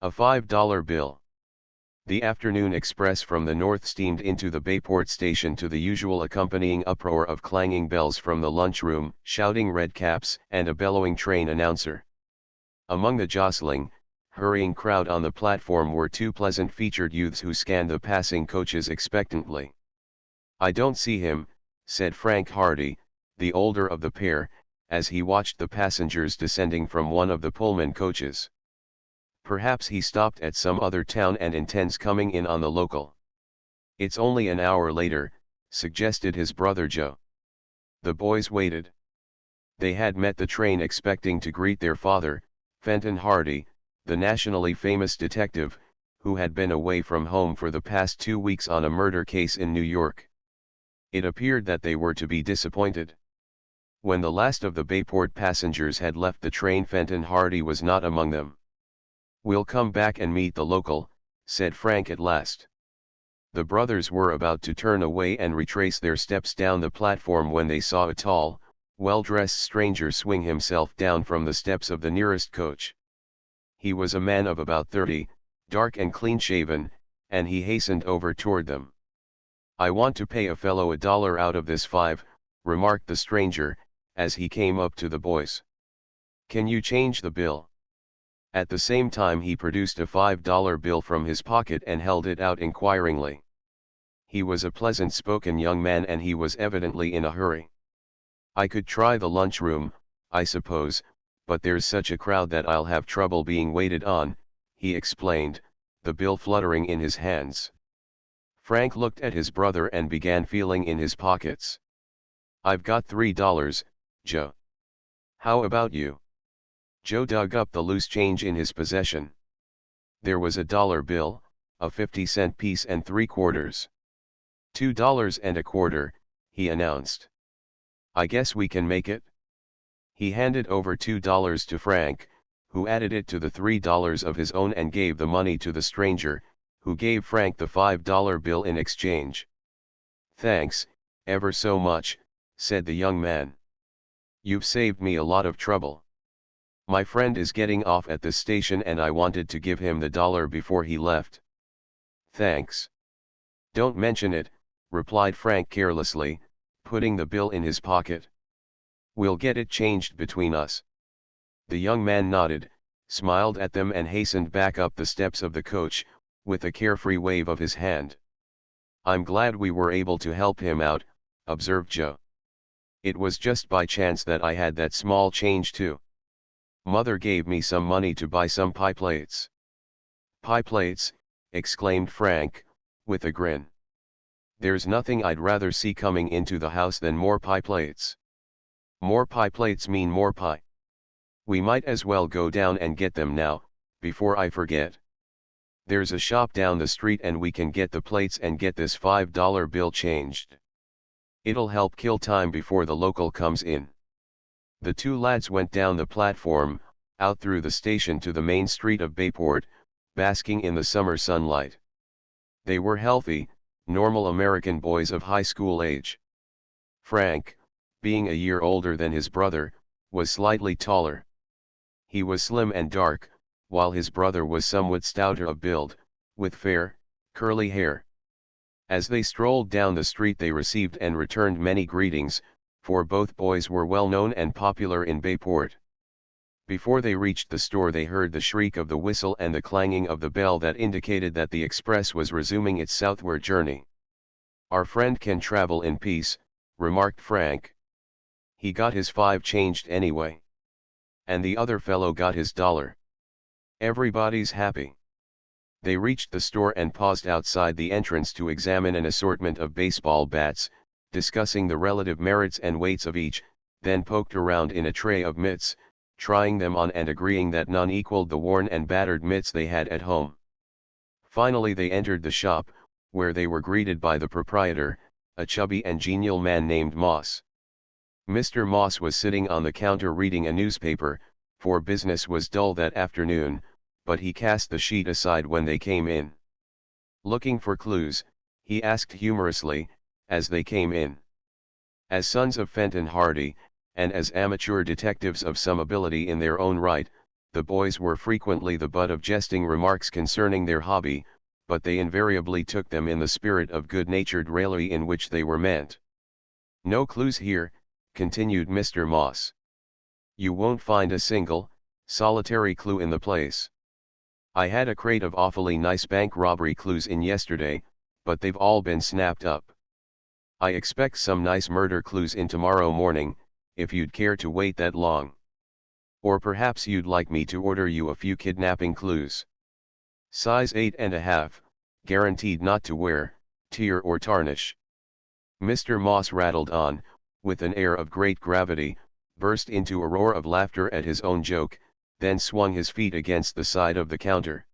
A $5 bill. The afternoon express from the north steamed into the Bayport station to the usual accompanying uproar of clanging bells from the lunchroom, shouting red caps, and a bellowing train announcer. Among the jostling, hurrying crowd on the platform were two pleasant-featured youths who scanned the passing coaches expectantly. "I don't see him," said Frank Hardy, the older of the pair, as he watched the passengers descending from one of the Pullman coaches. "Perhaps he stopped at some other town and intends coming in on the local." "It's only an hour later," suggested his brother Joe. The boys waited. They had met the train expecting to greet their father, Fenton Hardy, the nationally famous detective, who had been away from home for the past 2 weeks on a murder case in New York. It appeared that they were to be disappointed. When the last of the Bayport passengers had left the train, Fenton Hardy was not among them. "We'll come back and meet the local," said Frank at last. The brothers were about to turn away and retrace their steps down the platform when they saw a tall, well-dressed stranger swing himself down from the steps of the nearest coach. He was a man of about 30, dark and clean-shaven, and he hastened over toward them. "I want to pay a fellow $1 out of this 5, remarked the stranger, as he came up to the boys. "Can you change the bill?" At the same time he produced a $5 bill from his pocket and held it out inquiringly. He was a pleasant-spoken young man and he was evidently in a hurry. "I could try the lunchroom, I suppose, but there's such a crowd that I'll have trouble being waited on," he explained, the bill fluttering in his hands. Frank looked at his brother and began feeling in his pockets. "I've got $3, Joe. How about you?" Joe dug up the loose change in his possession. There was a $1 bill, a 50-cent piece and 3/4. $2.25, he announced. "I guess we can make it." He handed over $2 to Frank, who added it to the $3 of his own and gave the money to the stranger, who gave Frank the $5 bill in exchange. "Thanks, ever so much," said the young man. "You've saved me a lot of trouble. My friend is getting off at the station and I wanted to give him the $1 before he left." "Thanks. Don't mention it," replied Frank carelessly, putting the bill in his pocket. "We'll get it changed between us." The young man nodded, smiled at them and hastened back up the steps of the coach, with a carefree wave of his hand. "I'm glad we were able to help him out," observed Joe. "It was just by chance that I had that small change too. Mother gave me some money to buy some pie plates." "Pie plates," exclaimed Frank, with a grin. "There's nothing I'd rather see coming into the house than more pie plates. More pie plates mean more pie. We might as well go down and get them now, before I forget. There's a shop down the street and we can get the plates and get this $5 bill changed. It'll help kill time before the local comes in." The two lads went down the platform, out through the station to the main street of Bayport, basking in the summer sunlight. They were healthy, normal American boys of high school age. Frank, being a year older than his brother, was slightly taller. He was slim and dark, while his brother was somewhat stouter of build, with fair, curly hair. As they strolled down the street they received and returned many greetings, for both boys were well known and popular in Bayport. Before they reached the store they heard the shriek of the whistle and the clanging of the bell that indicated that the express was resuming its southward journey. "Our friend can travel in peace," remarked Frank. "He got his 5 changed anyway. And the other fellow got his $1. Everybody's happy." They reached the store and paused outside the entrance to examine an assortment of baseball bats, discussing the relative merits and weights of each, then poked around in a tray of mitts, trying them on and agreeing that none equaled the worn and battered mitts they had at home. Finally they entered the shop, where they were greeted by the proprietor, a chubby and genial man named Moss. Mr. Moss was sitting on the counter reading a newspaper, for business was dull that afternoon, but he cast the sheet aside when they came in. "Looking for clues?" he asked humorously, as they came in. As sons of Fenton Hardy, and as amateur detectives of some ability in their own right, the boys were frequently the butt of jesting remarks concerning their hobby, but they invariably took them in the spirit of good-natured raillery in which they were meant. "No clues here," continued Mr. Moss. "You won't find a single, solitary clue in the place. I had a crate of awfully nice bank robbery clues in yesterday, but they've all been snapped up. I expect some nice murder clues in tomorrow morning, if you'd care to wait that long. Or perhaps you'd like me to order you a few kidnapping clues. Size 8.5, guaranteed not to wear, tear or tarnish." Mr. Moss rattled on, with an air of great gravity, burst into a roar of laughter at his own joke, then swung his feet against the side of the counter.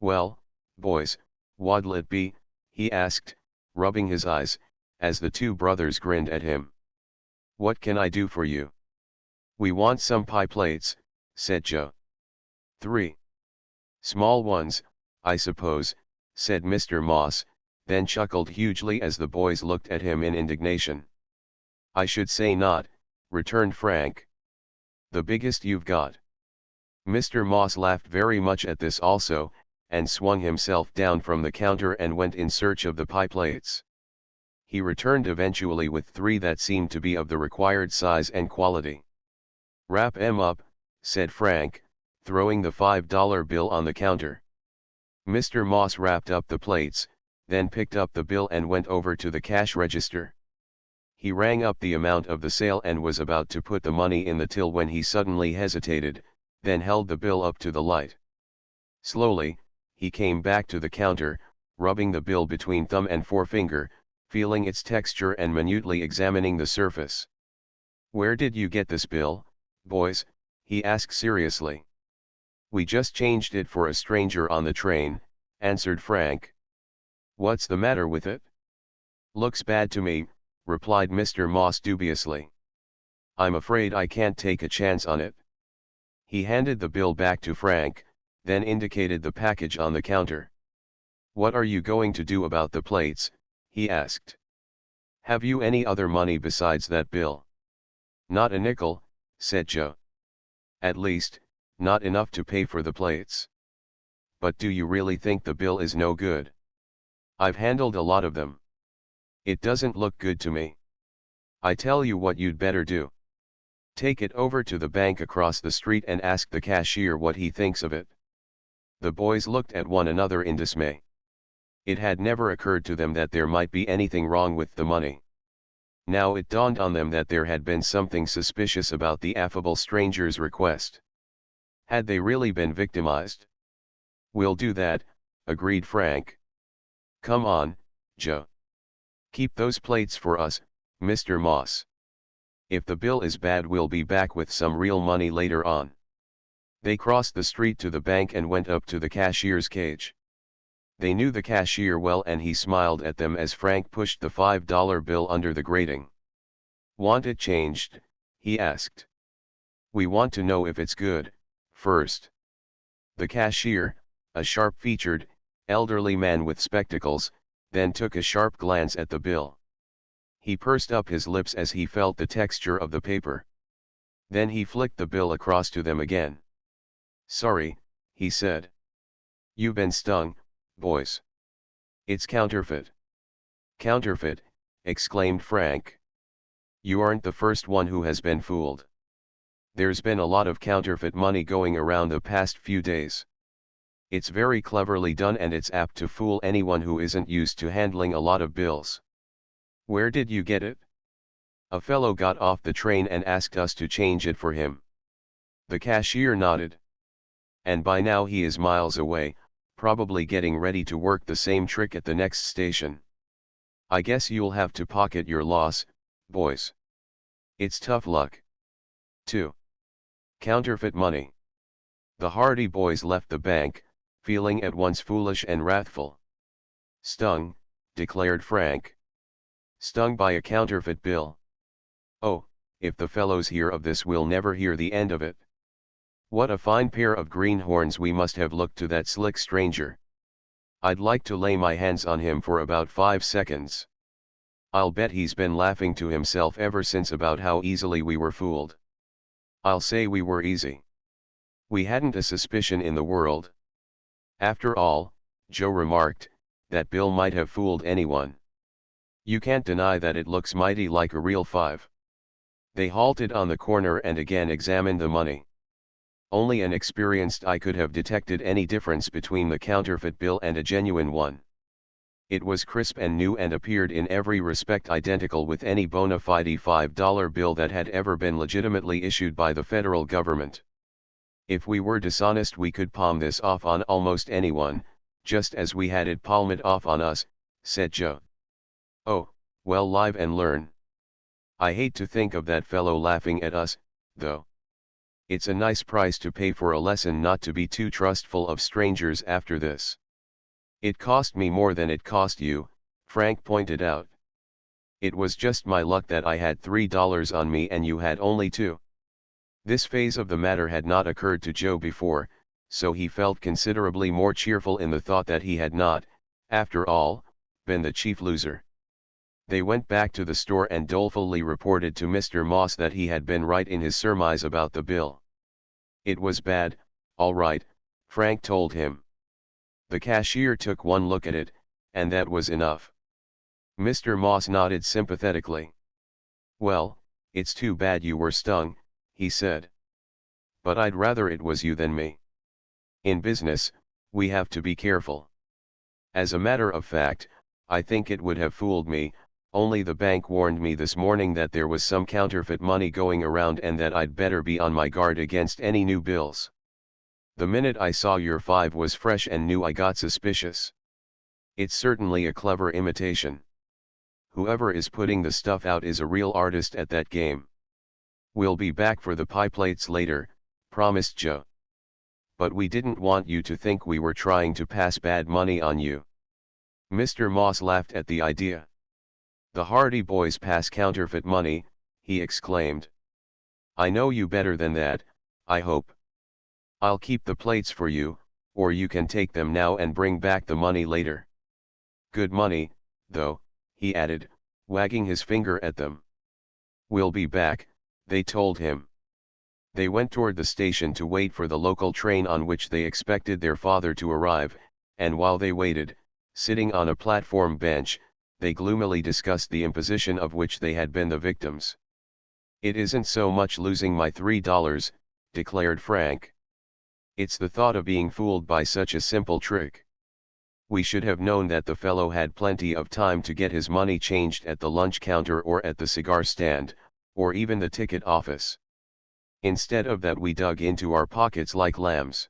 "Well, boys, what'll it be?" he asked, rubbing his eyes, as the two brothers grinned at him. "What can I do for you?" "We want some pie plates," said Joe. "3 small ones, I suppose," said Mr. Moss, then chuckled hugely as the boys looked at him in indignation. "I should say not," returned Frank. "The biggest you've got." Mr. Moss laughed very much at this also, and swung himself down from the counter and went in search of the pie plates. He returned eventually with 3 that seemed to be of the required size and quality. "Wrap 'em up," said Frank, throwing the $5 bill on the counter. Mr. Moss wrapped up the plates, then picked up the bill and went over to the cash register. He rang up the amount of the sale and was about to put the money in the till when he suddenly hesitated, then held the bill up to the light. Slowly, he came back to the counter, rubbing the bill between thumb and forefinger, feeling its texture and minutely examining the surface. "Where did you get this bill, boys?" he asked seriously. "We just changed it for a stranger on the train," answered Frank. "What's the matter with it?" "Looks bad to me," replied Mr. Moss dubiously. "I'm afraid I can't take a chance on it." He handed the bill back to Frank, then indicated the package on the counter. "What are you going to do about the plates?" he asked. "Have you any other money besides that bill?" "Not a nickel," said Joe. "At least, not enough to pay for the plates." "But do you really think the bill is no good?" "I've handled a lot of them. It doesn't look good to me. I tell you what you'd better do. Take it over to the bank across the street and ask the cashier what he thinks of it." The boys looked at one another in dismay. It had never occurred to them that there might be anything wrong with the money. Now it dawned on them that there had been something suspicious about the affable stranger's request. Had they really been victimized? "We'll do that," agreed Frank. "Come on, Joe. Keep those plates for us, Mr. Moss. If the bill is bad, we'll be back with some real money later on." They crossed the street to the bank and went up to the cashier's cage. They knew the cashier well and he smiled at them as Frank pushed the $5 bill under the grating. "Want it changed?" he asked. "We want to know if it's good, first." The cashier, a sharp-featured, elderly man with spectacles, then took a sharp glance at the bill. He pursed up his lips as he felt the texture of the paper. Then he flicked the bill across to them again. "Sorry," he said. "You've been stung, boys. It's counterfeit." "Counterfeit," exclaimed Frank. "You aren't the first one who has been fooled. There's been a lot of counterfeit money going around the past few days. It's very cleverly done and it's apt to fool anyone who isn't used to handling a lot of bills." "Where did you get it?" "A fellow got off the train and asked us to change it for him." The cashier nodded. "And by now he is miles away, probably getting ready to work the same trick at the next station. I guess you'll have to pocket your loss, boys. It's tough luck." 2. Counterfeit money. The Hardy boys left the bank, feeling at once foolish and wrathful. "Stung," declared Frank. "Stung by a counterfeit bill. Oh, if the fellows hear of this, we'll never hear the end of it. What a fine pair of greenhorns we must have looked to that slick stranger. I'd like to lay my hands on him for about 5 seconds. I'll bet he's been laughing to himself ever since about how easily we were fooled. I'll say we were easy." We hadn't a suspicion in the world. After all, Joe remarked, that bill might have fooled anyone. You can't deny that it looks mighty like a real 5. They halted on the corner and again examined the money. Only an experienced eye could have detected any difference between the counterfeit bill and a genuine one. It was crisp and new and appeared in every respect identical with any bona fide $5 bill that had ever been legitimately issued by the federal government. If we were dishonest, we could palm this off on almost anyone, just as we had it palm it off on us, said Joe. Oh, well, live and learn. I hate to think of that fellow laughing at us, though. It's a nice price to pay for a lesson not to be too trustful of strangers after this. It cost me more than it cost you, Frank pointed out. It was just my luck that I had $3 on me and you had only 2. This phase of the matter had not occurred to Joe before, so he felt considerably more cheerful in the thought that he had not, after all, been the chief loser. They went back to the store and dolefully reported to Mr. Moss that he had been right in his surmise about the bill. It was bad, all right, Frank told him. The cashier took one look at it, and that was enough. Mr. Moss nodded sympathetically. Well, it's too bad you were stung, he said. But I'd rather it was you than me. In business, we have to be careful. As a matter of fact, I think it would have fooled me, only the bank warned me this morning that there was some counterfeit money going around and that I'd better be on my guard against any new bills. The minute I saw your 5 was fresh and new, I got suspicious. It's certainly a clever imitation. Whoever is putting the stuff out is a real artist at that game. We'll be back for the pie plates later, promised Joe. But we didn't want you to think we were trying to pass bad money on you. Mr. Moss laughed at the idea. The Hardy Boys pass counterfeit money, he exclaimed. I know you better than that, I hope. I'll keep the plates for you, or you can take them now and bring back the money later. Good money, though, he added, wagging his finger at them. We'll be back, they told him. They went toward the station to wait for the local train on which they expected their father to arrive, and while they waited, sitting on a platform bench, they gloomily discussed the imposition of which they had been the victims. It isn't so much losing my $3, declared Frank. It's the thought of being fooled by such a simple trick. We should have known that the fellow had plenty of time to get his money changed at the lunch counter or at the cigar stand, or even the ticket office. Instead of that, we dug into our pockets like lambs.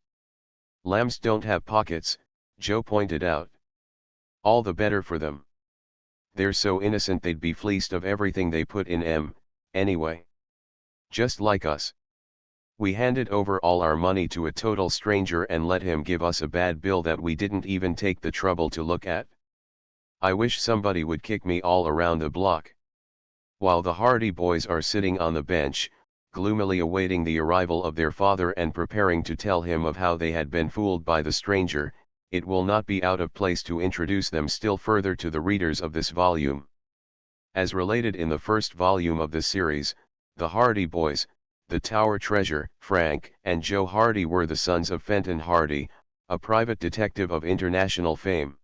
Lambs don't have pockets, Joe pointed out. All the better for them. They're so innocent they'd be fleeced of everything they put in 'em, anyway. Just like us. We handed over all our money to a total stranger and let him give us a bad bill that we didn't even take the trouble to look at. I wish somebody would kick me all around the block. While the Hardy Boys are sitting on the bench, gloomily awaiting the arrival of their father and preparing to tell him of how they had been fooled by the stranger, it will not be out of place to introduce them still further to the readers of this volume. As related in the first volume of the series, the Hardy Boys, the Tower Treasure, Frank and Joe Hardy, were the sons of Fenton Hardy, a private detective of international fame.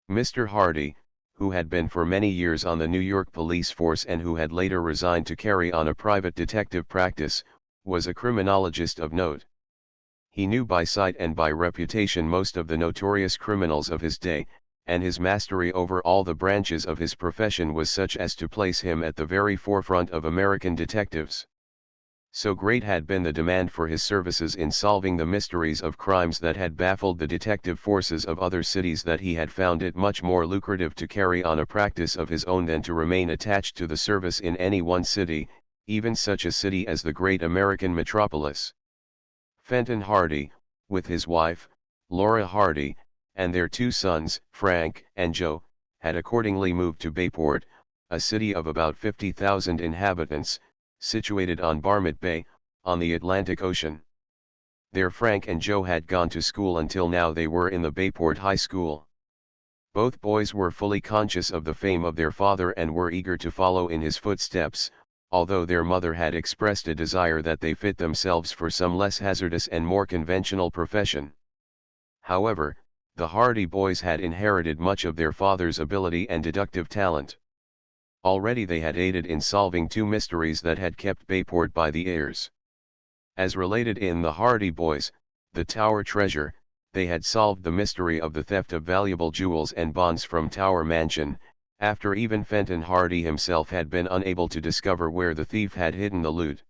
Mr. Hardy, who had been for many years on the New York police force and who had later resigned to carry on a private detective practice, was a criminologist of note. He knew by sight and by reputation most of the notorious criminals of his day, and his mastery over all the branches of his profession was such as to place him at the very forefront of American detectives. So great had been the demand for his services in solving the mysteries of crimes that had baffled the detective forces of other cities that he had found it much more lucrative to carry on a practice of his own than to remain attached to the service in any one city, even such a city as the great American metropolis. Fenton Hardy, with his wife, Laura Hardy, and their 2 sons, Frank and Joe, had accordingly moved to Bayport, a city of about 50,000 inhabitants, situated on Barmouth Bay, on the Atlantic Ocean. There Frank and Joe had gone to school until now they were in the Bayport High School. Both boys were fully conscious of the fame of their father and were eager to follow in his footsteps, although their mother had expressed a desire that they fit themselves for some less hazardous and more conventional profession. However, the Hardy boys had inherited much of their father's ability and deductive talent. Already they had aided in solving two mysteries that had kept Bayport by the ears. As related in The Hardy Boys, the Tower Treasure, they had solved the mystery of the theft of valuable jewels and bonds from Tower Mansion, after even Fenton Hardy himself had been unable to discover where the thief had hidden the loot.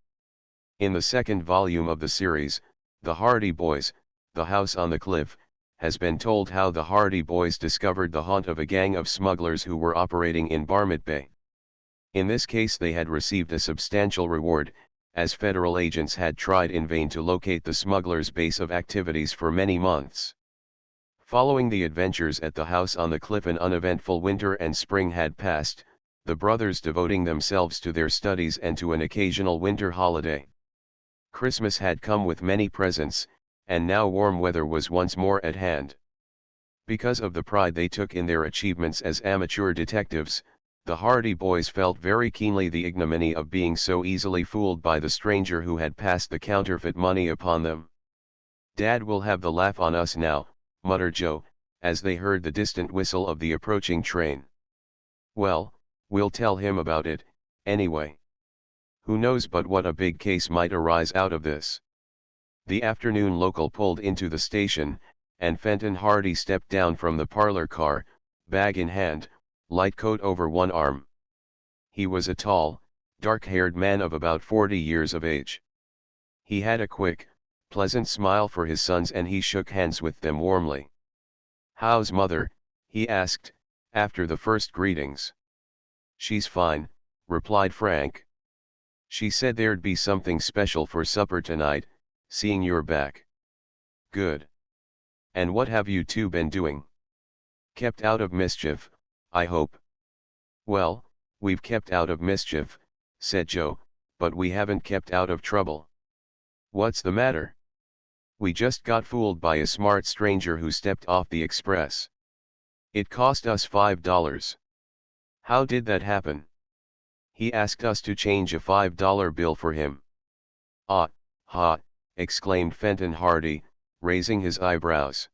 In the second volume of the series, The Hardy Boys, The House on the Cliff, has been told how the Hardy Boys discovered the haunt of a gang of smugglers who were operating in Barmit Bay. In this case they had received a substantial reward, as federal agents had tried in vain to locate the smugglers' base of activities for many months. Following the adventures at the house on the cliff, an uneventful winter and spring had passed, the brothers devoting themselves to their studies and to an occasional winter holiday. Christmas had come with many presents, and now warm weather was once more at hand. Because of the pride they took in their achievements as amateur detectives, the Hardy boys felt very keenly the ignominy of being so easily fooled by the stranger who had passed the counterfeit money upon them. "Dad will have the laugh on us now," muttered Joe, as they heard the distant whistle of the approaching train. "Well, we'll tell him about it, anyway. Who knows but what a big case might arise out of this." The afternoon local pulled into the station, and Fenton Hardy stepped down from the parlor car, bag in hand, light coat over one arm. He was a tall, dark-haired man of about 40 years of age. He had a quick, pleasant smile for his sons and he shook hands with them warmly. "How's mother?" he asked, after the first greetings. "She's fine," replied Frank. "She said there'd be something special for supper tonight, seeing you're back." "Good. And what have you two been doing?" "Kept out of mischief, I hope." "Well, we've kept out of mischief," said Joe, "but we haven't kept out of trouble." "What's the matter?" "We just got fooled by a smart stranger who stepped off the express. It cost us $5. "How did that happen?" "He asked us to change a $5 bill for him." "Ah, ha," exclaimed Fenton Hardy, raising his eyebrows.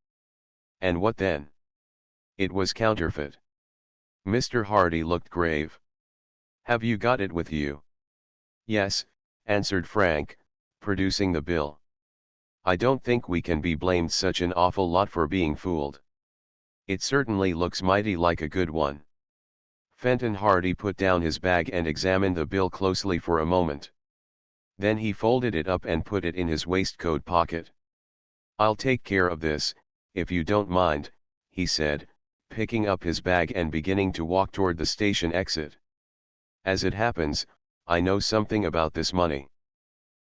"And what then?" "It was counterfeit." Mr. Hardy looked grave. "Have you got it with you?" "Yes," answered Frank, producing the bill. "I don't think we can be blamed such an awful lot for being fooled. It certainly looks mighty like a good one." Fenton Hardy put down his bag and examined the bill closely for a moment. Then he folded it up and put it in his waistcoat pocket. "I'll take care of this, if you don't mind," he said, picking up his bag and beginning to walk toward the station exit. "As it happens, I know something about this money."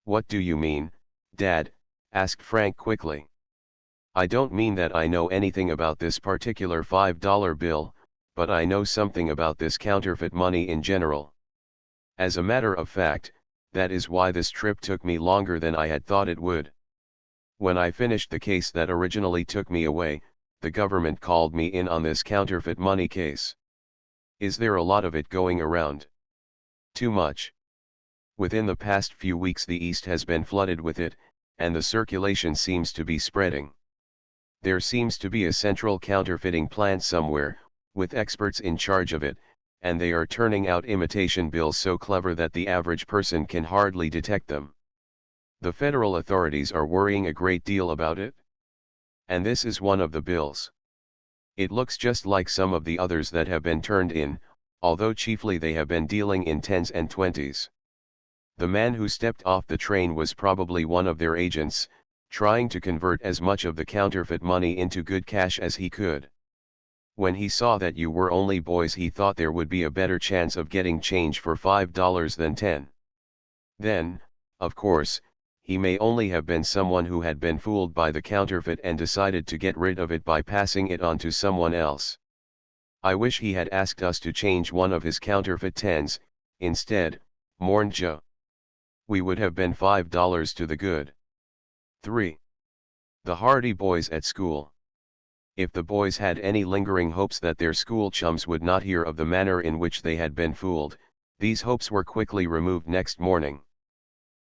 "What do you mean, Dad?" asked Frank quickly. "I don't mean that I know anything about this particular $5 bill, but I know something about this counterfeit money in general. As a matter of fact, that is why this trip took me longer than I had thought it would. When I finished the case that originally took me away, the government called me in on this counterfeit money case. Is there a lot of it going around?" "Too much. Within the past few weeks the East has been flooded with it, and the circulation seems to be spreading. There seems to be a central counterfeiting plant somewhere, with experts in charge of it, and they are turning out imitation bills so clever that the average person can hardly detect them. The federal authorities are worrying a great deal about it. And this is one of the bills. It looks just like some of the others that have been turned in, although chiefly they have been dealing in 10s and 20s. The man who stepped off the train was probably one of their agents, trying to convert as much of the counterfeit money into good cash as he could. When he saw that you were only boys, he thought there would be a better chance of getting change for $5 than 10. Then, of course, he may only have been someone who had been fooled by the counterfeit and decided to get rid of it by passing it on to someone else. I wish he had asked us to change one of his counterfeit 10s, instead," mourned Joe. "We would have been $5 to the good." 3. The Hardy boys at school. If the boys had any lingering hopes that their school chums would not hear of the manner in which they had been fooled, These hopes were quickly removed next morning.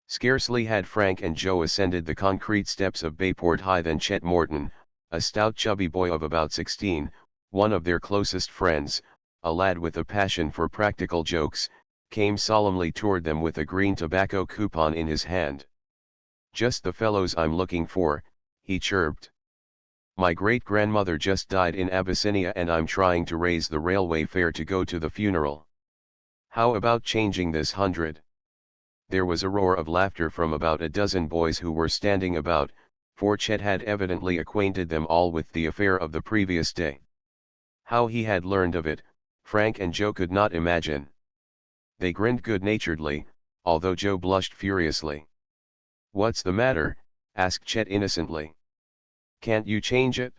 Scarcely had Frank and Joe ascended the concrete steps of Bayport High than Chet Morton, a stout chubby boy of about 16, one of their closest friends, a lad with a passion for practical jokes, came solemnly toward them with a green tobacco coupon in his hand. "Just the fellows I'm looking for," he chirped. "My great-grandmother just died in Abyssinia and I'm trying to raise the railway fare to go to the funeral. How about changing this 100? There was a roar of laughter from about a dozen boys who were standing about, for Chet had evidently acquainted them all with the affair of the previous day. How he had learned of it, Frank and Joe could not imagine. They grinned good-naturedly, although Joe blushed furiously. "What's the matter?" asked Chet innocently. "Can't you change it?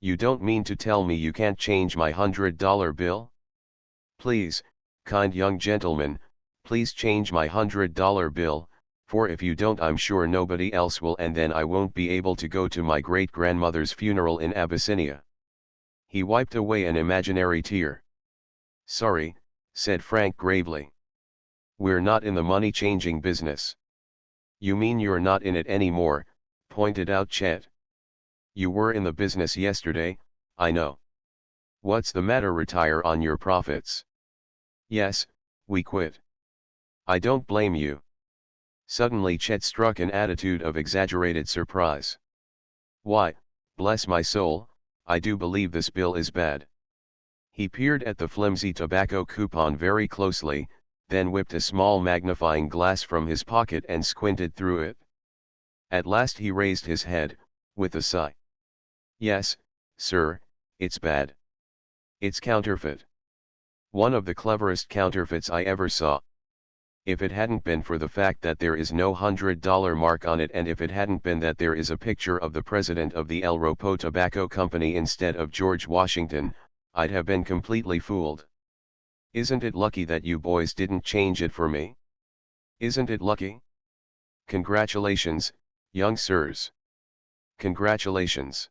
You don't mean to tell me you can't change my $100 bill? Please, kind young gentleman, please change my $100 bill, for if you don't I'm sure nobody else will and then I won't be able to go to my great-grandmother's funeral in Abyssinia." He wiped away an imaginary tear. "Sorry," said Frank gravely. "We're not in the money-changing business." "You mean you're not in it anymore," pointed out Chet. "You were in the business yesterday, I know. What's the matter? Retire on your profits?" "Yes, we quit." "I don't blame you." Suddenly Chet struck an attitude of exaggerated surprise. "Why, bless my soul, I do believe this bill is bad." He peered at the flimsy tobacco coupon very closely, then whipped a small magnifying glass from his pocket and squinted through it. At last he raised his head, with a sigh. "Yes, sir, it's bad. It's counterfeit. One of the cleverest counterfeits I ever saw. If it hadn't been for the fact that there is no $100 mark on it and if it hadn't been that there is a picture of the president of the El Ropo Tobacco Company instead of George Washington, I'd have been completely fooled. Isn't it lucky that you boys didn't change it for me? Isn't it lucky? Congratulations, young sirs. Congratulations."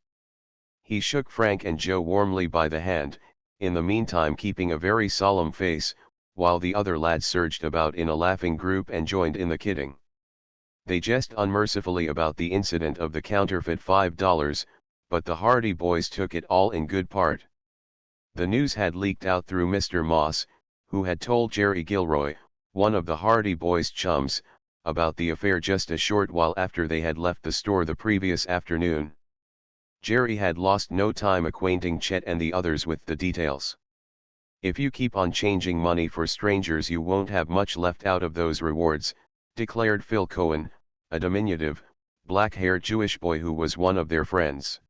He shook Frank and Joe warmly by the hand, in the meantime keeping a very solemn face, while the other lads surged about in a laughing group and joined in the kidding. They jested unmercifully about the incident of the counterfeit $5, but the Hardy boys took it all in good part. The news had leaked out through Mr. Moss, who had told Jerry Gilroy, one of the Hardy boys' chums, about the affair just a short while after they had left the store the previous afternoon. Jerry had lost no time acquainting Chet and the others with the details. "If you keep on changing money for strangers you won't have much left out of those rewards," declared Phil Cohen, a diminutive, black-haired Jewish boy who was one of their friends.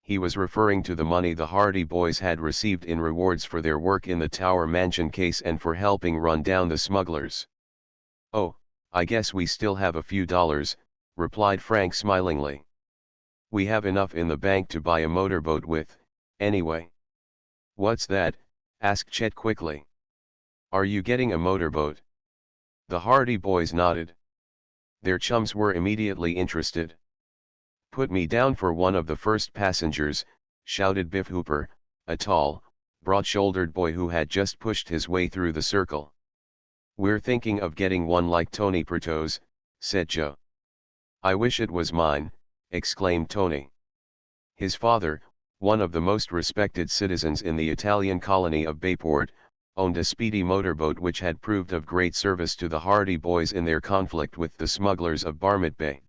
He was referring to the money the Hardy boys had received in rewards for their work in the Tower Mansion case and for helping run down the smugglers. "Oh, I guess we still have a few dollars," replied Frank smilingly. "We have enough in the bank to buy a motorboat with, anyway." "What's that?" asked Chet quickly. "Are you getting a motorboat?" The Hardy boys nodded. Their chums were immediately interested. "Put me down for one of the first passengers," shouted Biff Hooper, a tall, broad-shouldered boy who had just pushed his way through the circle. "We're thinking of getting one like Tony Pertos's," said Joe. "I wish it was mine," exclaimed Tony. His father, one of the most respected citizens in the Italian colony of Bayport, owned a speedy motorboat which had proved of great service to the Hardy boys in their conflict with the smugglers of Barmet Bay.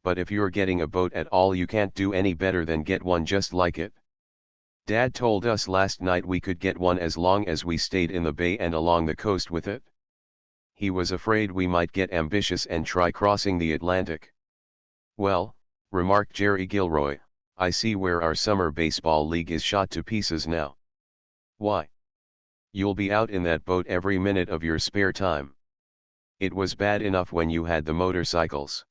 "But if you're getting a boat at all you can't do any better than get one just like it. Dad told us last night we could get one as long as we stayed in the bay and along the coast with it. He was afraid we might get ambitious and try crossing the Atlantic." "Well," remarked Jerry Gilroy, "I see where our summer baseball league is shot to pieces now." "Why? You'll be out in that boat every minute of your spare time. It was bad enough when you had the motorcycles.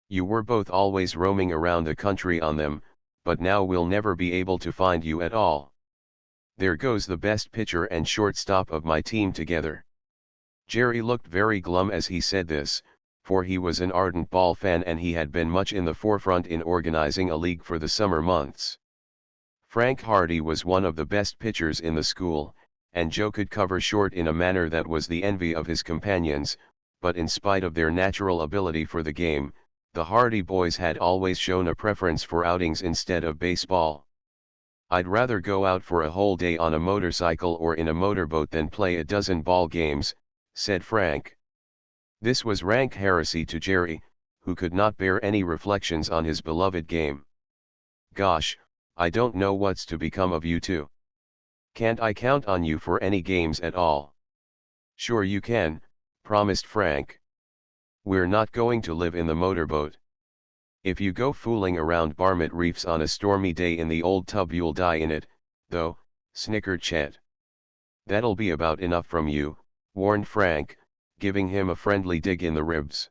You were both always roaming around the country on them, but now we'll never be able to find you at all. There goes the best pitcher and shortstop of my team together." Jerry looked very glum as he said this, for he was an ardent ball fan and he had been much in the forefront in organizing a league for the summer months. Frank Hardy was one of the best pitchers in the school, and Joe could cover short in a manner that was the envy of his companions, but in spite of their natural ability for the game, the Hardy boys had always shown a preference for outings instead of baseball. "I'd rather go out for a whole day on a motorcycle or in a motorboat than play a dozen ball games," said Frank. This was rank heresy to Jerry, who could not bear any reflections on his beloved game. "Gosh, I don't know what's to become of you two. Can't I count on you for any games at all?" "Sure you can," promised Frank. "We're not going to live in the motorboat. If you go fooling around Barmit Reefs on a stormy day in the old tub you'll die in it, though," snickered Chet. "That'll be about enough from you," warned Frank, giving him a friendly dig in the ribs.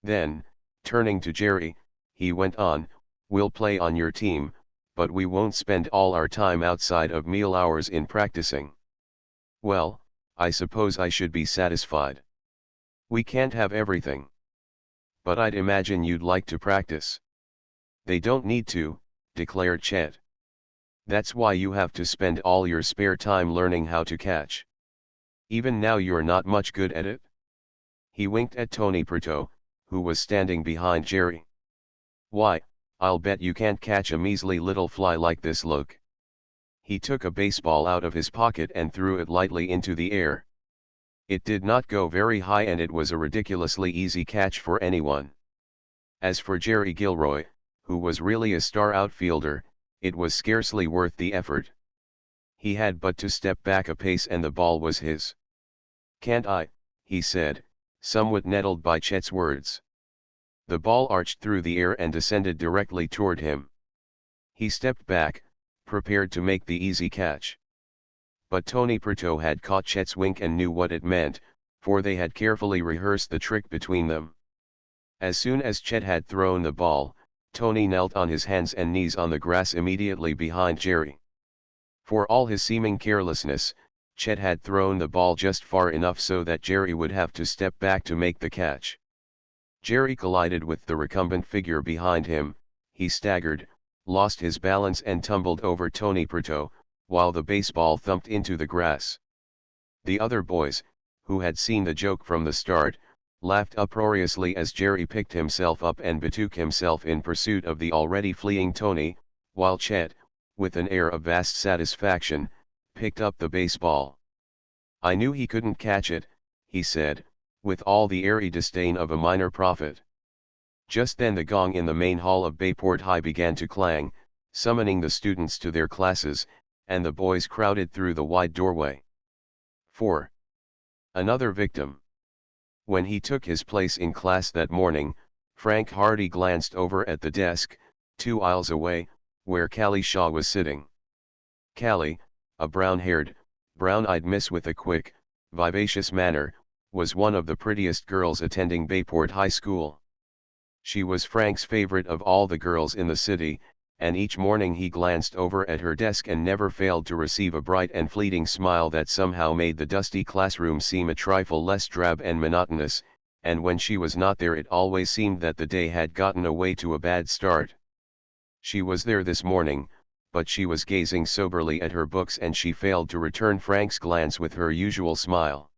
Then, turning to Jerry, he went on, "We'll play on your team, but we won't spend all our time outside of meal hours in practicing." "Well, I suppose I should be satisfied. We can't have everything. But I'd imagine you'd like to practice." "They don't need to," declared Chet. "That's why you have to spend all your spare time learning how to catch. Even now you're not much good at it." He winked at Tony Perto, who was standing behind Jerry. "Why, I'll bet you can't catch a measly little fly like this. Look." He took a baseball out of his pocket and threw it lightly into the air. It did not go very high and it was a ridiculously easy catch for anyone. As for Jerry Gilroy, who was really a star outfielder, it was scarcely worth the effort. He had but to step back a pace and the ball was his. "Can't I?" he said, somewhat nettled by Chet's words. The ball arched through the air and descended directly toward him. He stepped back, prepared to make the easy catch. But Tony Perto had caught Chet's wink and knew what it meant, for they had carefully rehearsed the trick between them. As soon as Chet had thrown the ball, Tony knelt on his hands and knees on the grass immediately behind Jerry. For all his seeming carelessness, Chet had thrown the ball just far enough so that Jerry would have to step back to make the catch. Jerry collided with the recumbent figure behind him, he staggered, lost his balance and tumbled over Tony Perto, while the baseball thumped into the grass. The other boys, who had seen the joke from the start, laughed uproariously as Jerry picked himself up and betook himself in pursuit of the already fleeing Tony, while Chet, with an air of vast satisfaction, picked up the baseball. "I knew he couldn't catch it," he said, with all the airy disdain of a minor prophet. Just then the gong in the main hall of Bayport High began to clang, summoning the students to their classes, and the boys crowded through the wide doorway. 4. Another victim. When he took his place in class that morning, Frank Hardy glanced over at the desk, 2 aisles away, where Callie Shaw was sitting. Callie, a brown-haired, brown-eyed miss with a quick, vivacious manner, was one of the prettiest girls attending Bayport High School. She was Frank's favorite of all the girls in the city, and each morning he glanced over at her desk and never failed to receive a bright and fleeting smile that somehow made the dusty classroom seem a trifle less drab and monotonous, and when she was not there it always seemed that the day had gotten away to a bad start. She was there this morning, but she was gazing soberly at her books and she failed to return Frank's glance with her usual smile.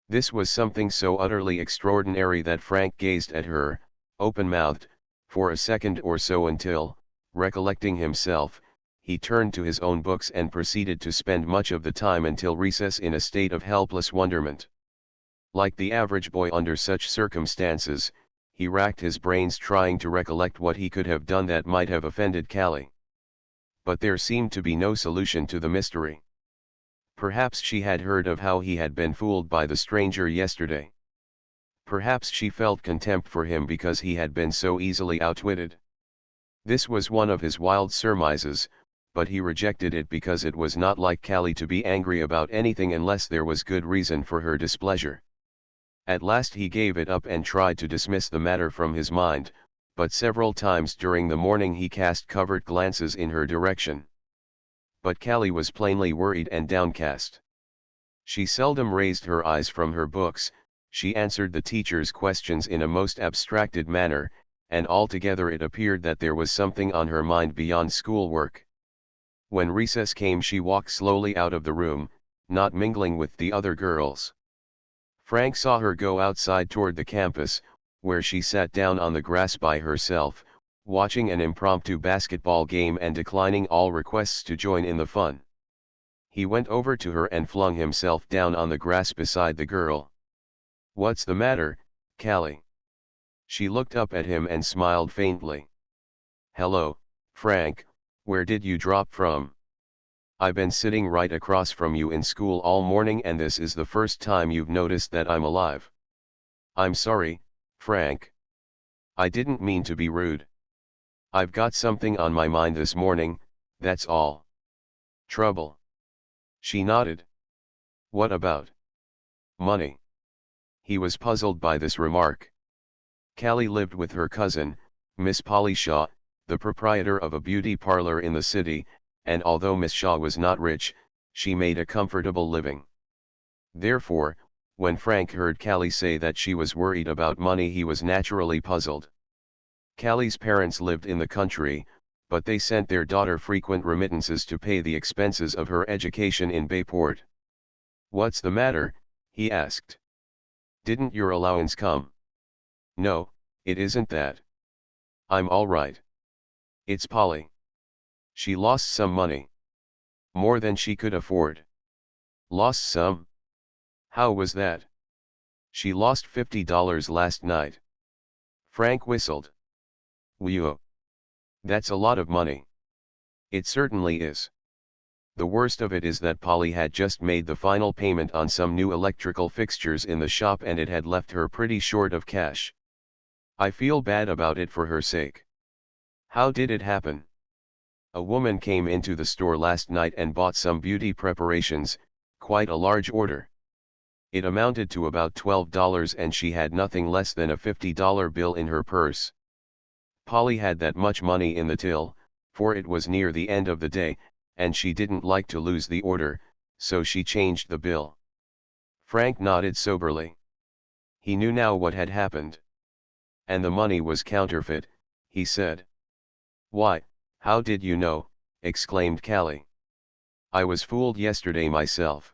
This was something so utterly extraordinary that Frank gazed at her, open-mouthed, for a second or so until, recollecting himself, he turned to his own books and proceeded to spend much of the time until recess in a state of helpless wonderment. Like the average boy under such circumstances, he racked his brains trying to recollect what he could have done that might have offended Callie. But there seemed to be no solution to the mystery. Perhaps she had heard of how he had been fooled by the stranger yesterday. Perhaps she felt contempt for him because he had been so easily outwitted. This was one of his wild surmises, but he rejected it because it was not like Callie to be angry about anything unless there was good reason for her displeasure. At last he gave it up and tried to dismiss the matter from his mind, but several times during the morning he cast covert glances in her direction. But Callie was plainly worried and downcast. She seldom raised her eyes from her books, she answered the teacher's questions in a most abstracted manner, and altogether it appeared that there was something on her mind beyond schoolwork. When recess came she walked slowly out of the room, not mingling with the other girls. Frank saw her go outside toward the campus, where she sat down on the grass by herself, watching an impromptu basketball game and declining all requests to join in the fun. He went over to her and flung himself down on the grass beside the girl. "What's the matter, Callie?" She looked up at him and smiled faintly. "Hello, Frank, where did you drop from? I've been sitting right across from you in school all morning and this is the first time you've noticed that I'm alive." "I'm sorry, Frank. I didn't mean to be rude. I've got something on my mind this morning, that's all." "Trouble?" She nodded. "What about?" "Money." He was puzzled by this remark. Callie lived with her cousin, Miss Polly Shaw, the proprietor of a beauty parlor in the city, and although Miss Shaw was not rich, she made a comfortable living. Therefore, when Frank heard Callie say that she was worried about money, he was naturally puzzled. Callie's parents lived in the country, but they sent their daughter frequent remittances to pay the expenses of her education in Bayport. "What's the matter?" he asked. "Didn't your allowance come?" "No, it isn't that. I'm all right. It's Polly. She lost some money. More than she could afford." "Lost some? How was that?" "She lost $50 last night." Frank whistled. "Whew. That's a lot of money." "It certainly is. The worst of it is that Polly had just made the final payment on some new electrical fixtures in the shop and it had left her pretty short of cash. I feel bad about it for her sake." "How did it happen?" "A woman came into the store last night and bought some beauty preparations, quite a large order. It amounted to about $12 and she had nothing less than a $50 bill in her purse. Polly had that much money in the till, for it was near the end of the day, and she didn't like to lose the order, so she changed the bill." Frank nodded soberly. He knew now what had happened. "And the money was counterfeit," he said. "Why, how did you know?" exclaimed Callie. "I was fooled yesterday myself."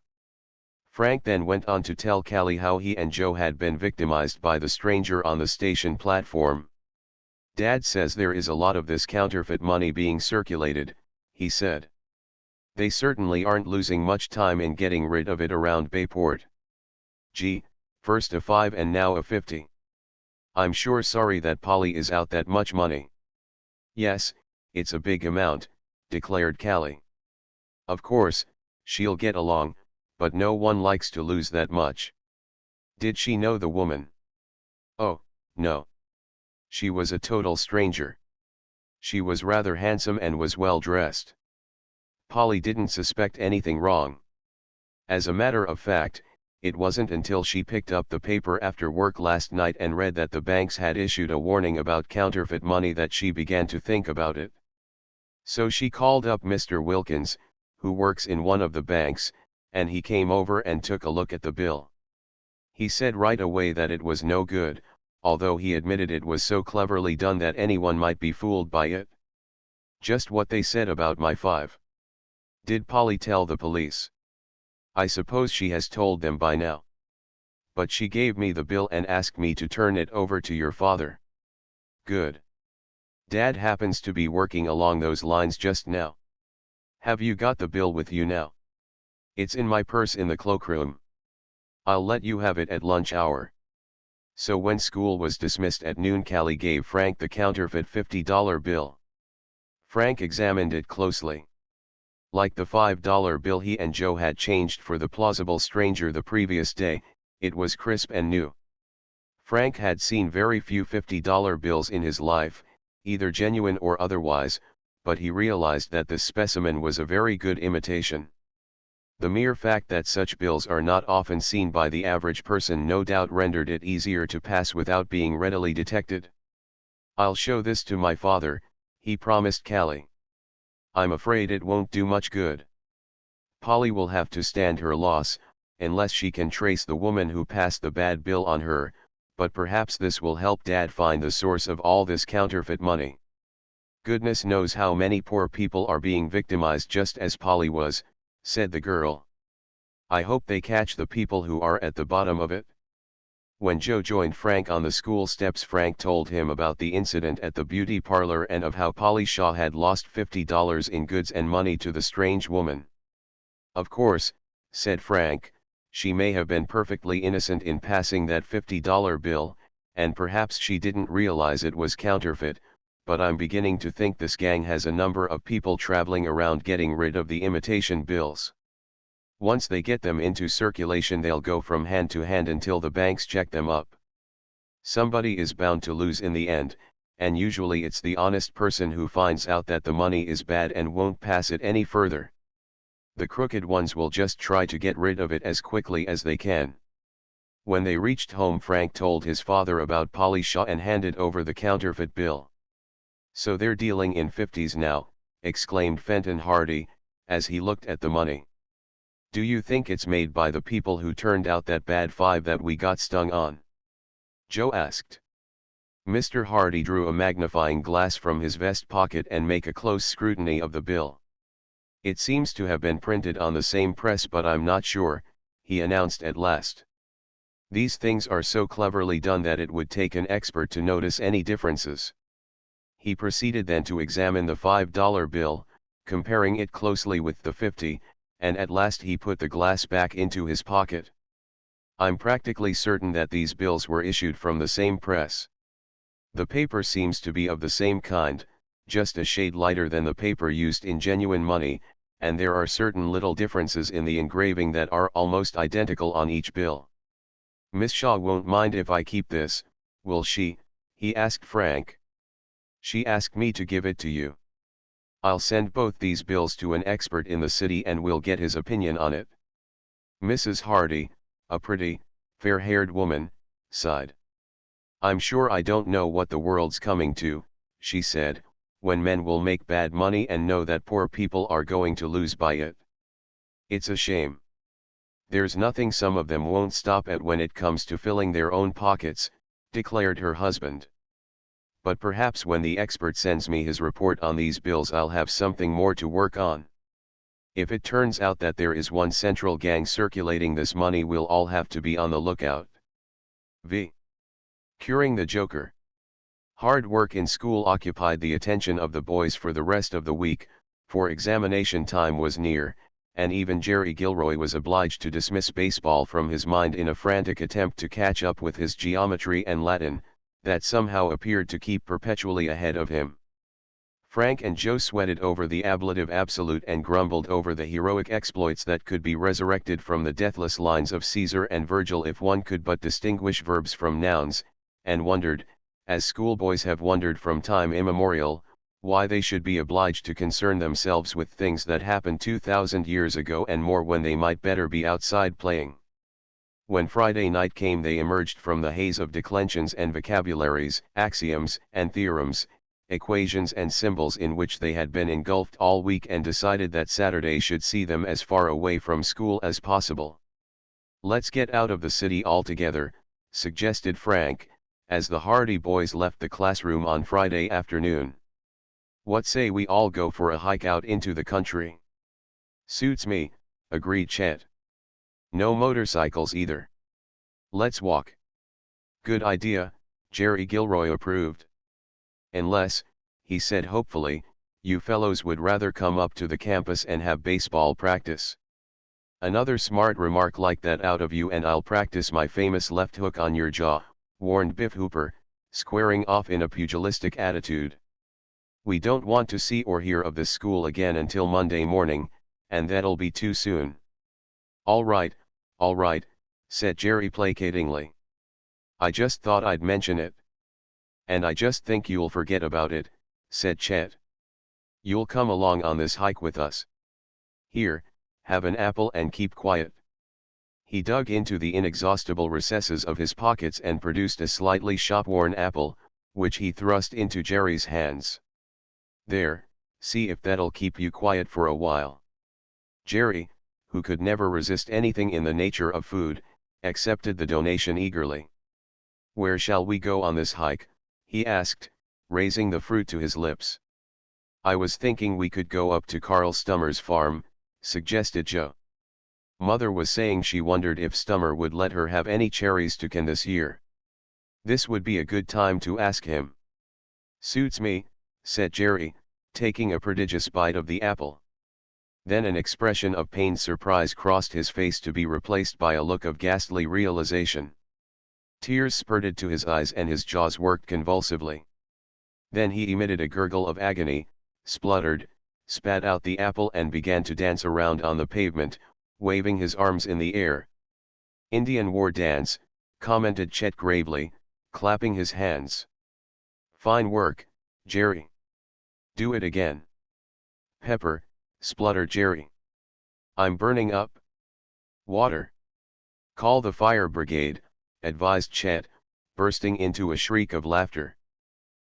Frank then went on to tell Callie how he and Joe had been victimized by the stranger on the station platform. "Dad says there is a lot of this counterfeit money being circulated," he said. "They certainly aren't losing much time in getting rid of it around Bayport. Gee, first a 5 and now a 50. I'm sure sorry that Polly is out that much money." "Yes, it's a big amount," declared Callie. "Of course, she'll get along, but no one likes to lose that much." "Did she know the woman?" "Oh, no. She was a total stranger. She was rather handsome and was well dressed. Polly didn't suspect anything wrong. As a matter of fact, it wasn't until she picked up the paper after work last night and read that the banks had issued a warning about counterfeit money that she began to think about it. So she called up Mr. Wilkins, who works in one of the banks, and he came over and took a look at the bill. He said right away that it was no good, although he admitted it was so cleverly done that anyone might be fooled by it. Just what they said about my 5. Did Polly tell the police?" "I suppose she has told them by now. But she gave me the bill and asked me to turn it over to your father." "Good. Dad happens to be working along those lines just now. Have you got the bill with you now?" "It's in my purse in the cloakroom. I'll let you have it at lunch hour." So when school was dismissed at noon, Callie gave Frank the counterfeit $50 bill. Frank examined it closely. Like the $5 bill he and Joe had changed for the plausible stranger the previous day, it was crisp and new. Frank had seen very few $50 bills in his life, either genuine or otherwise, but he realized that this specimen was a very good imitation. The mere fact that such bills are not often seen by the average person no doubt rendered it easier to pass without being readily detected. "I'll show this to my father," he promised Callie. "I'm afraid it won't do much good. Polly will have to stand her loss, unless she can trace the woman who passed the bad bill on her, but perhaps this will help Dad find the source of all this counterfeit money. Goodness knows how many poor people are being victimized just as Polly was," said the girl. I hope they catch the people who are at the bottom of it. When Joe joined Frank on the school steps, Frank told him about the incident at the beauty parlor and of how Polly Shaw had lost $50 in goods and money to the strange woman. Of course, said Frank, she may have been perfectly innocent in passing that $50 bill, and perhaps she didn't realize it was counterfeit, but I'm beginning to think this gang has a number of people traveling around getting rid of the imitation bills. Once they get them into circulation, they'll go from hand to hand until the banks check them up. Somebody is bound to lose in the end, and usually it's the honest person who finds out that the money is bad and won't pass it any further. The crooked ones will just try to get rid of it as quickly as they can. When they reached home, Frank told his father about Polly Shaw and handed over the counterfeit bill. So they're dealing in 50s now, exclaimed Fenton Hardy, as he looked at the money. Do you think it's made by the people who turned out that bad five that we got stung on? Joe asked. Mr. Hardy drew a magnifying glass from his vest pocket and made a close scrutiny of the bill. It seems to have been printed on the same press, but I'm not sure, he announced at last. These things are so cleverly done that it would take an expert to notice any differences. He proceeded then to examine the $5 bill, comparing it closely with the 50, and at last he put the glass back into his pocket. I'm practically certain that these bills were issued from the same press. The paper seems to be of the same kind, just a shade lighter than the paper used in genuine money, and there are certain little differences in the engraving that are almost identical on each bill. Miss Shaw won't mind if I keep this, will she? He asked Frank. She asked me to give it to you. I'll send both these bills to an expert in the city and we'll get his opinion on it. Mrs. Hardy, a pretty, fair-haired woman, sighed. I'm sure I don't know what the world's coming to, she said, when men will make bad money and know that poor people are going to lose by it. It's a shame. There's nothing some of them won't stop at when it comes to filling their own pockets, declared her husband. But perhaps when the expert sends me his report on these bills I'll have something more to work on. If it turns out that there is one central gang circulating this money, we'll all have to be on the lookout. V. Curing the Joker. Hard work in school occupied the attention of the boys for the rest of the week, for examination time was near, and even Jerry Gilroy was obliged to dismiss baseball from his mind in a frantic attempt to catch up with his geometry and Latin, that somehow appeared to keep perpetually ahead of him. Frank and Joe sweated over the ablative absolute and grumbled over the heroic exploits that could be resurrected from the deathless lines of Caesar and Virgil if one could but distinguish verbs from nouns, and wondered, as schoolboys have wondered from time immemorial, why they should be obliged to concern themselves with things that happened 2,000 years ago and more when they might better be outside playing. When Friday night came, they emerged from the haze of declensions and vocabularies, axioms and theorems, equations and symbols in which they had been engulfed all week, and decided that Saturday should see them as far away from school as possible. Let's get out of the city altogether, suggested Frank, as the Hardy boys left the classroom on Friday afternoon. What say we all go for a hike out into the country? Suits me, agreed Chet. No motorcycles either. Let's walk. Good idea, Jerry Gilroy approved. Unless, he said hopefully, you fellows would rather come up to the campus and have baseball practice. Another smart remark like that out of you and I'll practice my famous left hook on your jaw, warned Biff Hooper, squaring off in a pugilistic attitude. We don't want to see or hear of this school again until Monday morning, and that'll be too soon. All right, said Jerry placatingly. I just thought I'd mention it. And I just think you'll forget about it, said Chet. You'll come along on this hike with us. Here, have an apple and keep quiet. He dug into the inexhaustible recesses of his pockets and produced a slightly shop-worn apple, which he thrust into Jerry's hands. There, see if that'll keep you quiet for a while. Jerry, who could never resist anything in the nature of food, accepted the donation eagerly. Where shall we go on this hike? He asked, raising the fruit to his lips. I was thinking we could go up to Carl Stummer's farm, suggested Joe. Mother was saying she wondered if Stummer would let her have any cherries to can this year. This would be a good time to ask him. Suits me, said Jerry, taking a prodigious bite of the apple. Then an expression of pained surprise crossed his face to be replaced by a look of ghastly realization. Tears spurted to his eyes and his jaws worked convulsively. Then he emitted a gurgle of agony, spluttered, spat out the apple and began to dance around on the pavement, waving his arms in the air. Indian war dance, commented Chet gravely, clapping his hands. Fine work, Jerry. Do it again. Pepper, spluttered Jerry. I'm burning up. Water. Call the fire brigade, advised Chet, bursting into a shriek of laughter.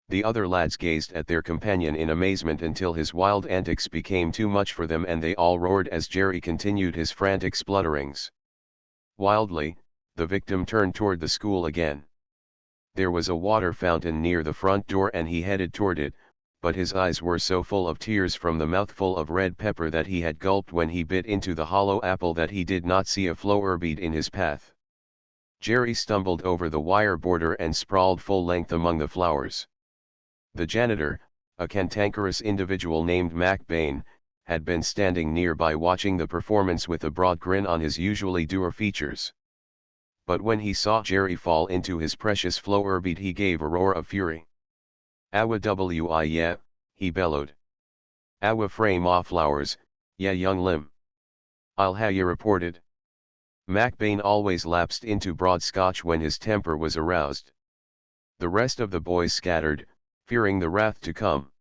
The other lads gazed at their companion in amazement until his wild antics became too much for them and they all roared as Jerry continued his frantic splutterings. Wildly, the victim turned toward the school again. There was a water fountain near the front door and he headed toward it, but his eyes were so full of tears from the mouthful of red pepper that he had gulped when he bit into the hollow apple that he did not see a flower bead in his path. Jerry stumbled over the wire border and sprawled full length among the flowers. The janitor, a cantankerous individual named Mac Bain, had been standing nearby watching the performance with a broad grin on his usually dour features. But when he saw Jerry fall into his precious flower bead he gave a roar of fury. "Awa wi yeah," he bellowed. "Awa frame off flowers, yeah young limb. I'll ha' you reported." Mac Bain always lapsed into broad Scotch when his temper was aroused. The rest of the boys scattered, fearing the wrath to come.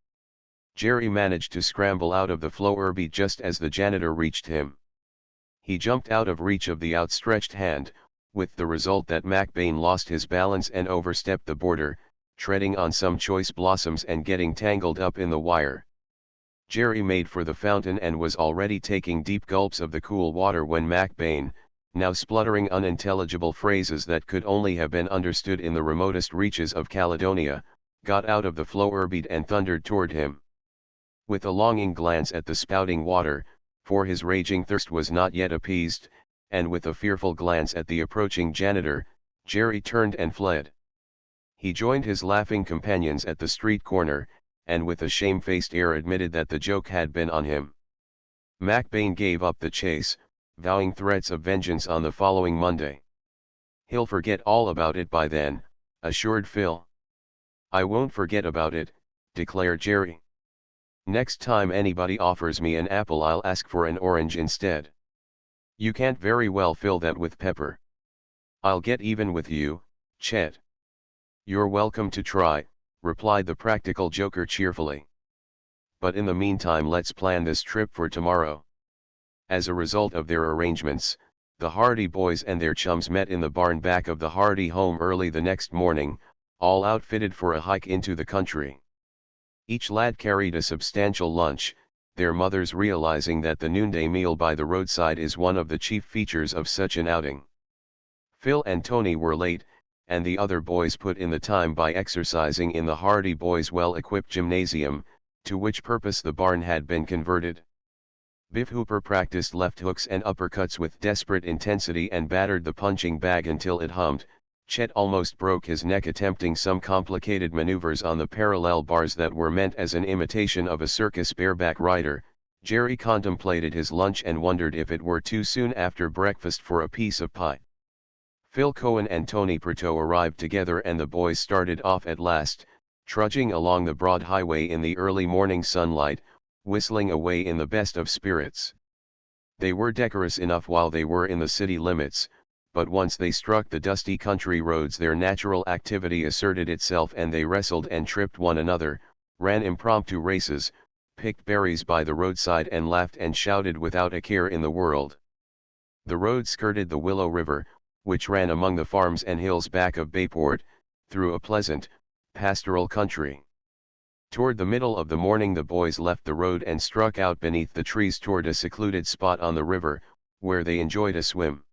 Jerry managed to scramble out of the flower bead just as the janitor reached him. He jumped out of reach of the outstretched hand, with the result that Mac Bain lost his balance and overstepped the border, treading on some choice blossoms and getting tangled up in the wire. Jerry made for the fountain and was already taking deep gulps of the cool water when Mac Bain, now spluttering unintelligible phrases that could only have been understood in the remotest reaches of Caledonia, got out of the flower bead and thundered toward him. With a longing glance at the spouting water, for his raging thirst was not yet appeased, and with a fearful glance at the approaching janitor, Jerry turned and fled. He joined his laughing companions at the street corner, and with a shamefaced air admitted that the joke had been on him. Mac Bain gave up the chase, vowing threats of vengeance on the following Monday. "He'll forget all about it by then," assured Phil. "I won't forget about it," declared Jerry. "Next time anybody offers me an apple I'll ask for an orange instead." "You can't very well fill that with pepper." "I'll get even with you, Chet." "You're welcome to try," replied the practical joker cheerfully. "But in the meantime let's plan this trip for tomorrow." As a result of their arrangements, the Hardy boys and their chums met in the barn back of the Hardy home early the next morning, all outfitted for a hike into the country. Each lad carried a substantial lunch, their mothers realizing that the noonday meal by the roadside is one of the chief features of such an outing. Phil and Tony were late, and the other boys put in the time by exercising in the Hardy boys' well-equipped gymnasium, to which purpose the barn had been converted. Biff Hooper practiced left hooks and uppercuts with desperate intensity and battered the punching bag until it hummed. Chet almost broke his neck attempting some complicated maneuvers on the parallel bars that were meant as an imitation of a circus bareback rider. Jerry contemplated his lunch and wondered if it were too soon after breakfast for a piece of pie. Phil Cohen and Tony Pertot arrived together and the boys started off at last, trudging along the broad highway in the early morning sunlight, whistling away in the best of spirits. They were decorous enough while they were in the city limits, but once they struck the dusty country roads their natural activity asserted itself and they wrestled and tripped one another, ran impromptu races, picked berries by the roadside and laughed and shouted without a care in the world. The road skirted the Willow River, which ran among the farms and hills back of Bayport, through a pleasant, pastoral country. Toward the middle of the morning the boys left the road and struck out beneath the trees toward a secluded spot on the river, where they enjoyed a swim.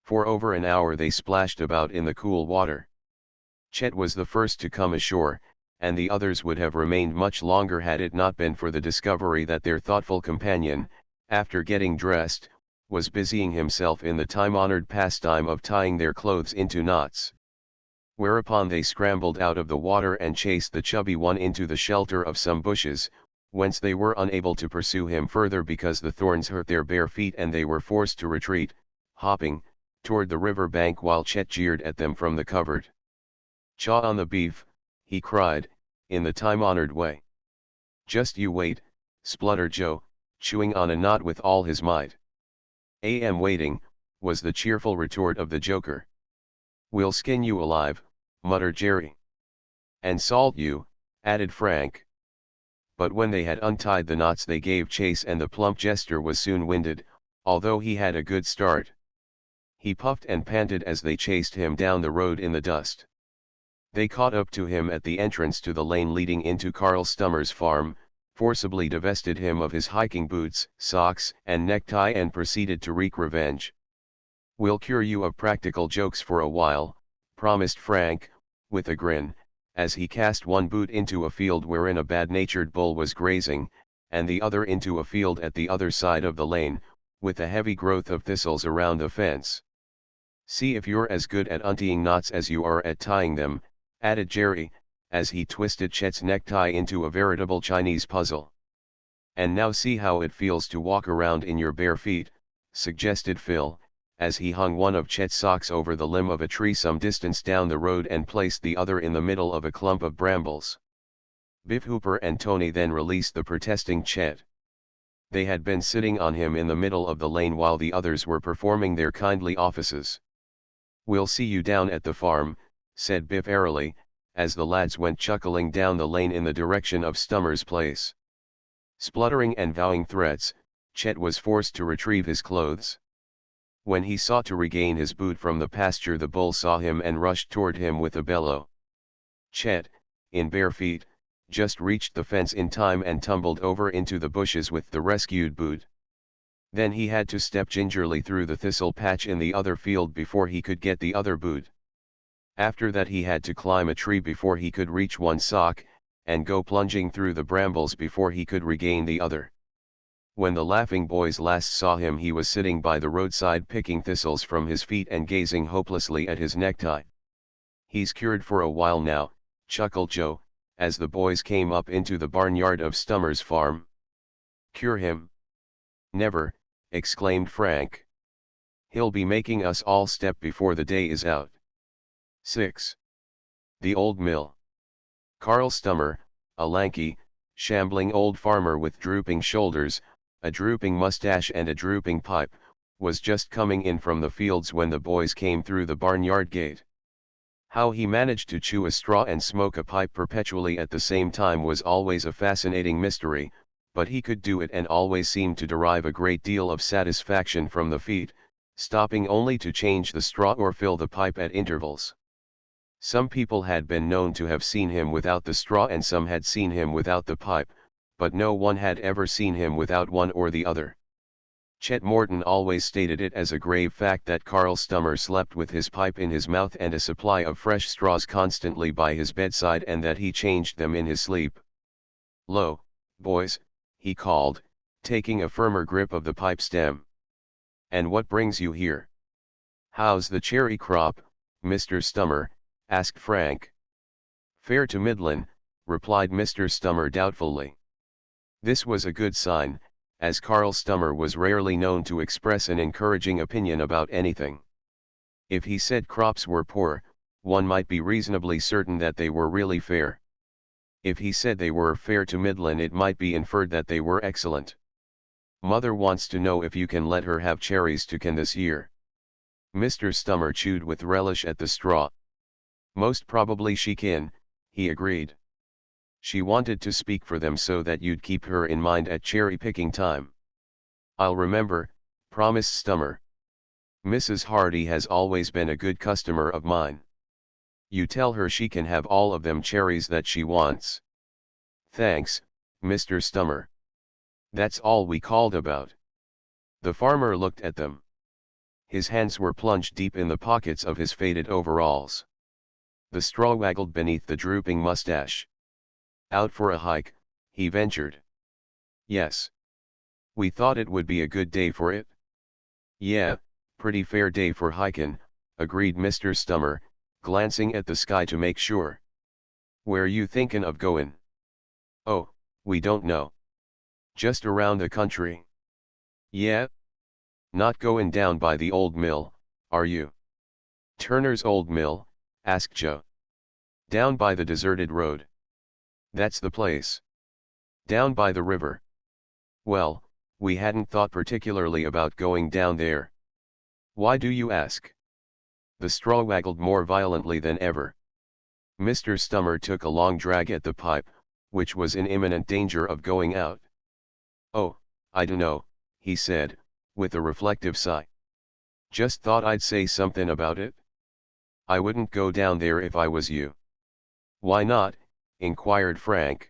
For over an hour they splashed about in the cool water. Chet was the first to come ashore, and the others would have remained much longer had it not been for the discovery that their thoughtful companion, after getting dressed, was busying himself in the time-honored pastime of tying their clothes into knots. Whereupon they scrambled out of the water and chased the chubby one into the shelter of some bushes, whence they were unable to pursue him further because the thorns hurt their bare feet and they were forced to retreat, hopping, toward the river bank while Chet jeered at them from the covert. "Chaw on the beef," he cried, in the time-honored way. "Just you wait," spluttered Joe, chewing on a knot with all his might. "Am waiting," was the cheerful retort of the joker. "We'll skin you alive," muttered Jerry. "And salt you," added Frank. But when they had untied the knots they gave chase and the plump jester was soon winded, although he had a good start. He puffed and panted as they chased him down the road in the dust. They caught up to him at the entrance to the lane leading into Carl Stummer's farm, forcibly divested him of his hiking boots, socks, and necktie and proceeded to wreak revenge. "We'll cure you of practical jokes for a while," promised Frank, with a grin, as he cast one boot into a field wherein a bad-natured bull was grazing, and the other into a field at the other side of the lane, with a heavy growth of thistles around the fence. "See if you're as good at untying knots as you are at tying them," added Jerry, as he twisted Chet's necktie into a veritable Chinese puzzle. "And now see how it feels to walk around in your bare feet," suggested Phil, as he hung one of Chet's socks over the limb of a tree some distance down the road and placed the other in the middle of a clump of brambles. Biff Hooper and Tony then released the protesting Chet. They had been sitting on him in the middle of the lane while the others were performing their kindly offices. "We'll see you down at the farm," said Biff airily, as the lads went chuckling down the lane in the direction of Stummer's place. Spluttering and vowing threats, Chet was forced to retrieve his clothes. When he sought to regain his boot from the pasture the bull saw him and rushed toward him with a bellow. Chet, in bare feet, just reached the fence in time and tumbled over into the bushes with the rescued boot. Then he had to step gingerly through the thistle patch in the other field before he could get the other boot. After that he had to climb a tree before he could reach one sock, and go plunging through the brambles before he could regain the other. When the laughing boys last saw him he was sitting by the roadside picking thistles from his feet and gazing hopelessly at his necktie. "He's cured for a while now," chuckled Joe, as the boys came up into the barnyard of Stummer's farm. "Cure him? Never," exclaimed Frank. "He'll be making us all step before the day is out." 6. The Old Mill. Carl Stummer, a lanky, shambling old farmer with drooping shoulders, a drooping mustache and a drooping pipe, was just coming in from the fields when the boys came through the barnyard gate. How he managed to chew a straw and smoke a pipe perpetually at the same time was always a fascinating mystery, but he could do it and always seemed to derive a great deal of satisfaction from the feat, stopping only to change the straw or fill the pipe at intervals. Some people had been known to have seen him without the straw and some had seen him without the pipe, but no one had ever seen him without one or the other. Chet Morton always stated it as a grave fact that Carl Stummer slept with his pipe in his mouth and a supply of fresh straws constantly by his bedside and that he changed them in his sleep. "Lo, boys," he called, taking a firmer grip of the pipe stem. "And what brings you here?" "How's the cherry crop, Mr. Stummer?" asked Frank. "Fair to middlin'," replied Mr. Stummer doubtfully. This was a good sign, as Carl Stummer was rarely known to express an encouraging opinion about anything. If he said crops were poor, one might be reasonably certain that they were really fair. If he said they were fair to middlin', it might be inferred that they were excellent. "Mother wants to know if you can let her have cherries to can this year." Mr. Stummer chewed with relish at the straw. "Most probably she kin," he agreed. "She wanted to speak for them so that you'd keep her in mind at cherry picking time." "I'll remember," promised Stummer. "Mrs. Hardy has always been a good customer of mine. You tell her she can have all of them cherries that she wants." "Thanks, Mr. Stummer. That's all we called about." The farmer looked at them. His hands were plunged deep in the pockets of his faded overalls. The straw waggled beneath the drooping mustache. "Out for a hike," he ventured. "Yes. We thought it would be a good day for it." Yeah, pretty fair day for hikin', agreed Mr. Stummer, glancing at the sky to make sure. Where you thinkin' of goin'? Oh, we don't know. Just around the country. Yeah? Not goin' down by the old mill, are you? Turner's old mill? Asked Joe. Down by the deserted road. That's the place. Down by the river. Well, we hadn't thought particularly about going down there. Why do you ask? The straw waggled more violently than ever. Mr. Stummer took a long drag at the pipe, which was in imminent danger of going out. Oh, I dunno, he said, with a reflective sigh. Just thought I'd say something about it. I wouldn't go down there if I was you. Why not? Inquired Frank.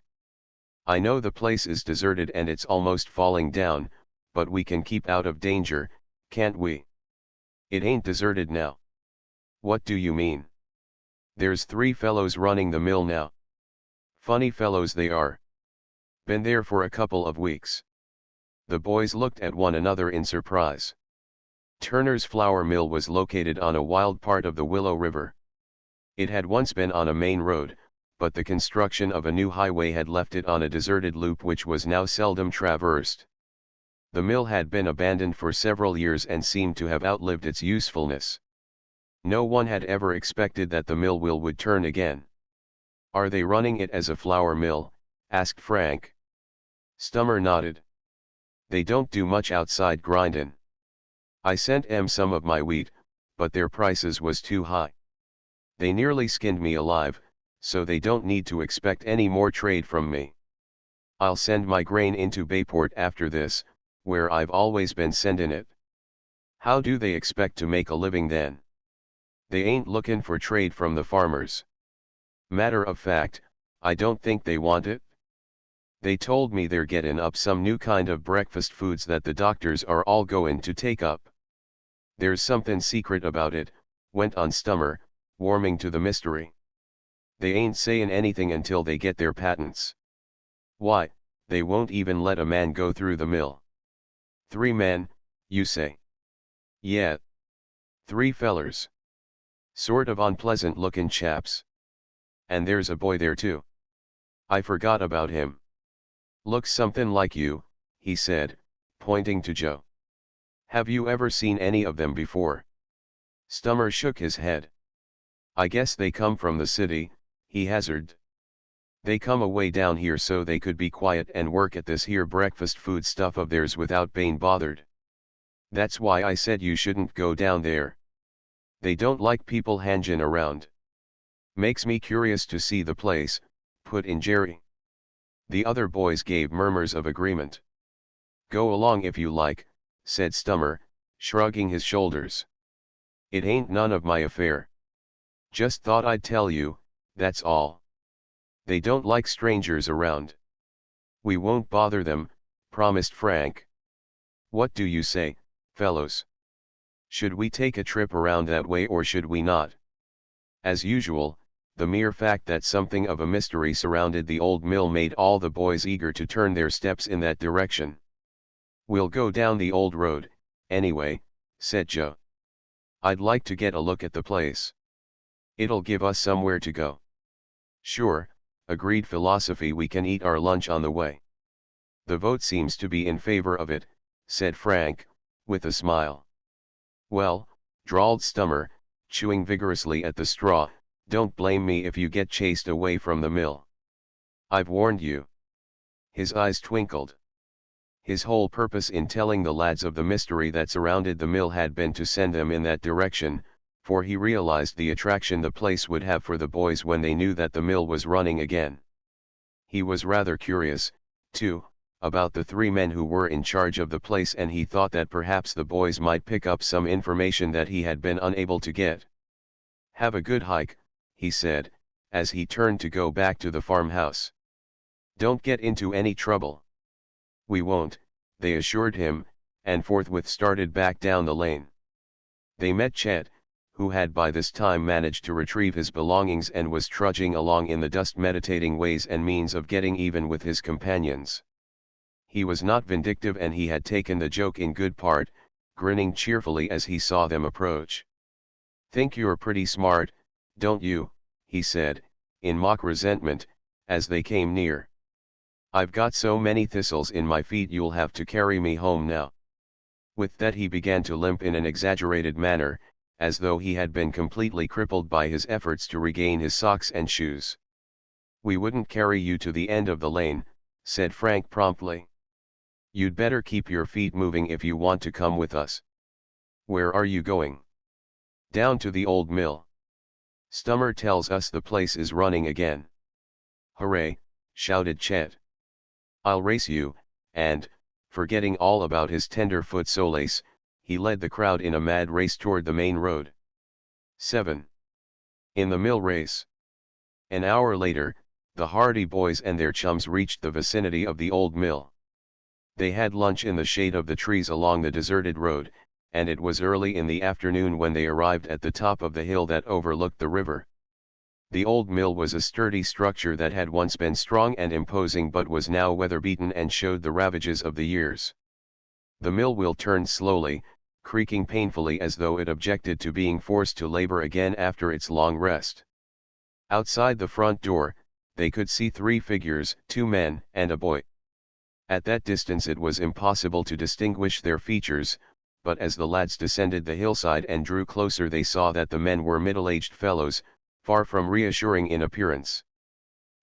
I know the place is deserted and it's almost falling down, but we can keep out of danger, can't we? It ain't deserted now. What do you mean? There's 3 fellows running the mill now. Funny fellows they are. Been there for a couple of weeks. The boys looked at one another in surprise. Turner's flour mill was located on a wild part of the Willow River. It had once been on a main road, but the construction of a new highway had left it on a deserted loop which was now seldom traversed. The mill had been abandoned for several years and seemed to have outlived its usefulness. No one had ever expected that the mill wheel would turn again. Are they running it as a flour mill? Asked Frank. Stummer nodded. They don't do much outside grindin'. I sent 'em some of my wheat, but their prices was too high. They nearly skinned me alive, so they don't need to expect any more trade from me. I'll send my grain into Bayport after this, where I've always been sendin' it. How do they expect to make a living then? They ain't lookin' for trade from the farmers. Matter of fact, I don't think they want it. They told me they're gettin' up some new kind of breakfast foods that the doctors are all goin' to take up. There's something secret about it, went on Stummer, warming to the mystery. They ain't sayin' anything until they get their patents. Why, they won't even let a man go through the mill. 3 men, you say? Yeah. 3 fellers. Sort of unpleasant lookin' chaps. And there's a boy there too. I forgot about him. Looks something like you, he said, pointing to Joe. Have you ever seen any of them before? Stummer shook his head. I guess they come from the city, he hazarded. They come away down here so they could be quiet and work at this here breakfast food stuff of theirs without being bothered. That's why I said you shouldn't go down there. They don't like people hangin' around. Makes me curious to see the place, put in Jerry. The other boys gave murmurs of agreement. Go along if you like, said Stummer, shrugging his shoulders. It ain't none of my affair. Just thought I'd tell you, that's all. They don't like strangers around. We won't bother them, promised Frank. What do you say, fellows? Should we take a trip around that way or should we not? As usual, the mere fact that something of a mystery surrounded the old mill made all the boys eager to turn their steps in that direction. We'll go down the old road, anyway, said Joe. I'd like to get a look at the place. It'll give us somewhere to go. Sure, agreed Philosophy. We can eat our lunch on the way. The vote seems to be in favor of it, said Frank, with a smile. Well, drawled Stummer, chewing vigorously at the straw, don't blame me if you get chased away from the mill. I've warned you. His eyes twinkled. His whole purpose in telling the lads of the mystery that surrounded the mill had been to send them in that direction, for he realized the attraction the place would have for the boys when they knew that the mill was running again. He was rather curious, too, about the 3 men who were in charge of the place, and he thought that perhaps the boys might pick up some information that he had been unable to get. Have a good hike, he said, as he turned to go back to the farmhouse. Don't get into any trouble. We won't, they assured him, and forthwith started back down the lane. They met Chet, who had by this time managed to retrieve his belongings and was trudging along in the dust meditating ways and means of getting even with his companions. He was not vindictive and he had taken the joke in good part, grinning cheerfully as he saw them approach. "Think you're pretty smart, don't you?" he said, in mock resentment, as they came near. "I've got so many thistles in my feet you'll have to carry me home now." With that he began to limp in an exaggerated manner, as though he had been completely crippled by his efforts to regain his socks and shoes. "We wouldn't carry you to the end of the lane," said Frank promptly. "You'd better keep your feet moving if you want to come with us." "Where are you going?" "Down to the old mill. Stummer tells us the place is running again." "Hooray!" shouted Chet. "I'll race you," and, forgetting all about his tenderfoot solace, he led the crowd in a mad race toward the main road. 7. In the mill race. An hour later, the Hardy Boys and their chums reached the vicinity of the old mill. They had lunch in the shade of the trees along the deserted road, and it was early in the afternoon when they arrived at the top of the hill that overlooked the river. The old mill was a sturdy structure that had once been strong and imposing but was now weather-beaten and showed the ravages of the years. The mill wheel turned slowly, creaking painfully as though it objected to being forced to labor again after its long rest. Outside the front door, they could see 3 figures, 2 men and a boy. At that distance it was impossible to distinguish their features, but as the lads descended the hillside and drew closer they saw that the men were middle-aged fellows, far from reassuring in appearance.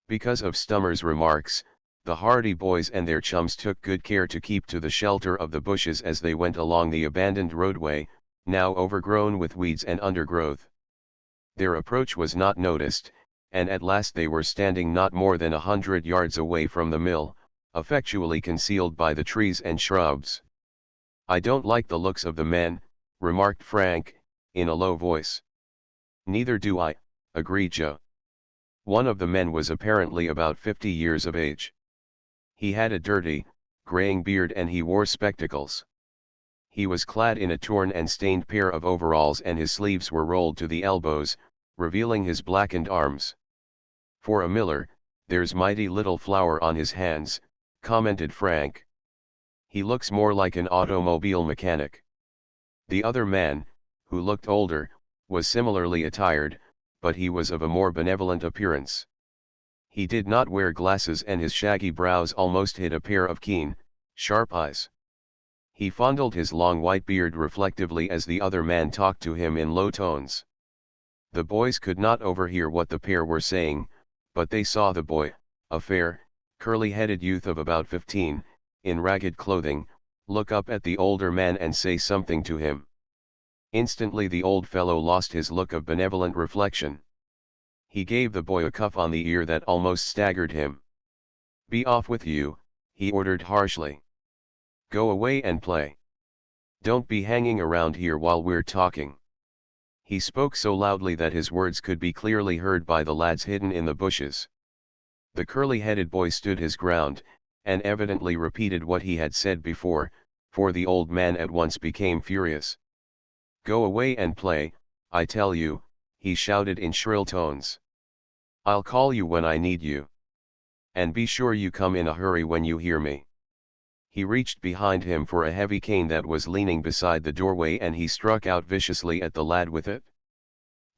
Because of Stummer's remarks, the Hardy Boys and their chums took good care to keep to the shelter of the bushes as they went along the abandoned roadway, now overgrown with weeds and undergrowth. Their approach was not noticed, and at last they were standing not more than 100 yards away from the mill, effectually concealed by the trees and shrubs. "I don't like the looks of the men," remarked Frank, in a low voice. "Neither do I," agreed Joe. One of the men was apparently about 50 years of age. He had a dirty, graying beard and he wore spectacles. He was clad in a torn and stained pair of overalls and his sleeves were rolled to the elbows, revealing his blackened arms. "For a miller, there's mighty little flour on his hands," commented Frank. "He looks more like an automobile mechanic." The other man, who looked older, was similarly attired, but he was of a more benevolent appearance. He did not wear glasses and his shaggy brows almost hid a pair of keen, sharp eyes. He fondled his long white beard reflectively as the other man talked to him in low tones. The boys could not overhear what the pair were saying, but they saw the boy, a fair, curly-headed youth of about 15, in ragged clothing, look up at the older man and say something to him. Instantly the old fellow lost his look of benevolent reflection. He gave the boy a cuff on the ear that almost staggered him. "Be off with you," he ordered harshly. "Go away and play. Don't be hanging around here while we're talking." He spoke so loudly that his words could be clearly heard by the lads hidden in the bushes. The curly-headed boy stood his ground, and evidently repeated what he had said before, for the old man at once became furious. "Go away and play, I tell you," he shouted in shrill tones. "I'll call you when I need you. And be sure you come in a hurry when you hear me." He reached behind him for a heavy cane that was leaning beside the doorway and he struck out viciously at the lad with it.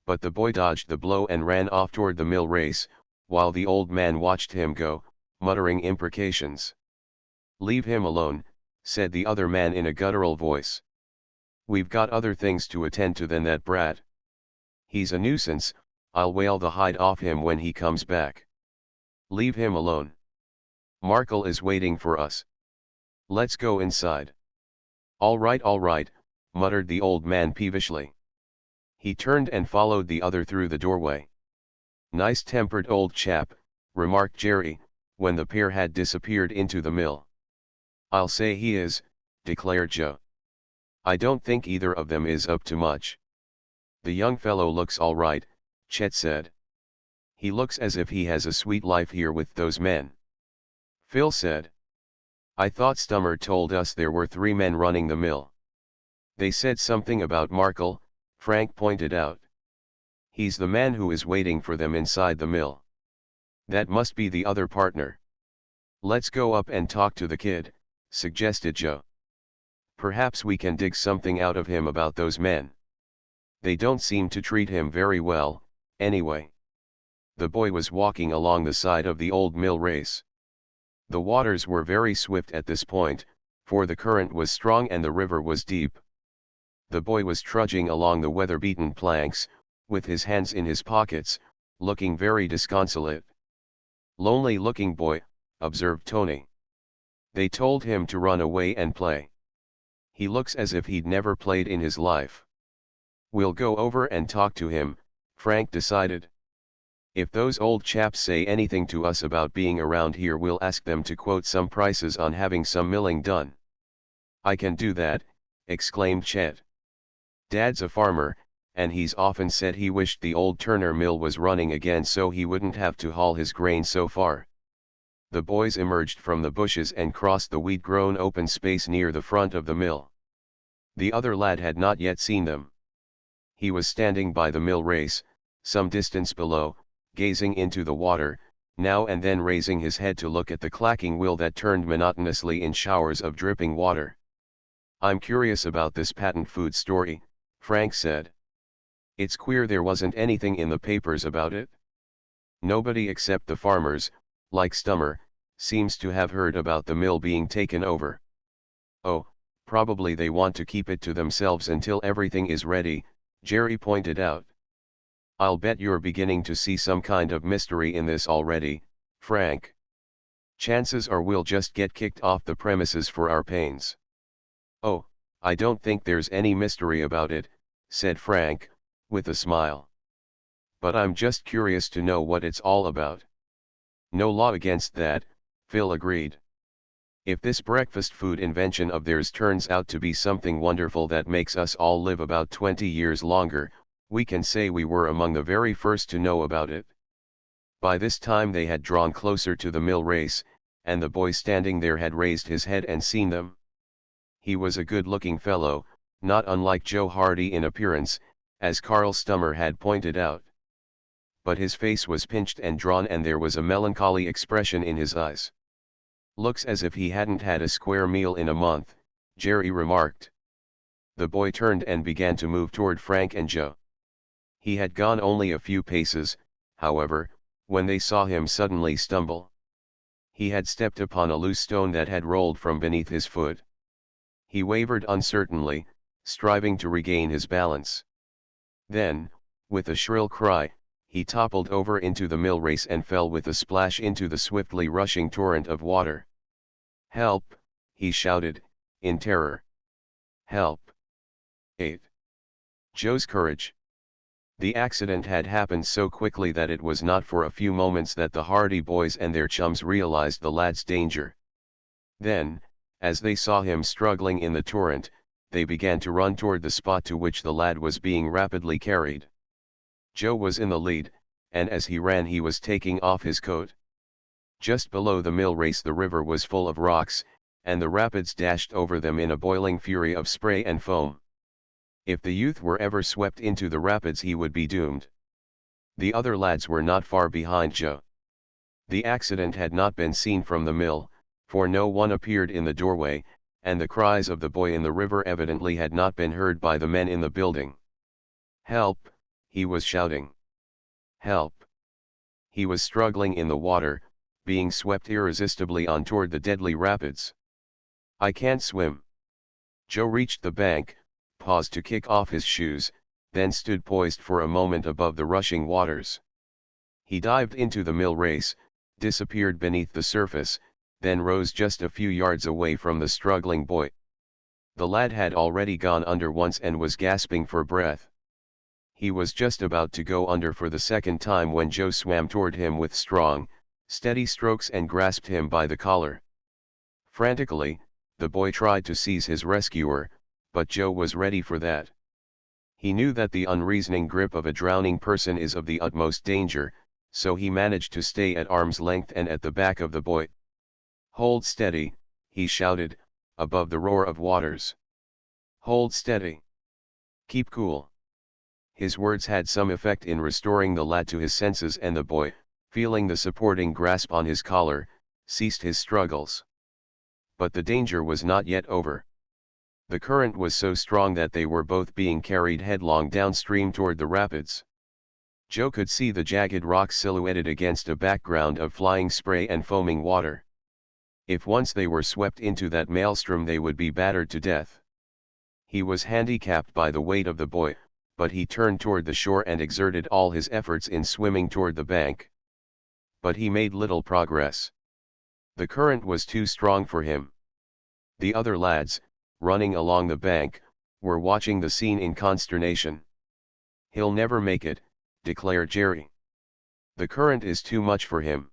But the boy dodged the blow and ran off toward the mill race, while the old man watched him go, muttering imprecations. "Leave him alone," said the other man in a guttural voice. "We've got other things to attend to than that brat. He's a nuisance, I'll whale the hide off him when he comes back. Leave him alone. Markle is waiting for us. Let's go inside." All right," muttered the old man peevishly. He turned and followed the other through the doorway. "Nice-tempered old chap," remarked Jerry, when the pair had disappeared into the mill. "I'll say he is," declared Joe. "I don't think either of them is up to much." "The young fellow looks all right," Chet said. "He looks as if he has a sweet life here with those men." Phil said. "I thought Stummer told us there were 3 men running the mill." "They said something about Markle," Frank pointed out. "He's the man who is waiting for them inside the mill. That must be the other partner." "Let's go up and talk to the kid," suggested Joe. Perhaps we can dig something out of him about those men. They don't seem to treat him very well, anyway. The boy was walking along the side of the old mill race. The waters were very swift at this point, for the current was strong and the river was deep. The boy was trudging along the weather-beaten planks, with his hands in his pockets, looking very disconsolate. "Lonely-looking boy," observed Tony. "They told him to run away and play. He looks as if he'd never played in his life." "We'll go over and talk to him," Frank decided. "If those old chaps say anything to us about being around here, we'll ask them to quote some prices on having some milling done." "I can do that," exclaimed Chet. "Dad's a farmer, and he's often said he wished the old Turner mill was running again so he wouldn't have to haul his grain so far." The boys emerged from the bushes and crossed the weed-grown open space near the front of the mill. The other lad had not yet seen them. He was standing by the mill race, some distance below, gazing into the water, now and then raising his head to look at the clacking wheel that turned monotonously in showers of dripping water. "I'm curious about this patent food story," Frank said. "It's queer there wasn't anything in the papers about it. Nobody except the farmers, like Stummer, seems to have heard about the mill being taken over." "Oh, probably they want to keep it to themselves until everything is ready," Jerry pointed out. "I'll bet you're beginning to see some kind of mystery in this already, Frank. Chances are we'll just get kicked off the premises for our pains." "Oh, I don't think there's any mystery about it," said Frank, with a smile. "But I'm just curious to know what it's all about." "No law against that," Phil agreed. "If this breakfast food invention of theirs turns out to be something wonderful that makes us all live about 20 years longer, we can say we were among the very first to know about it." By this time they had drawn closer to the mill race, and the boy standing there had raised his head and seen them. He was a good-looking fellow, not unlike Joe Hardy in appearance, as Carl Stummer had pointed out. But his face was pinched and drawn and there was a melancholy expression in his eyes. "Looks as if he hadn't had a square meal in a month," Jerry remarked. The boy turned and began to move toward Frank and Joe. He had gone only a few paces, however, when they saw him suddenly stumble. He had stepped upon a loose stone that had rolled from beneath his foot. He wavered uncertainly, striving to regain his balance. Then, with a shrill cry, he toppled over into the mill race and fell with a splash into the swiftly rushing torrent of water. "Help!" he shouted, in terror. "Help!" 8. Joe's courage. The accident had happened so quickly that it was not for a few moments that the Hardy boys and their chums realized the lad's danger. Then, as they saw him struggling in the torrent, they began to run toward the spot to which the lad was being rapidly carried. Joe was in the lead, and as he ran he was taking off his coat. Just below the mill race the river was full of rocks, and the rapids dashed over them in a boiling fury of spray and foam. If the youth were ever swept into the rapids he would be doomed. The other lads were not far behind Joe. The accident had not been seen from the mill, for no one appeared in the doorway, and the cries of the boy in the river evidently had not been heard by the men in the building. "Help!" he was shouting. "Help!" He was struggling in the water, being swept irresistibly on toward the deadly rapids. "I can't swim." Joe reached the bank, paused to kick off his shoes, then stood poised for a moment above the rushing waters. He dived into the mill race, disappeared beneath the surface, then rose just a few yards away from the struggling boy. The lad had already gone under once and was gasping for breath. He was just about to go under for the second time when Joe swam toward him with strong, steady strokes and grasped him by the collar. Frantically, the boy tried to seize his rescuer, but Joe was ready for that. He knew that the unreasoning grip of a drowning person is of the utmost danger, so he managed to stay at arm's length and at the back of the boy. "Hold steady," he shouted, above the roar of waters. "Hold steady. Keep cool." His words had some effect in restoring the lad to his senses, and the boy, feeling the supporting grasp on his collar, ceased his struggles. But the danger was not yet over. The current was so strong that they were both being carried headlong downstream toward the rapids. Joe could see the jagged rocks silhouetted against a background of flying spray and foaming water. If once they were swept into that maelstrom, they would be battered to death. He was handicapped by the weight of the boy, but he turned toward the shore and exerted all his efforts in swimming toward the bank. But he made little progress. The current was too strong for him. The other lads, running along the bank, were watching the scene in consternation. "He'll never make it," declared Jerry. "The current is too much for him."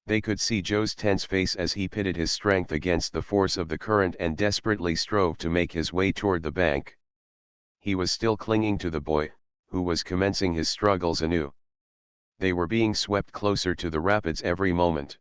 They could see Joe's tense face as he pitted his strength against the force of the current and desperately strove to make his way toward the bank. He was still clinging to the boy, who was commencing his struggles anew. They were being swept closer to the rapids every moment.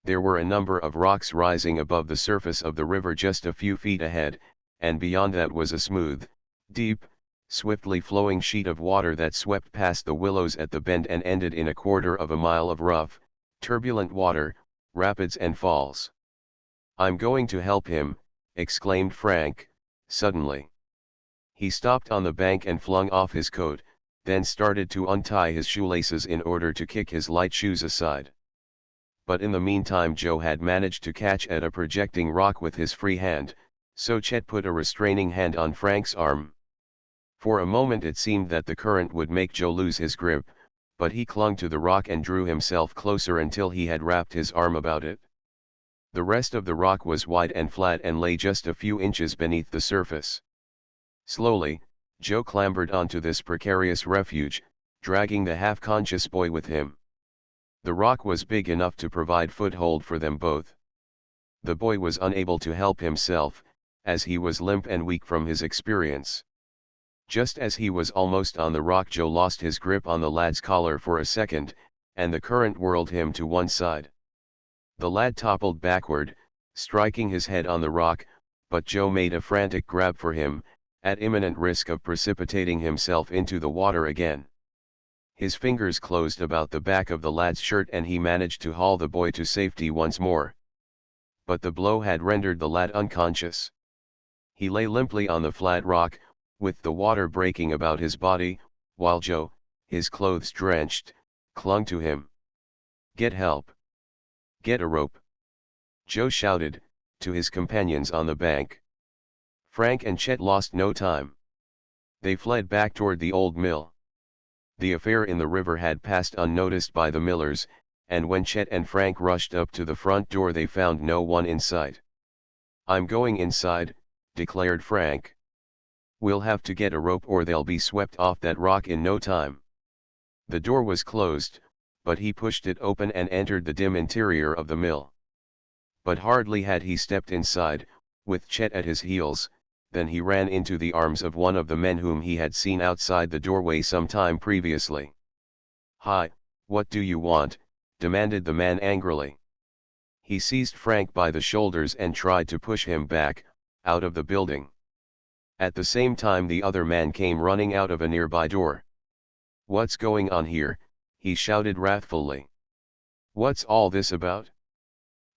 There were a number of rocks rising above the surface of the river just a few feet ahead, and beyond that was a smooth, deep, swiftly flowing sheet of water that swept past the willows at the bend and ended in a quarter of a mile of rough, turbulent water, rapids and falls. "I'm going to help him," exclaimed Frank, suddenly. He stopped on the bank and flung off his coat, then started to untie his shoelaces in order to kick his light shoes aside. But in the meantime Joe had managed to catch at a projecting rock with his free hand, so Chet put a restraining hand on Frank's arm. For a moment it seemed that the current would make Joe lose his grip, but he clung to the rock and drew himself closer until he had wrapped his arm about it. The rest of the rock was wide and flat and lay just a few inches beneath the surface. Slowly, Joe clambered onto this precarious refuge, dragging the half-conscious boy with him. The rock was big enough to provide foothold for them both. The boy was unable to help himself, as he was limp and weak from his experience. Just as he was almost on the rock, Joe lost his grip on the lad's collar for a second, and the current whirled him to one side. The lad toppled backward, striking his head on the rock, but Joe made a frantic grab for him, at imminent risk of precipitating himself into the water again. His fingers closed about the back of the lad's shirt and he managed to haul the boy to safety once more. But the blow had rendered the lad unconscious. He lay limply on the flat rock, with the water breaking about his body, while Joe, his clothes drenched, clung to him. "Get help! Get a rope!" Joe shouted, to his companions on the bank. Frank and Chet lost no time. They fled back toward the old mill. The affair in the river had passed unnoticed by the millers, and when Chet and Frank rushed up to the front door they found no one in sight. "I'm going inside," declared Frank. "We'll have to get a rope or they'll be swept off that rock in no time." The door was closed, but he pushed it open and entered the dim interior of the mill. But hardly had he stepped inside, with Chet at his heels, than he ran into the arms of one of the men whom he had seen outside the doorway some time previously. "Hi, what do you want?" demanded the man angrily. He seized Frank by the shoulders and tried to push him back, out of the building. At the same time the other man came running out of a nearby door. "What's going on here?" he shouted wrathfully. "What's all this about?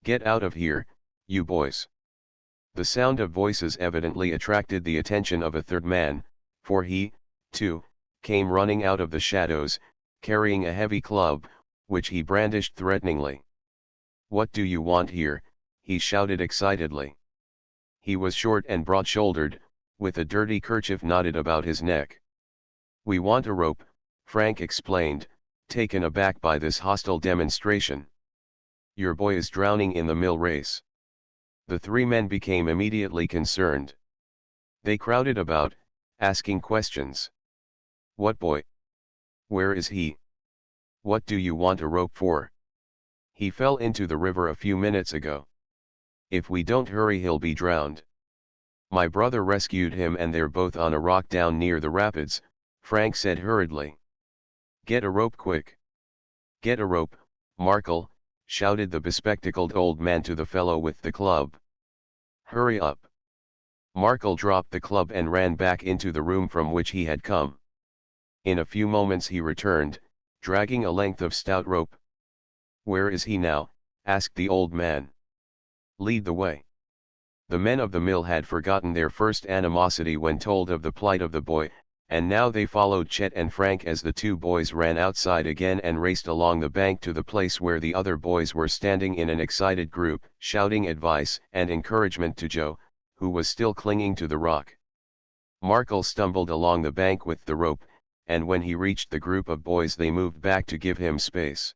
Get out of here, you boys." The sound of voices evidently attracted the attention of a third man, for he, too, came running out of the shadows, carrying a heavy club, which he brandished threateningly. "What do you want here?" he shouted excitedly. He was short and broad-shouldered, with a dirty kerchief knotted about his neck. "We want a rope," Frank explained, taken aback by this hostile demonstration. "Your boy is drowning in the mill race." The three men became immediately concerned. They crowded about, asking questions. "What boy? Where is he? What do you want a rope for? He fell into the river a few minutes ago. If we don't hurry he'll be drowned. My brother rescued him and they're both on a rock down near the rapids," Frank said hurriedly. "Get a rope quick. Get a rope, Markle," shouted the bespectacled old man to the fellow with the club. "Hurry up." Markle dropped the club and ran back into the room from which he had come. In a few moments he returned, dragging a length of stout rope. "Where is he now?" asked the old man. "Lead the way." The men of the mill had forgotten their first animosity when told of the plight of the boy, and now they followed Chet and Frank as the two boys ran outside again and raced along the bank to the place where the other boys were standing in an excited group, shouting advice and encouragement to Joe, who was still clinging to the rock. Markle stumbled along the bank with the rope, and when he reached the group of boys they moved back to give him space.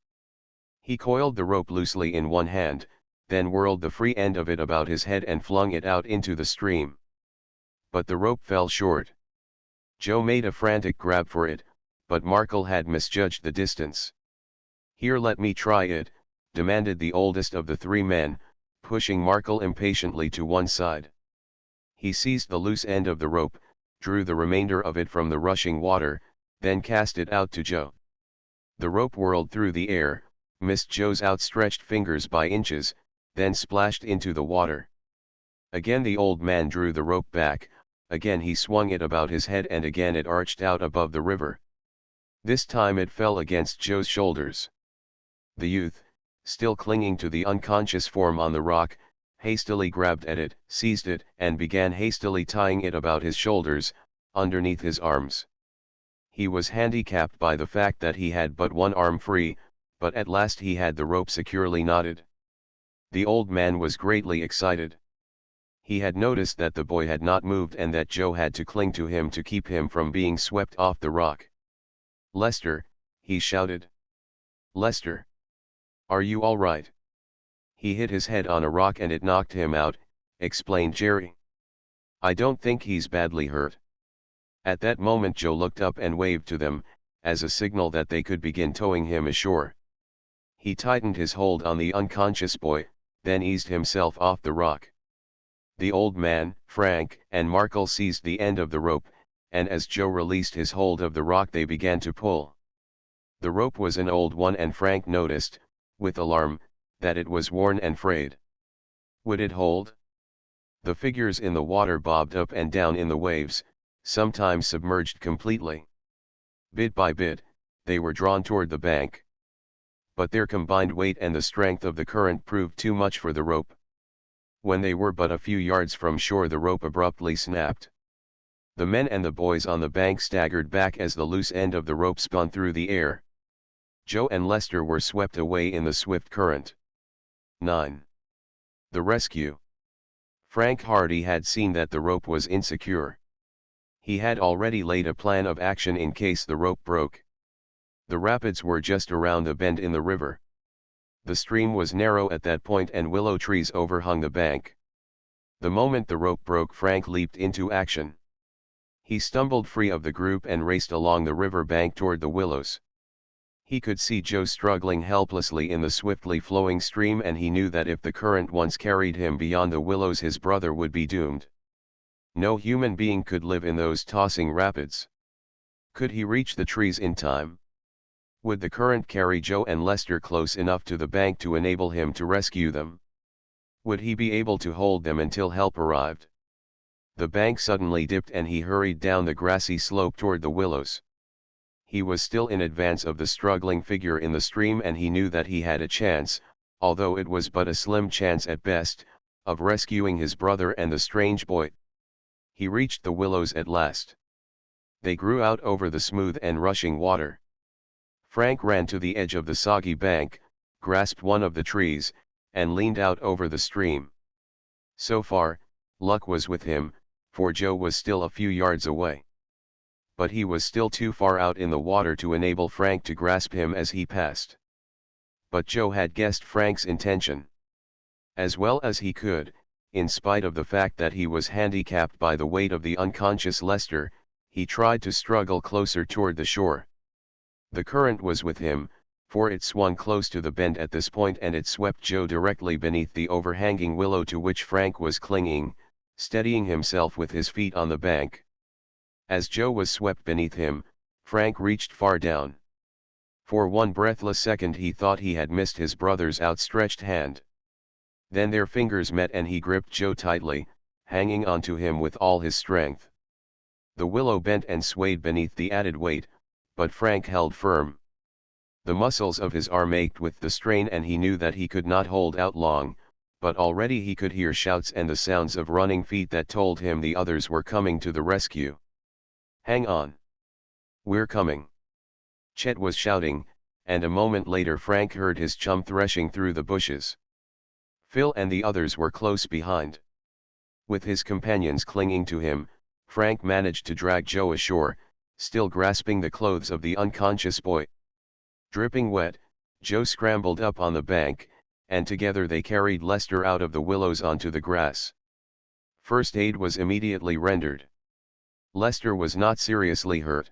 He coiled the rope loosely in one hand, then whirled the free end of it about his head and flung it out into the stream. But the rope fell short. Joe made a frantic grab for it, but Markle had misjudged the distance. "Here, let me try it," demanded the oldest of the three men, pushing Markle impatiently to one side. He seized the loose end of the rope, drew the remainder of it from the rushing water, then cast it out to Joe. The rope whirled through the air, missed Joe's outstretched fingers by inches, then splashed into the water. Again the old man drew the rope back, again he swung it about his head, and again it arched out above the river. This time it fell against Joe's shoulders. The youth, still clinging to the unconscious form on the rock, hastily grabbed at it, seized it, and began hastily tying it about his shoulders, underneath his arms. He was handicapped by the fact that he had but one arm free, but at last he had the rope securely knotted. The old man was greatly excited. He had noticed that the boy had not moved and that Joe had to cling to him to keep him from being swept off the rock. "Lester," he shouted. "Lester! Are you all right?" "He hit his head on a rock and it knocked him out," explained Jerry. "I don't think he's badly hurt." At that moment Joe looked up and waved to them, as a signal that they could begin towing him ashore. He tightened his hold on the unconscious boy, then eased himself off the rock. The old man, Frank, and Markle seized the end of the rope, and as Joe released his hold of the rock they began to pull. The rope was an old one, and Frank noticed, with alarm, that it was worn and frayed. Would it hold? The figures in the water bobbed up and down in the waves, sometimes submerged completely. Bit by bit, they were drawn toward the bank. But their combined weight and the strength of the current proved too much for the rope. When they were but a few yards from shore the rope abruptly snapped. The men and the boys on the bank staggered back as the loose end of the rope spun through the air. Joe and Lester were swept away in the swift current. 9. The rescue. Frank Hardy had seen that the rope was insecure. He had already laid a plan of action in case the rope broke. The rapids were just around the bend in the river. The stream was narrow at that point and willow trees overhung the bank. The moment the rope broke, Frank leaped into action. He stumbled free of the group and raced along the river bank toward the willows. He could see Joe struggling helplessly in the swiftly flowing stream, and he knew that if the current once carried him beyond the willows his brother would be doomed. No human being could live in those tossing rapids. Could he reach the trees in time? Would the current carry Joe and Lester close enough to the bank to enable him to rescue them? Would he be able to hold them until help arrived? The bank suddenly dipped and he hurried down the grassy slope toward the willows. He was still in advance of the struggling figure in the stream, and he knew that he had a chance, although it was but a slim chance at best, of rescuing his brother and the strange boy. He reached the willows at last. They grew out over the smooth and rushing water. Frank ran to the edge of the soggy bank, grasped one of the trees, and leaned out over the stream. So far, luck was with him, for Joe was still a few yards away. But he was still too far out in the water to enable Frank to grasp him as he passed. But Joe had guessed Frank's intention. As well as he could, in spite of the fact that he was handicapped by the weight of the unconscious Lester, he tried to struggle closer toward the shore. The current was with him, for it swung close to the bend at this point and it swept Joe directly beneath the overhanging willow to which Frank was clinging, steadying himself with his feet on the bank. As Joe was swept beneath him, Frank reached far down. For one breathless second he thought he had missed his brother's outstretched hand. Then their fingers met and he gripped Joe tightly, hanging onto him with all his strength. The willow bent and swayed beneath the added weight, but Frank held firm. The muscles of his arm ached with the strain and he knew that he could not hold out long, but already he could hear shouts and the sounds of running feet that told him the others were coming to the rescue. "Hang on. We're coming," Chet was shouting, and a moment later Frank heard his chum threshing through the bushes. Phil and the others were close behind. With his companions clinging to him, Frank managed to drag Joe ashore, still grasping the clothes of the unconscious boy. Dripping wet, Joe scrambled up on the bank, and together they carried Lester out of the willows onto the grass. First aid was immediately rendered. Lester was not seriously hurt.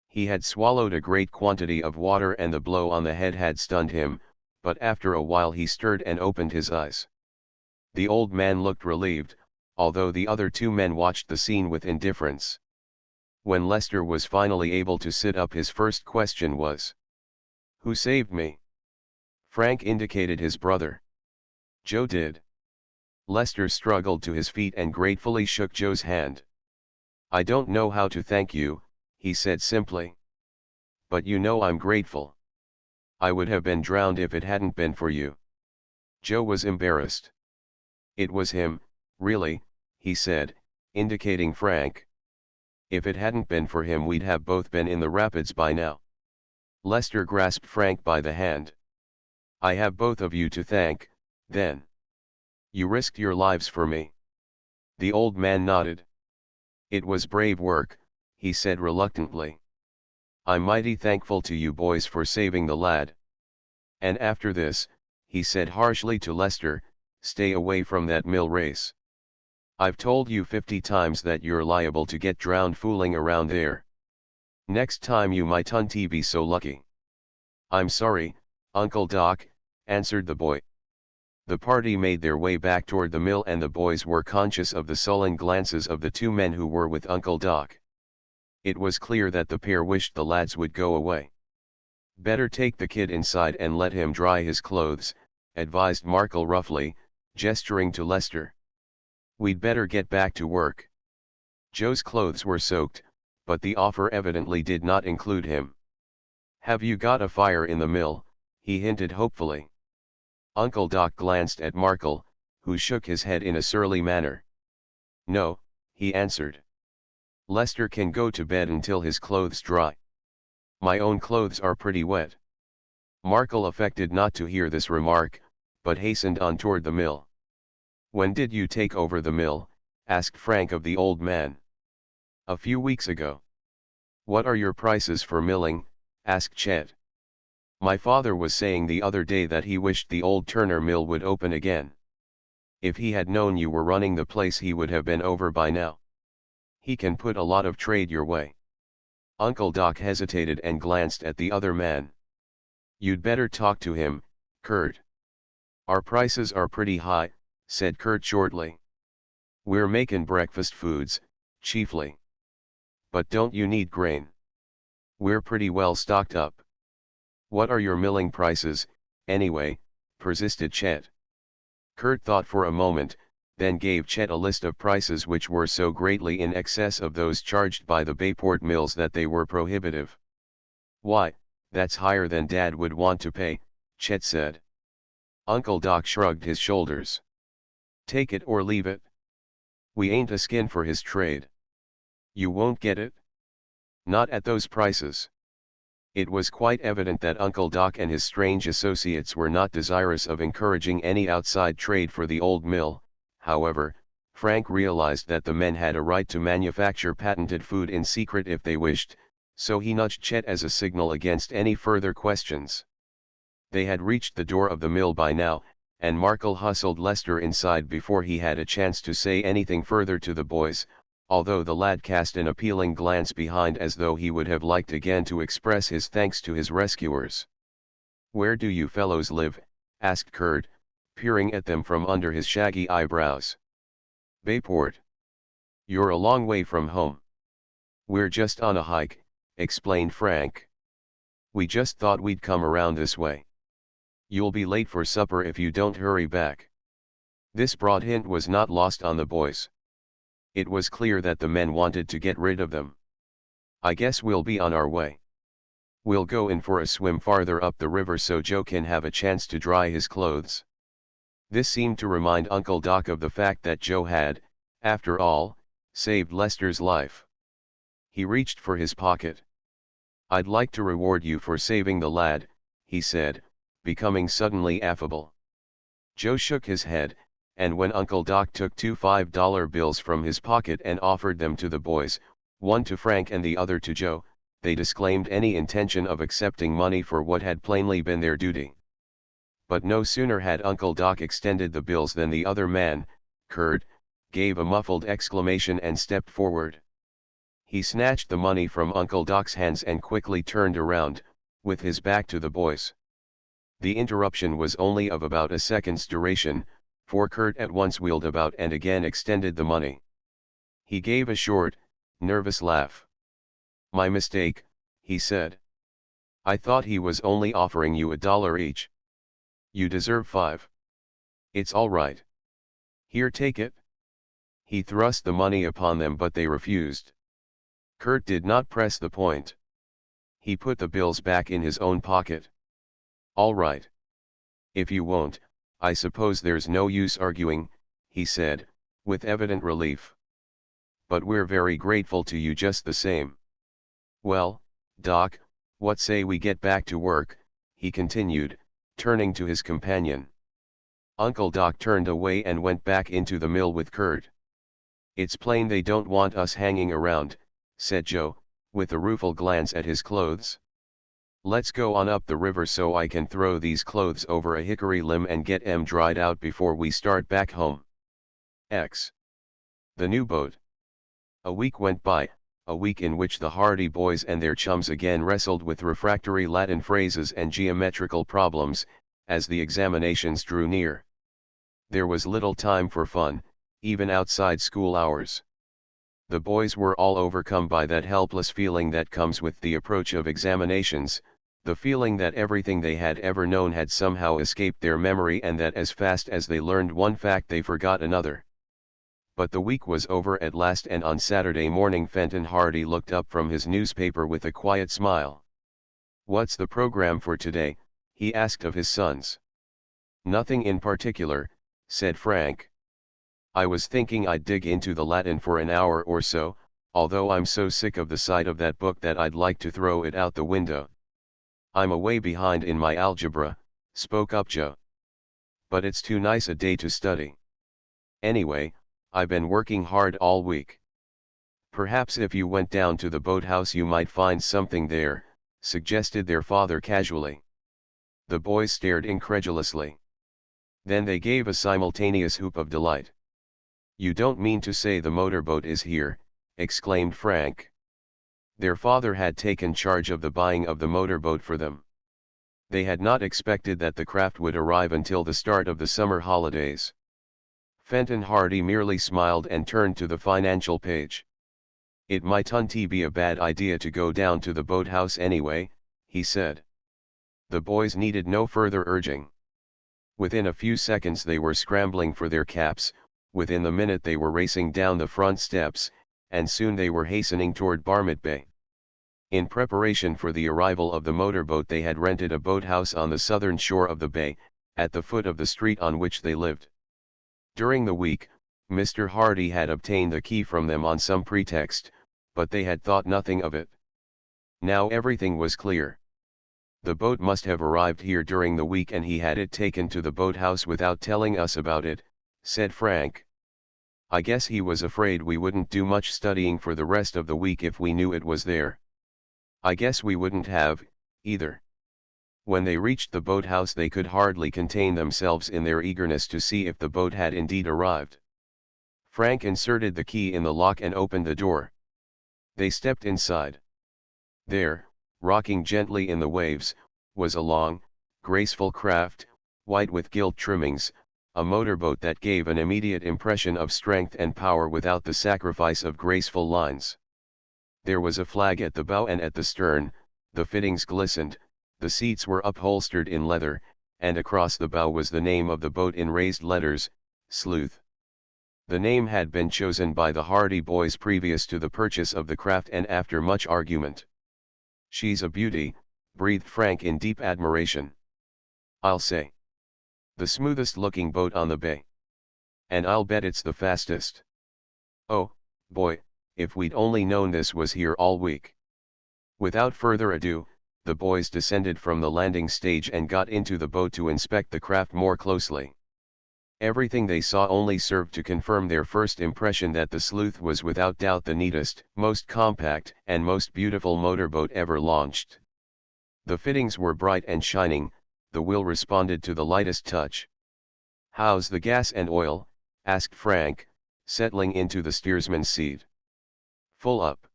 He had swallowed a great quantity of water and the blow on the head had stunned him, but after a while he stirred and opened his eyes. The old man looked relieved, although the other two men watched the scene with indifference. When Lester was finally able to sit up, his first question was, "Who saved me?" Frank indicated his brother. "Joe did." Lester struggled to his feet and gratefully shook Joe's hand. "I don't know how to thank you," he said simply. "But you know I'm grateful. I would have been drowned if it hadn't been for you." Joe was embarrassed. "It was him, really," he said, indicating Frank. "If it hadn't been for him we'd have both been in the rapids by now." Lester grasped Frank by the hand. "I have both of you to thank, then. You risked your lives for me." The old man nodded. "It was brave work," he said reluctantly. "I'm mighty thankful to you boys for saving the lad. And after this," he said harshly to Lester, "stay away from that mill race. I've told you 50 times that you're liable to get drowned fooling around there. Next time you mightn't be so lucky." "I'm sorry, Uncle Doc," answered the boy. The party made their way back toward the mill and the boys were conscious of the sullen glances of the two men who were with Uncle Doc. It was clear that the pair wished the lads would go away. "Better take the kid inside and let him dry his clothes," advised Markle roughly, gesturing to Lester. "We'd better get back to work." Joe's clothes were soaked, but the offer evidently did not include him. "Have you got a fire in the mill?" he hinted hopefully. Uncle Doc glanced at Markle, who shook his head in a surly manner. "No," he answered. "Lester can go to bed until his clothes dry. My own clothes are pretty wet." Markle affected not to hear this remark, but hastened on toward the mill. "When did you take over the mill?" asked Frank of the old man. "A few weeks ago." "What are your prices for milling?" asked Chet. "My father was saying the other day that he wished the old Turner mill would open again. If he had known you were running the place he would have been over by now. He can put a lot of trade your way." Uncle Doc hesitated and glanced at the other man. "You'd better talk to him, Kurt." "Our prices are pretty high," said Kurt shortly. "We're making breakfast foods, chiefly. But don't you need grain? We're pretty well stocked up." "What are your milling prices, anyway?" persisted Chet. Kurt thought for a moment, then gave Chet a list of prices which were so greatly in excess of those charged by the Bayport mills that they were prohibitive. "Why, that's higher than Dad would want to pay," Chet said. Uncle Doc shrugged his shoulders. "Take it or leave it. We ain't a skin for his trade." "You won't get it?" "Not at those prices." It was quite evident that Uncle Doc and his strange associates were not desirous of encouraging any outside trade for the old mill. However, Frank realized that the men had a right to manufacture patented food in secret if they wished, so he nudged Chet as a signal against any further questions. They had reached the door of the mill by now, and Markle hustled Lester inside before he had a chance to say anything further to the boys, although the lad cast an appealing glance behind as though he would have liked again to express his thanks to his rescuers. "Where do you fellows live?" asked Kurt, peering at them from under his shaggy eyebrows. "Bayport. You're a long way from home." "We're just on a hike," explained Frank. "We just thought we'd come around this way. You'll be late for supper if you don't hurry back." This broad hint was not lost on the boys. It was clear that the men wanted to get rid of them. "I guess we'll be on our way. We'll go in for a swim farther up the river so Joe can have a chance to dry his clothes." This seemed to remind Uncle Doc of the fact that Joe had, after all, saved Lester's life. He reached for his pocket. "I'd like to reward you for saving the lad," he said, becoming suddenly affable. Joe shook his head, and when Uncle Doc took two $5 bills from his pocket and offered them to the boys, one to Frank and the other to Joe, they disclaimed any intention of accepting money for what had plainly been their duty. But no sooner had Uncle Doc extended the bills than the other man, Kurt, gave a muffled exclamation and stepped forward. He snatched the money from Uncle Doc's hands and quickly turned around, with his back to the boys. The interruption was only of about a second's duration, for Kurt at once wheeled about and again extended the money. He gave a short, nervous laugh. "My mistake," he said. "I thought he was only offering you $1 each. You deserve 5. It's all right. Here, take it." He thrust the money upon them, but they refused. Kurt did not press the point. He put the bills back in his own pocket. "All right. If you won't, I suppose there's no use arguing," he said, with evident relief. "But we're very grateful to you just the same. Well, Doc, what say we get back to work?" he continued, turning to his companion. Uncle Doc turned away and went back into the mill with Kurt. "It's plain they don't want us hanging around," said Joe, with a rueful glance at his clothes. "Let's go on up the river so I can throw these clothes over a hickory limb and get 'em dried out before we start back home." X. The new boat. A week went by, a week in which the Hardy boys and their chums again wrestled with refractory Latin phrases and geometrical problems, as the examinations drew near. There was little time for fun, even outside school hours. The boys were all overcome by that helpless feeling that comes with the approach of examinations, the feeling that everything they had ever known had somehow escaped their memory and that as fast as they learned one fact they forgot another. But the week was over at last, and on Saturday morning Fenton Hardy looked up from his newspaper with a quiet smile. "What's the program for today?" he asked of his sons. "Nothing in particular," said Frank. "I was thinking I'd dig into the Latin for an hour or so, although I'm so sick of the sight of that book that I'd like to throw it out the window." "I'm away behind in my algebra," spoke up Joe. "But it's too nice a day to study. Anyway, I've been working hard all week." "Perhaps if you went down to the boathouse you might find something there," suggested their father casually. The boys stared incredulously. Then they gave a simultaneous whoop of delight. "You don't mean to say the motorboat is here," exclaimed Frank. Their father had taken charge of the buying of the motorboat for them. They had not expected that the craft would arrive until the start of the summer holidays. Fenton Hardy merely smiled and turned to the financial page. "It mightn't be a bad idea to go down to the boathouse anyway," he said. The boys needed no further urging. Within a few seconds they were scrambling for their caps, within the minute they were racing down the front steps, and soon they were hastening toward Barmouth Bay. In preparation for the arrival of the motorboat they had rented a boathouse on the southern shore of the bay, at the foot of the street on which they lived. During the week, Mr. Hardy had obtained the key from them on some pretext, but they had thought nothing of it. Now everything was clear. The boat must have arrived here during the week and he had it taken to the boathouse without telling us about it, said Frank. "I guess he was afraid we wouldn't do much studying for the rest of the week if we knew it was there. I guess we wouldn't have, either." When they reached the boathouse they could hardly contain themselves in their eagerness to see if the boat had indeed arrived. Frank inserted the key in the lock and opened the door. They stepped inside. There, rocking gently in the waves, was a long, graceful craft, white with gilt trimmings, a motorboat that gave an immediate impression of strength and power without the sacrifice of graceful lines. There was a flag at the bow and at the stern, the fittings glistened, the seats were upholstered in leather, and across the bow was the name of the boat in raised letters, Sleuth. The name had been chosen by the Hardy boys previous to the purchase of the craft and after much argument. "She's a beauty," breathed Frank in deep admiration. "I'll say. The smoothest looking boat on the bay. And I'll bet it's the fastest. Oh, boy, if we'd only known this was here all week. Without further ado, the boys descended from the landing stage and got into the boat to inspect the craft more closely. Everything they saw only served to confirm their first impression that the Sleuth was without doubt the neatest, most compact, and most beautiful motorboat ever launched. The fittings were bright and shining, the wheel responded to the lightest touch. "How's the gas and oil?" asked Frank, settling into the steersman's seat. "Full up.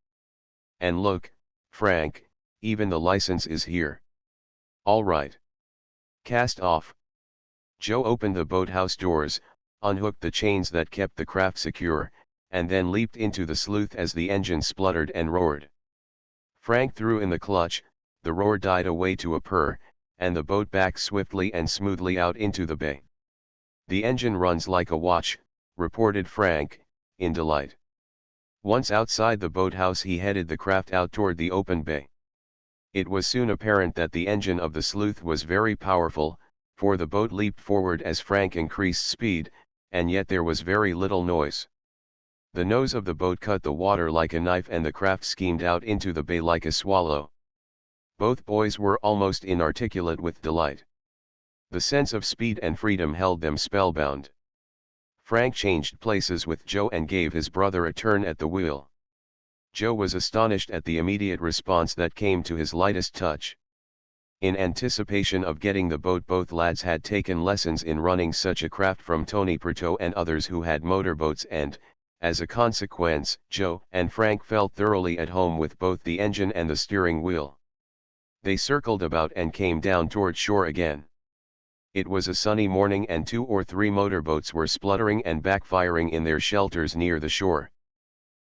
And look, Frank, even the license is here." "All right. Cast off." Joe opened the boathouse doors, unhooked the chains that kept the craft secure, and then leaped into the Sleuth as the engine spluttered and roared. Frank threw in the clutch, the roar died away to a purr, and the boat backed swiftly and smoothly out into the bay. "The engine runs like a watch," reported Frank, in delight. Once outside the boathouse he headed the craft out toward the open bay. It was soon apparent that the engine of the Sleuth was very powerful, for the boat leaped forward as Frank increased speed, and yet there was very little noise. The nose of the boat cut the water like a knife and the craft schemed out into the bay like a swallow. Both boys were almost inarticulate with delight. The sense of speed and freedom held them spellbound. Frank changed places with Joe and gave his brother a turn at the wheel. Joe was astonished at the immediate response that came to his lightest touch. In anticipation of getting the boat, both lads had taken lessons in running such a craft from Tony Pertot and others who had motorboats, and, as a consequence, Joe and Frank felt thoroughly at home with both the engine and the steering wheel. They circled about and came down toward shore again. It was a sunny morning and 2 or 3 motorboats were spluttering and backfiring in their shelters near the shore.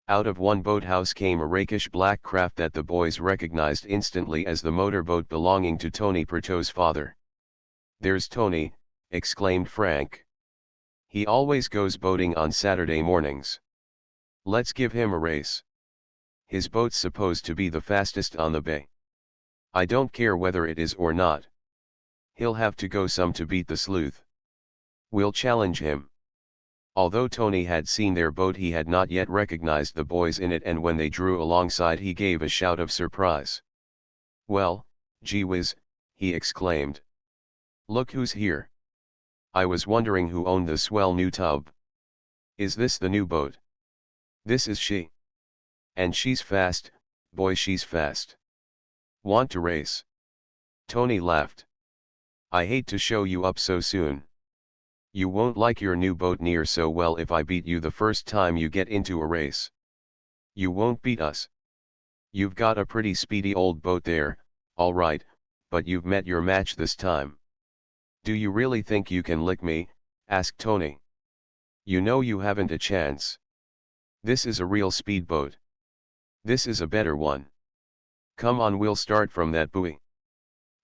Out of one boathouse came a rakish black craft that the boys recognized instantly as the motorboat belonging to Tony Pertot's father. "There's Tony," exclaimed Frank. "He always goes boating on Saturday mornings. Let's give him a race. His boat's supposed to be the fastest on the bay. I don't care whether it is or not. He'll have to go some to beat the Sleuth. We'll challenge him." Although Tony had seen their boat, he had not yet recognized the boys in it, and when they drew alongside he gave a shout of surprise. "Well, gee whiz," he exclaimed. "Look who's here. I was wondering who owned the swell new tub. Is this the new boat?" "This is she. And she's fast, boy, she's fast. Want to race?" Tony laughed. "I hate to show you up so soon. You won't like your new boat near so well if I beat you the first time you get into a race." "You won't beat us. You've got a pretty speedy old boat there, all right, but you've met your match this time." "Do you really think you can lick me?" asked Tony. "You know you haven't a chance. This is a real speedboat. This is a better one. Come on, we'll start from that buoy."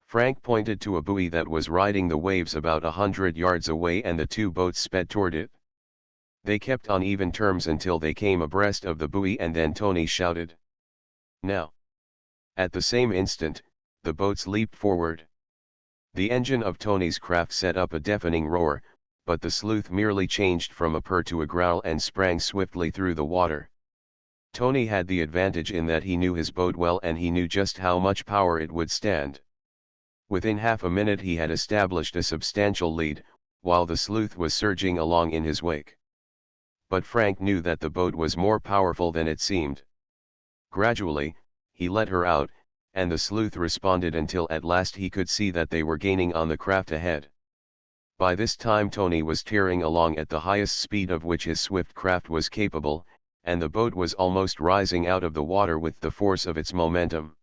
Frank pointed to a buoy that was riding the waves about 100 yards away, and the two boats sped toward it. They kept on even terms until they came abreast of the buoy, and then Tony shouted, "Now!" At the same instant, the boats leaped forward. The engine of Tony's craft set up a deafening roar, but the Sleuth merely changed from a purr to a growl and sprang swiftly through the water. Tony had the advantage in that he knew his boat well, and he knew just how much power it would stand. Within half a minute he had established a substantial lead, while the Sleuth was surging along in his wake. But Frank knew that the boat was more powerful than it seemed. Gradually, he let her out, and the Sleuth responded until at last he could see that they were gaining on the craft ahead. By this time Tony was tearing along at the highest speed of which his swift craft was capable, and the boat was almost rising out of the water with the force of its momentum.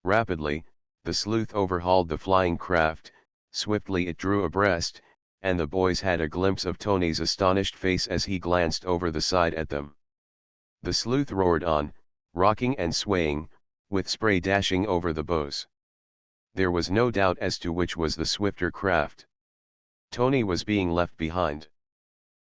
Rapidly, the Sleuth overhauled the flying craft, swiftly it drew abreast, and the boys had a glimpse of Tony's astonished face as he glanced over the side at them. The Sleuth roared on, rocking and swaying, with spray dashing over the bows. There was no doubt as to which was the swifter craft. Tony was being left behind.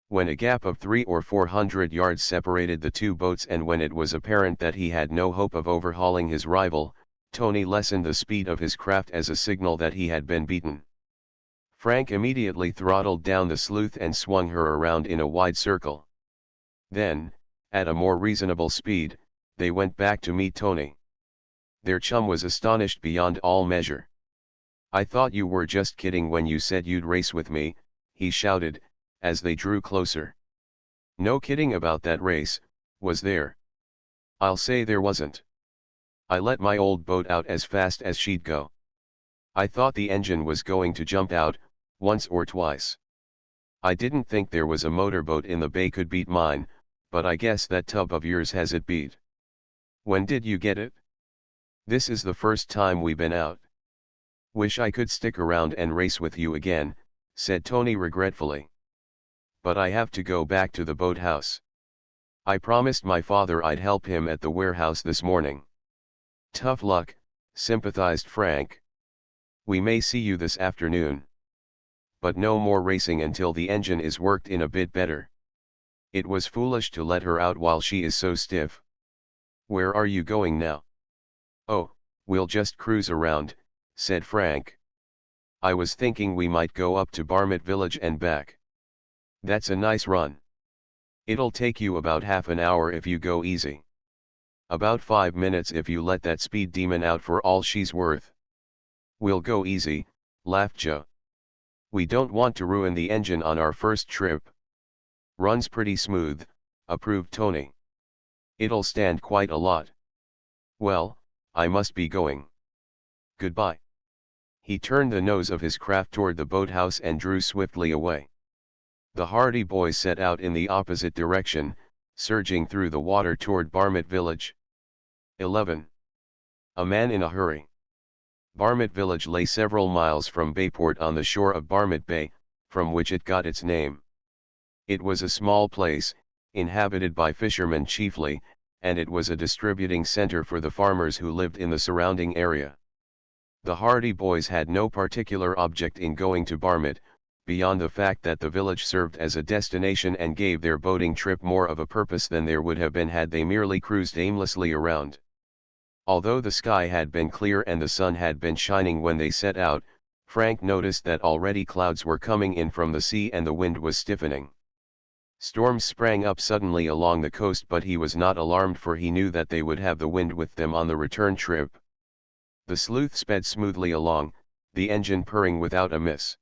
When a gap of 300 or 400 yards separated the two boats, and when it was apparent that he had no hope of overhauling his rival, Tony lessened the speed of his craft as a signal that he had been beaten. Frank immediately throttled down the sleuth and swung her around in a wide circle. Then, at a more reasonable speed, they went back to meet Tony. Their chum was astonished beyond all measure. "I thought you were just kidding when you said you'd race with me," he shouted, as they drew closer. "No kidding about that race, was there?" "I'll say there wasn't. I let my old boat out as fast as she'd go. I thought the engine was going to jump out, once or twice. I didn't think there was a motorboat in the bay could beat mine, but I guess that tub of yours has it beat." "When did you get it?" "This is the first time we've been out." "Wish I could stick around and race with you again," said Tony regretfully. "But I have to go back to the boathouse. I promised my father I'd help him at the warehouse this morning." "Tough luck," sympathized Frank. "We may see you this afternoon. But no more racing until the engine is worked in a bit better. It was foolish to let her out while she is so stiff. Where are you going now?" "Oh, we'll just cruise around," said Frank. "I was thinking we might go up to Barmit Village and back." "That's a nice run. It'll take you about half an hour if you go easy. About 5 minutes if you let that speed demon out for all she's worth." "We'll go easy," laughed Joe. "We don't want to ruin the engine on our first trip." "Runs pretty smooth," approved Tony. "It'll stand quite a lot. Well, I must be going. Goodbye." He turned the nose of his craft toward the boathouse and drew swiftly away. The Hardy boys set out in the opposite direction, surging through the water toward Barmit Village. 11. A man in a hurry. Barmit Village lay several miles from Bayport on the shore of Barmit Bay, from which it got its name. It was a small place, inhabited by fishermen chiefly, and it was a distributing center for the farmers who lived in the surrounding area. The Hardy boys had no particular object in going to Barmit, beyond the fact that the village served as a destination and gave their boating trip more of a purpose than there would have been had they merely cruised aimlessly around. Although the sky had been clear and the sun had been shining when they set out, Frank noticed that already clouds were coming in from the sea and the wind was stiffening. Storms sprang up suddenly along the coast, but he was not alarmed, for he knew that they would have the wind with them on the return trip. The sleuth sped smoothly along, the engine purring without a miss.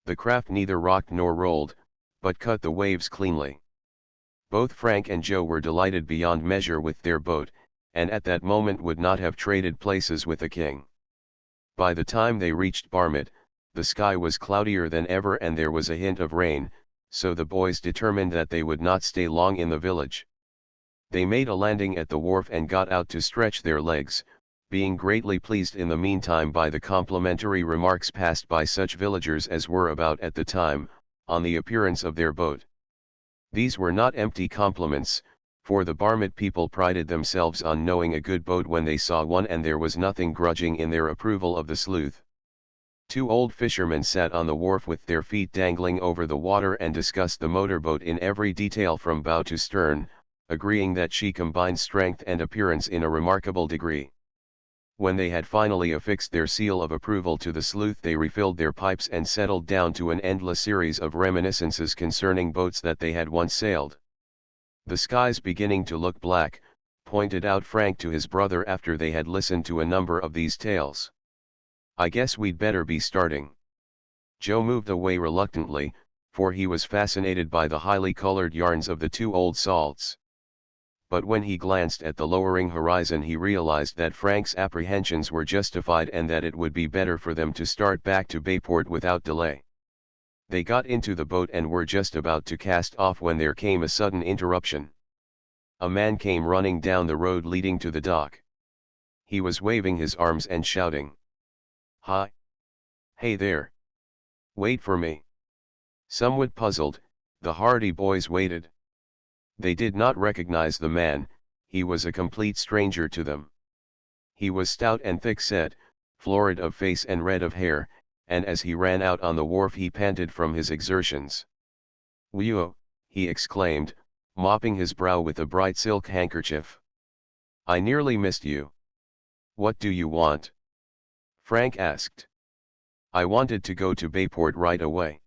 The craft neither rocked nor rolled, but cut the waves cleanly. Both Frank and Joe were delighted beyond measure with their boat, and at that moment would not have traded places with a king. By the time they reached Barmit, the sky was cloudier than ever and there was a hint of rain, so the boys determined that they would not stay long in the village. They made a landing at the wharf and got out to stretch their legs, being greatly pleased in the meantime by the complimentary remarks passed by such villagers as were about at the time, on the appearance of their boat. These were not empty compliments, for the Barmit people prided themselves on knowing a good boat when they saw one, and there was nothing grudging in their approval of the sleuth. Two old fishermen sat on the wharf with their feet dangling over the water and discussed the motorboat in every detail from bow to stern, agreeing that she combined strength and appearance in a remarkable degree. When they had finally affixed their seal of approval to the sleuth, they refilled their pipes and settled down to an endless series of reminiscences concerning boats that they had once sailed. "The sky's beginning to look black," pointed out Frank to his brother after they had listened to a number of these tales. "I guess we'd better be starting." Joe moved away reluctantly, for he was fascinated by the highly colored yarns of the two old salts. But when he glanced at the lowering horizon, he realized that Frank's apprehensions were justified and that it would be better for them to start back to Bayport without delay. They got into the boat and were just about to cast off when there came a sudden interruption. A man came running down the road leading to the dock. He was waving his arms and shouting, "Hi! Hey there! Wait for me!" Somewhat puzzled, the Hardy boys waited. They did not recognize the man, he was a complete stranger to them. He was stout and thick-set, florid of face and red of hair, and as he ran out on the wharf he panted from his exertions. "Whew!" he exclaimed, mopping his brow with a bright silk handkerchief. "I nearly missed you. What do you want?" Frank asked. I wanted to go to Bayport right away.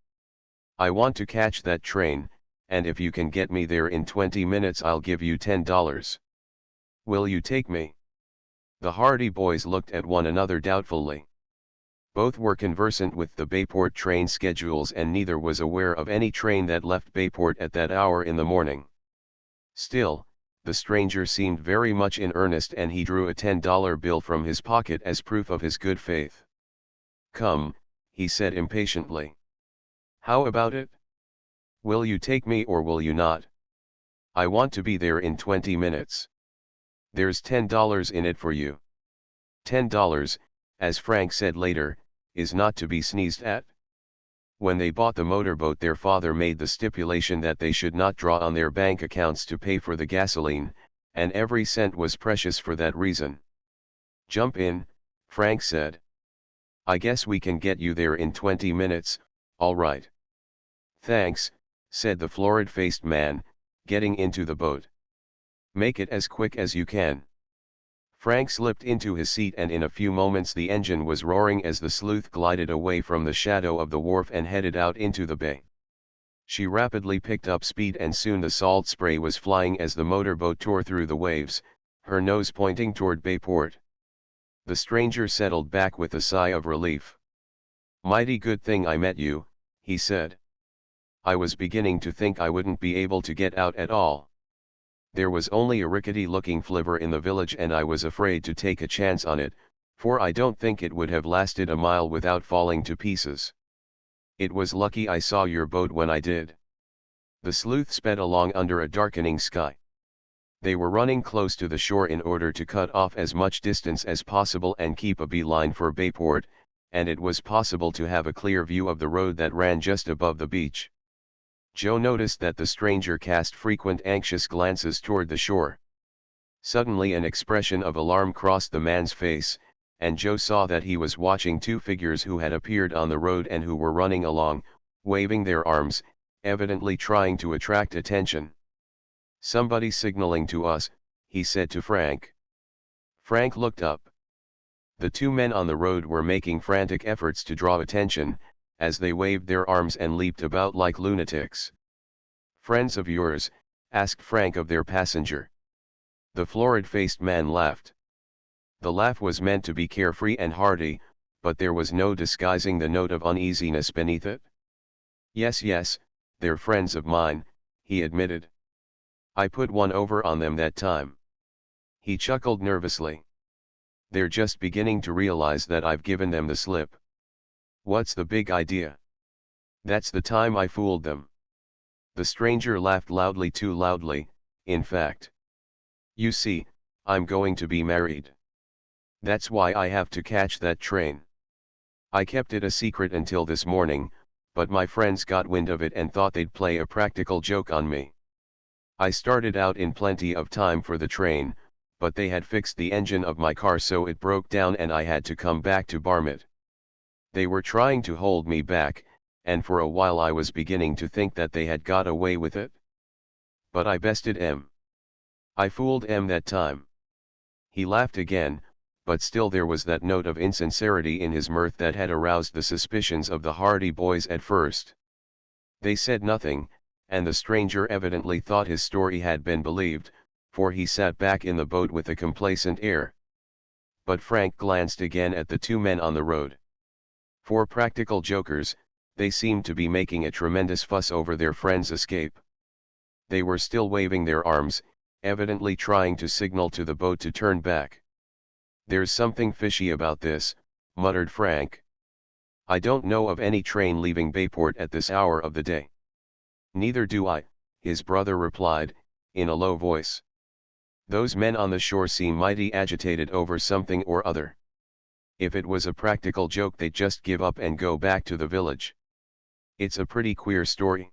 I want to catch that train, and if you can get me there in 20 minutes I'll give you $10. Will you take me? The Hardy boys looked at one another doubtfully. Both were conversant with the Bayport train schedules and neither was aware of any train that left Bayport at that hour in the morning. Still, the stranger seemed very much in earnest and he drew a $10 bill from his pocket as proof of his good faith. Come, he said impatiently. How about it? Will you take me or will you not? I want to be there in 20 minutes. There's $10 in it for you. $10, as Frank said later, is not to be sneezed at. When they bought the motorboat their father made the stipulation that they should not draw on their bank accounts to pay for the gasoline, and every cent was precious for that reason. Jump in, Frank said. I guess we can get you there in 20 minutes, all right. Thanks, said the florid-faced man, getting into the boat. Make it as quick as you can. Frank slipped into his seat and in a few moments the engine was roaring as the sleuth glided away from the shadow of the wharf and headed out into the bay. She rapidly picked up speed and soon the salt spray was flying as the motorboat tore through the waves, her nose pointing toward Bayport. The stranger settled back with a sigh of relief. Mighty good thing I met you, he said. I was beginning to think I wouldn't be able to get out at all. There was only a rickety-looking flivver in the village and I was afraid to take a chance on it, for I don't think it would have lasted a mile without falling to pieces. It was lucky I saw your boat when I did. The sleuth sped along under a darkening sky. They were running close to the shore in order to cut off as much distance as possible and keep a beeline for Bayport, and it was possible to have a clear view of the road that ran just above the beach. Joe noticed that the stranger cast frequent anxious glances toward the shore. Suddenly an expression of alarm crossed the man's face, and Joe saw that he was watching two figures who had appeared on the road and who were running along, waving their arms, evidently trying to attract attention. Somebody signaling to us, he said to Frank. Frank looked up. The two men on the road were making frantic efforts to draw attention, as they waved their arms and leaped about like lunatics. Friends of yours? Asked Frank of their passenger. The florid-faced man laughed. The laugh was meant to be carefree and hearty, but there was no disguising the note of uneasiness beneath it. Yes, they're friends of mine, he admitted. I put one over on them that time. He chuckled nervously. They're just beginning to realize that I've given them the slip. What's the big idea? That's the time I fooled them. The stranger laughed loudly, too loudly, in fact. You see, I'm going to be married. That's why I have to catch that train. I kept it a secret until this morning, but my friends got wind of it and thought they'd play a practical joke on me. I started out in plenty of time for the train, but they had fixed the engine of my car so it broke down and I had to come back to Barmit. They were trying to hold me back, and for a while I was beginning to think that they had got away with it. But I bested em. I fooled em that time. He laughed again, but still there was that note of insincerity in his mirth that had aroused the suspicions of the Hardy boys at first. They said nothing, and the stranger evidently thought his story had been believed, for he sat back in the boat with a complacent air. But Frank glanced again at the two men on the road. For practical jokers, they seemed to be making a tremendous fuss over their friend's escape. They were still waving their arms, evidently trying to signal to the boat to turn back. There's something fishy about this, muttered Frank. I don't know of any train leaving Bayport at this hour of the day. Neither do I, his brother replied, in a low voice. Those men on the shore seem mighty agitated over something or other. If it was a practical joke they'd just give up and go back to the village. It's a pretty queer story.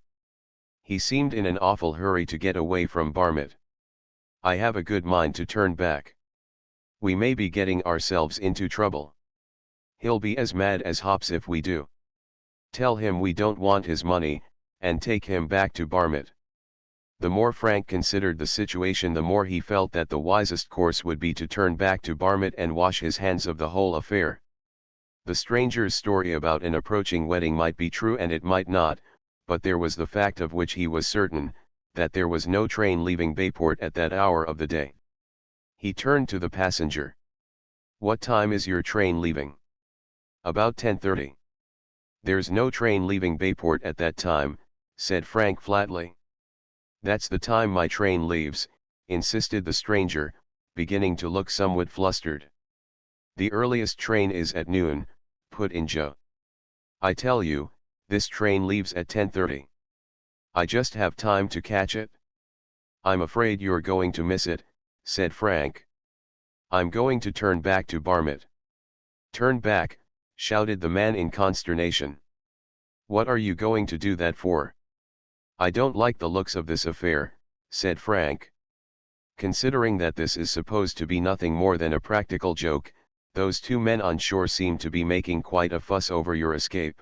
He seemed in an awful hurry to get away from Barmit. I have a good mind to turn back. We may be getting ourselves into trouble. He'll be as mad as hops if we do. Tell him we don't want his money, and take him back to Barmit. The more Frank considered the situation the more he felt that the wisest course would be to turn back to Barmit and wash his hands of the whole affair. The stranger's story about an approaching wedding might be true and it might not, but there was the fact of which he was certain, that there was no train leaving Bayport at that hour of the day. He turned to the passenger. "What time is your train leaving?" "About 10:30. "There's no train leaving Bayport at that time," said Frank flatly. "That's the time my train leaves," insisted the stranger, beginning to look somewhat flustered. "The earliest train is at noon," put in Joe. "I tell you, this train leaves at 10:30. I just have time to catch it." "I'm afraid you're going to miss it," said Frank. "I'm going to turn back to Barmit." "Turn back," shouted the man in consternation. "What are you going to do that for?" "I don't like the looks of this affair," said Frank. "Considering that this is supposed to be nothing more than a practical joke, those two men on shore seem to be making quite a fuss over your escape.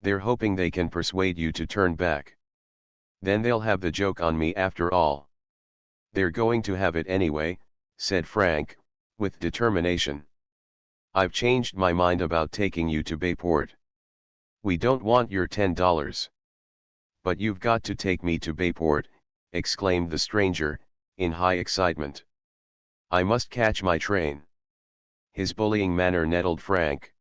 They're hoping they can persuade you to turn back. Then they'll have the joke on me after all." "They're going to have it anyway," said Frank, with determination. "I've changed my mind about taking you to Bayport. We don't want your $10. "But you've got to take me to Bayport," exclaimed the stranger, in high excitement. "I must catch my train." His bullying manner nettled Frank.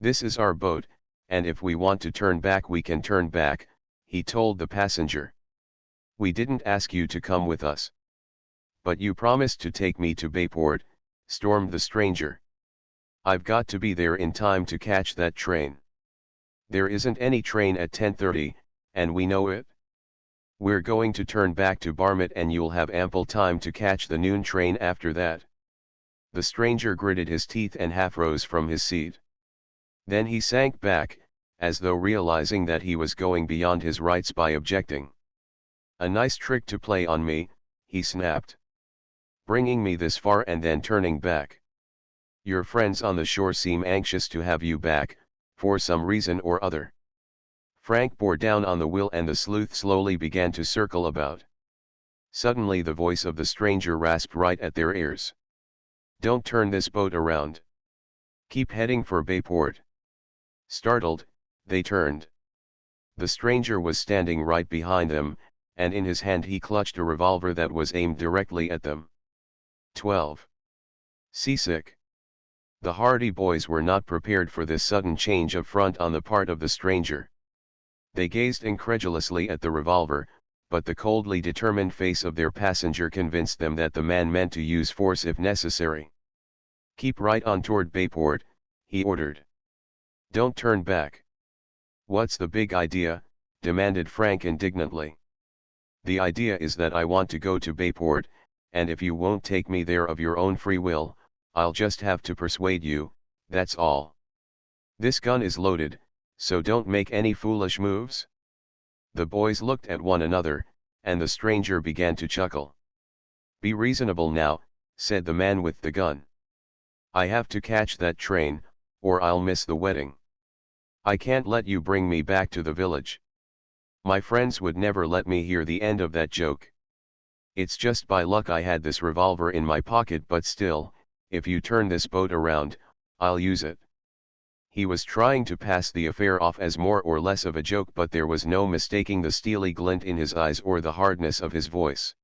"This is our boat, and if we want to turn back we can turn back," he told the passenger. "We didn't ask you to come with us." "But you promised to take me to Bayport," stormed the stranger. "I've got to be there in time to catch that train." "There isn't any train at 10:30, and we know it. We're going to turn back to Barmit and you'll have ample time to catch the noon train after that." The stranger gritted his teeth and half rose from his seat. Then he sank back, as though realizing that he was going beyond his rights by objecting. "A nice trick to play on me," he snapped. "Bringing me this far and then turning back. Your friends on the shore seem anxious to have you back, for some reason or other." Frank bore down on the wheel and the sleuth slowly began to circle about. Suddenly the voice of the stranger rasped right at their ears. "Don't turn this boat around. Keep heading for Bayport." Startled, they turned. The stranger was standing right behind them, and in his hand he clutched a revolver that was aimed directly at them. 12. Seasick. The Hardy boys were not prepared for this sudden change of front on the part of the stranger. They gazed incredulously at the revolver, but the coldly determined face of their passenger convinced them that the man meant to use force if necessary. "Keep right on toward Bayport," he ordered. "Don't turn back." "What's the big idea?" demanded Frank indignantly. "The idea is that I want to go to Bayport, and if you won't take me there of your own free will, I'll just have to persuade you, that's all. This gun is loaded, so don't make any foolish moves." The boys looked at one another, and the stranger began to chuckle. "Be reasonable now," said the man with the gun. "I have to catch that train, or I'll miss the wedding. I can't let you bring me back to the village. My friends would never let me hear the end of that joke. It's just by luck I had this revolver in my pocket, but still, if you turn this boat around, I'll use it." He was trying to pass the affair off as more or less of a joke, but there was no mistaking the steely glint in his eyes or the hardness of his voice.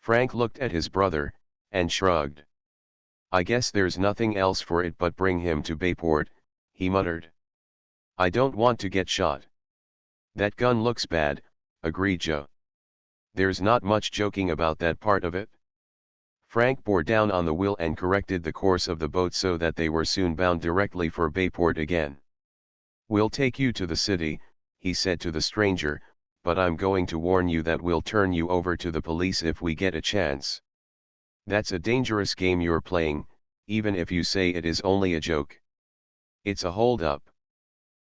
Frank looked at his brother, and shrugged. "I guess there's nothing else for it but bring him to Bayport," he muttered. "I don't want to get shot." "That gun looks bad," agreed Joe. "There's not much joking about that part of it." Frank bore down on the wheel and corrected the course of the boat so that they were soon bound directly for Bayport again. "We'll take you to the city," he said to the stranger, "but I'm going to warn you that we'll turn you over to the police if we get a chance. That's a dangerous game you're playing, even if you say it is only a joke. It's a hold-up.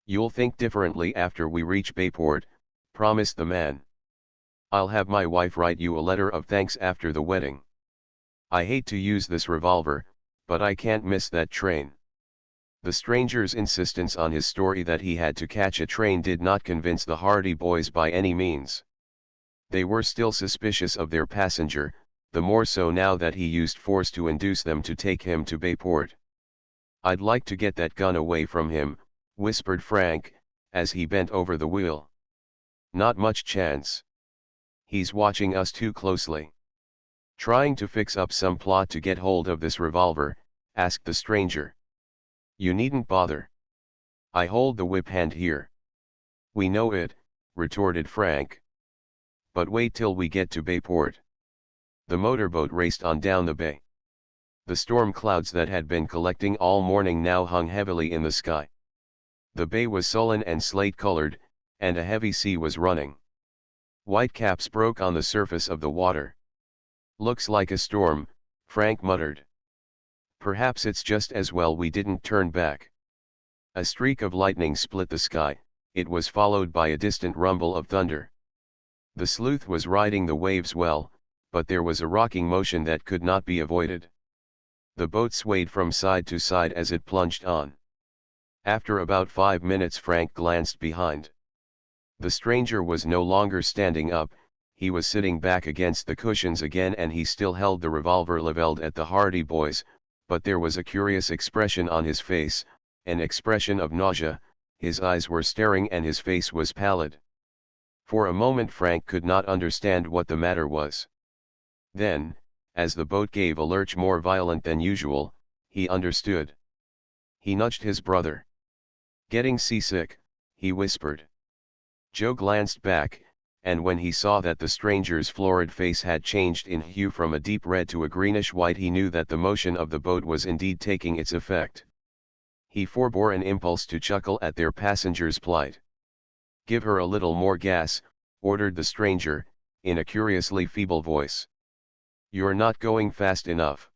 You'll think differently after we reach Bayport," promised the man. "I'll have my wife write you a letter of thanks after the wedding. I hate to use this revolver, but I can't miss that train." The stranger's insistence on his story that he had to catch a train did not convince the Hardy boys by any means. They were still suspicious of their passenger, the more so now that he used force to induce them to take him to Bayport. "I'd like to get that gun away from him," whispered Frank, as he bent over the wheel. "Not much chance. He's watching us too closely." "Trying to fix up some plot to get hold of this revolver?" asked the stranger. "You needn't bother. I hold the whip hand here." "We know it," retorted Frank. "But wait till we get to Bayport." The motorboat raced on down the bay. The storm clouds that had been collecting all morning now hung heavily in the sky. The bay was sullen and slate-colored, and a heavy sea was running. White caps broke on the surface of the water. "Looks like a storm," Frank muttered. "Perhaps it's just as well we didn't turn back." A streak of lightning split the sky. It was followed by a distant rumble of thunder. The sleuth was riding the waves well, but there was a rocking motion that could not be avoided. The boat swayed from side to side as it plunged on. After about 5 minutes Frank glanced behind. The stranger was no longer standing up, he was sitting back against the cushions again, and he still held the revolver leveled at the Hardy boys, but there was a curious expression on his face, an expression of nausea. His eyes were staring and his face was pallid. For a moment Frank could not understand what the matter was. Then, as the boat gave a lurch more violent than usual, he understood. He nudged his brother. "Getting seasick?" he whispered. Joe glanced back, and when he saw that the stranger's florid face had changed in hue from a deep red to a greenish white, he knew that the motion of the boat was indeed taking its effect. He forbore an impulse to chuckle at their passenger's plight. "Give her a little more gas," ordered the stranger, in a curiously feeble voice. "You're not going fast enough."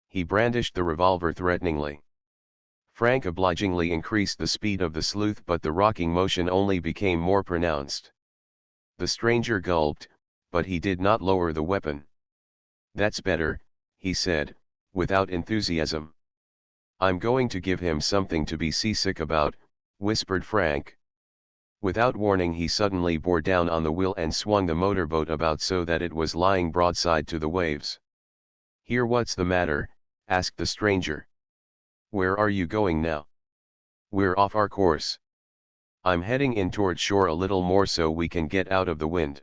He brandished the revolver threateningly. Frank obligingly increased the speed of the sleuth, but the rocking motion only became more pronounced. The stranger gulped, but he did not lower the weapon. "That's better," he said, without enthusiasm. "I'm going to give him something to be seasick about," whispered Frank. Without warning he suddenly bore down on the wheel and swung the motorboat about so that it was lying broadside to the waves. "Here, what's the matter?" asked the stranger. "Where are you going now?" "We're off our course. I'm heading in toward shore a little more so we can get out of the wind."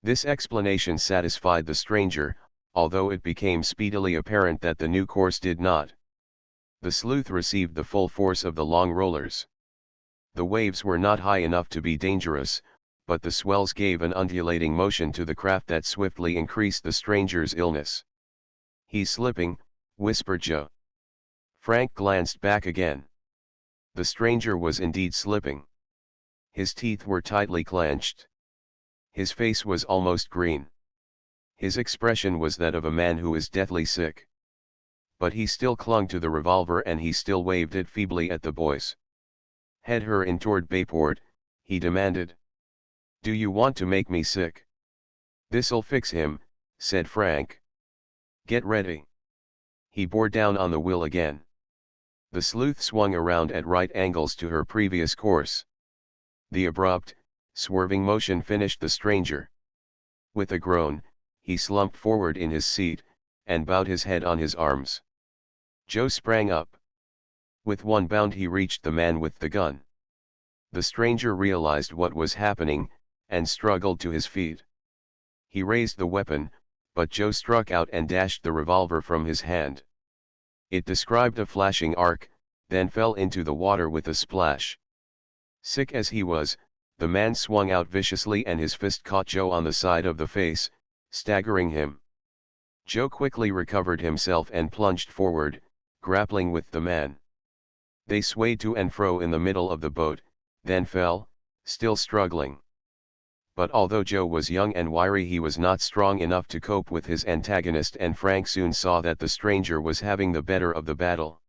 This explanation satisfied the stranger, although it became speedily apparent that the new course did not. The sleuth received the full force of the long rollers. The waves were not high enough to be dangerous, but the swells gave an undulating motion to the craft that swiftly increased the stranger's illness. "He's slipping," whispered Joe. Frank glanced back again. The stranger was indeed slipping. His teeth were tightly clenched. His face was almost green. His expression was that of a man who is deathly sick. But he still clung to the revolver and he still waved it feebly at the boys. "Head her in toward Bayport," he demanded. "Do you want to make me sick?" "This'll fix him," said Frank. "Get ready." He bore down on the wheel again. The sleuth swung around at right angles to her previous course. The abrupt, swerving motion finished the stranger. With a groan, he slumped forward in his seat, and bowed his head on his arms. Joe sprang up. With one bound he reached the man with the gun. The stranger realized what was happening, and struggled to his feet. He raised the weapon, but Joe struck out and dashed the revolver from his hand. It described a flashing arc, then fell into the water with a splash. Sick as he was, the man swung out viciously and his fist caught Joe on the side of the face, staggering him. Joe quickly recovered himself and plunged forward, grappling with the man. They swayed to and fro in the middle of the boat, then fell, still struggling. But although Joe was young and wiry, he was not strong enough to cope with his antagonist, and Frank soon saw that the stranger was having the better of the battle.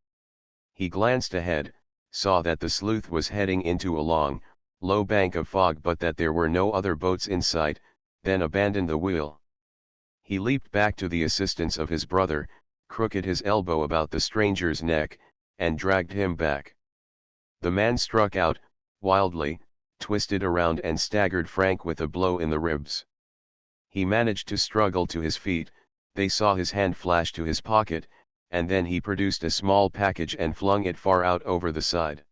He glanced ahead, saw that the sleuth was heading into a long, low bank of fog but that there were no other boats in sight, then abandoned the wheel. He leaped back to the assistance of his brother, crooked his elbow about the stranger's neck, and dragged him back. The man struck out, wildly, twisted around and staggered Frank with a blow in the ribs. He managed to struggle to his feet. They saw his hand flash to his pocket, and then he produced a small package and flung it far out over the side.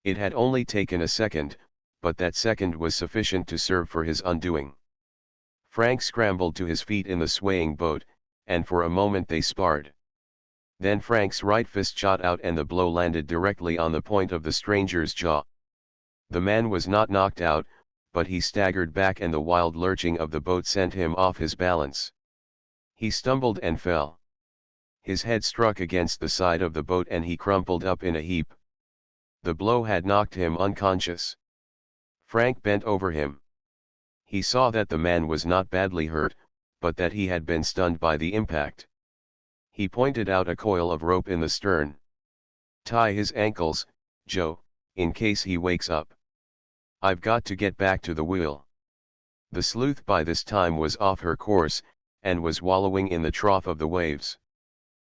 It had only taken a second, but that second was sufficient to serve for his undoing. Frank scrambled to his feet in the swaying boat, and for a moment they sparred. Then Frank's right fist shot out and the blow landed directly on the point of the stranger's jaw. The man was not knocked out, but he staggered back and the wild lurching of the boat sent him off his balance. He stumbled and fell. His head struck against the side of the boat and he crumpled up in a heap. The blow had knocked him unconscious. Frank bent over him. He saw that the man was not badly hurt, but that he had been stunned by the impact. He pointed out a coil of rope in the stern. "Tie his ankles, Joe, in case he wakes up. I've got to get back to the wheel." The sleuth by this time was off her course, and was wallowing in the trough of the waves.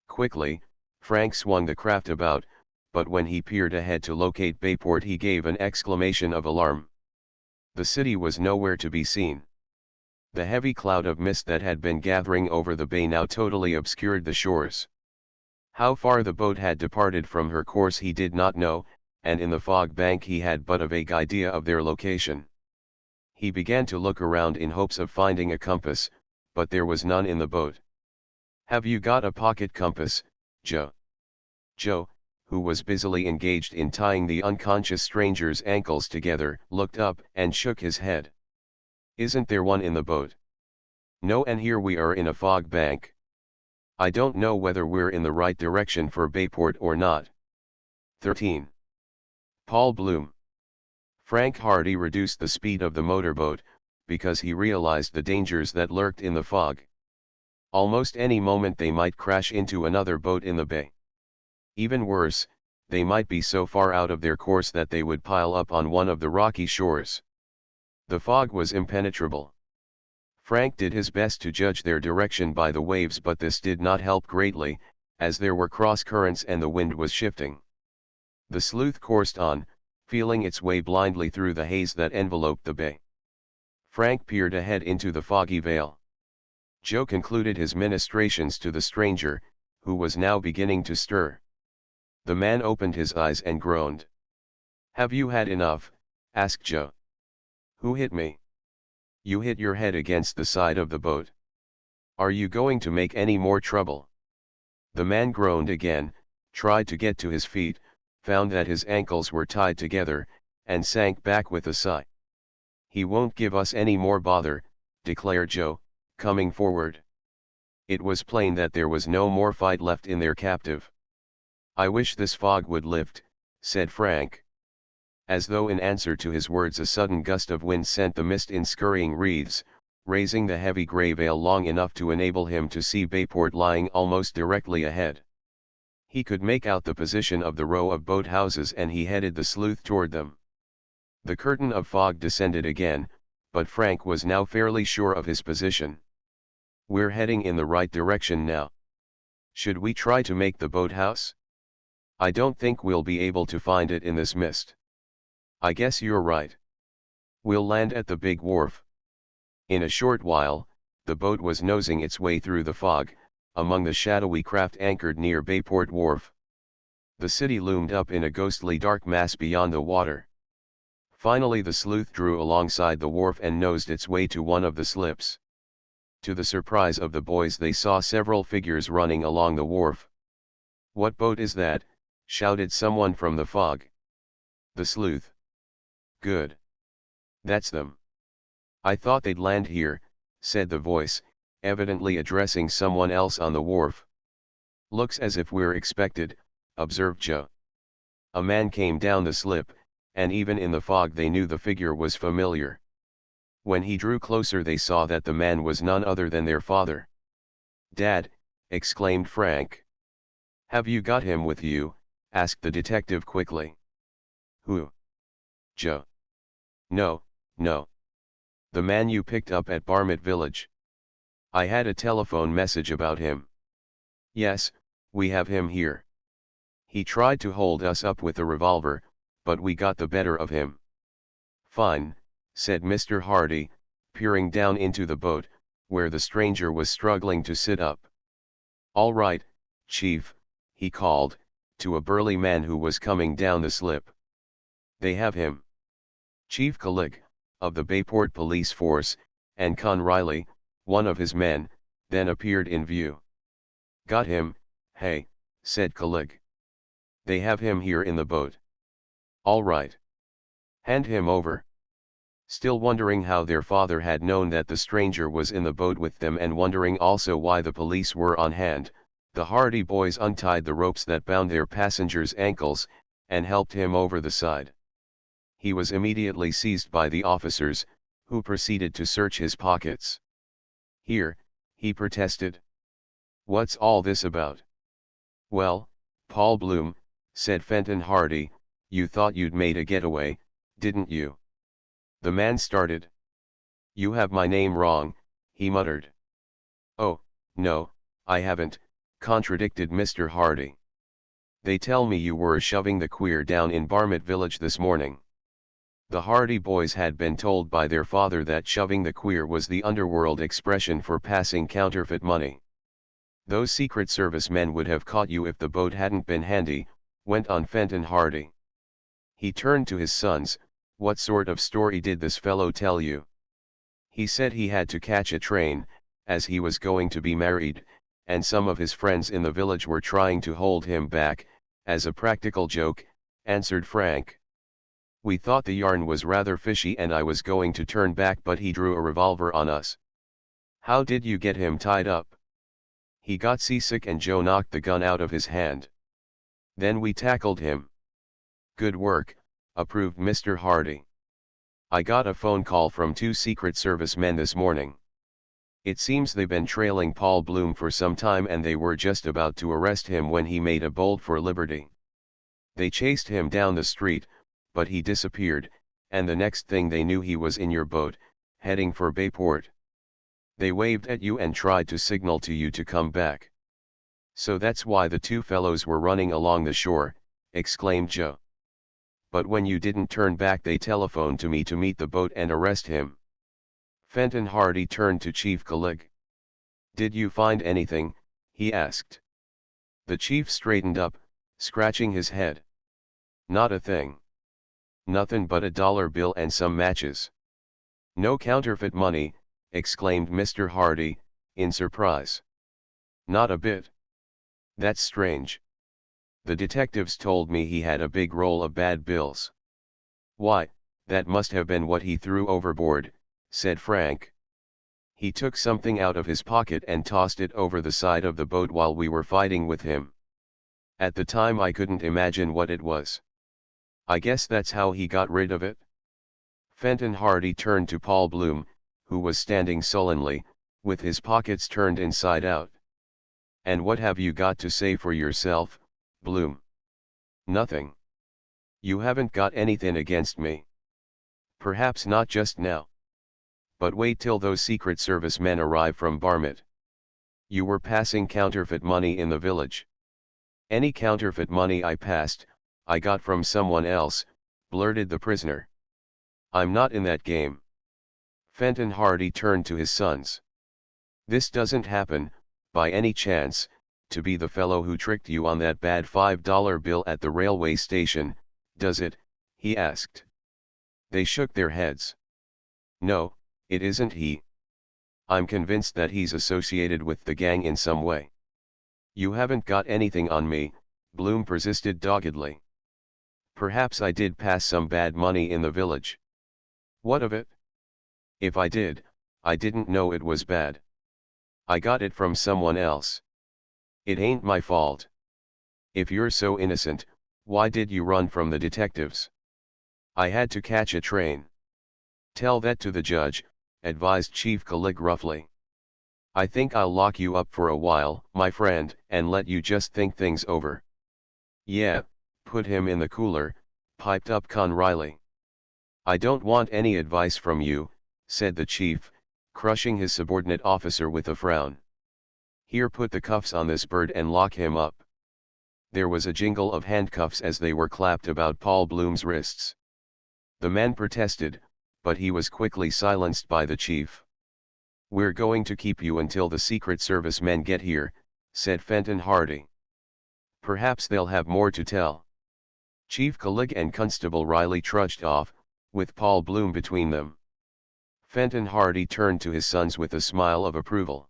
Quickly, Frank swung the craft about, but when he peered ahead to locate Bayport he gave an exclamation of alarm. The city was nowhere to be seen. The heavy cloud of mist that had been gathering over the bay now totally obscured the shores. How far the boat had departed from her course he did not know, and in the fog bank he had but a vague idea of their location. He began to look around in hopes of finding a compass, but there was none in the boat. "Have you got a pocket compass, Joe?" Joe, who was busily engaged in tying the unconscious stranger's ankles together, looked up and shook his head. "Isn't there one in the boat?" "No, and here we are in a fog bank. I don't know whether we're in the right direction for Bayport or not." 13. Paul Bloom. Frank Hardy reduced the speed of the motorboat, because he realized the dangers that lurked in the fog. Almost any moment they might crash into another boat in the bay. Even worse, they might be so far out of their course that they would pile up on one of the rocky shores. The fog was impenetrable. Frank did his best to judge their direction by the waves, but this did not help greatly, as there were cross currents and the wind was shifting. The sleuth coursed on, feeling its way blindly through the haze that enveloped the bay. Frank peered ahead into the foggy veil. Joe concluded his ministrations to the stranger, who was now beginning to stir. The man opened his eyes and groaned. "Have you had enough?" asked Joe. "Who hit me?" "You hit your head against the side of the boat. Are you going to make any more trouble?" The man groaned again, tried to get to his feet, found that his ankles were tied together, and sank back with a sigh. "He won't give us any more bother," declared Joe, coming forward. It was plain that there was no more fight left in their captive. "I wish this fog would lift," said Frank. As though in answer to his words, a sudden gust of wind sent the mist in scurrying wreaths, raising the heavy gray veil long enough to enable him to see Bayport lying almost directly ahead. He could make out the position of the row of boat houses and he headed the sleuth toward them. The curtain of fog descended again, but Frank was now fairly sure of his position. "We're heading in the right direction now. Should we try to make the boathouse? I don't think we'll be able to find it in this mist." "I guess you're right. We'll land at the big wharf." In a short while, the boat was nosing its way through the fog, among the shadowy craft anchored near Bayport Wharf. The city loomed up in a ghostly dark mass beyond the water. Finally the sleuth drew alongside the wharf and nosed its way to one of the slips. To the surprise of the boys, they saw several figures running along the wharf. "What boat is that?" shouted someone from the fog. "The sleuth." "Good. That's them. I thought they'd land here," said the voice, evidently addressing someone else on the wharf. "Looks as if we're expected," observed Joe. A man came down the slip, and even in the fog they knew the figure was familiar. When he drew closer they saw that the man was none other than their father. "Dad," exclaimed Frank. "Have you got him with you?" asked the detective quickly. "Who?" "Joe." "No, no. The man you picked up at Barmit Village. I had a telephone message about him." "Yes, we have him here. He tried to hold us up with a revolver, but we got the better of him." "Fine," said Mr. Hardy, peering down into the boat, where the stranger was struggling to sit up. "All right, "Chief," he called, to a burly man who was coming down the slip. "They have him." Chief Kulik, of the Bayport police force, and Con Riley, one of his men, then appeared in view. "Got him, hey," said Kulik. "They have him here in the boat." "All right. Hand him over." Still wondering how their father had known that the stranger was in the boat with them and wondering also why the police were on hand, the Hardy boys untied the ropes that bound their passenger's ankles, and helped him over the side. He was immediately seized by the officers, who proceeded to search his pockets. "Here," he protested. "What's all this about?" "Well, Paul Bloom," said Fenton Hardy, "you thought you'd made a getaway, didn't you?" The man started. "You have my name wrong," he muttered. "Oh, no, I haven't," contradicted Mr. Hardy. "They tell me you were shoving the queer down in Barmett Village this morning." The Hardy boys had been told by their father that shoving the queer was the underworld expression for passing counterfeit money. "Those Secret Service men would have caught you if the boat hadn't been handy," went on Fenton Hardy. He turned to his sons. "What sort of story did this fellow tell you?" "He said he had to catch a train, as he was going to be married, and some of his friends in the village were trying to hold him back, as a practical joke," answered Frank. "We thought the yarn was rather fishy and I was going to turn back, but he drew a revolver on us." "How did you get him tied up?" "He got seasick and Joe knocked the gun out of his hand. Then we tackled him." "Good work," approved Mr. Hardy. "I got a phone call from 2 Secret Service men this morning. It seems they've been trailing Paul Bloom for some time and they were just about to arrest him when he made a bolt for liberty. They chased him down the street, but he disappeared, and the next thing they knew he was in your boat, heading for Bayport. They waved at you and tried to signal to you to come back. So that's why the 2 fellows were running along the shore," exclaimed Joe. "But when you didn't turn back they telephoned to me to meet the boat and arrest him." Fenton Hardy turned to Chief Kulik. "Did you find anything?" he asked. The chief straightened up, scratching his head. "Not a thing. Nothin' but a dollar bill and some matches." "No counterfeit money," exclaimed Mr. Hardy, in surprise. "Not a bit. That's strange. The detectives told me he had a big roll of bad bills." "Why, that must have been what he threw overboard," said Frank. "He took something out of his pocket and tossed it over the side of the boat while we were fighting with him. At the time I couldn't imagine what it was. I guess that's how he got rid of it." Fenton Hardy turned to Paul Bloom, who was standing sullenly, with his pockets turned inside out. "And what have you got to say for yourself, Bloom?" "Nothing. You haven't got anything against me." "Perhaps not just now. But wait till those Secret Service men arrive from Barmett. You were passing counterfeit money in the village." "Any counterfeit money I passed, I got from someone else," blurted the prisoner. "I'm not in that game." Fenton Hardy turned to his sons. "This doesn't happen, by any chance, to be the fellow who tricked you on that bad $5 bill at the railway station, does it?" he asked. They shook their heads. "No, it isn't he. I'm convinced that he's associated with the gang in some way." "You haven't got anything on me," Bloom persisted doggedly. "Perhaps I did pass some bad money in the village." "What of it?" "If I did, I didn't know it was bad. I got it from someone else. It ain't my fault. If you're so innocent, why did you run from the detectives?" "I had to catch a train." "Tell that to the judge," advised Chief Kulik roughly. "I think I'll lock you up for a while, my friend, and let you just think things over." "Yeah, put him in the cooler," piped up Con Riley. "I don't want any advice from you," said the chief, crushing his subordinate officer with a frown. "Here, put the cuffs on this bird and lock him up." There was a jingle of handcuffs as they were clapped about Paul Bloom's wrists. The man protested, but he was quickly silenced by the chief. "We're going to keep you until the Secret Service men get here," said Fenton Hardy. Perhaps they'll have more to tell. Chief Collig and Constable Riley trudged off, with Paul Bloom between them. Fenton Hardy turned to his sons with a smile of approval.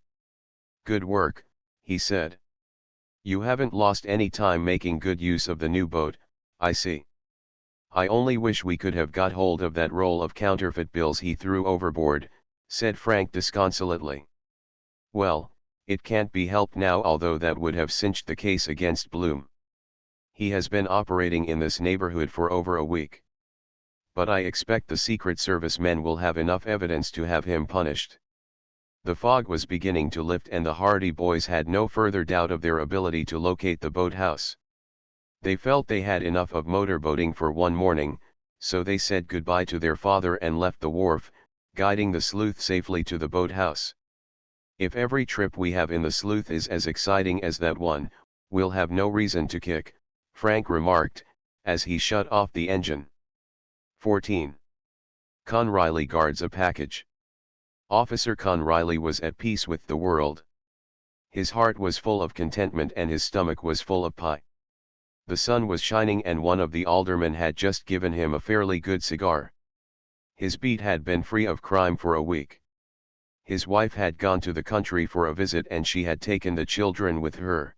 "Good work," he said. "You haven't lost any time making good use of the new boat, I see. I only wish we could have got hold of that roll of counterfeit bills he threw overboard," said Frank disconsolately. "Well, it can't be helped now, although that would have cinched the case against Bloom. He has been operating in this neighborhood for over a week. But I expect the Secret Service men will have enough evidence to have him punished." The fog was beginning to lift and the Hardy boys had no further doubt of their ability to locate the boathouse. They felt they had enough of motorboating for one morning, so they said goodbye to their father and left the wharf, guiding the sleuth safely to the boathouse. "If every trip we have in the sleuth is as exciting as that one, we'll have no reason to kick," Frank remarked, as he shut off the engine. 14. Con Riley guards a package. Officer Con Riley was at peace with the world. His heart was full of contentment and his stomach was full of pie. The sun was shining and one of the aldermen had just given him a fairly good cigar. His beat had been free of crime for a week. His wife had gone to the country for a visit and she had taken the children with her.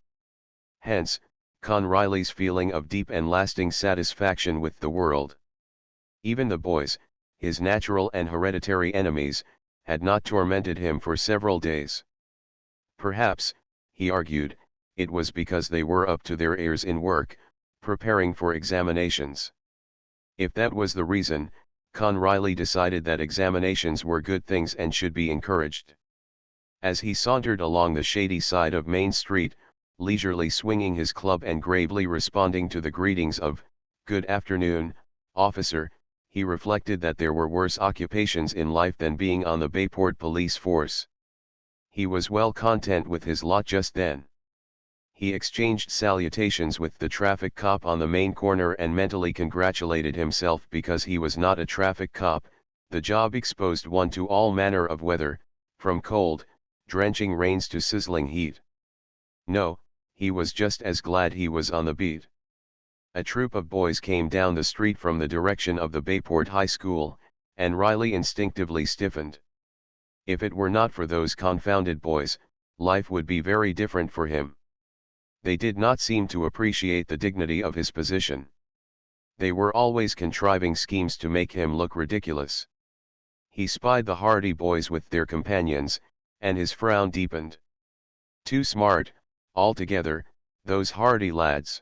Hence, Con Riley's feeling of deep and lasting satisfaction with the world. Even the boys, his natural and hereditary enemies, had not tormented him for several days. Perhaps, he argued, it was because they were up to their ears in work, preparing for examinations. If that was the reason, Con Riley decided that examinations were good things and should be encouraged. As he sauntered along the shady side of Main Street, leisurely swinging his club and gravely responding to the greetings of, "Good afternoon, officer," he reflected that there were worse occupations in life than being on the Bayport police force. He was well content with his lot just then. He exchanged salutations with the traffic cop on the main corner and mentally congratulated himself because he was not a traffic cop. The job exposed one to all manner of weather, from cold, drenching rains to sizzling heat. No, he was just as glad he was on the beat. A troop of boys came down the street from the direction of the Bayport High School, and Riley instinctively stiffened. If it were not for those confounded boys, life would be very different for him. They did not seem to appreciate the dignity of his position. They were always contriving schemes to make him look ridiculous. He spied the Hardy boys with their companions, and his frown deepened. Too smart, altogether, those Hardy lads.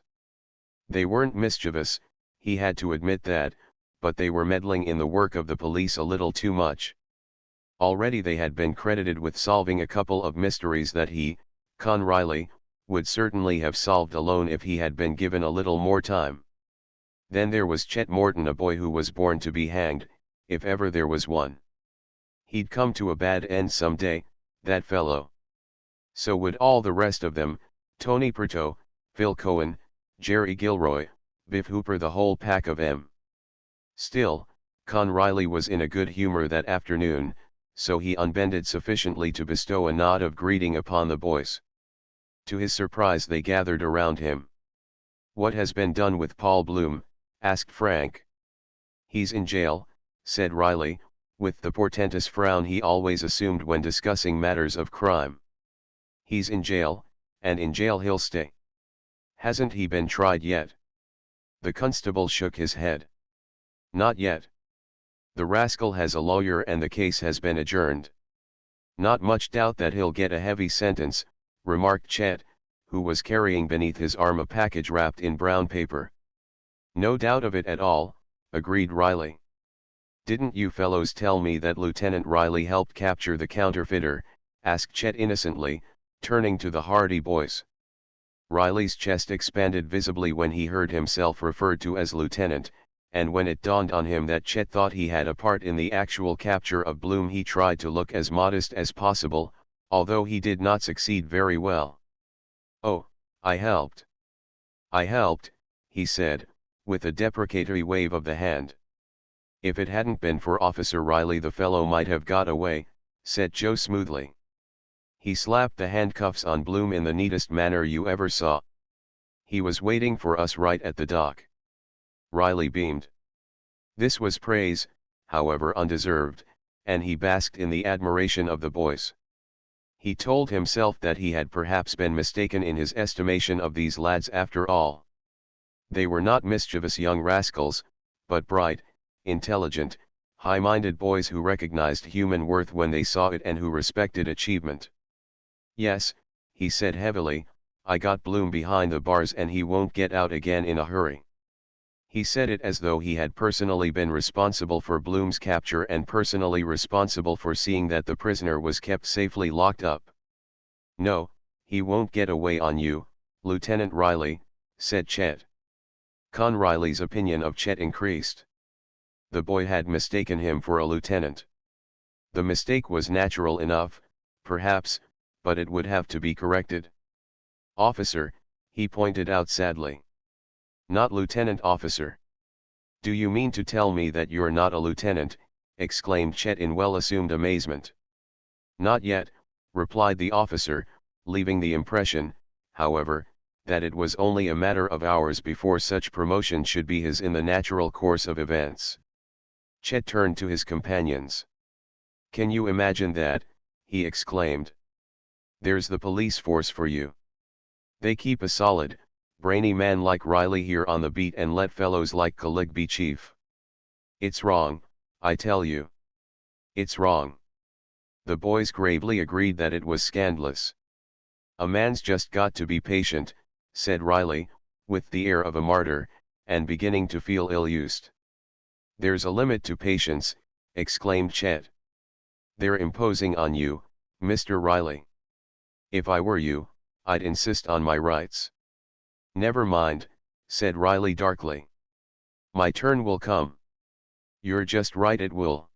They weren't mischievous, he had to admit that, but they were meddling in the work of the police a little too much. Already they had been credited with solving a couple of mysteries that he, Con Riley, would certainly have solved alone if he had been given a little more time. Then there was Chet Morton, a boy who was born to be hanged, if ever there was one. He'd come to a bad end some day, that fellow. So would all the rest of them, Tony Perto, Phil Cohen, Jerry Gilroy, Biff Hooper, the whole pack of 'em. Still, Con Riley was in a good humor that afternoon, so he unbended sufficiently to bestow a nod of greeting upon the boys. To his surprise they gathered around him. "What has been done with Paul Bloom?" asked Frank. "He's in jail," said Riley, with the portentous frown he always assumed when discussing matters of crime. "He's in jail, and in jail he'll stay." "Hasn't he been tried yet?" The constable shook his head. "Not yet. The rascal has a lawyer and the case has been adjourned." "Not much doubt that he'll get a heavy sentence," remarked Chet, who was carrying beneath his arm a package wrapped in brown paper. "No doubt of it at all," agreed Riley. "Didn't you fellows tell me that Lieutenant Riley helped capture the counterfeiter?" asked Chet innocently, turning to the Hardy boys. Riley's chest expanded visibly when he heard himself referred to as lieutenant, and when it dawned on him that Chet thought he had a part in the actual capture of Bloom, he tried to look as modest as possible, although he did not succeed very well. "Oh, I helped. I helped," he said, with a deprecatory wave of the hand. "If it hadn't been for Officer Riley the fellow might have got away," said Joe smoothly. "He slapped the handcuffs on Bloom in the neatest manner you ever saw. He was waiting for us right at the dock. Riley beamed. This was praise, however undeserved, and he basked in the admiration of the boys. He told himself that he had perhaps been mistaken in his estimation of these lads after all. They were not mischievous young rascals, but bright, intelligent, high-minded boys who recognized human worth when they saw it and who respected achievement. Yes, he said heavily, I got Bloom behind the bars and he won't get out again in a hurry. He said it as though he had personally been responsible for Bloom's capture and personally responsible for seeing that the prisoner was kept safely locked up. No, he won't get away on you, Lieutenant Riley, said Chet. Con Riley's opinion of Chet increased. The boy had mistaken him for a lieutenant. The mistake was natural enough, perhaps, but it would have to be corrected. Officer, he pointed out sadly. Not lieutenant officer. Do you mean to tell me that you're not a lieutenant? Exclaimed Chet in well-assumed amazement. Not yet, replied the officer, leaving the impression, however, that it was only a matter of hours before such promotion should be his in the natural course of events. Chet turned to his companions. Can you imagine that? He exclaimed. There's the police force for you. They keep a solid, brainy man like Riley here on the beat and let fellows like Calig be chief. It's wrong, I tell you. It's wrong. The boys gravely agreed that it was scandalous. A man's just got to be patient, said Riley, with the air of a martyr, and beginning to feel ill-used. There's a limit to patience, exclaimed Chet. They're imposing on you, Mr. Riley. If I were you, I'd insist on my rights. Never mind, said Riley darkly. My turn will come. You're just right, it will.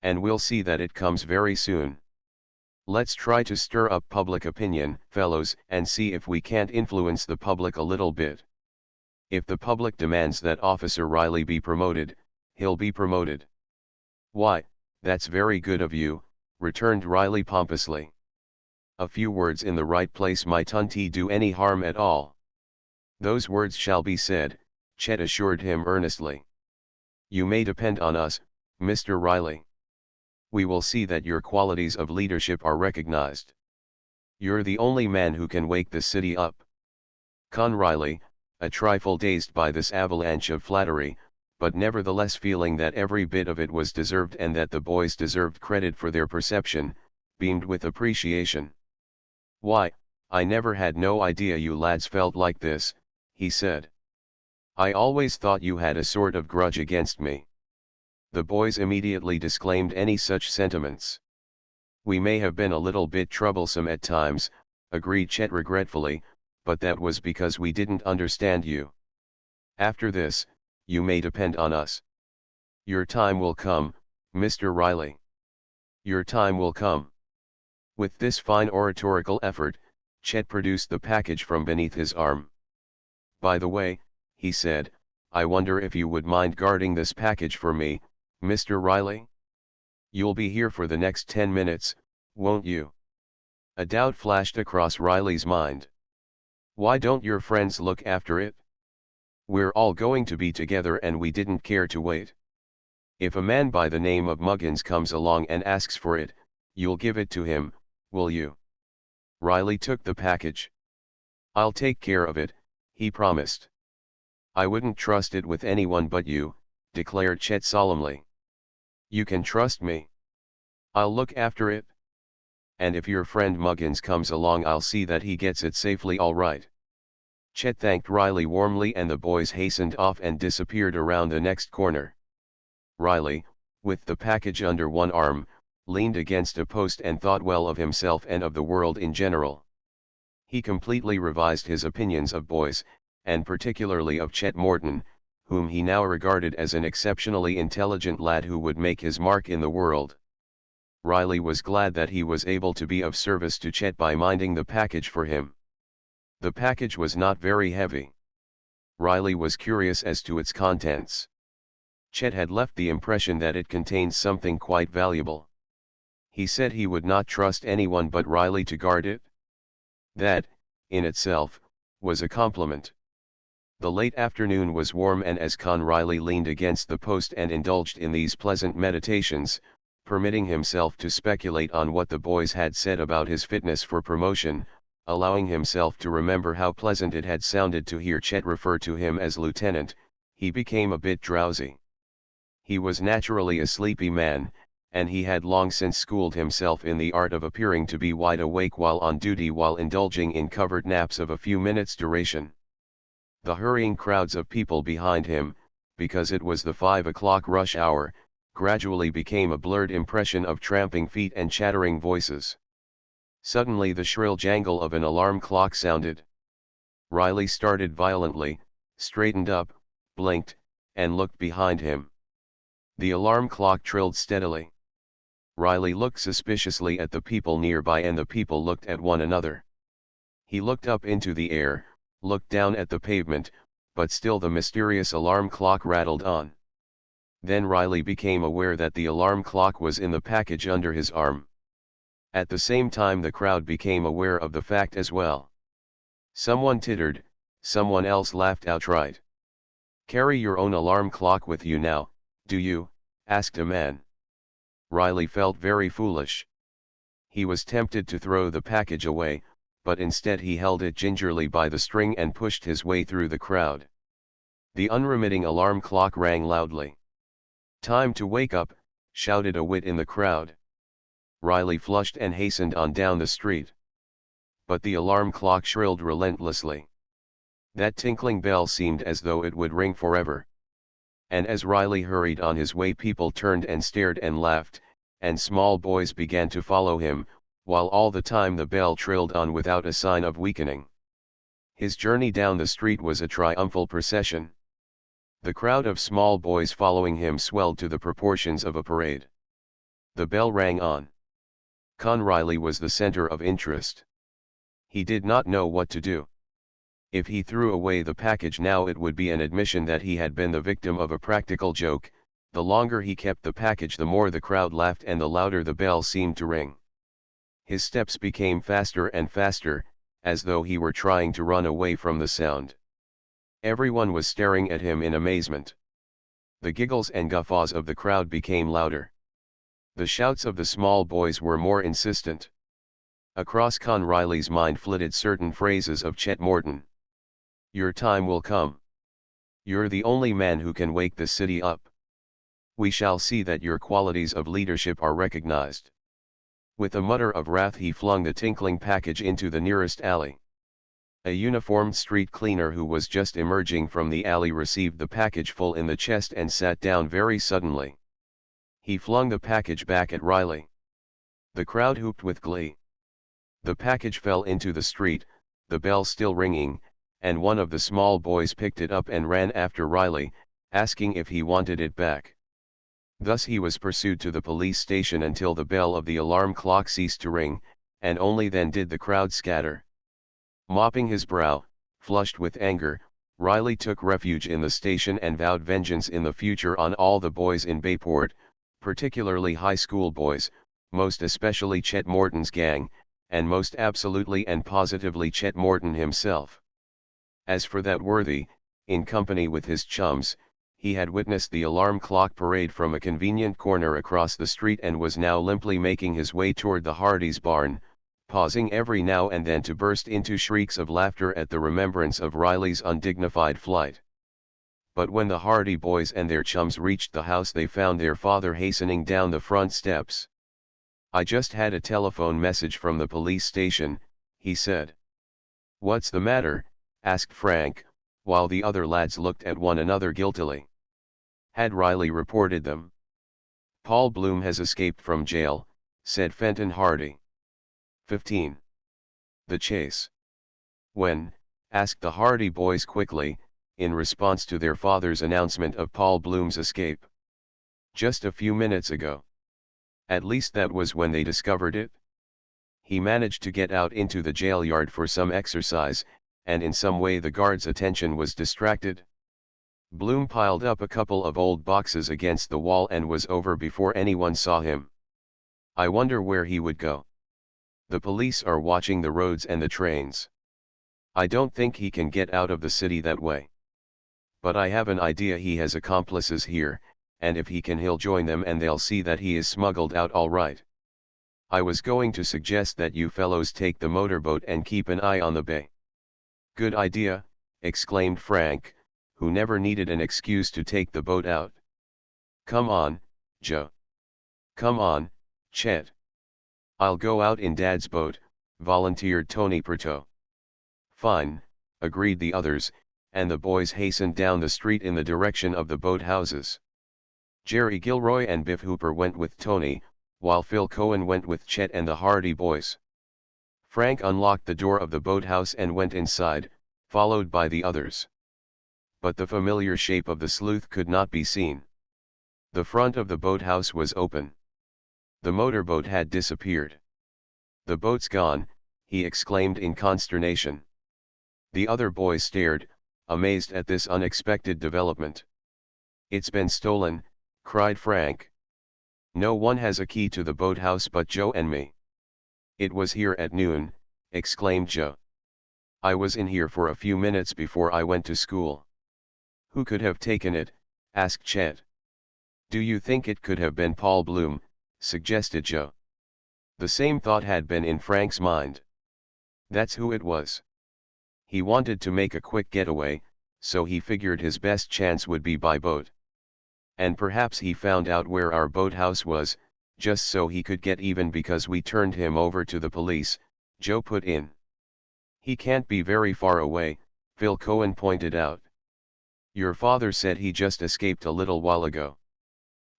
And we'll see that it comes very soon. Let's try to stir up public opinion, fellows, and see if we can't influence the public a little bit. If the public demands that Officer Riley be promoted, he'll be promoted. Why, that's very good of you, returned Riley pompously. A few words in the right place mightn't do any harm at all. Those words shall be said, Chet assured him earnestly. You may depend on us, Mr. Riley. We will see that your qualities of leadership are recognized. You're the only man who can wake the city up. Con Riley, a trifle dazed by this avalanche of flattery, but nevertheless feeling that every bit of it was deserved and that the boys deserved credit for their perception, beamed with appreciation. Why, I never had no idea you lads felt like this, he said. I always thought you had a sort of grudge against me. The boys immediately disclaimed any such sentiments. We may have been a little bit troublesome at times, agreed Chet regretfully, but that was because we didn't understand you. After this, you may depend on us. Your time will come, Mr. Riley. Your time will come. With this fine oratorical effort, Chet produced the package from beneath his arm. By the way, he said, I wonder if you would mind guarding this package for me, Mr. Riley? You'll be here for the next 10 minutes, won't you? A doubt flashed across Riley's mind. Why don't your friends look after it? We're all going to be together and we didn't care to wait. If a man by the name of Muggins comes along and asks for it, you'll give it to him, will you? Riley took the package. I'll take care of it, he promised. I wouldn't trust it with anyone but you, declared Chet solemnly. You can trust me. I'll look after it. And if your friend Muggins comes along, I'll see that he gets it safely, all right. Chet thanked Riley warmly and the boys hastened off and disappeared around the next corner. Riley, with the package under one arm, leaned against a post and thought well of himself and of the world in general. He completely revised his opinions of boys, and particularly of Chet Morton, whom he now regarded as an exceptionally intelligent lad who would make his mark in the world. Riley was glad that he was able to be of service to Chet by minding the package for him. The package was not very heavy. Riley was curious as to its contents. Chet had left the impression that it contained something quite valuable. He said he would not trust anyone but Riley to guard it. That, in itself, was a compliment. The late afternoon was warm, and as Con Riley leaned against the post and indulged in these pleasant meditations, permitting himself to speculate on what the boys had said about his fitness for promotion, allowing himself to remember how pleasant it had sounded to hear Chet refer to him as lieutenant, he became a bit drowsy. He was naturally a sleepy man, and he had long since schooled himself in the art of appearing to be wide awake while on duty, while indulging in covered naps of a few minutes' duration. The hurrying crowds of people behind him, because it was the 5 o'clock rush hour, gradually became a blurred impression of tramping feet and chattering voices. Suddenly the shrill jangle of an alarm clock sounded. Riley started violently, straightened up, blinked, and looked behind him. The alarm clock trilled steadily. Riley looked suspiciously at the people nearby, and the people looked at one another. He looked up into the air, looked down at the pavement, but still the mysterious alarm clock rattled on. Then Riley became aware that the alarm clock was in the package under his arm. At the same time the crowd became aware of the fact as well. Someone tittered, someone else laughed outright. "Carry your own alarm clock with you now, do you?" asked a man. Riley felt very foolish. He was tempted to throw the package away, but instead he held it gingerly by the string and pushed his way through the crowd. The unremitting alarm clock rang loudly. "Time to wake up," shouted a wit in the crowd. Riley flushed and hastened on down the street. But the alarm clock shrilled relentlessly. That tinkling bell seemed as though it would ring forever. And as Riley hurried on his way, people turned and stared and laughed, and small boys began to follow him, while all the time the bell trilled on without a sign of weakening. His journey down the street was a triumphal procession. The crowd of small boys following him swelled to the proportions of a parade. The bell rang on. Con Riley was the center of interest. He did not know what to do. If he threw away the package now, it would be an admission that he had been the victim of a practical joke. The longer he kept the package, the more the crowd laughed and the louder the bell seemed to ring. His steps became faster and faster, as though he were trying to run away from the sound. Everyone was staring at him in amazement. The giggles and guffaws of the crowd became louder. The shouts of the small boys were more insistent. Across Con Riley's mind flitted certain phrases of Chet Morton. "Your time will come. You're the only man who can wake the city up. We shall see that your qualities of leadership are recognized." With a mutter of wrath he flung the tinkling package into the nearest alley. A uniformed street cleaner who was just emerging from the alley received the package full in the chest and sat down very suddenly. He flung the package back at Riley. The crowd whooped with glee. The package fell into the street, the bell still ringing, and one of the small boys picked it up and ran after Riley, asking if he wanted it back. Thus he was pursued to the police station until the bell of the alarm clock ceased to ring, and only then did the crowd scatter. Mopping his brow, flushed with anger, Riley took refuge in the station and vowed vengeance in the future on all the boys in Bayport, particularly high school boys, most especially Chet Morton's gang, and most absolutely and positively Chet Morton himself. As for that worthy, in company with his chums, he had witnessed the alarm clock parade from a convenient corner across the street and was now limply making his way toward the Hardys' barn, pausing every now and then to burst into shrieks of laughter at the remembrance of Riley's undignified flight. But when the Hardy boys and their chums reached the house, they found their father hastening down the front steps. "I just had a telephone message from the police station," he said. "What's the matter?" asked Frank, while the other lads looked at one another guiltily. Had Riley reported them? "Paul Bloom has escaped from jail," said Fenton Hardy. 15. The chase. "When?" asked the Hardy boys quickly, in response to their father's announcement of Paul Bloom's escape. "Just a few minutes ago. At least that was when they discovered it. He managed to get out into the jail yard for some exercise, and in some way the guard's attention was distracted. Bloom piled up a couple of old boxes against the wall and was over before anyone saw him. I wonder where he would go. The police are watching the roads and the trains. I don't think he can get out of the city that way. But I have an idea he has accomplices here, and if he can he'll join them and they'll see that he is smuggled out all right. I was going to suggest that you fellows take the motorboat and keep an eye on the bay. Good idea, exclaimed Frank, who never needed an excuse to take the boat out. Come on, Joe. Come on, Chet. I'll go out in Dad's boat, volunteered Tony Pertot. Fine, agreed the others, and the boys hastened down the street in the direction of the boathouses. Jerry Gilroy and Biff Hooper went with Tony, while Phil Cohen went with Chet and the Hardy boys. Frank unlocked the door of the boathouse and went inside, followed by the others. But the familiar shape of the sleuth could not be seen. The front of the boathouse was open. The motorboat had disappeared. The boat's gone, he exclaimed in consternation. The other boys stared, amazed at this unexpected development. It's been stolen, cried Frank. No one has a key to the boathouse but Joe and me. It was here at noon, exclaimed Joe. I was in here for a few minutes before I went to school. Who could have taken it? Asked Chet. Do you think it could have been Paul Bloom? Suggested Joe. The same thought had been in Frank's mind. That's who it was. He wanted to make a quick getaway, so he figured his best chance would be by boat. And perhaps he found out where our boathouse was, just so he could get even because we turned him over to the police, Joe put in. He can't be very far away, Phil Cohen pointed out. Your father said he just escaped a little while ago.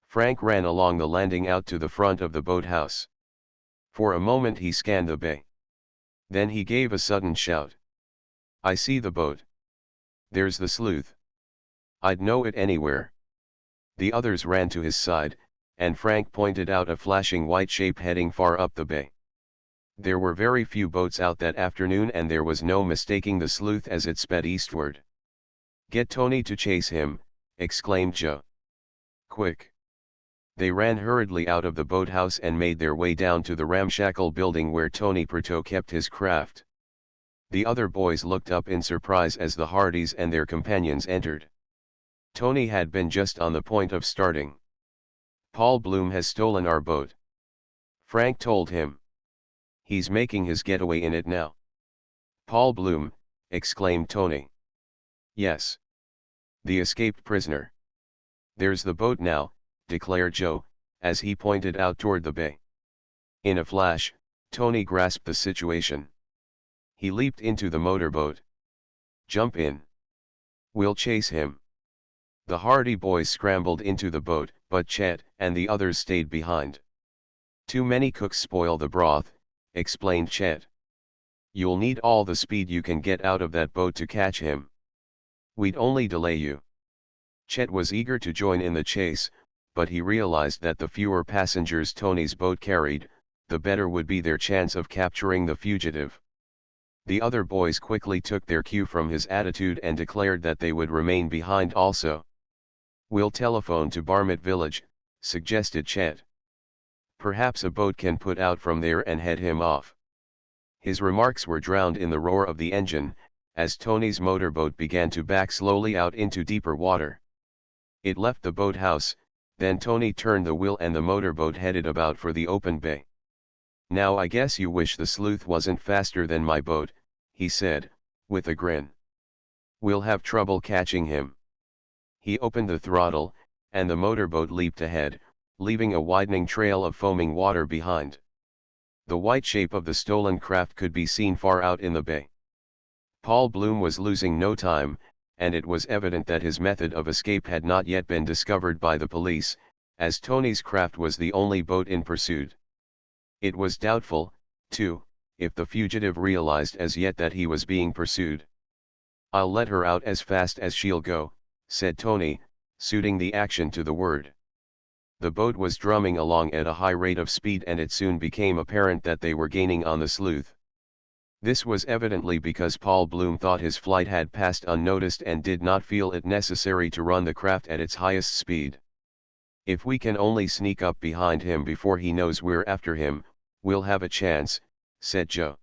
Frank ran along the landing out to the front of the boathouse. For a moment he scanned the bay. Then he gave a sudden shout. I see the boat. There's the sleuth. I'd know it anywhere. The others ran to his side, and Frank pointed out a flashing white shape heading far up the bay. There were very few boats out that afternoon and there was no mistaking the sleuth as it sped eastward. Get Tony to chase him, exclaimed Joe. Quick. They ran hurriedly out of the boathouse and made their way down to the ramshackle building where Tony Pertot kept his craft. The other boys looked up in surprise as the Hardys and their companions entered. Tony had been just on the point of starting. Paul Bloom has stolen our boat. Frank told him. He's making his getaway in it now. Paul Bloom, exclaimed Tony. Yes. The escaped prisoner. There's the boat now, declared Joe, as he pointed out toward the bay. In a flash, Tony grasped the situation. He leaped into the motorboat. Jump in. We'll chase him. The Hardy boys scrambled into the boat, but Chet and the others stayed behind. Too many cooks spoil the broth, explained Chet. You'll need all the speed you can get out of that boat to catch him. We'd only delay you. Chet was eager to join in the chase, but he realized that the fewer passengers Tony's boat carried, the better would be their chance of capturing the fugitive. The other boys quickly took their cue from his attitude and declared that they would remain behind also. We'll telephone to Barmit Village, suggested Chet. Perhaps a boat can put out from there and head him off. His remarks were drowned in the roar of the engine, as Tony's motorboat began to back slowly out into deeper water. It left the boathouse, then Tony turned the wheel and the motorboat headed about for the open bay. Now I guess you wish the sleuth wasn't faster than my boat, he said, with a grin. We'll have trouble catching him. He opened the throttle, and the motorboat leaped ahead, leaving a widening trail of foaming water behind. The white shape of the stolen craft could be seen far out in the bay. Paul Bloom was losing no time, and it was evident that his method of escape had not yet been discovered by the police, as Tony's craft was the only boat in pursuit. It was doubtful, too, if the fugitive realized as yet that he was being pursued. I'll let her out as fast as she'll go, said Tony, suiting the action to the word. The boat was drumming along at a high rate of speed and it soon became apparent that they were gaining on the sleuth. This was evidently because Paul Bloom thought his flight had passed unnoticed and did not feel it necessary to run the craft at its highest speed. If we can only sneak up behind him before he knows we're after him, we'll have a chance, said Joe.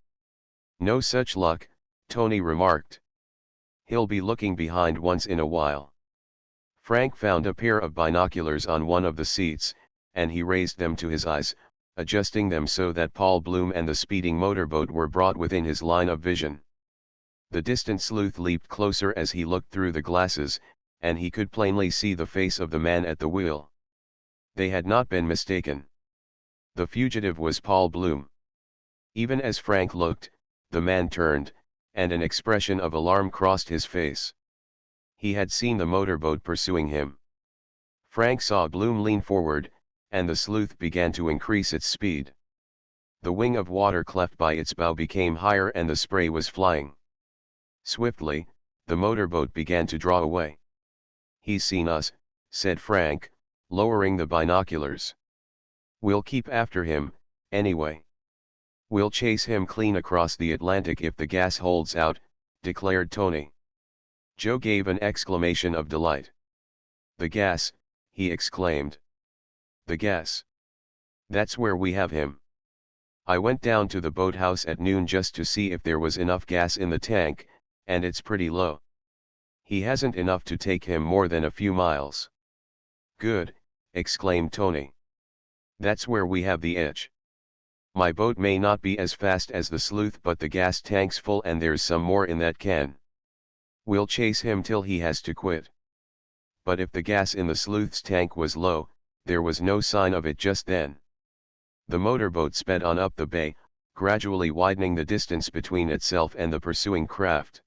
No such luck, Tony remarked. He'll be looking behind once in a while. Frank found a pair of binoculars on one of the seats, and he raised them to his eyes, adjusting them so that Paul Bloom and the speeding motorboat were brought within his line of vision. The distant sleuth leaped closer as he looked through the glasses, and he could plainly see the face of the man at the wheel. They had not been mistaken. The fugitive was Paul Bloom. Even as Frank looked, the man turned, and an expression of alarm crossed his face. He had seen the motorboat pursuing him. Frank saw Bloom lean forward, and the sleuth began to increase its speed. The wing of water cleft by its bow became higher and the spray was flying. Swiftly, the motorboat began to draw away. "He's seen us," said Frank, lowering the binoculars. "We'll keep after him, anyway. We'll chase him clean across the Atlantic if the gas holds out," declared Tony. Joe gave an exclamation of delight. "The gas," he exclaimed. "The gas. That's where we have him. I went down to the boathouse at noon just to see if there was enough gas in the tank, and it's pretty low. He hasn't enough to take him more than a few miles." "Good," exclaimed Tony. "That's where we have the itch. My boat may not be as fast as the sleuth, but the gas tank's full and there's some more in that can. We'll chase him till he has to quit." But if the gas in the sleuth's tank was low, there was no sign of it just then. The motorboat sped on up the bay, gradually widening the distance between itself and the pursuing craft.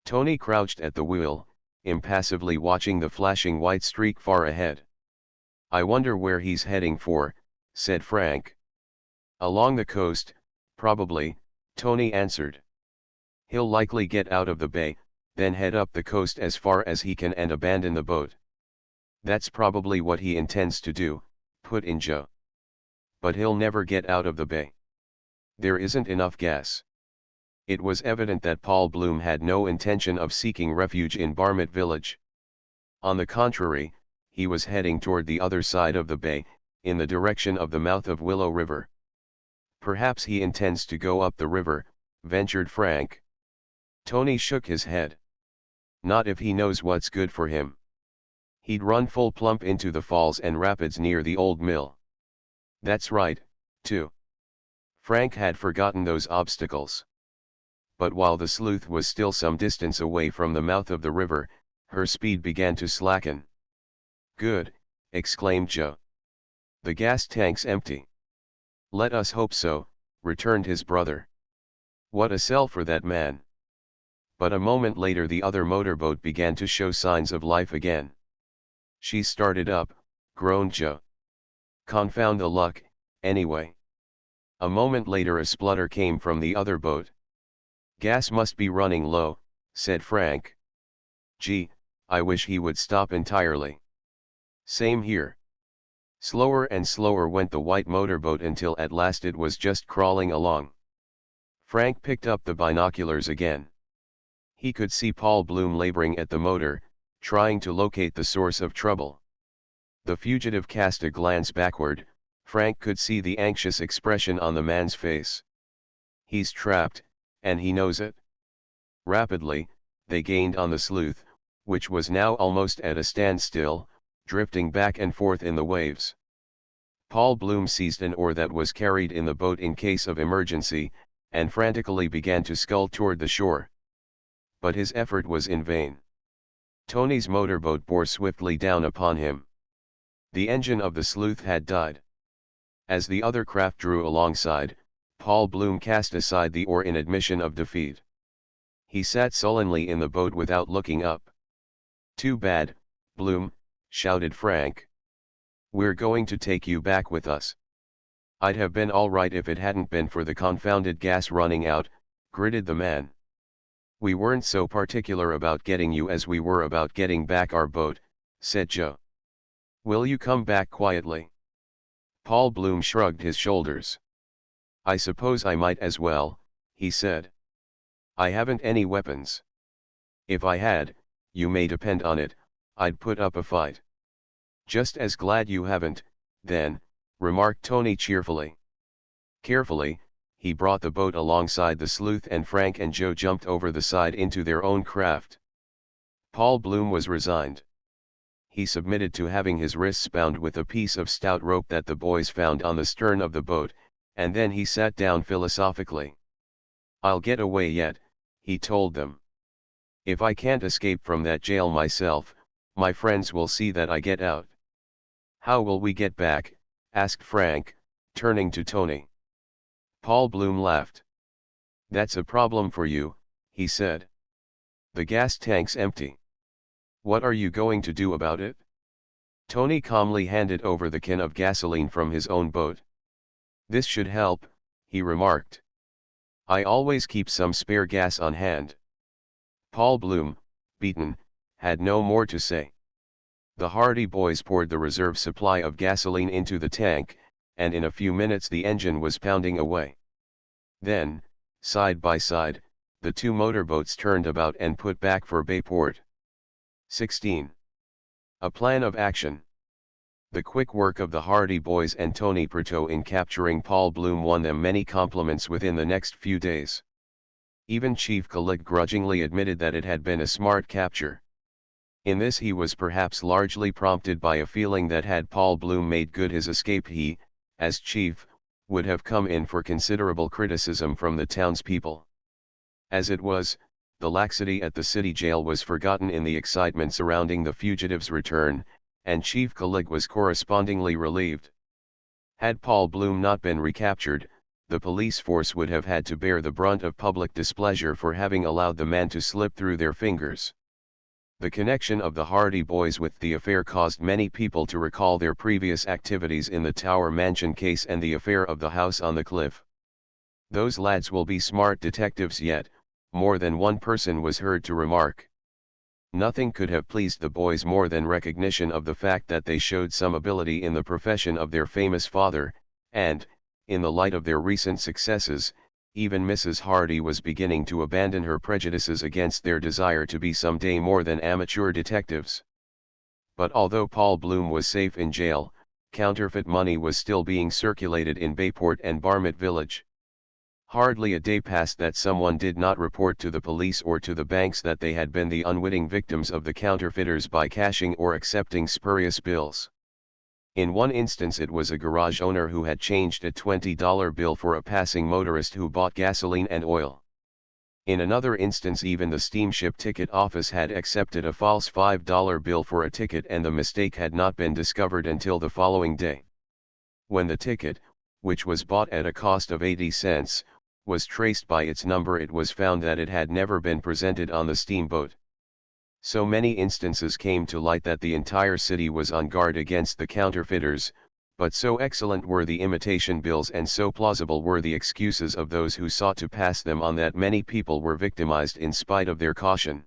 Tony crouched at the wheel, impassively watching the flashing white streak far ahead. "I wonder where he's heading for," said Frank. "Along the coast, probably," Tony answered. "He'll likely get out of the bay, then head up the coast as far as he can and abandon the boat." "That's probably what he intends to do," put in Joe. "But he'll never get out of the bay. There isn't enough gas." It was evident that Paul Bloom had no intention of seeking refuge in Barmit village. On the contrary, he was heading toward the other side of the bay, in the direction of the mouth of Willow River. "Perhaps he intends to go up the river," ventured Frank. Tony shook his head. "Not if he knows what's good for him. He'd run full plump into the falls and rapids near the old mill." "That's right, too." Frank had forgotten those obstacles. But while the sleuth was still some distance away from the mouth of the river, her speed began to slacken. "Good," exclaimed Joe. "The gas tank's empty." "Let us hope so," returned his brother. "What a sell for that man." But a moment later the other motorboat began to show signs of life again. "She started up," groaned Joe. "Confound the luck, anyway." A moment later a splutter came from the other boat. "Gas must be running low," said Frank. "Gee, I wish he would stop entirely." "Same here." Slower and slower went the white motorboat until at last it was just crawling along. Frank picked up the binoculars again. He could see Paul Bloom laboring at the motor, trying to locate the source of trouble. The fugitive cast a glance backward. Frank could see the anxious expression on the man's face. "He's trapped, and he knows it." Rapidly, they gained on the sleuth, which was now almost at a standstill, drifting back and forth in the waves. Paul Bloom seized an oar that was carried in the boat in case of emergency, and frantically began to scull toward the shore. But his effort was in vain. Tony's motorboat bore swiftly down upon him. The engine of the sleuth had died. As the other craft drew alongside, Paul Bloom cast aside the oar in admission of defeat. He sat sullenly in the boat without looking up. "Too bad, Bloom," shouted Frank. "We're going to take you back with us." "I'd have been all right if it hadn't been for the confounded gas running out," gritted the man. "We weren't so particular about getting you as we were about getting back our boat," said Joe. "Will you come back quietly?" Paul Bloom shrugged his shoulders. "I suppose I might as well," he said. "I haven't any weapons. If I had, you may depend on it, I'd put up a fight." "Just as glad you haven't, then," remarked Tony cheerfully. Carefully, he brought the boat alongside the sleuth, and Frank and Joe jumped over the side into their own craft. Paul Bloom was resigned. He submitted to having his wrists bound with a piece of stout rope that the boys found on the stern of the boat, and then he sat down philosophically. "I'll get away yet," he told them. "If I can't escape from that jail myself, my friends will see that I get out." "How will we get back?" asked Frank, turning to Tony. Paul Bloom laughed. "That's a problem for you," he said. "The gas tank's empty. What are you going to do about it?" Tony calmly handed over the can of gasoline from his own boat. "This should help," he remarked. "I always keep some spare gas on hand." Paul Bloom, beaten, had no more to say. The Hardy boys poured the reserve supply of gasoline into the tank, and in a few minutes the engine was pounding away. Then, side by side, the two motorboats turned about and put back for Bayport. 16. A plan of action. The quick work of the Hardy boys and Tony Pertot in capturing Paul Bloom won them many compliments within the next few days. Even Chief Kulik grudgingly admitted that it had been a smart capture. In this he was perhaps largely prompted by a feeling that had Paul Bloom made good his escape he, as chief, would have come in for considerable criticism from the townspeople. As it was, the laxity at the city jail was forgotten in the excitement surrounding the fugitive's return, and Chief Kulik was correspondingly relieved. Had Paul Bloom not been recaptured, the police force would have had to bear the brunt of public displeasure for having allowed the man to slip through their fingers. The connection of the Hardy boys with the affair caused many people to recall their previous activities in the Tower Mansion case and the affair of the house on the cliff. "Those lads will be smart detectives yet," more than one person was heard to remark. Nothing could have pleased the boys more than recognition of the fact that they showed some ability in the profession of their famous father, and, in the light of their recent successes, even Mrs. Hardy was beginning to abandon her prejudices against their desire to be some day more than amateur detectives. But although Paul Bloom was safe in jail, counterfeit money was still being circulated in Bayport and Barmett Village. Hardly a day passed that someone did not report to the police or to the banks that they had been the unwitting victims of the counterfeiters by cashing or accepting spurious bills. In one instance it was a garage owner who had changed a $20 bill for a passing motorist who bought gasoline and oil. In another instance even the steamship ticket office had accepted a false $5 bill for a ticket, and the mistake had not been discovered until the following day. When the ticket, which was bought at a cost of 80 cents, was traced by its number, it was found that it had never been presented on the steamboat. So many instances came to light that the entire city was on guard against the counterfeiters, but so excellent were the imitation bills and so plausible were the excuses of those who sought to pass them on that many people were victimized in spite of their caution.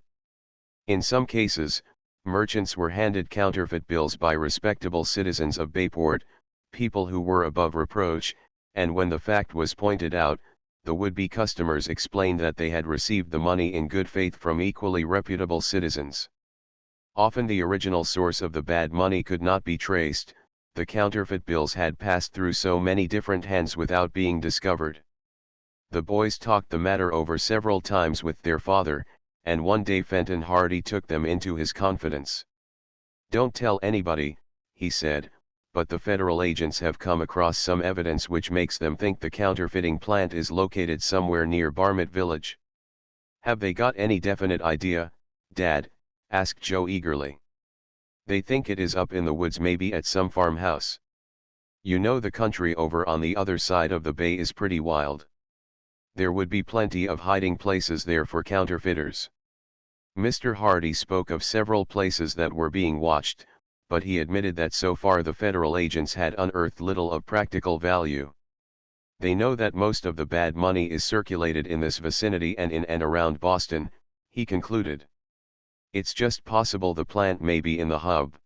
In some cases, merchants were handed counterfeit bills by respectable citizens of Bayport, people who were above reproach, and when the fact was pointed out, the would-be customers explained that they had received the money in good faith from equally reputable citizens. Often the original source of the bad money could not be traced. The counterfeit bills had passed through so many different hands without being discovered. The boys talked the matter over several times with their father, and one day Fenton Hardy took them into his confidence. "Don't tell anybody," he said, "but the federal agents have come across some evidence which makes them think the counterfeiting plant is located somewhere near Barmett Village." "Have they got any definite idea, Dad?" asked Joe eagerly. "They think it is up in the woods, maybe at some farmhouse. You know the country over on the other side of the bay is pretty wild. There would be plenty of hiding places there for counterfeiters." Mr. Hardy spoke of several places that were being watched, but he admitted that so far the federal agents had unearthed little of practical value. "They know that most of the bad money is circulated in this vicinity and in and around Boston," he concluded. "It's just possible the plant may be in the hub."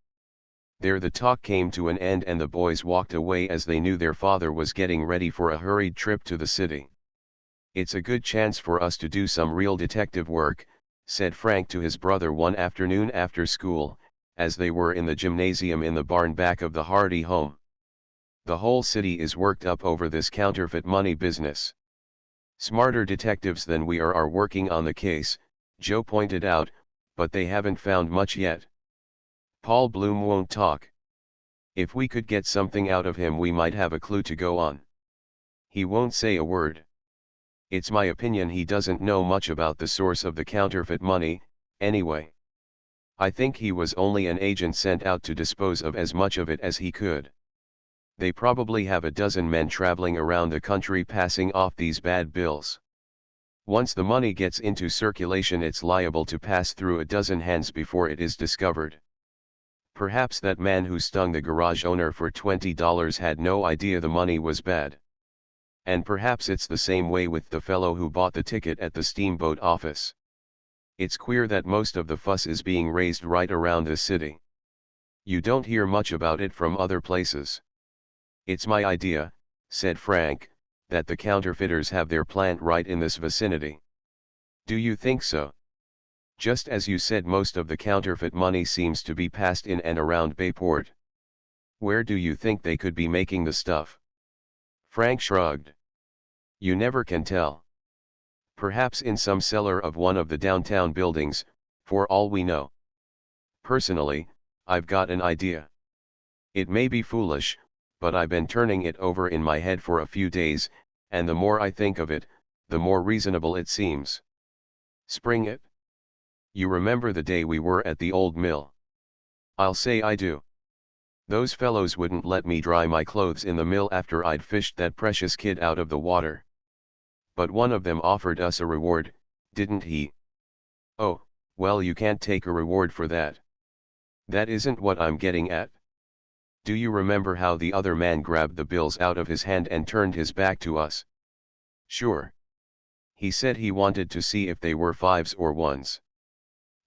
There the talk came to an end and the boys walked away as they knew their father was getting ready for a hurried trip to the city. "It's a good chance for us to do some real detective work," said Frank to his brother one afternoon after school, as they were in the gymnasium in the barn back of the Hardy home. "The whole city is worked up over this counterfeit money business. Smarter detectives than we are working on the case, Joe pointed out, but they haven't found much yet. Paul Bloom won't talk. If we could get something out of him we might have a clue to go on. He won't say a word. It's my opinion he doesn't know much about the source of the counterfeit money, anyway. I think he was only an agent sent out to dispose of as much of it as he could. They probably have a dozen men traveling around the country passing off these bad bills. Once the money gets into circulation it's liable to pass through a dozen hands before it is discovered. Perhaps that man who stung the garage owner for $20 had no idea the money was bad. And perhaps it's the same way with the fellow who bought the ticket at the steamboat office. It's queer that most of the fuss is being raised right around the city. You don't hear much about it from other places. It's my idea, said Frank, that the counterfeiters have their plant right in this vicinity. Do you think so? Just as you said, most of the counterfeit money seems to be passed in and around Bayport. Where do you think they could be making the stuff? Frank shrugged. You never can tell. Perhaps in some cellar of one of the downtown buildings, for all we know. Personally, I've got an idea. It may be foolish, but I've been turning it over in my head for a few days, and the more I think of it, the more reasonable it seems. Spring it? You remember the day we were at the old mill? I'll say I do. Those fellows wouldn't let me dry my clothes in the mill after I'd fished that precious kid out of the water. But one of them offered us a reward, didn't he? Oh, well, you can't take a reward for that. That isn't what I'm getting at. Do you remember how the other man grabbed the bills out of his hand and turned his back to us? Sure. He said he wanted to see if they were fives or ones.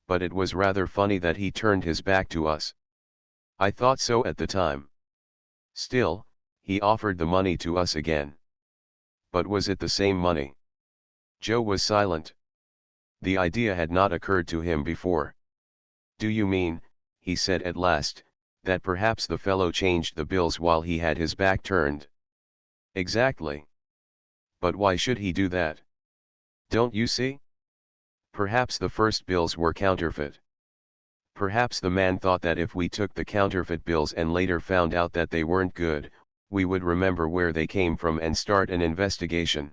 But it was rather funny that he turned his back to us. I thought so at the time. Still, he offered the money to us again. But was it the same money? Joe was silent. The idea had not occurred to him before. Do you mean, he said at last, that perhaps the fellow changed the bills while he had his back turned? Exactly. But why should he do that? Don't you see? Perhaps the first bills were counterfeit. Perhaps the man thought that if we took the counterfeit bills and later found out that they weren't good, we would remember where they came from and start an investigation.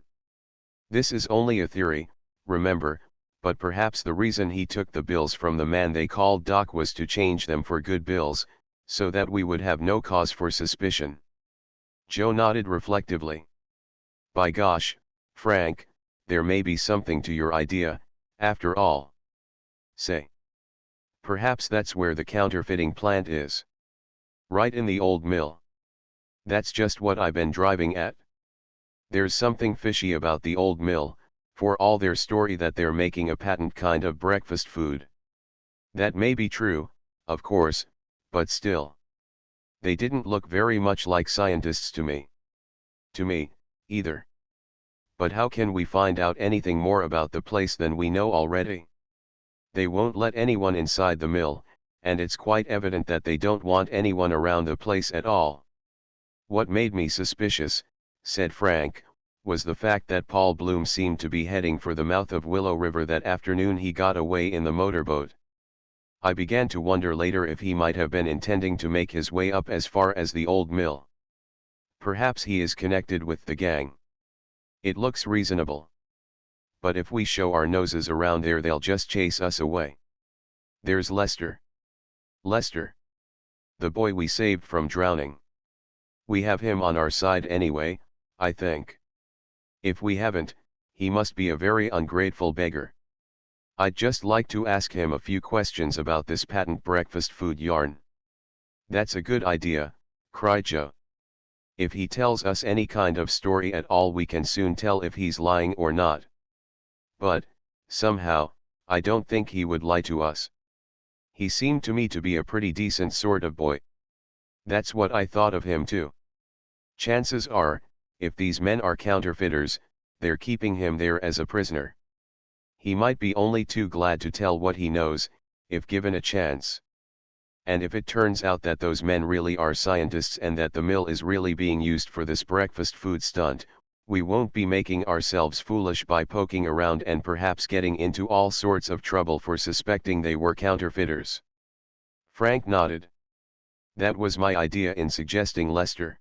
This is only a theory, remember, but perhaps the reason he took the bills from the man they called Doc was to change them for good bills, so that we would have no cause for suspicion. Joe nodded reflectively. By gosh, Frank, there may be something to your idea, after all. Say. Perhaps that's where the counterfeiting plant is. Right in the old mill. That's just what I've been driving at. There's something fishy about the old mill, for all their story that they're making a patent kind of breakfast food. That may be true, of course, but still. They didn't look very much like scientists to me. To me, either. But how can we find out anything more about the place than we know already? They won't let anyone inside the mill, and it's quite evident that they don't want anyone around the place at all. What made me suspicious, said Frank, was the fact that Paul Bloom seemed to be heading for the mouth of Willow River that afternoon he got away in the motorboat. I began to wonder later if he might have been intending to make his way up as far as the old mill. Perhaps he is connected with the gang. It looks reasonable. But if we show our noses around there they'll just chase us away. There's Lester. Lester. The boy we saved from drowning. We have him on our side anyway, I think. If we haven't, he must be a very ungrateful beggar. I'd just like to ask him a few questions about this patent breakfast food yarn. That's a good idea, cried Joe. If he tells us any kind of story at all we can soon tell if he's lying or not. But, somehow, I don't think he would lie to us. He seemed to me to be a pretty decent sort of boy. That's what I thought of him too. Chances are, if these men are counterfeiters, they're keeping him there as a prisoner. He might be only too glad to tell what he knows, if given a chance. And if it turns out that those men really are scientists and that the mill is really being used for this breakfast food stunt, We won't be making ourselves foolish by poking around and perhaps getting into all sorts of trouble for suspecting they were counterfeiters. Frank nodded. That was my idea in suggesting Lester.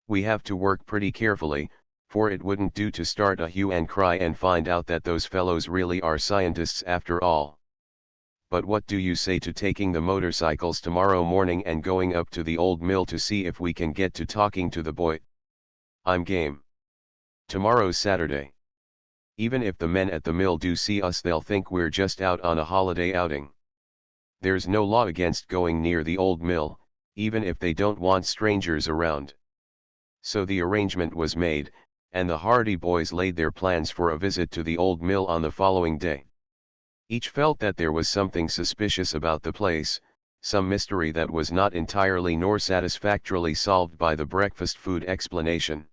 We have to work pretty carefully, for it wouldn't do to start a hue and cry and find out that those fellows really are scientists after all. But what do you say to taking the motorcycles tomorrow morning and going up to the old mill to see if we can get to talking to the boy? I'm game. Tomorrow's Saturday. Even if the men at the mill do see us, they'll think we're just out on a holiday outing. There's no law against going near the old mill, even if they don't want strangers around. So the arrangement was made, and the Hardy boys laid their plans for a visit to the old mill on the following day. Each felt that there was something suspicious about the place, some mystery that was not entirely nor satisfactorily solved by the breakfast food explanation.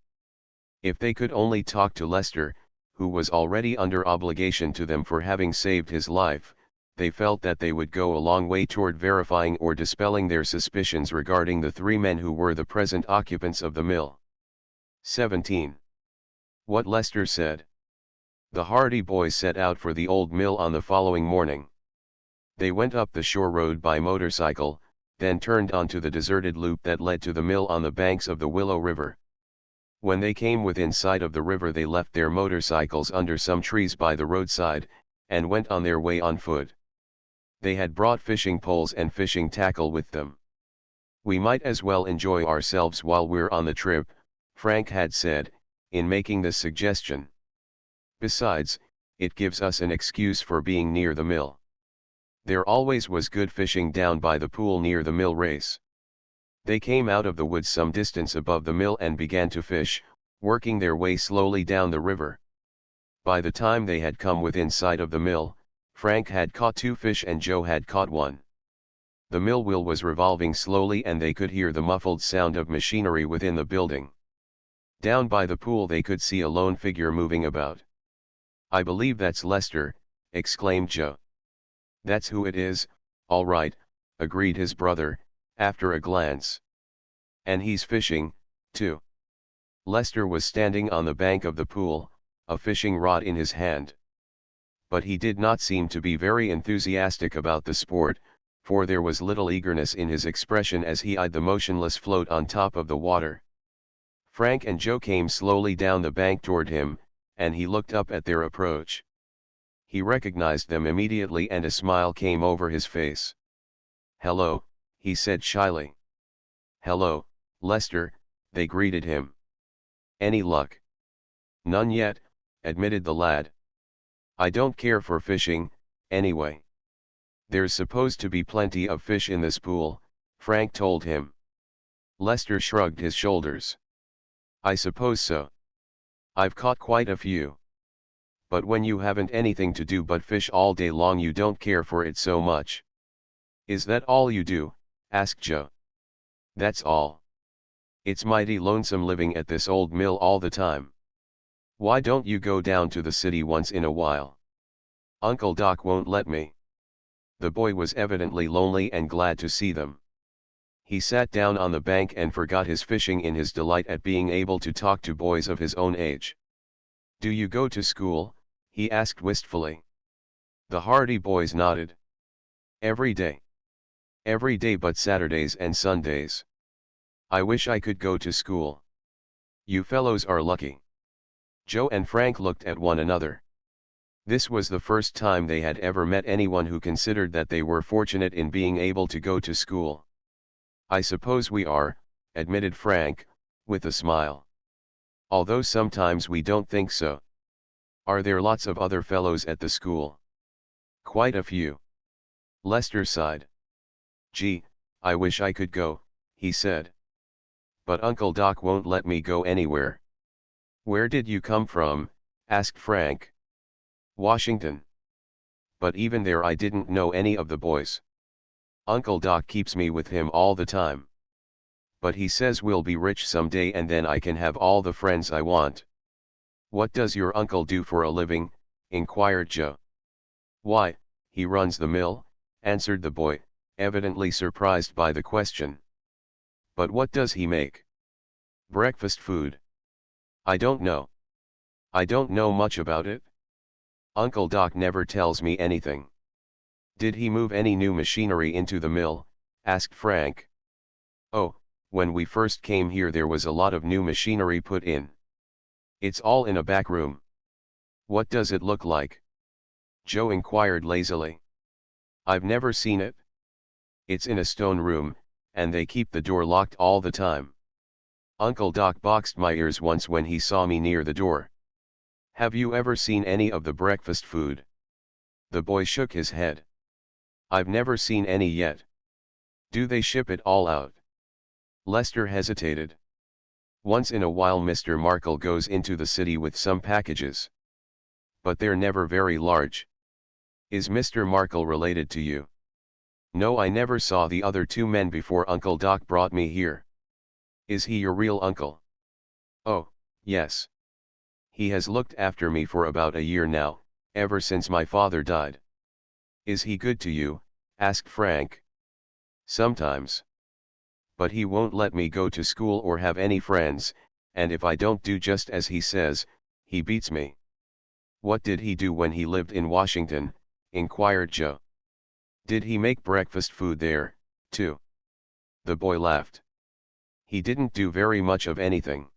If they could only talk to Lester, who was already under obligation to them for having saved his life, they felt that they would go a long way toward verifying or dispelling their suspicions regarding the three men who were the present occupants of the mill. 17. What Lester said. The Hardy boys set out for the old mill on the following morning. They went up the shore road by motorcycle, then turned onto the deserted loop that led to the mill on the banks of the Willow River. When they came within sight of the river, they left their motorcycles under some trees by the roadside, and went on their way on foot. They had brought fishing poles and fishing tackle with them. We might as well enjoy ourselves while we're on the trip, Frank had said, in making this suggestion. Besides, it gives us an excuse for being near the mill. There always was good fishing down by the pool near the mill race. They came out of the woods some distance above the mill and began to fish, working their way slowly down the river. By the time they had come within sight of the mill, Frank had caught 2 fish and Joe had caught 1. The mill wheel was revolving slowly and they could hear the muffled sound of machinery within the building. Down by the pool they could see a lone figure moving about. "I believe that's Lester," exclaimed Joe. "That's who it is, all right," agreed his brother, after a glance. "And he's fishing, too." Lester was standing on the bank of the pool, a fishing rod in his hand. But he did not seem to be very enthusiastic about the sport, for there was little eagerness in his expression as he eyed the motionless float on top of the water. Frank and Joe came slowly down the bank toward him, and he looked up at their approach. He recognized them immediately and a smile came over his face. "Hello," he said shyly. "Hello, Lester," they greeted him. "Any luck?" "None yet," admitted the lad. "I don't care for fishing, anyway." "There's supposed to be plenty of fish in this pool," Frank told him. Lester shrugged his shoulders. "I suppose so. I've caught quite a few. But when you haven't anything to do but fish all day long, you don't care for it so much." "Is that all you do?" asked Joe. "That's all. It's mighty lonesome living at this old mill all the time. Why don't you go down to the city once in a while?" "Uncle Doc won't let me." The boy was evidently lonely and glad to see them. He sat down on the bank and forgot his fishing in his delight at being able to talk to boys of his own age. "Do you go to school?" he asked wistfully. The Hardy boys nodded. "Every day." "Every day but Saturdays and Sundays. I wish I could go to school." "You fellows are lucky." Joe and Frank looked at one another. This was the first time they had ever met anyone who considered that they were fortunate in being able to go to school. "I suppose we are," admitted Frank, with a smile. "Although sometimes we don't think so." "Are there lots of other fellows at the school?" "Quite a few." Lester sighed. "Gee, I wish I could go," he said. "But Uncle Doc won't let me go anywhere." "Where did you come from?" asked Frank. "Washington. But even there I didn't know any of the boys. Uncle Doc keeps me with him all the time. But he says we'll be rich someday and then I can have all the friends I want." "What does your uncle do for a living?" inquired Joe. "Why, he runs the mill," answered the boy, evidently surprised by the question. "But what does he make?" "Breakfast food." I don't know. I don't know much about it. Uncle Doc never tells me anything. Did he move any new machinery into the mill? Asked Frank. Oh, when we first came here there was a lot of new machinery put in. It's all in a back room. What does it look like? Joe inquired lazily. I've never seen it. It's in a stone room, and they keep the door locked all the time. Uncle Doc boxed my ears once when he saw me near the door. Have you ever seen any of the breakfast food? The boy shook his head. I've never seen any yet. Do they ship it all out? Lester hesitated. Once in a while Mr. Markle goes into the city with some packages. But they're never very large. Is Mr. Markle related to you? No, I never saw the other two men before Uncle Doc brought me here. Is he your real uncle? Oh, yes. He has looked after me for about a year now, ever since my father died. Is he good to you? Asked Frank. Sometimes. But he won't let me go to school or have any friends, and if I don't do just as he says, he beats me. What did he do when he lived in Washington? Inquired Joe. Did he make breakfast food there, too? The boy laughed. He didn't do very much of anything.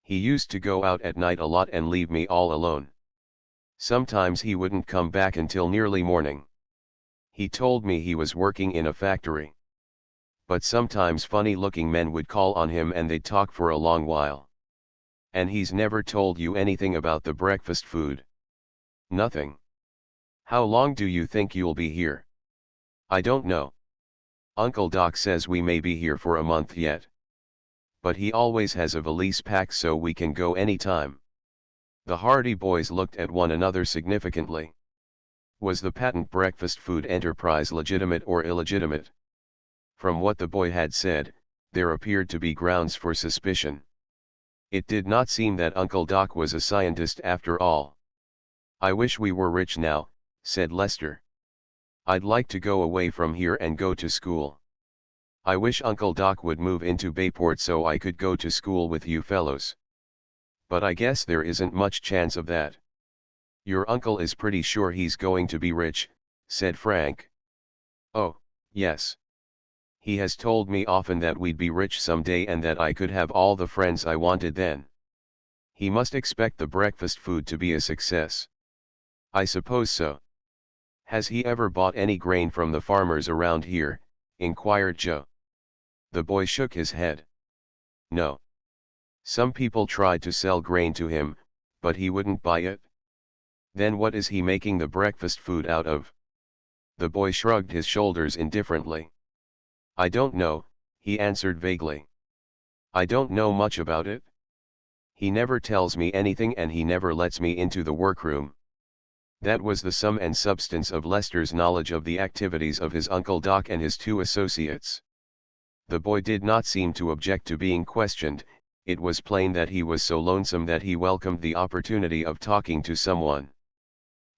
He used to go out at night a lot and leave me all alone. Sometimes he wouldn't come back until nearly morning. He told me he was working in a factory. But sometimes funny-looking men would call on him and they'd talk for a long while. And he's never told you anything about the breakfast food? Nothing. How long do you think you'll be here? I don't know. Uncle Doc says we may be here for a month yet. But he always has a valise packed so we can go anytime. The Hardy boys looked at one another significantly. Was the patent breakfast food enterprise legitimate or illegitimate? From what the boy had said, there appeared to be grounds for suspicion. It did not seem that Uncle Doc was a scientist after all. I wish we were rich now, said Lester. I'd like to go away from here and go to school. I wish Uncle Doc would move into Bayport so I could go to school with you fellows. But I guess there isn't much chance of that. Your uncle is pretty sure he's going to be rich, said Frank. Oh, yes. He has told me often that we'd be rich someday and that I could have all the friends I wanted then. He must expect the breakfast food to be a success. I suppose so. Has he ever bought any grain from the farmers around here? Inquired Joe. The boy shook his head. No. Some people tried to sell grain to him, but he wouldn't buy it. Then what is he making the breakfast food out of? The boy shrugged his shoulders indifferently. I don't know, he answered vaguely. I don't know much about it. He never tells me anything and he never lets me into the workroom. That was the sum and substance of Lester's knowledge of the activities of his Uncle Doc and his two associates. The boy did not seem to object to being questioned. It was plain that he was so lonesome that he welcomed the opportunity of talking to someone.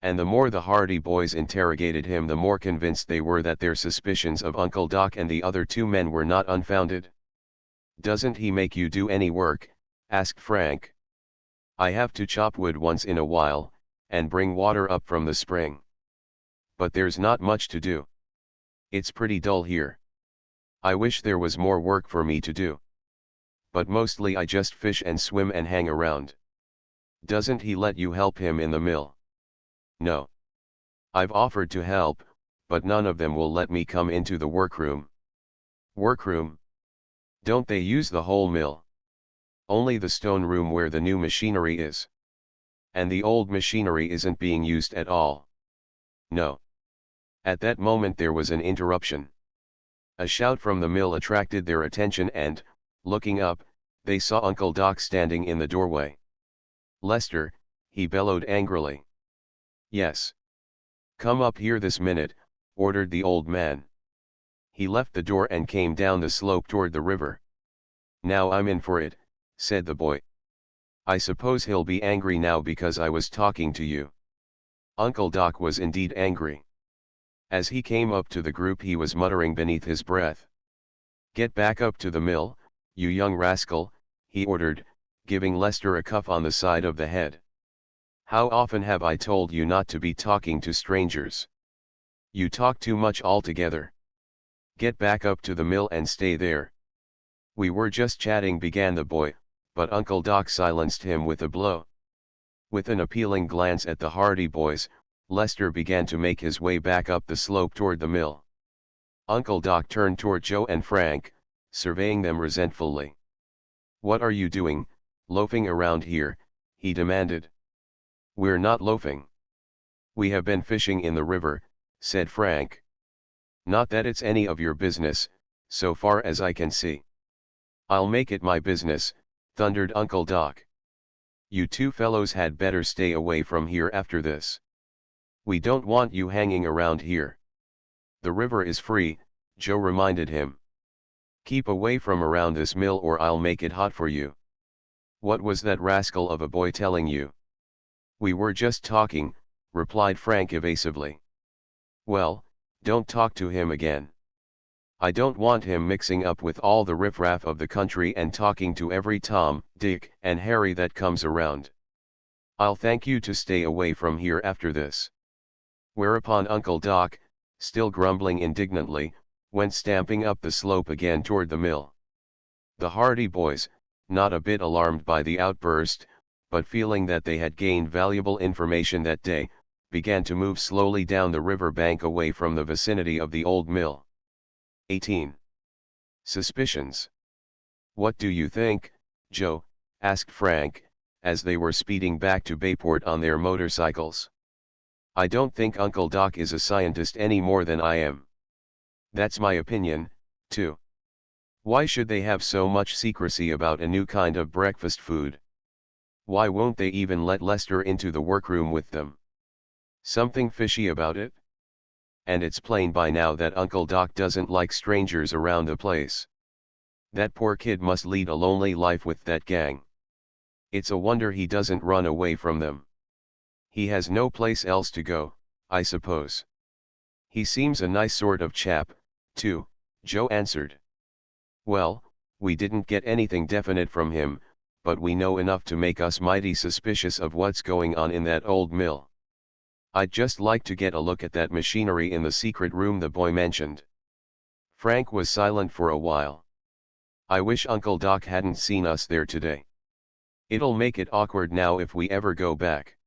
And the more the Hardy boys interrogated him, the more convinced they were that their suspicions of Uncle Doc and the other two men were not unfounded. Doesn't he make you do any work? Asked Frank. I have to chop wood once in a while, and bring water up from the spring. But there's not much to do. It's pretty dull here. I wish there was more work for me to do. But mostly I just fish and swim and hang around. Doesn't he let you help him in the mill? No. I've offered to help, but none of them will let me come into the workroom. Workroom? Don't they use the whole mill? Only the stone room where the new machinery is. And the old machinery isn't being used at all. No. At that moment there was an interruption. A shout from the mill attracted their attention and, looking up, they saw Uncle Doc standing in the doorway. Lester, he bellowed angrily. Yes. Come up here this minute, ordered the old man. He left the door and came down the slope toward the river. Now I'm in for it, said the boy. I suppose he'll be angry now because I was talking to you. Uncle Doc was indeed angry. As he came up to the group he was muttering beneath his breath. Get back up to the mill, you young rascal, he ordered, giving Lester a cuff on the side of the head. "How often have I told you not to be talking to strangers? You talk too much altogether. Get back up to the mill and stay there." "We were just chatting," began the boy, but Uncle Doc silenced him with a blow. With an appealing glance at the Hardy boys, Lester began to make his way back up the slope toward the mill. Uncle Doc turned toward Joe and Frank, surveying them resentfully. "What are you doing, loafing around here?" he demanded. "We're not loafing. We have been fishing in the river," said Frank. "Not that it's any of your business, so far as I can see." "I'll make it my business," thundered Uncle Doc. "You two fellows had better stay away from here after this. We don't want you hanging around here." "The river is free," Joe reminded him. "Keep away from around this mill or I'll make it hot for you." "What was that rascal of a boy telling you?" "We were just talking," replied Frank evasively. "Well, don't talk to him again. I don't want him mixing up with all the riffraff of the country and talking to every Tom, Dick, and Harry that comes around. I'll thank you to stay away from here after this." Whereupon Uncle Doc, still grumbling indignantly, went stamping up the slope again toward the mill. The Hardy boys, not a bit alarmed by the outburst, but feeling that they had gained valuable information that day, began to move slowly down the river bank away from the vicinity of the old mill. 18. Suspicions. "What do you think, Joe?" asked Frank, as they were speeding back to Bayport on their motorcycles. "I don't think Uncle Doc is a scientist any more than I am." "That's my opinion, too. Why should they have so much secrecy about a new kind of breakfast food? Why won't they even let Lester into the workroom with them? Something fishy about it? And it's plain by now that Uncle Doc doesn't like strangers around the place. That poor kid must lead a lonely life with that gang. It's a wonder he doesn't run away from them. He has no place else to go, I suppose." "He seems a nice sort of chap, too," Joe answered. "Well, we didn't get anything definite from him, but we know enough to make us mighty suspicious of what's going on in that old mill. I'd just like to get a look at that machinery in the secret room the boy mentioned." Frank was silent for a while. "I wish Uncle Doc hadn't seen us there today. It'll make it awkward now if we ever go back.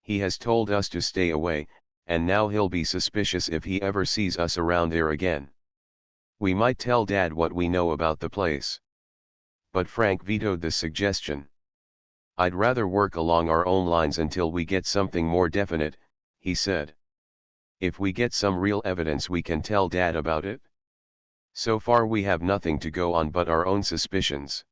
He has told us to stay away, and now he'll be suspicious if he ever sees us around there again. We might tell Dad what we know about the place." But Frank vetoed the suggestion. "I'd rather work along our own lines until we get something more definite," he said. "If we get some real evidence we can tell Dad about it. So far we have nothing to go on but our own suspicions."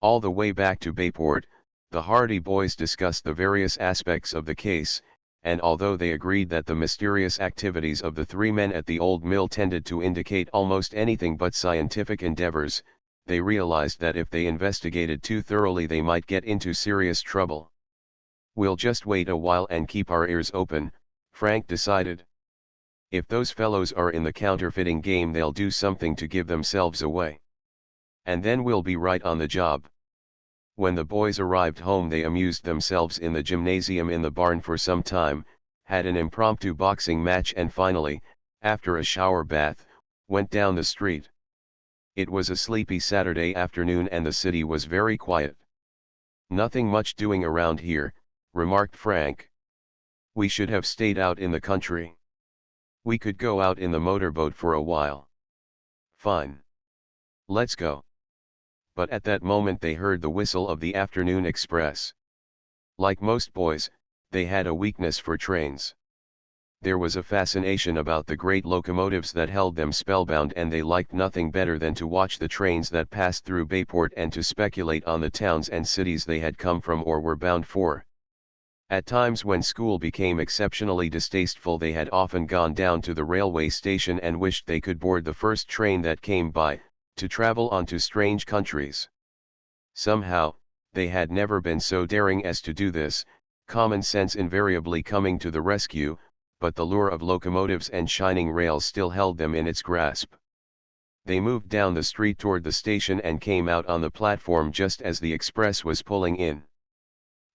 All the way back to Bayport, the Hardy boys discussed the various aspects of the case, and although they agreed that the mysterious activities of the three men at the old mill tended to indicate almost anything but scientific endeavors, they realized that if they investigated too thoroughly they might get into serious trouble. "We'll just wait a while and keep our ears open," Frank decided. "If those fellows are in the counterfeiting game they'll do something to give themselves away. And then we'll be right on the job." When the boys arrived home they amused themselves in the gymnasium in the barn for some time, had an impromptu boxing match and finally, after a shower bath, went down the street. It was a sleepy Saturday afternoon and the city was very quiet. "Nothing much doing around here," remarked Frank. "We should have stayed out in the country. We could go out in the motorboat for a while." "Fine. Let's go." But at that moment they heard the whistle of the afternoon express. Like most boys, they had a weakness for trains. There was a fascination about the great locomotives that held them spellbound and they liked nothing better than to watch the trains that passed through Bayport and to speculate on the towns and cities they had come from or were bound for. At times when school became exceptionally distasteful they had often gone down to the railway station and wished they could board the first train that came by, to travel on to strange countries. Somehow, they had never been so daring as to do this, common sense invariably coming to the rescue, but the lure of locomotives and shining rails still held them in its grasp. They moved down the street toward the station and came out on the platform just as the express was pulling in.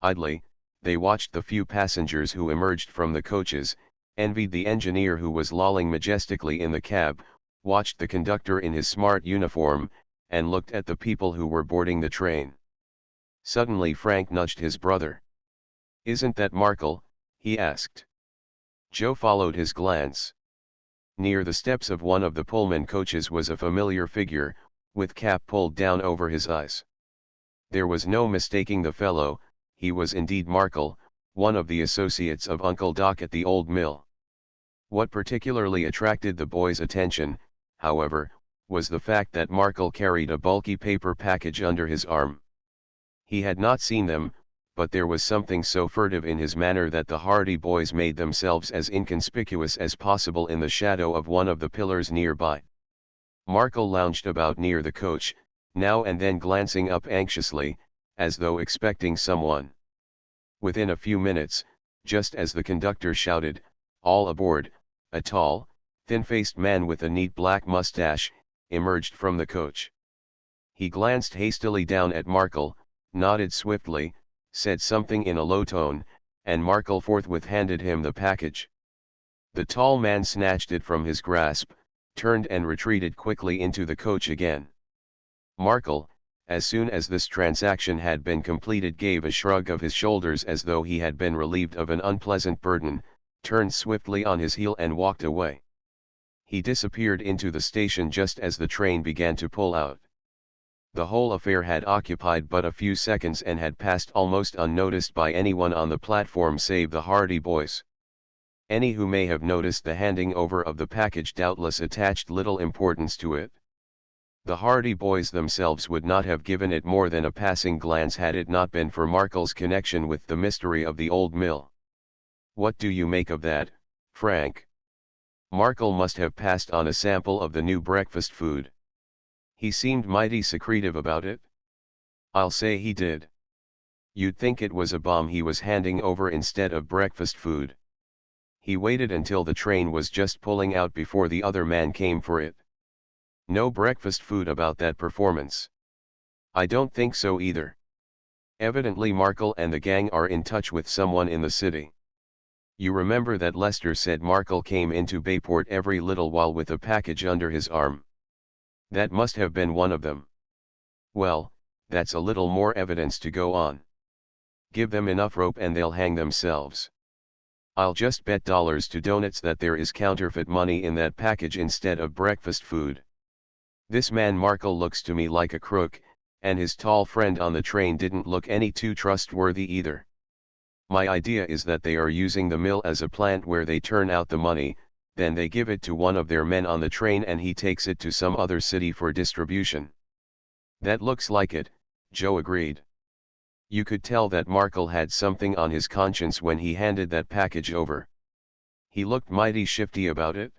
Idly, they watched the few passengers who emerged from the coaches, envied the engineer who was lolling majestically in the cab, watched the conductor in his smart uniform, and looked at the people who were boarding the train. Suddenly Frank nudged his brother. "Isn't that Markle?" he asked. Joe followed his glance. Near the steps of one of the Pullman coaches was a familiar figure, with cap pulled down over his eyes. There was no mistaking the fellow. He was indeed Markle, one of the associates of Uncle Doc at the old mill. What particularly attracted the boys' attention, however, was the fact that Markle carried a bulky paper package under his arm. He had not seen them, but there was something so furtive in his manner that the Hardy boys made themselves as inconspicuous as possible in the shadow of one of the pillars nearby. Markle lounged about near the coach, now and then glancing up anxiously, as though expecting someone. Within a few minutes, just as the conductor shouted, "All aboard," a tall, thin-faced man with a neat black mustache emerged from the coach. He glanced hastily down at Markle, nodded swiftly, said something in a low tone, and Markle forthwith handed him the package. The tall man snatched it from his grasp, turned and retreated quickly into the coach again. Markle, as soon as this transaction had been completed, gave a shrug of his shoulders as though he had been relieved of an unpleasant burden, turned swiftly on his heel and walked away. He disappeared into the station just as the train began to pull out. The whole affair had occupied but a few seconds and had passed almost unnoticed by anyone on the platform save the Hardy boys. Any who may have noticed the handing over of the package doubtless attached little importance to it. The Hardy boys themselves would not have given it more than a passing glance had it not been for Markle's connection with the mystery of the old mill. "What do you make of that, Frank?" Markle must have passed on a sample of the new breakfast food. He seemed mighty secretive about it. "I'll say he did. You'd think it was a bomb he was handing over instead of breakfast food. He waited until the train was just pulling out before the other man came for it. No breakfast food about that performance." "I don't think so either. Evidently Markle and the gang are in touch with someone in the city. You remember that Lester said Markle came into Bayport every little while with a package under his arm. That must have been one of them. Well, that's a little more evidence to go on. Give them enough rope and they'll hang themselves. I'll just bet dollars to donuts that there is counterfeit money in that package instead of breakfast food. This man Markle looks to me like a crook, and his tall friend on the train didn't look any too trustworthy either. My idea is that they are using the mill as a plant where they turn out the money, then they give it to one of their men on the train and he takes it to some other city for distribution." "That looks like it," Joe agreed. "You could tell that Markle had something on his conscience when he handed that package over. He looked mighty shifty about it."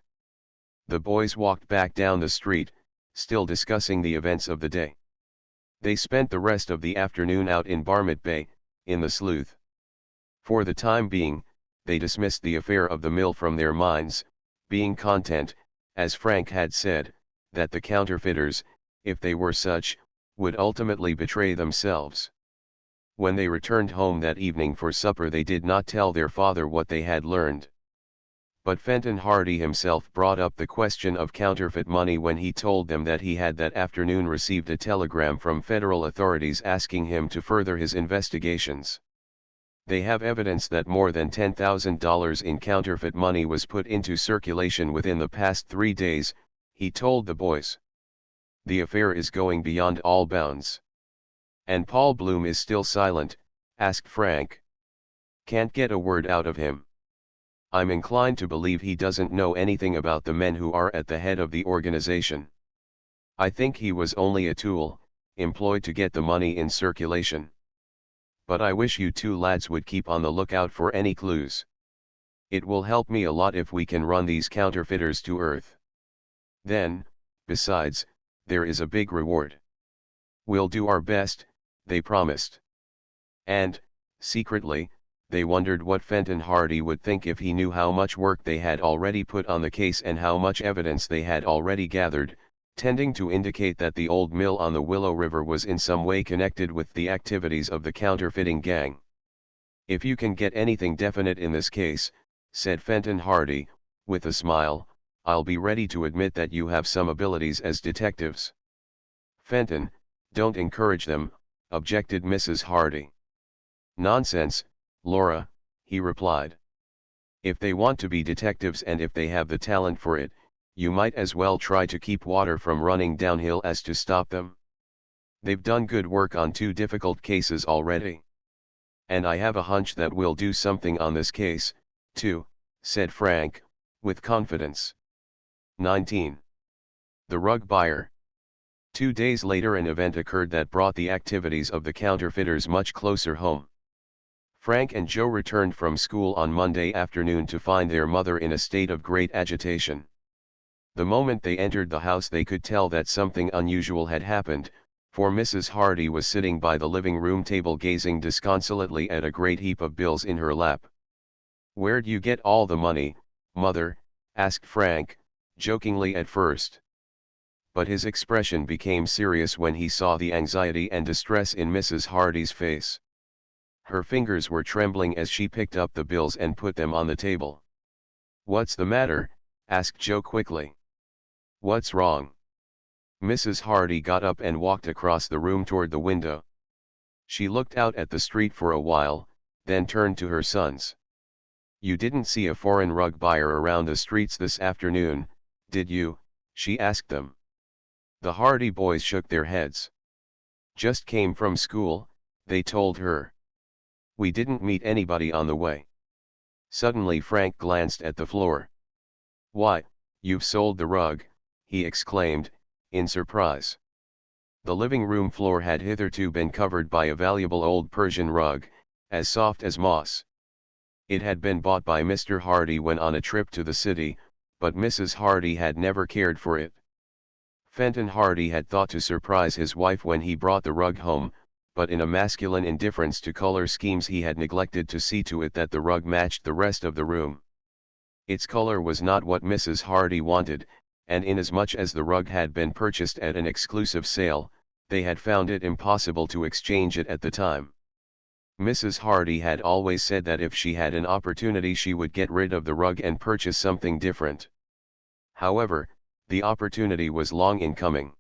The boys walked back down the street, still discussing the events of the day. They spent the rest of the afternoon out in Barmit Bay, in the Sleuth. For the time being, they dismissed the affair of the mill from their minds, being content, as Frank had said, that the counterfeiters, if they were such, would ultimately betray themselves. When they returned home that evening for supper they did not tell their father what they had learned. But Fenton Hardy himself brought up the question of counterfeit money when he told them that he had that afternoon received a telegram from federal authorities asking him to further his investigations. "They have evidence that more than $10,000 in counterfeit money was put into circulation within the past 3 days, he told the boys. "The affair is going beyond all bounds." "And Paul Bloom is still silent?" asked Frank. "Can't get a word out of him. I'm inclined to believe he doesn't know anything about the men who are at the head of the organization. I think he was only a tool, employed to get the money in circulation. But I wish you two lads would keep on the lookout for any clues. It will help me a lot if we can run these counterfeiters to earth. Then, besides, there is a big reward." "We'll do our best," they promised. And, secretly, they wondered what Fenton Hardy would think if he knew how much work they had already put on the case and how much evidence they had already gathered, tending to indicate that the old mill on the Willow River was in some way connected with the activities of the counterfeiting gang. "If you can get anything definite in this case," said Fenton Hardy, with a smile, "I'll be ready to admit that you have some abilities as detectives." "Fenton, don't encourage them," objected Mrs. Hardy. "Nonsense, Laura," he replied. "If they want to be detectives and if they have the talent for it, you might as well try to keep water from running downhill as to stop them. They've done good work on 2 difficult cases already. And I have a hunch that we'll do something on this case, too," said Frank, with confidence. 19. The Rug Buyer. 2 days later an event occurred that brought the activities of the counterfeiters much closer home. Frank and Joe returned from school on Monday afternoon to find their mother in a state of great agitation. The moment they entered the house they could tell that something unusual had happened, for Mrs. Hardy was sitting by the living room table gazing disconsolately at a great heap of bills in her lap. "Where'd you get all the money, Mother?" asked Frank, jokingly at first. But his expression became serious when he saw the anxiety and distress in Mrs. Hardy's face. Her fingers were trembling as she picked up the bills and put them on the table. "What's the matter?" asked Joe quickly. "What's wrong?" Mrs. Hardy got up and walked across the room toward the window. She looked out at the street for a while, then turned to her sons. "You didn't see a foreign rug buyer around the streets this afternoon, did you?" she asked them. The Hardy boys shook their heads. "Just came from school," they told her. "We didn't meet anybody on the way." Suddenly Frank glanced at the floor. "Why, you've sold the rug," he exclaimed, in surprise. The living room floor had hitherto been covered by a valuable old Persian rug, as soft as moss. It had been bought by Mr. Hardy when on a trip to the city, but Mrs. Hardy had never cared for it. Fenton Hardy had thought to surprise his wife when he brought the rug home, but in a masculine indifference to color schemes he had neglected to see to it that the rug matched the rest of the room. Its color was not what Mrs. Hardy wanted, and inasmuch as the rug had been purchased at an exclusive sale, they had found it impossible to exchange it at the time. Mrs. Hardy had always said that if she had an opportunity she would get rid of the rug and purchase something different. However, the opportunity was long in coming.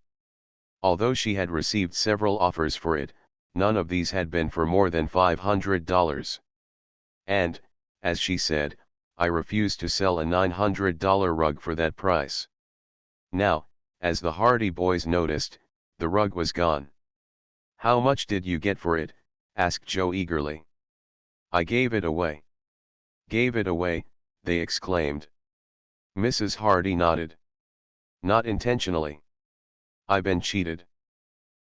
Although she had received several offers for it, none of these had been for more than $500. And, as she said, "I refuse to sell a $900 rug for that price." Now, as the Hardy boys noticed, the rug was gone. "How much did you get for it?" asked Joe eagerly. "I gave it away." "Gave it away," they exclaimed. Mrs. Hardy nodded. "Not intentionally." "I been cheated."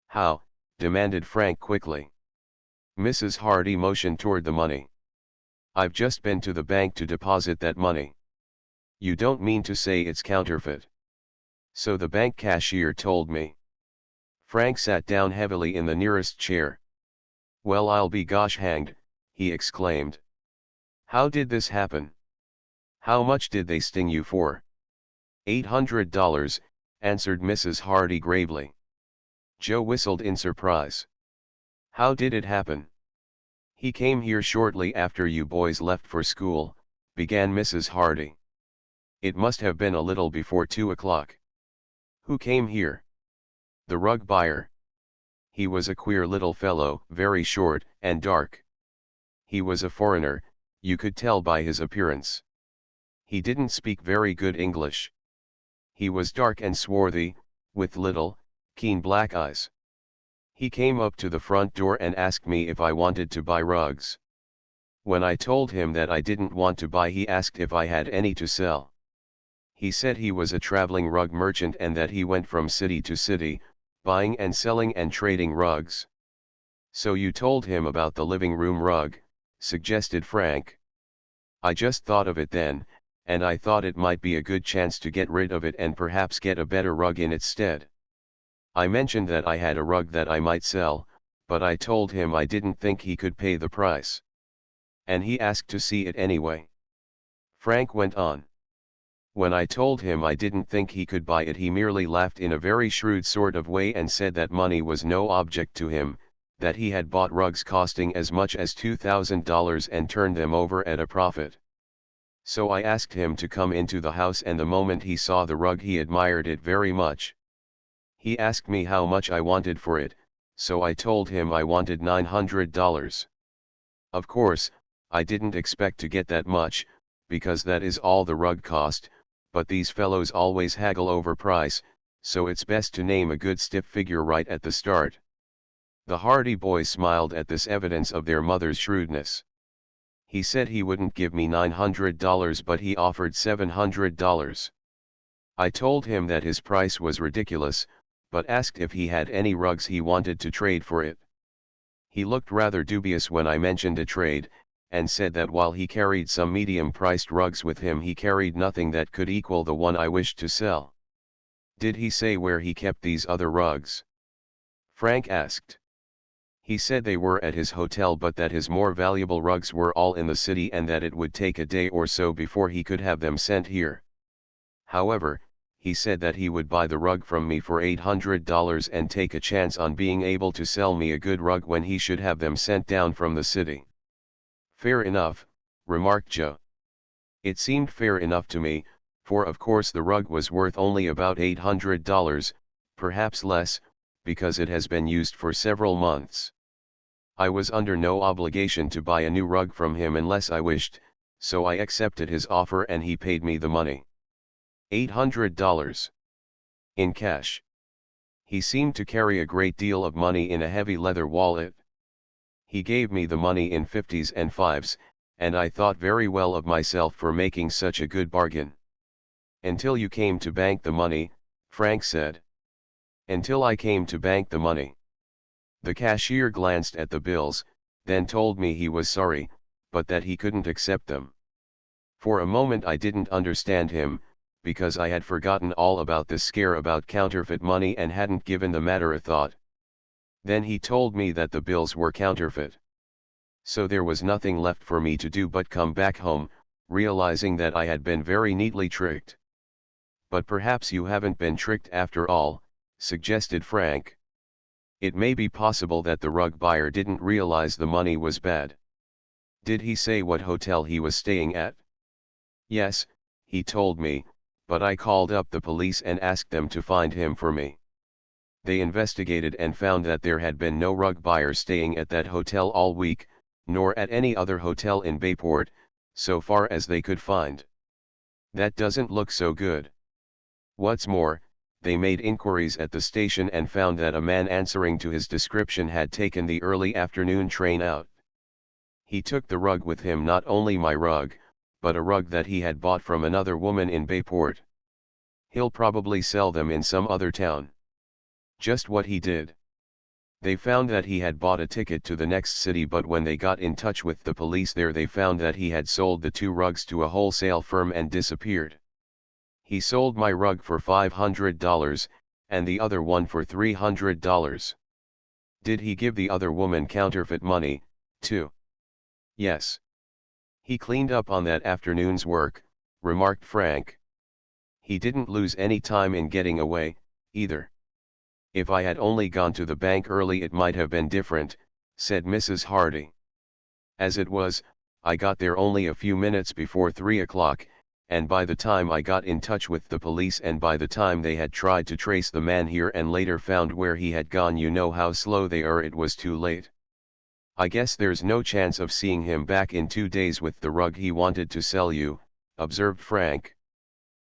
"How?" demanded Frank quickly. Mrs. Hardy motioned toward the money. "I've just been to the bank to deposit that money." "You don't mean to say it's counterfeit?" "So the bank cashier told me." Frank sat down heavily in the nearest chair. "Well, I'll be gosh hanged," he exclaimed. "How did this happen? How much did they sting you for?" $800, answered Mrs. Hardy gravely. Joe whistled in surprise. "How did it happen?" "He came here shortly after you boys left for school," began Mrs. Hardy. "It must have been a little before 2 o'clock. "Who came here?" "The rug buyer. He was a queer little fellow, very short and dark. He was a foreigner, you could tell by his appearance. He didn't speak very good English. He was dark and swarthy, with little, keen black eyes. He came up to the front door and asked me if I wanted to buy rugs. When I told him that I didn't want to buy, he asked if I had any to sell. He said he was a traveling rug merchant and that he went from city to city, buying and selling and trading rugs." "So you told him about the living room rug," suggested Frank. "I just thought of it then, and I thought it might be a good chance to get rid of it and perhaps get a better rug in its stead. I mentioned that I had a rug that I might sell, but I told him I didn't think he could pay the price. And he asked to see it anyway." Frank went on. When I told him I didn't think he could buy it, he merely laughed in a very shrewd sort of way and said that money was no object to him, that he had bought rugs costing as much as $2,000 and turned them over at a profit. So I asked him to come into the house, and the moment he saw the rug he admired it very much. He asked me how much I wanted for it, so I told him I wanted $900. Of course, I didn't expect to get that much, because that is all the rug cost, but these fellows always haggle over price, so it's best to name a good stiff figure right at the start. The Hardy boys smiled at this evidence of their mother's shrewdness. He said he wouldn't give me $900, but he offered $700. I told him that his price was ridiculous, but asked if he had any rugs he wanted to trade for it. He looked rather dubious when I mentioned a trade, and said that while he carried some medium-priced rugs with him, he carried nothing that could equal the one I wished to sell. Did he say where he kept these other rugs? Frank asked. He said they were at his hotel, but that his more valuable rugs were all in the city and that it would take a day or so before he could have them sent here. However, he said that he would buy the rug from me for $800 and take a chance on being able to sell me a good rug when he should have them sent down from the city. Fair enough, remarked Joe. It seemed fair enough to me, for of course the rug was worth only about $800, perhaps less, because it has been used for several months. I was under no obligation to buy a new rug from him unless I wished, so I accepted his offer and he paid me the money. $800. In cash. He seemed to carry a great deal of money in a heavy leather wallet. He gave me the money in 50s and 5s, and I thought very well of myself for making such a good bargain. Until you came to bank the money, Frank said. Until I came to bank the money. The cashier glanced at the bills, then told me he was sorry, but that he couldn't accept them. For a moment I didn't understand him, because I had forgotten all about this scare about counterfeit money and hadn't given the matter a thought. Then he told me that the bills were counterfeit. So there was nothing left for me to do but come back home, realizing that I had been very neatly tricked. But perhaps you haven't been tricked after all, suggested Frank. It may be possible that the rug buyer didn't realize the money was bad. Did he say what hotel he was staying at? Yes, he told me, but I called up the police and asked them to find him for me. They investigated and found that there had been no rug buyer staying at that hotel all week, nor at any other hotel in Bayport, so far as they could find. That doesn't look so good. What's more, they made inquiries at the station and found that a man answering to his description had taken the early afternoon train out. He took the rug with him, not only my rug, but a rug that he had bought from another woman in Bayport. He'll probably sell them in some other town. Just what he did. They found that he had bought a ticket to the next city, but when they got in touch with the police there, they found that he had sold the two rugs to a wholesale firm and disappeared. He sold my rug for $500, and the other one for $300. Did he give the other woman counterfeit money, too? Yes. He cleaned up on that afternoon's work, remarked Frank. He didn't lose any time in getting away, either. If I had only gone to the bank early it might have been different, said Mrs. Hardy. As it was, I got there only a few minutes before 3 o'clock, and by the time I got in touch with the police and by the time they had tried to trace the man here and later found where he had gone, you know how slow they are, it was too late. I guess there's no chance of seeing him back in 2 days with the rug he wanted to sell you, observed Frank.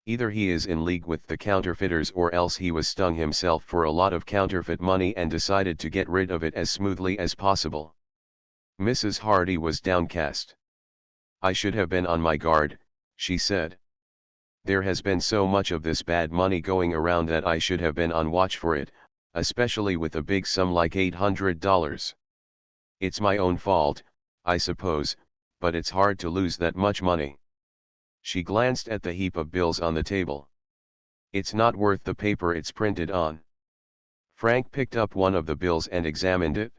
Either he is in league with the counterfeiters or else he was stung himself for a lot of counterfeit money and decided to get rid of it as smoothly as possible. Mrs. Hardy was downcast. I should have been on my guard, she said. There has been so much of this bad money going around that I should have been on watch for it, especially with a big sum like $800. It's my own fault, I suppose, but it's hard to lose that much money. She glanced at the heap of bills on the table. It's not worth the paper it's printed on. Frank picked up one of the bills and examined it.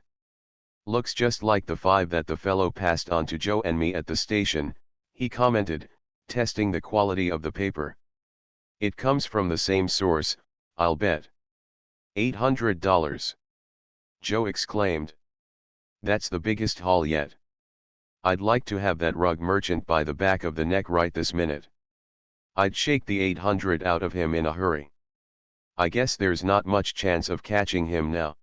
Looks just like the 5 that the fellow passed on to Joe and me at the station, he commented, testing the quality of the paper. It comes from the same source, I'll bet. $800. Joe exclaimed. That's the biggest haul yet. I'd like to have that rug merchant by the back of the neck right this minute. I'd shake the 800 out of him in a hurry. I guess there's not much chance of catching him now.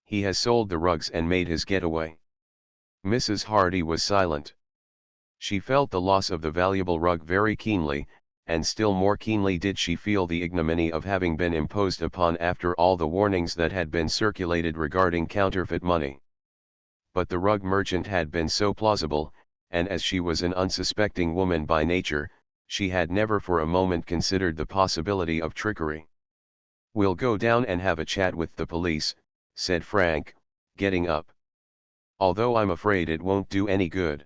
He has sold the rugs and made his getaway. Mrs. Hardy was silent. She felt the loss of the valuable rug very keenly, and still more keenly did she feel the ignominy of having been imposed upon after all the warnings that had been circulated regarding counterfeit money. But the rug merchant had been so plausible, and as she was an unsuspecting woman by nature, she had never for a moment considered the possibility of trickery. "We'll go down and have a chat with the police," said Frank, getting up. "Although I'm afraid it won't do any good.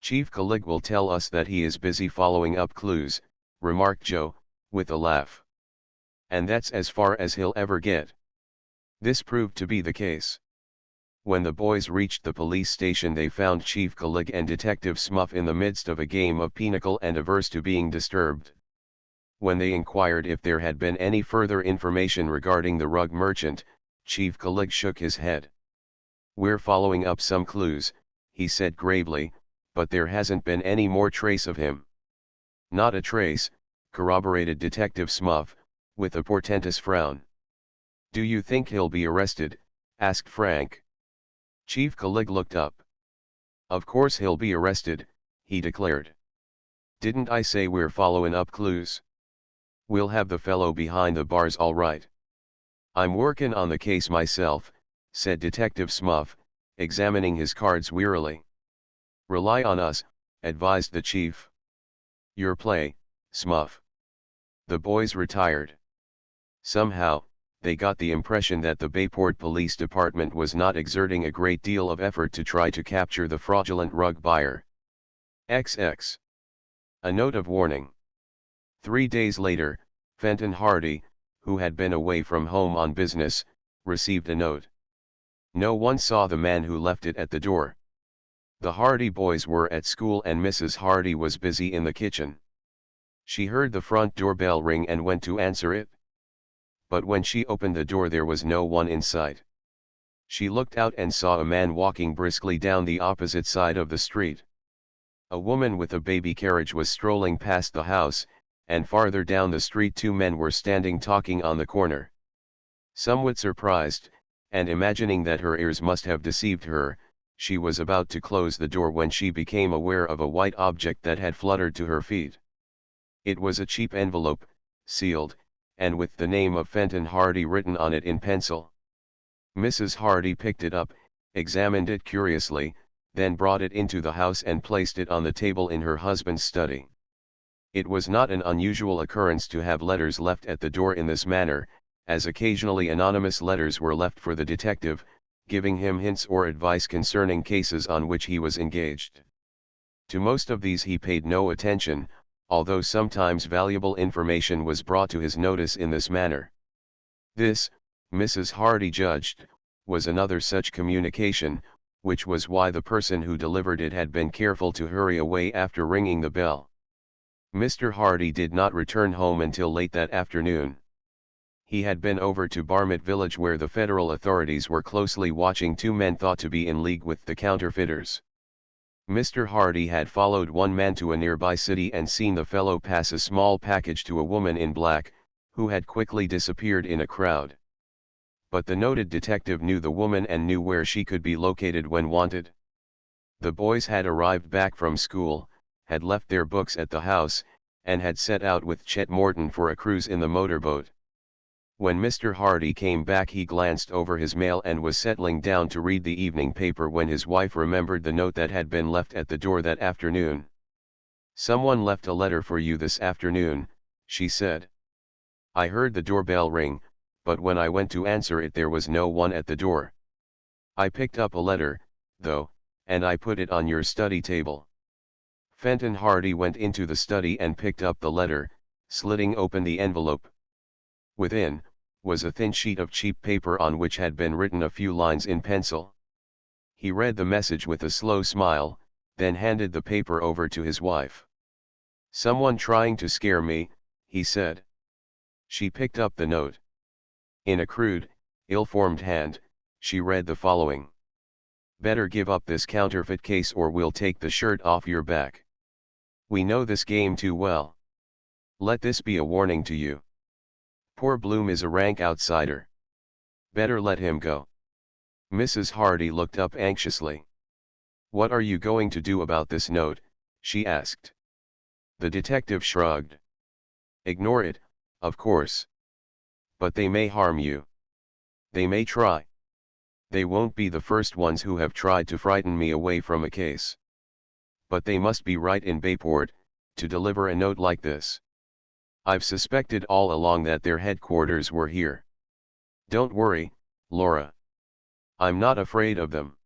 Chief Collig will tell us that he is busy following up clues," remarked Joe, with a laugh. "And that's as far as he'll ever get." This proved to be the case. When the boys reached the police station they found Chief Collig and Detective Smuff in the midst of a game of pinochle and averse to being disturbed. When they inquired if there had been any further information regarding the rug merchant, Chief Collig shook his head. "We're following up some clues," he said gravely, "but there hasn't been any more trace of him." "Not a trace," corroborated Detective Smuff, with a portentous frown. "Do you think he'll be arrested?" asked Frank. Chief Collig looked up. "Of course he'll be arrested," he declared. "Didn't I say we're following up clues? We'll have the fellow behind the bars all right." "I'm workin' on the case myself," said Detective Smuff, examining his cards wearily. "Rely on us," advised the chief. "Your play, Smuff." The boys retired. Somehow, they got the impression that the Bayport Police Department was not exerting a great deal of effort to try to capture the fraudulent rug buyer. XX. A note of warning. 3 days later, Fenton Hardy, who had been away from home on business, received a note. No one saw the man who left it at the door. The Hardy boys were at school and Mrs. Hardy was busy in the kitchen. She heard the front doorbell ring and went to answer it. But when she opened the door there was no one in sight. She looked out and saw a man walking briskly down the opposite side of the street. A woman with a baby carriage was strolling past the house, and farther down the street 2 men were standing talking on the corner. Somewhat surprised, and imagining that her ears must have deceived her, she was about to close the door when she became aware of a white object that had fluttered to her feet. It was a cheap envelope, sealed, and with the name of Fenton Hardy written on it in pencil. Mrs. Hardy picked it up, examined it curiously, then brought it into the house and placed it on the table in her husband's study. It was not an unusual occurrence to have letters left at the door in this manner, as occasionally anonymous letters were left for the detective, giving him hints or advice concerning cases on which he was engaged. To most of these he paid no attention, although sometimes valuable information was brought to his notice in this manner. This, Mrs. Hardy judged, was another such communication, which was why the person who delivered it had been careful to hurry away after ringing the bell. Mr. Hardy did not return home until late that afternoon. He had been over to Barmit village where the federal authorities were closely watching 2 men thought to be in league with the counterfeiters. Mr. Hardy had followed one man to a nearby city and seen the fellow pass a small package to a woman in black, who had quickly disappeared in a crowd. But the noted detective knew the woman and knew where she could be located when wanted. The boys had arrived back from school, had left their books at the house, and had set out with Chet Morton for a cruise in the motorboat. When Mr. Hardy came back he glanced over his mail and was settling down to read the evening paper when his wife remembered the note that had been left at the door that afternoon. "Someone left a letter for you this afternoon," she said. "I heard the doorbell ring, but when I went to answer it there was no one at the door. I picked up a letter, though, and I put it on your study table." Fenton Hardy went into the study and picked up the letter, slitting open the envelope. Within, was a thin sheet of cheap paper on which had been written a few lines in pencil. He read the message with a slow smile, then handed the paper over to his wife. "Someone trying to scare me," he said. She picked up the note. In a crude, ill-formed hand, she read the following. Better give up this counterfeit case or we'll take the shirt off your back. We know this game too well. Let this be a warning to you. Poor Bloom is a rank outsider. Better let him go. Mrs. Hardy looked up anxiously. What are you going to do about this note? She asked. The detective shrugged. Ignore it, of course. But they may harm you. They may try. They won't be the first ones who have tried to frighten me away from a case. But they must be right in Bayport, to deliver a note like this. I've suspected all along that their headquarters were here. Don't worry, Laura. I'm not afraid of them.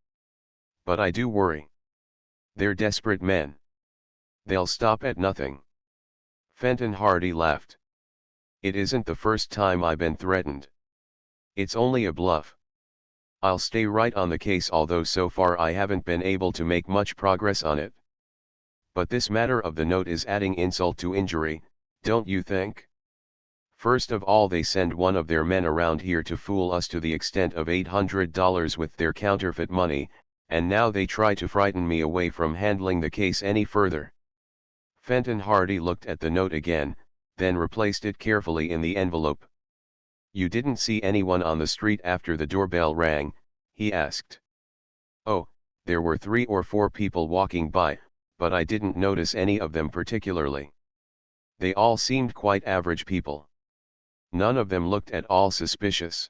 But I do worry. They're desperate men. They'll stop at nothing. Fenton Hardy laughed. It isn't the first time I've been threatened. It's only a bluff. I'll stay right on the case, although so far I haven't been able to make much progress on it. But this matter of the note is adding insult to injury, don't you think? First of all, they send one of their men around here to fool us to the extent of $800 with their counterfeit money, and now they try to frighten me away from handling the case any further. Fenton Hardy looked at the note again, then replaced it carefully in the envelope. You didn't see anyone on the street after the doorbell rang? He asked. Oh, there were 3 or 4 people walking by, but I didn't notice any of them particularly. They all seemed quite average people. None of them looked at all suspicious.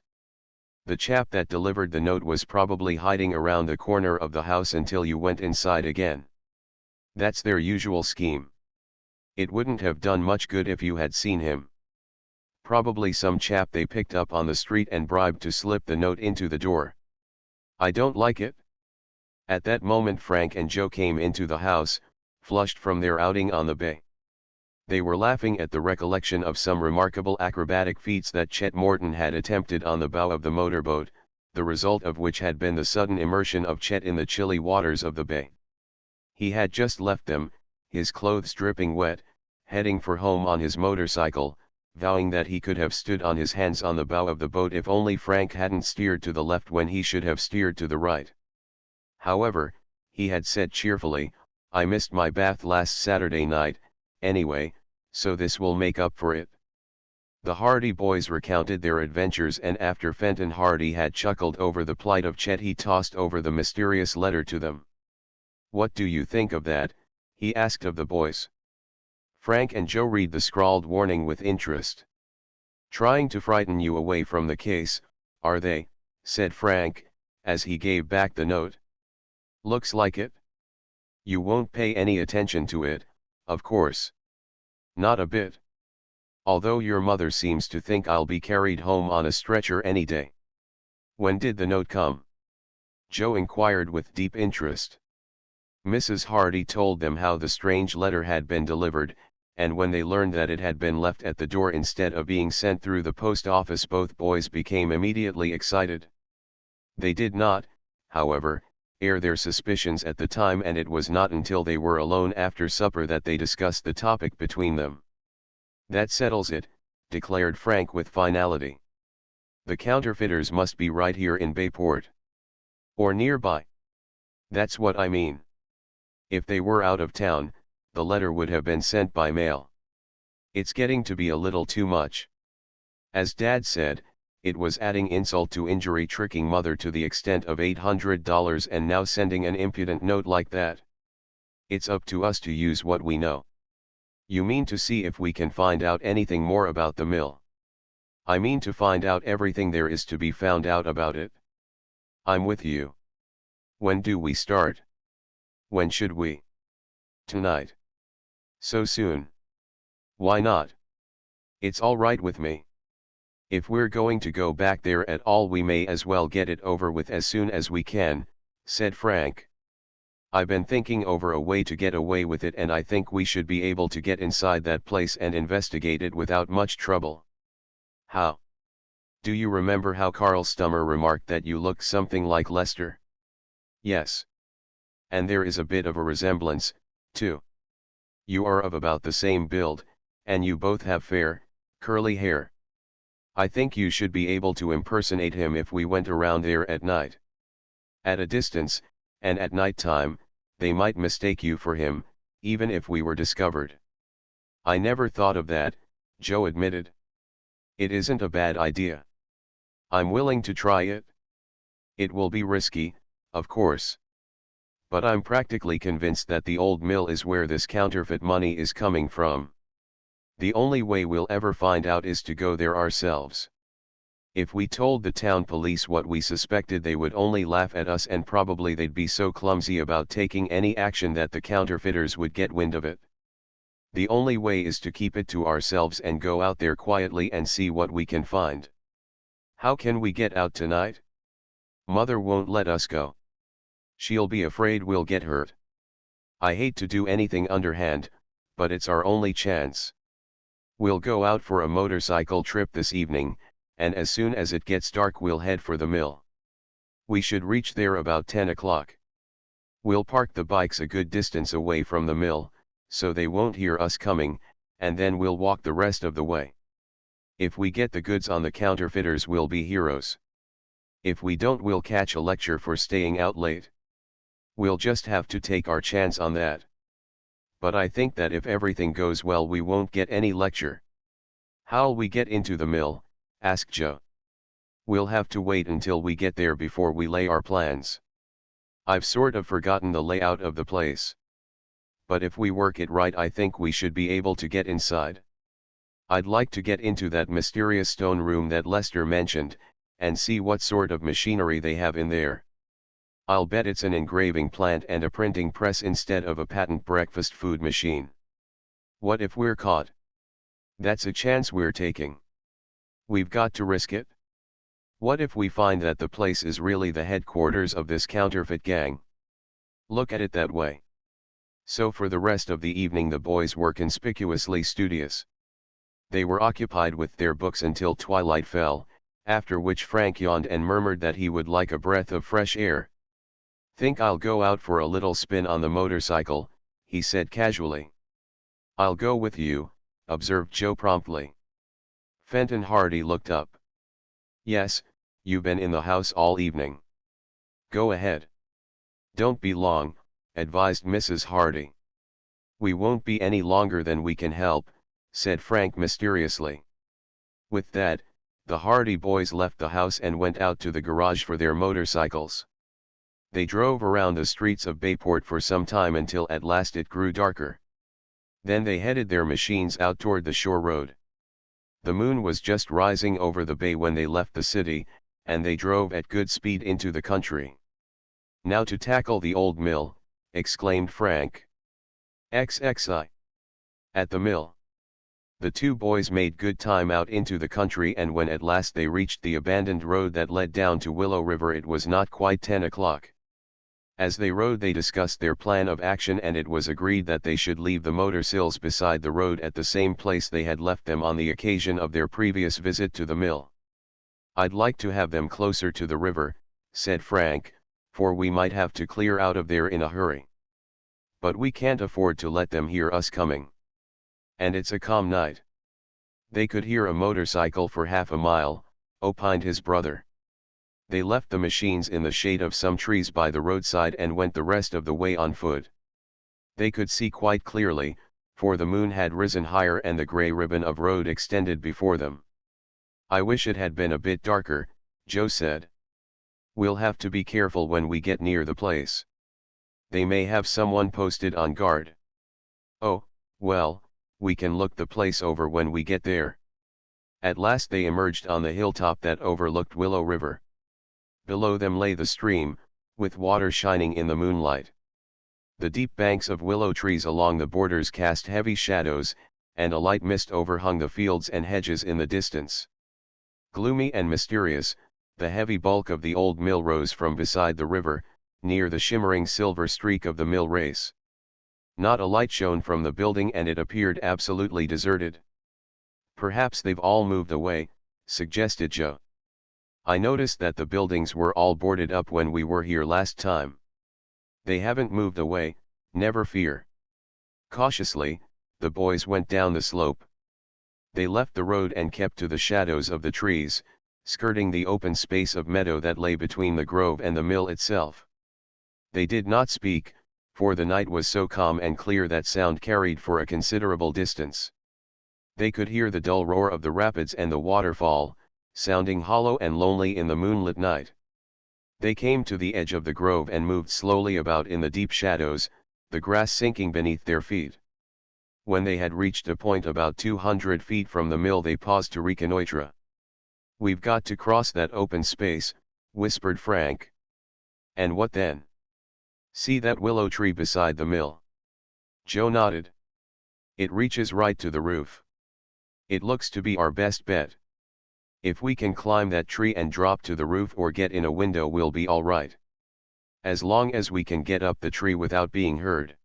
The chap that delivered the note was probably hiding around the corner of the house until you went inside again. That's their usual scheme. It wouldn't have done much good if you had seen him. Probably some chap they picked up on the street and bribed to slip the note into the door. I don't like it. At that moment Frank and Joe came into the house, flushed from their outing on the bay. They were laughing at the recollection of some remarkable acrobatic feats that Chet Morton had attempted on the bow of the motorboat, the result of which had been the sudden immersion of Chet in the chilly waters of the bay. He had just left them, his clothes dripping wet, heading for home on his motorcycle, vowing that he could have stood on his hands on the bow of the boat if only Frank hadn't steered to the left when he should have steered to the right. However, he had said cheerfully, I missed my bath last Saturday night, anyway, so this will make up for it. The Hardy boys recounted their adventures, and after Fenton Hardy had chuckled over the plight of Chet, he tossed over the mysterious letter to them. What do you think of that? He asked of the boys. Frank and Joe read the scrawled warning with interest. Trying to frighten you away from the case, are they? Said Frank, as he gave back the note. Looks like it. You won't pay any attention to it, of course. Not a bit. Although your mother seems to think I'll be carried home on a stretcher any day. When did the note come? Joe inquired with deep interest. Mrs. Hardy told them how the strange letter had been delivered, and when they learned that it had been left at the door instead of being sent through the post office, both boys became immediately excited. They did not, however, air their suspicions at the time, and it was not until they were alone after supper that they discussed the topic between them. That settles it, declared Frank with finality. The counterfeiters must be right here in Bayport. Or nearby. That's what I mean. If they were out of town, the letter would have been sent by mail. It's getting to be a little too much. As Dad said, it was adding insult to injury, tricking Mother to the extent of $800 and now sending an impudent note like that. It's up to us to use what we know. You mean to see if we can find out anything more about the mill? I mean to find out everything there is to be found out about it. I'm with you. When do we start? When should we? Tonight. So soon? Why not? It's all right with me. If we're going to go back there at all, we may as well get it over with as soon as we can, said Frank. I've been thinking over a way to get away with it, and I think we should be able to get inside that place and investigate it without much trouble. How? Do you remember how Carl Stummer remarked that you look something like Lester? Yes. And there is a bit of a resemblance, too. You are of about the same build, and you both have fair, curly hair. I think you should be able to impersonate him if we went around there at night. At a distance, and at night time, they might mistake you for him, even if we were discovered." "I never thought of that," Joe admitted. "It isn't a bad idea. I'm willing to try it. It will be risky, of course. But I'm practically convinced that the old mill is where this counterfeit money is coming from. The only way we'll ever find out is to go there ourselves. If we told the town police what we suspected, they would only laugh at us, and probably they'd be so clumsy about taking any action that the counterfeiters would get wind of it. The only way is to keep it to ourselves and go out there quietly and see what we can find." "How can we get out tonight?" "Mother won't let us go. She'll be afraid we'll get hurt. I hate to do anything underhand, but it's our only chance. We'll go out for a motorcycle trip this evening, and as soon as it gets dark we'll head for the mill. We should reach there about 10 o'clock. We'll park the bikes a good distance away from the mill, so they won't hear us coming, and then we'll walk the rest of the way. If we get the goods on the counterfeiters, we'll be heroes. If we don't, we'll catch a lecture for staying out late. We'll just have to take our chance on that. But I think that if everything goes well, we won't get any lecture." "How'll we get into the mill?" asked Joe. "We'll have to wait until we get there before we lay our plans. I've sort of forgotten the layout of the place. But if we work it right, I think we should be able to get inside. I'd like to get into that mysterious stone room that Lester mentioned, and see what sort of machinery they have in there. I'll bet it's an engraving plant and a printing press instead of a patent breakfast food machine. What if we're caught? That's a chance we're taking. We've got to risk it. What if we find that the place is really the headquarters of this counterfeit gang? Look at it that way." So for the rest of the evening the boys were conspicuously studious. They were occupied with their books until twilight fell, after which Frank yawned and murmured that he would like a breath of fresh air. "Think I'll go out for a little spin on the motorcycle," he said casually. "I'll go with you," observed Joe promptly. Fenton Hardy looked up. "Yes, you've been in the house all evening. Go ahead." "Don't be long," advised Mrs. Hardy. "We won't be any longer than we can help," said Frank mysteriously. With that, the Hardy boys left the house and went out to the garage for their motorcycles. They drove around the streets of Bayport for some time until at last it grew darker. Then they headed their machines out toward the shore road. The moon was just rising over the bay when they left the city, and they drove at good speed into the country. "Now to tackle the old mill," exclaimed Frank. "XXI. At the mill." The two boys made good time out into the country, and when at last they reached the abandoned road that led down to Willow River, it was not quite 10 o'clock. As they rode they discussed their plan of action, and it was agreed that they should leave the motorcycles beside the road at the same place they had left them on the occasion of their previous visit to the mill. "I'd like to have them closer to the river," said Frank, "for we might have to clear out of there in a hurry. But we can't afford to let them hear us coming. And it's a calm night." "They could hear a motorcycle for half a mile," opined his brother. They left the machines in the shade of some trees by the roadside and went the rest of the way on foot. They could see quite clearly, for the moon had risen higher and the gray ribbon of road extended before them. "I wish it had been a bit darker," Joe said. "We'll have to be careful when we get near the place. They may have someone posted on guard." "Oh, well, we can look the place over when we get there." At last they emerged on the hilltop that overlooked Willow River. Below them lay the stream, with water shining in the moonlight. The deep banks of willow trees along the borders cast heavy shadows, and a light mist overhung the fields and hedges in the distance. Gloomy and mysterious, the heavy bulk of the old mill rose from beside the river, near the shimmering silver streak of the mill race. Not a light shone from the building, and it appeared absolutely deserted. "Perhaps they've all moved away," suggested Joe. "I noticed that the buildings were all boarded up when we were here last time." "They haven't moved away, never fear." Cautiously, the boys went down the slope. They left the road and kept to the shadows of the trees, skirting the open space of meadow that lay between the grove and the mill itself. They did not speak, for the night was so calm and clear that sound carried for a considerable distance. They could hear the dull roar of the rapids and the waterfall, sounding hollow and lonely in the moonlit night. They came to the edge of the grove and moved slowly about in the deep shadows, the grass sinking beneath their feet. When they had reached a point about 200 feet from the mill, they paused to reconnoitre. "We've got to cross that open space," whispered Frank. "And what then?" "See that willow tree beside the mill?" Joe nodded. "It reaches right to the roof. It looks to be our best bet. If we can climb that tree and drop to the roof or get in a window, we'll be all right. As long as we can get up the tree without being heard."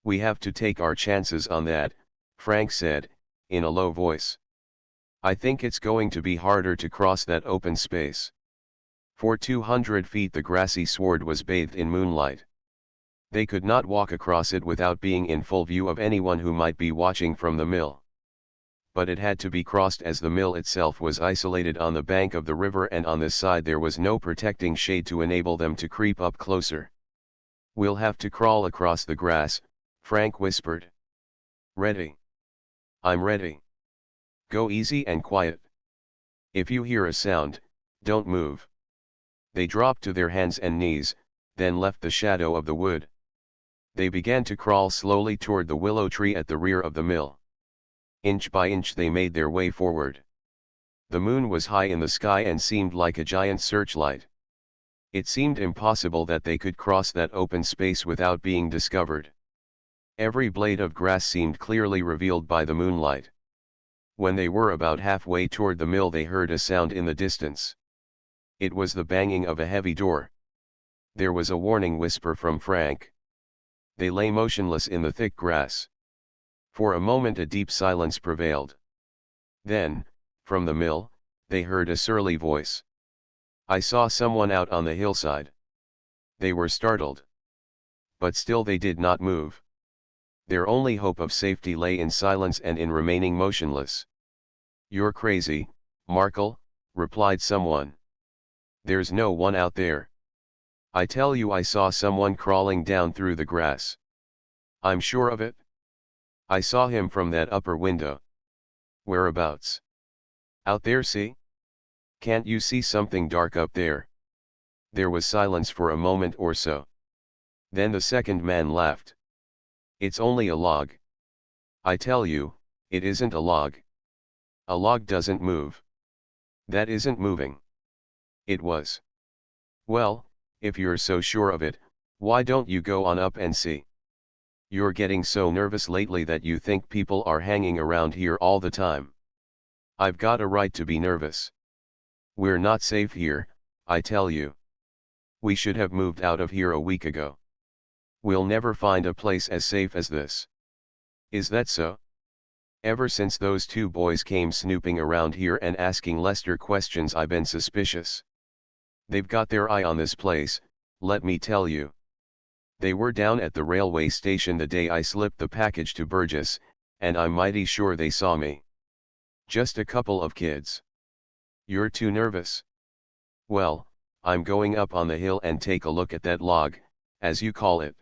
"We have to take our chances on that," Frank said, in a low voice. "I think it's going to be harder to cross that open space." For 200 feet the grassy sward was bathed in moonlight. They could not walk across it without being in full view of anyone who might be watching from the mill. But it had to be crossed, as the mill itself was isolated on the bank of the river, and on this side there was no protecting shade to enable them to creep up closer. "We'll have to crawl across the grass," Frank whispered. "Ready?" "I'm ready. Go easy and quiet. If you hear a sound, don't move." They dropped to their hands and knees, then left the shadow of the wood. They began to crawl slowly toward the willow tree at the rear of the mill. Inch by inch they made their way forward. The moon was high in the sky and seemed like a giant searchlight. It seemed impossible that they could cross that open space without being discovered. Every blade of grass seemed clearly revealed by the moonlight. When they were about halfway toward the mill, they heard a sound in the distance. It was the banging of a heavy door. There was a warning whisper from Frank. They lay motionless in the thick grass. For a moment a deep silence prevailed. Then, from the mill, they heard a surly voice. "I saw someone out on the hillside." They were startled. But still they did not move. Their only hope of safety lay in silence and in remaining motionless. "You're crazy, Markle," replied someone. "There's no one out there. I tell you, I saw someone crawling down through the grass." "I'm sure of it. I saw him from that upper window." "Whereabouts?" "Out there, see? Can't you see something dark up there?" There was silence for a moment or so. Then the second man laughed. "It's only a log." "I tell you, it isn't a log. A log doesn't move." "That isn't moving." "It was." "Well, if you're so sure of it, why don't you go on up and see? You're getting so nervous lately that you think people are hanging around here all the time." "I've got a right to be nervous. We're not safe here, I tell you. We should have moved out of here a week ago. We'll never find a place as safe as this." "Is that so? Ever since those two boys came snooping around here and asking Lester questions, I've been suspicious. They've got their eye on this place, let me tell you. They were down at the railway station the day I slipped the package to Burgess, and I'm mighty sure they saw me. Just a couple of kids." "You're too nervous." "Well, I'm going up on the hill and take a look at that log, as you call it."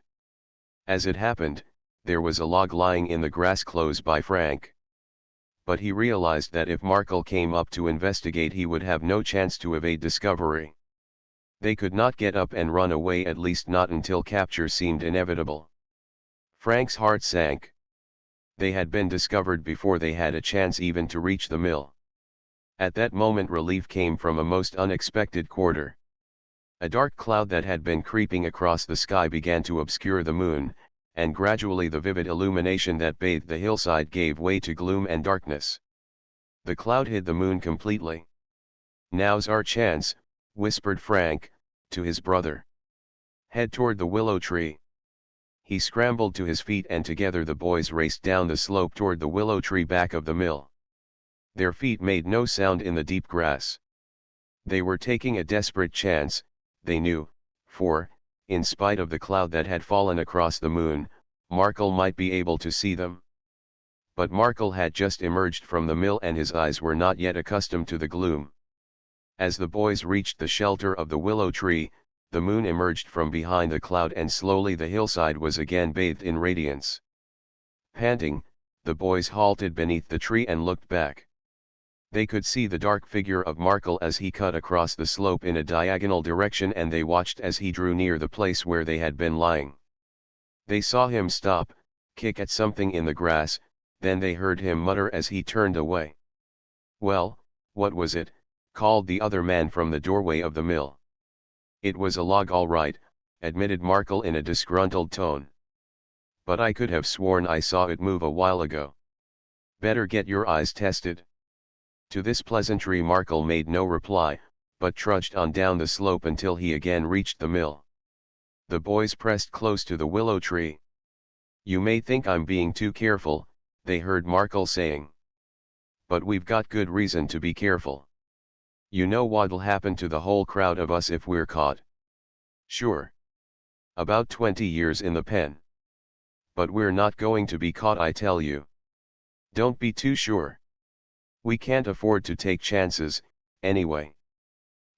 As it happened, there was a log lying in the grass close by Frank. But he realized that if Markle came up to investigate, he would have no chance to evade discovery. They could not get up and run away, at least not until capture seemed inevitable. Frank's heart sank. They had been discovered before they had a chance even to reach the mill. At that moment relief came from a most unexpected quarter. A dark cloud that had been creeping across the sky began to obscure the moon, and gradually the vivid illumination that bathed the hillside gave way to gloom and darkness. The cloud hid the moon completely. "Now's our chance," whispered Frank, to his brother. "Head toward the willow tree." He scrambled to his feet and together the boys raced down the slope toward the willow tree back of the mill. Their feet made no sound in the deep grass. They were taking a desperate chance, they knew, for, in spite of the cloud that had fallen across the moon, Markle might be able to see them. But Markle had just emerged from the mill and his eyes were not yet accustomed to the gloom. As the boys reached the shelter of the willow tree, the moon emerged from behind a cloud and slowly the hillside was again bathed in radiance. Panting, the boys halted beneath the tree and looked back. They could see the dark figure of Markle as he cut across the slope in a diagonal direction and they watched as he drew near the place where they had been lying. They saw him stop, kick at something in the grass, then they heard him mutter as he turned away. "Well, what was it?" called the other man from the doorway of the mill. "It was a log all right," admitted Markle in a disgruntled tone. "But I could have sworn I saw it move a while ago." "Better get your eyes tested." To this pleasantry Markle made no reply, but trudged on down the slope until he again reached the mill. The boys pressed close to the willow tree. "You may think I'm being too careful," they heard Markle saying. "But we've got good reason to be careful. You know what'll happen to the whole crowd of us if we're caught?" "Sure. About 20 years in the pen." "But we're not going to be caught, I tell you." "Don't be too sure. We can't afford to take chances, anyway.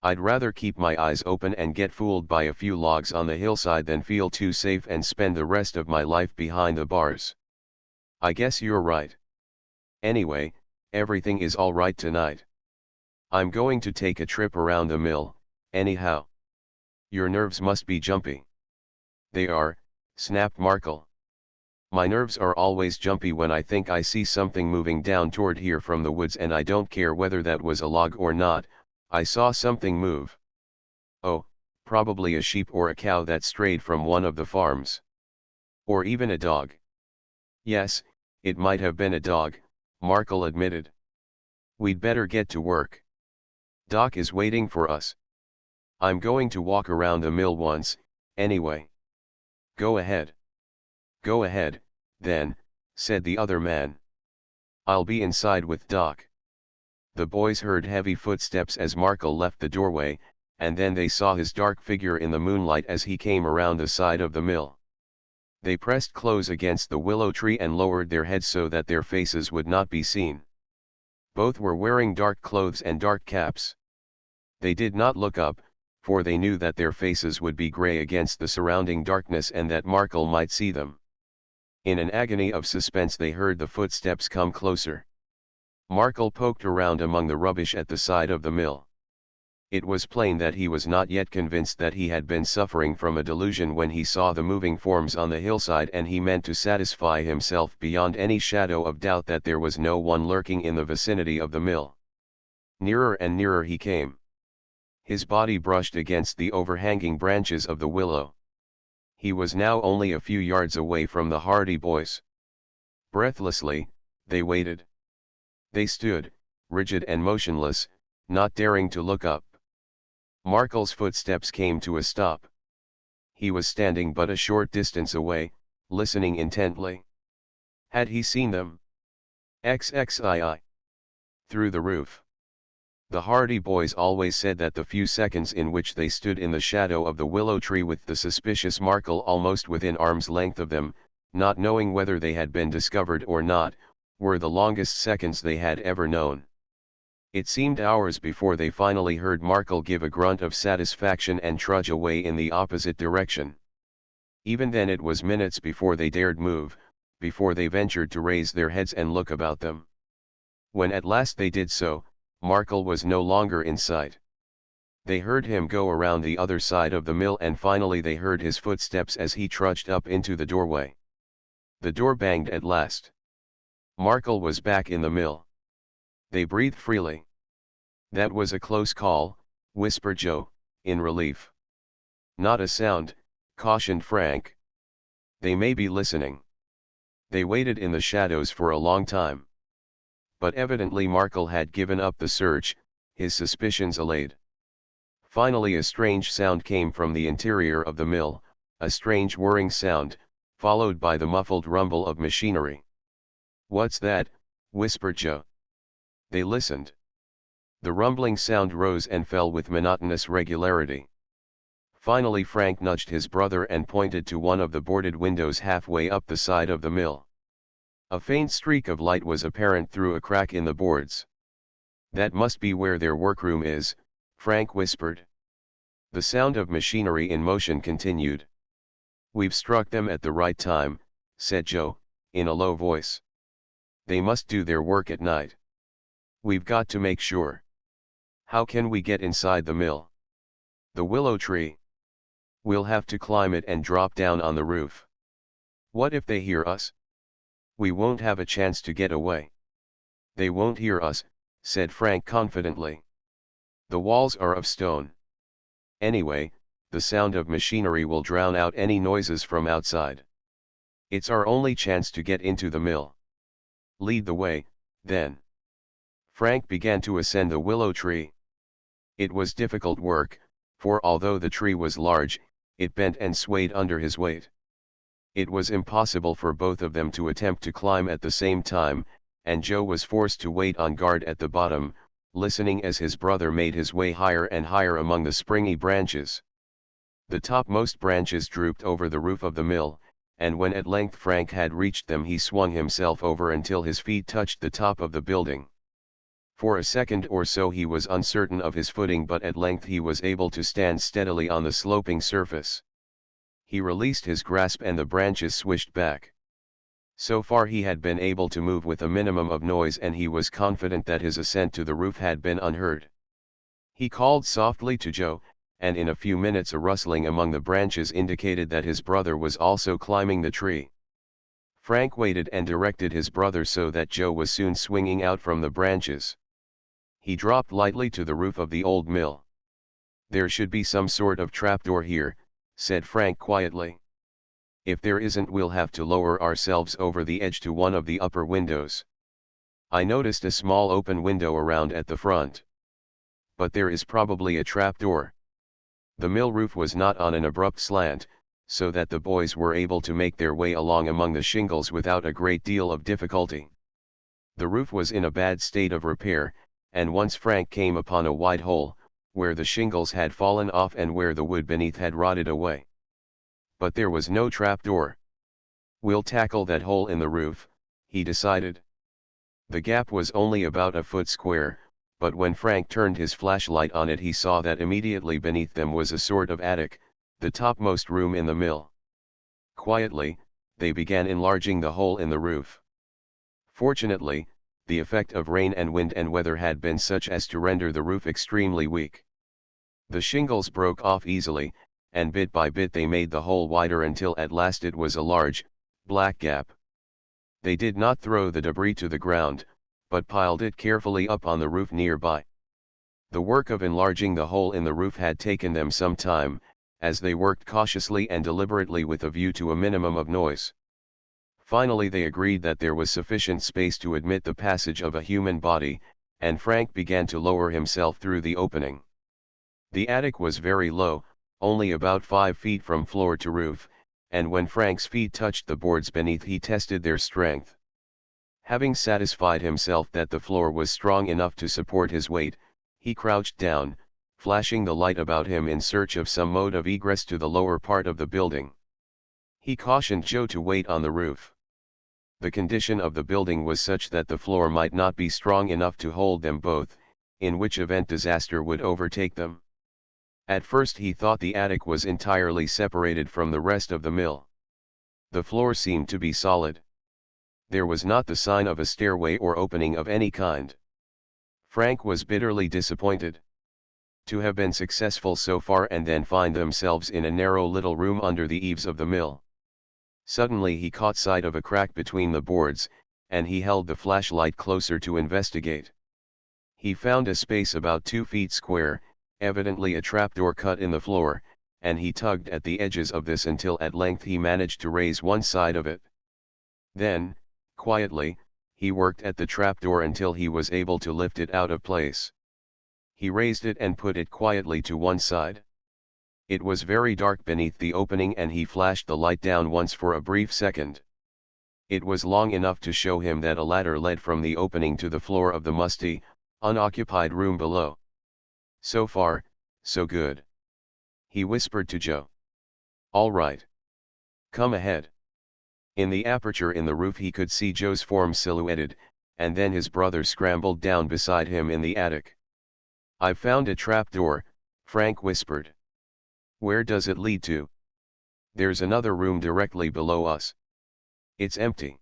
I'd rather keep my eyes open and get fooled by a few logs on the hillside than feel too safe and spend the rest of my life behind the bars." "I guess you're right. Anyway, everything is all right tonight. I'm going to take a trip around the mill, anyhow." "Your nerves must be jumpy." "They are," snapped Markle. "My nerves are always jumpy when I think I see something moving down toward here from the woods, and I don't care whether that was a log or not. I saw something move." "Oh, probably a sheep or a cow that strayed from one of the farms. Or even a dog." "Yes, it might have been a dog," Markle admitted. "We'd better get to work. Doc is waiting for us." "I'm going to walk around the mill once, anyway." "Go ahead." "Go ahead, then," said the other man. "I'll be inside with Doc." The boys heard heavy footsteps as Markle left the doorway, and then they saw his dark figure in the moonlight as he came around the side of the mill. They pressed close against the willow tree and lowered their heads so that their faces would not be seen. Both were wearing dark clothes and dark caps. They did not look up, for they knew that their faces would be gray against the surrounding darkness and that Markle might see them. In an agony of suspense they heard the footsteps come closer. Markle poked around among the rubbish at the side of the mill. It was plain that he was not yet convinced that he had been suffering from a delusion when he saw the moving forms on the hillside, and he meant to satisfy himself beyond any shadow of doubt that there was no one lurking in the vicinity of the mill. Nearer and nearer he came. His body brushed against the overhanging branches of the willow. He was now only a few yards away from the Hardy boys. Breathlessly, they waited. They stood, rigid and motionless, not daring to look up. Markle's footsteps came to a stop. He was standing but a short distance away, listening intently. Had he seen them? XXII. Through the roof. The Hardy boys always said that the few seconds in which they stood in the shadow of the willow tree with the suspicious Markle almost within arm's length of them, not knowing whether they had been discovered or not, were the longest seconds they had ever known. It seemed hours before they finally heard Markle give a grunt of satisfaction and trudge away in the opposite direction. Even then it was minutes before they dared move, before they ventured to raise their heads and look about them. When at last they did so, Markle was no longer in sight. They heard him go around the other side of the mill, and finally they heard his footsteps as he trudged up into the doorway. The door banged at last. Markle was back in the mill. They breathed freely. "That was a close call," whispered Joe, in relief. "Not a sound," cautioned Frank. "They may be listening." They waited in the shadows for a long time. But evidently Markle had given up the search, his suspicions allayed. Finally a strange sound came from the interior of the mill, a strange whirring sound, followed by the muffled rumble of machinery. "What's that?" whispered Joe. They listened. The rumbling sound rose and fell with monotonous regularity. Finally Frank nudged his brother and pointed to one of the boarded windows halfway up the side of the mill. A faint streak of light was apparent through a crack in the boards. "That must be where their workroom is," Frank whispered. The sound of machinery in motion continued. "We've struck them at the right time," said Joe, in a low voice. "They must do their work at night. We've got to make sure. How can we get inside the mill?" "The willow tree. We'll have to climb it and drop down on the roof." "What if they hear us?" "We won't have a chance to get away." "They won't hear us," said Frank confidently. "The walls are of stone. Anyway, the sound of machinery will drown out any noises from outside. It's our only chance to get into the mill. Lead the way, then." Frank began to ascend the willow tree. It was difficult work, for although the tree was large, it bent and swayed under his weight. It was impossible for both of them to attempt to climb at the same time, and Joe was forced to wait on guard at the bottom, listening as his brother made his way higher and higher among the springy branches. The topmost branches drooped over the roof of the mill, and when at length Frank had reached them he swung himself over until his feet touched the top of the building. For a second or so he was uncertain of his footing, but at length he was able to stand steadily on the sloping surface. He released his grasp and the branches swished back. So far he had been able to move with a minimum of noise, and he was confident that his ascent to the roof had been unheard. He called softly to Joe, and in a few minutes a rustling among the branches indicated that his brother was also climbing the tree. Frank waited and directed his brother so that Joe was soon swinging out from the branches. He dropped lightly to the roof of the old mill. "There should be some sort of trapdoor here," said Frank quietly. "If there isn't, we'll have to lower ourselves over the edge to one of the upper windows. I noticed a small open window around at the front. But there is probably a trapdoor." The mill roof was not on an abrupt slant, so that the boys were able to make their way along among the shingles without a great deal of difficulty. The roof was in a bad state of repair, and once Frank came upon a wide hole, where the shingles had fallen off and where the wood beneath had rotted away. But there was no trapdoor. "We'll tackle that hole in the roof," he decided. The gap was only about a foot square, but when Frank turned his flashlight on it he saw that immediately beneath them was a sort of attic, the topmost room in the mill. Quietly, they began enlarging the hole in the roof. Fortunately, the effect of rain and wind and weather had been such as to render the roof extremely weak. The shingles broke off easily, and bit by bit they made the hole wider until at last it was a large, black gap. They did not throw the debris to the ground, but piled it carefully up on the roof nearby. The work of enlarging the hole in the roof had taken them some time, as they worked cautiously and deliberately with a view to a minimum of noise. Finally they agreed that there was sufficient space to admit the passage of a human body, and Frank began to lower himself through the opening. The attic was very low, only about 5 feet from floor to roof, and when Frank's feet touched the boards beneath he tested their strength. Having satisfied himself that the floor was strong enough to support his weight, he crouched down, flashing the light about him in search of some mode of egress to the lower part of the building. He cautioned Joe to wait on the roof. The condition of the building was such that the floor might not be strong enough to hold them both, in which event disaster would overtake them. At first he thought the attic was entirely separated from the rest of the mill. The floor seemed to be solid. There was not the sign of a stairway or opening of any kind. Frank was bitterly disappointed. To have been successful so far and then find themselves in a narrow little room under the eaves of the mill. Suddenly he caught sight of a crack between the boards, and he held the flashlight closer to investigate. He found a space about 2 feet square, evidently a trapdoor cut in the floor, and he tugged at the edges of this until at length he managed to raise one side of it. Then, quietly, he worked at the trapdoor until he was able to lift it out of place. He raised it and put it quietly to one side. It was very dark beneath the opening and he flashed the light down once for a brief second. It was long enough to show him that a ladder led from the opening to the floor of the musty, unoccupied room below. So far, so good. He whispered to Joe. "All right. Come ahead." In the aperture in the roof he could see Joe's form silhouetted, and then his brother scrambled down beside him in the attic. "I've found a trapdoor," Frank whispered. "Where does it lead to?" "There's another room directly below us." "It's empty."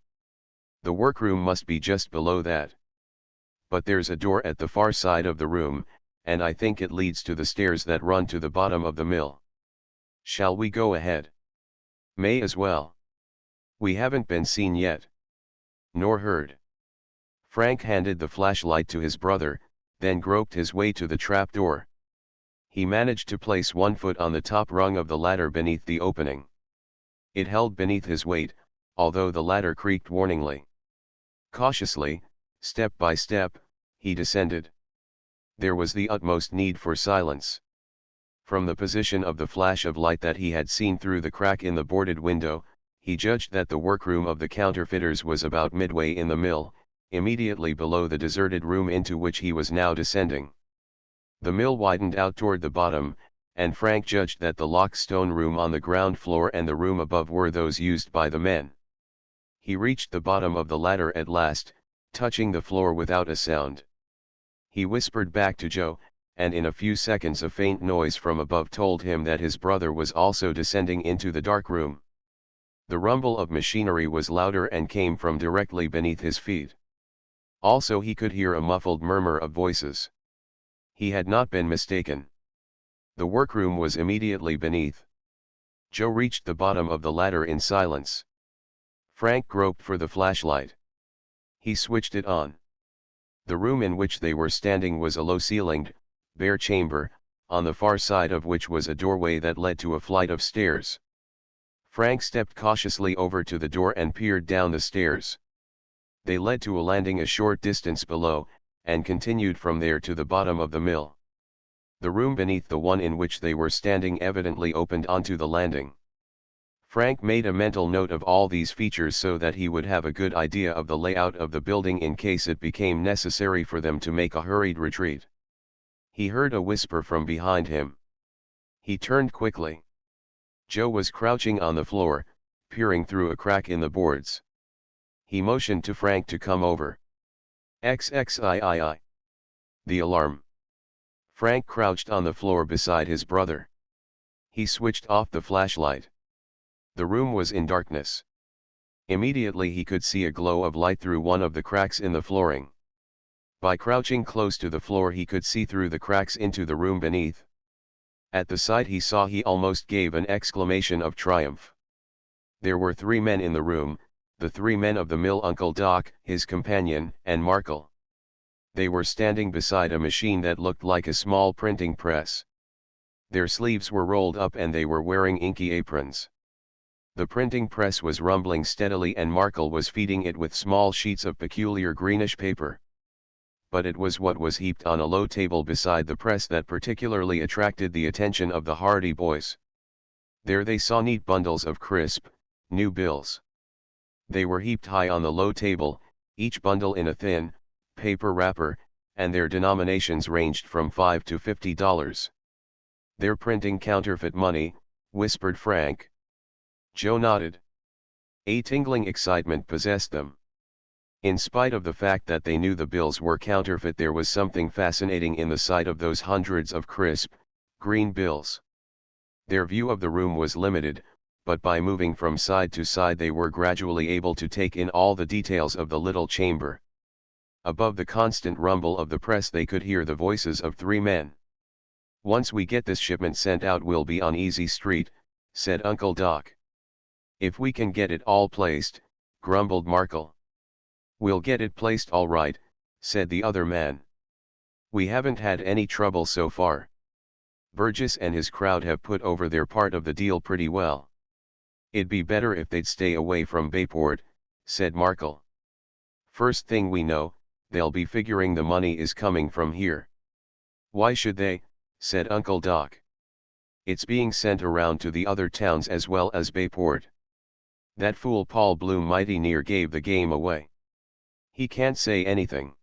"The workroom must be just below that." "But there's a door at the far side of the room, and I think it leads to the stairs that run to the bottom of the mill." "Shall we go ahead?" "May as well. We haven't been seen yet." "Nor heard." Frank handed the flashlight to his brother, then groped his way to the trapdoor. He managed to place one foot on the top rung of the ladder beneath the opening. It held beneath his weight, although the ladder creaked warningly. Cautiously, step by step, he descended. There was the utmost need for silence. From the position of the flash of light that he had seen through the crack in the boarded window, he judged that the workroom of the counterfeiters was about midway in the mill, immediately below the deserted room into which he was now descending. The mill widened out toward the bottom, and Frank judged that the locked stone room on the ground floor and the room above were those used by the men. He reached the bottom of the ladder at last, touching the floor without a sound. He whispered back to Joe, and in a few seconds a faint noise from above told him that his brother was also descending into the dark room. The rumble of machinery was louder and came from directly beneath his feet. Also he could hear a muffled murmur of voices. He had not been mistaken. The workroom was immediately beneath. Joe reached the bottom of the ladder in silence. Frank groped for the flashlight. He switched it on. The room in which they were standing was a low-ceilinged, bare chamber, on the far side of which was a doorway that led to a flight of stairs. Frank stepped cautiously over to the door and peered down the stairs. They led to a landing a short distance below, and continued from there to the bottom of the mill. The room beneath the one in which they were standing evidently opened onto the landing. Frank made a mental note of all these features so that he would have a good idea of the layout of the building in case it became necessary for them to make a hurried retreat. He heard a whisper from behind him. He turned quickly. Joe was crouching on the floor, peering through a crack in the boards. He motioned to Frank to come over. XXIII. The alarm. Frank crouched on the floor beside his brother. He switched off the flashlight. The room was in darkness. Immediately he could see a glow of light through one of the cracks in the flooring. By crouching close to the floor he could see through the cracks into the room beneath. At the sight he almost gave an exclamation of triumph. There were 3 men in the room, the 3 men of the mill: Uncle Doc, his companion, and Markle. They were standing beside a machine that looked like a small printing press. Their sleeves were rolled up and they were wearing inky aprons. The printing press was rumbling steadily and Markle was feeding it with small sheets of peculiar greenish paper. But it was what was heaped on a low table beside the press that particularly attracted the attention of the Hardy boys. There they saw neat bundles of crisp, new bills. They were heaped high on the low table, each bundle in a thin, paper wrapper, and their denominations ranged from $5 to $50. "They're printing counterfeit money," whispered Frank. Joe nodded. A tingling excitement possessed them. In spite of the fact that they knew the bills were counterfeit, there was something fascinating in the sight of those hundreds of crisp, green bills. Their view of the room was limited, but by moving from side to side they were gradually able to take in all the details of the little chamber. Above the constant rumble of the press they could hear the voices of 3 men. "Once we get this shipment sent out we'll be on easy street," said Uncle Doc. "If we can get it all placed," grumbled Markle. "We'll get it placed all right," said the other man. "We haven't had any trouble so far. Burgess and his crowd have put over their part of the deal pretty well. It'd be better if they'd stay away from Bayport," said Markle. "First thing we know, they'll be figuring the money is coming from here." "Why should they?" said Uncle Doc. "It's being sent around to the other towns as well as Bayport. That fool Paul Bloom mighty near gave the game away. He can't say anything.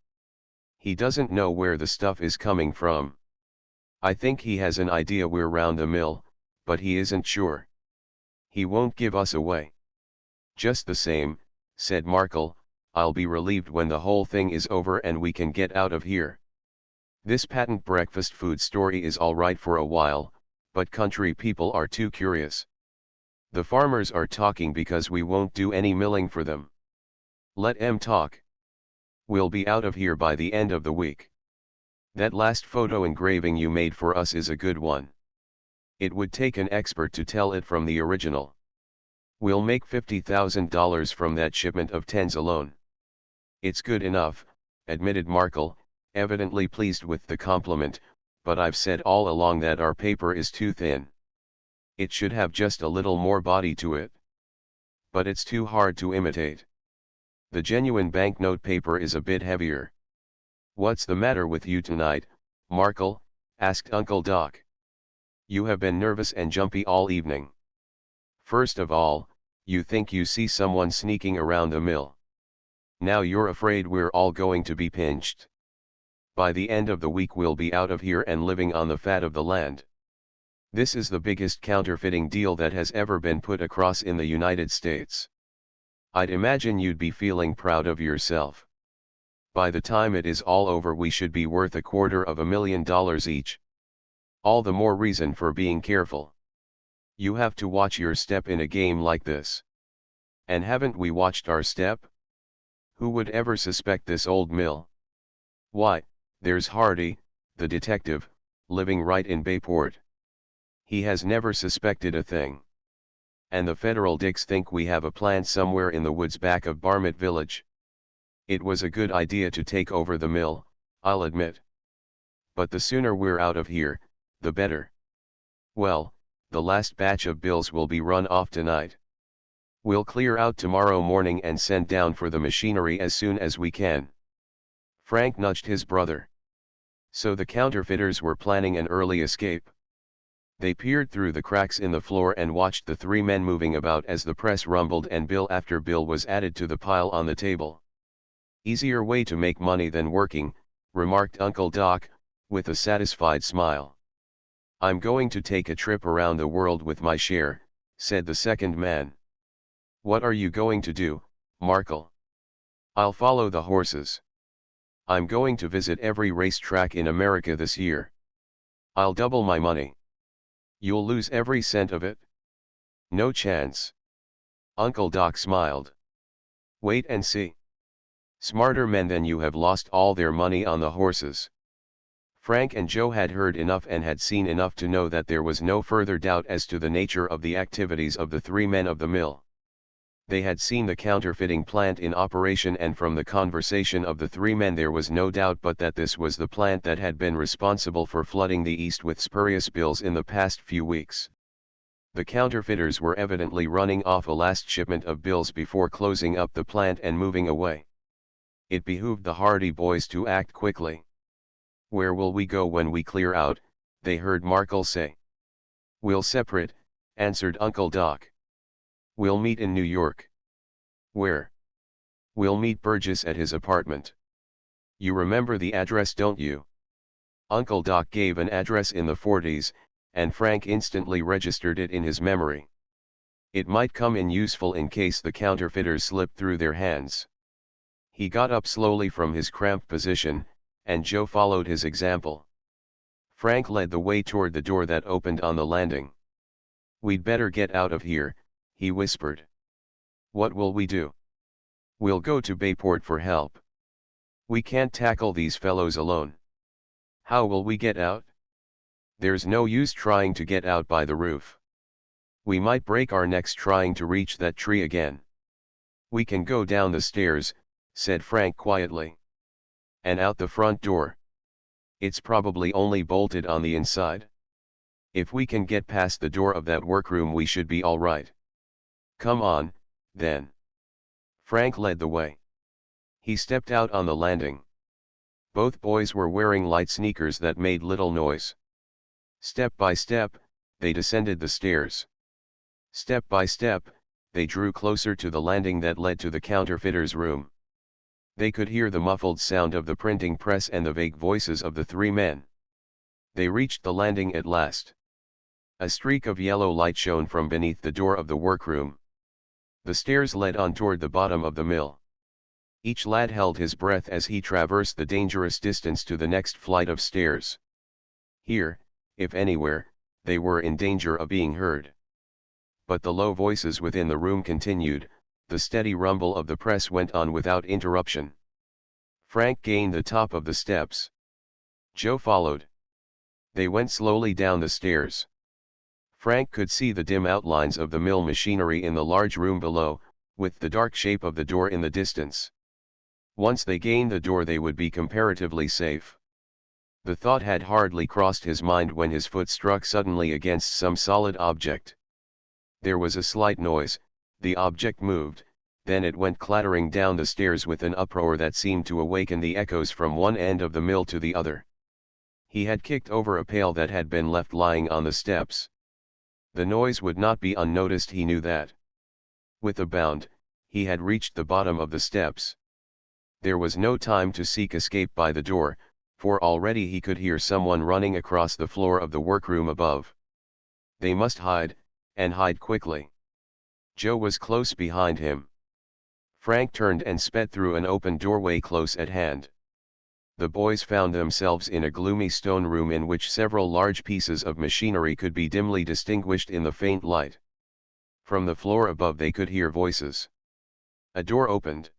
He doesn't know where the stuff is coming from. I think he has an idea we're round the mill, but he isn't sure. He won't give us away." Just the same, said Markle, I'll be relieved when the whole thing is over and we can get out of here. This patent breakfast food story is alright for a while, but country people are too curious. The farmers are talking because we won't do any milling for them. Let 'em talk. We'll be out of here by the end of the week. That last photo engraving you made for us is a good one. It would take an expert to tell it from the original. We'll make $50,000 from that shipment of tens alone. It's good enough, admitted Markle, evidently pleased with the compliment, but I've said all along that our paper is too thin. It should have just a little more body to it. But it's too hard to imitate. The genuine banknote paper is a bit heavier. What's the matter with you tonight, Markle? Asked Uncle Doc. You have been nervous and jumpy all evening. First of all, you think you see someone sneaking around the mill. Now you're afraid we're all going to be pinched. By the end of the week we'll be out of here and living on the fat of the land. This is the biggest counterfeiting deal that has ever been put across in the United States. I'd imagine you'd be feeling proud of yourself. By the time it is all over we should be worth $250,000 each. All the more reason for being careful. You have to watch your step in a game like this. And haven't we watched our step? Who would ever suspect this old mill? Why, there's Hardy, the detective, living right in Bayport. He has never suspected a thing. And the federal dicks think we have a plant somewhere in the woods back of Barmett Village. It was a good idea to take over the mill, I'll admit. But the sooner we're out of here, the better. Well, the last batch of bills will be run off tonight. We'll clear out tomorrow morning and send down for the machinery as soon as we can. Frank nudged his brother. So the counterfeiters were planning an early escape. They peered through the cracks in the floor and watched the three men moving about as the press rumbled and bill after bill was added to the pile on the table. Easier way to make money than working, remarked Uncle Doc, with a satisfied smile. I'm going to take a trip around the world with my share, said the second man. What are you going to do, Markle? I'll follow the horses. I'm going to visit every racetrack in America this year. I'll double my money. You'll lose every cent of it? No chance. Uncle Doc smiled. Wait and see. Smarter men than you have lost all their money on the horses. Frank and Joe had heard enough and had seen enough to know that there was no further doubt as to the nature of the activities of the three men of the mill. They had seen the counterfeiting plant in operation, and from the conversation of the three men there was no doubt but that this was the plant that had been responsible for flooding the East with spurious bills in the past few weeks. The counterfeiters were evidently running off a last shipment of bills before closing up the plant and moving away. It behooved the Hardy boys to act quickly. Where will we go when we clear out? They heard Markle say. We'll separate, answered Uncle Doc. We'll meet in New York. Where? We'll meet Burgess at his apartment. You remember the address, don't you? Uncle Doc gave an address in the 40s, and Frank instantly registered it in his memory. It might come in useful in case the counterfeiters slipped through their hands. He got up slowly from his cramped position, and Joe followed his example. Frank led the way toward the door that opened on the landing. We'd better get out of here, he whispered. What will we do? We'll go to Bayport for help. We can't tackle these fellows alone. How will we get out? There's no use trying to get out by the roof. We might break our necks trying to reach that tree again. We can go down the stairs, said Frank quietly. And out the front door. It's probably only bolted on the inside. If we can get past the door of that workroom we should be all right. Come on, then. Frank led the way. He stepped out on the landing. Both boys were wearing light sneakers that made little noise. Step by step, they descended the stairs. Step by step, they drew closer to the landing that led to the counterfeiter's room. They could hear the muffled sound of the printing press and the vague voices of the three men. They reached the landing at last. A streak of yellow light shone from beneath the door of the workroom. The stairs led on toward the bottom of the mill. Each lad held his breath as he traversed the dangerous distance to the next flight of stairs. Here, if anywhere, they were in danger of being heard. But the low voices within the room continued, the steady rumble of the press went on without interruption. Frank gained the top of the steps. Joe followed. They went slowly down the stairs. Frank could see the dim outlines of the mill machinery in the large room below, with the dark shape of the door in the distance. Once they gained the door they would be comparatively safe. The thought had hardly crossed his mind when his foot struck suddenly against some solid object. There was a slight noise, the object moved, then it went clattering down the stairs with an uproar that seemed to awaken the echoes from one end of the mill to the other. He had kicked over a pail that had been left lying on the steps. The noise would not be unnoticed, he knew that. With a bound, he had reached the bottom of the steps. There was no time to seek escape by the door, for already he could hear someone running across the floor of the workroom above. They must hide, and hide quickly. Joe was close behind him. Frank turned and sped through an open doorway close at hand. The boys found themselves in a gloomy stone room in which several large pieces of machinery could be dimly distinguished in the faint light. From the floor above they could hear voices. A door opened.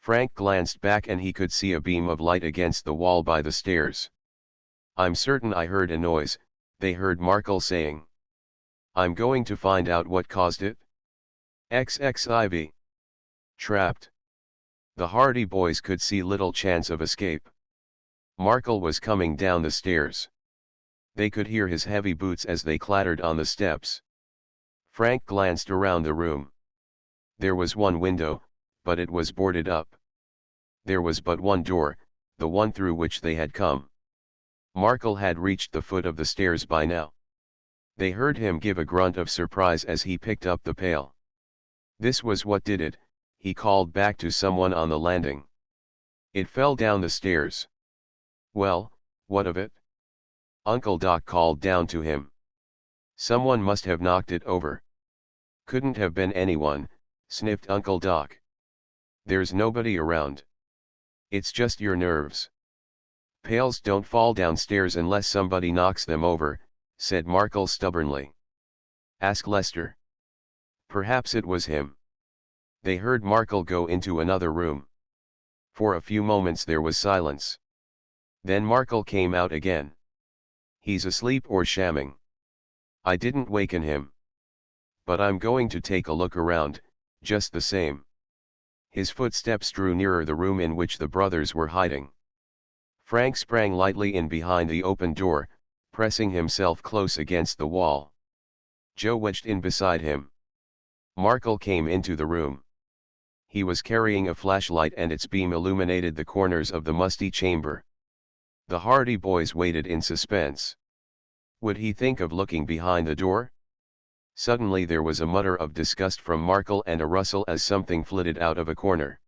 Frank glanced back and he could see a beam of light against the wall by the stairs. "I'm certain I heard a noise," they heard Markle saying. "I'm going to find out what caused it. XXIV. Trapped." The Hardy boys could see little chance of escape. Markle was coming down the stairs. They could hear his heavy boots as they clattered on the steps. Frank glanced around the room. There was one window, but it was boarded up. There was but one door, the one through which they had come. Markle had reached the foot of the stairs by now. They heard him give a grunt of surprise as he picked up the pail. This was what did it, he called back to someone on the landing. It fell down the stairs. "Well, what of it?" Uncle Doc called down to him. "Someone must have knocked it over." "Couldn't have been anyone," sniffed Uncle Doc. "There's nobody around. It's just your nerves." "Pails don't fall downstairs unless somebody knocks them over," said Markle stubbornly. "Ask Lester. Perhaps it was him." They heard Markle go into another room. For a few moments there was silence. Then Markle came out again. "He's asleep or shamming. I didn't waken him. But I'm going to take a look around, just the same." His footsteps drew nearer the room in which the brothers were hiding. Frank sprang lightly in behind the open door, pressing himself close against the wall. Joe wedged in beside him. Markle came into the room. He was carrying a flashlight and its beam illuminated the corners of the musty chamber. The Hardy boys waited in suspense. Would he think of looking behind the door? Suddenly there was a mutter of disgust from Markle and a rustle as something flitted out of a corner.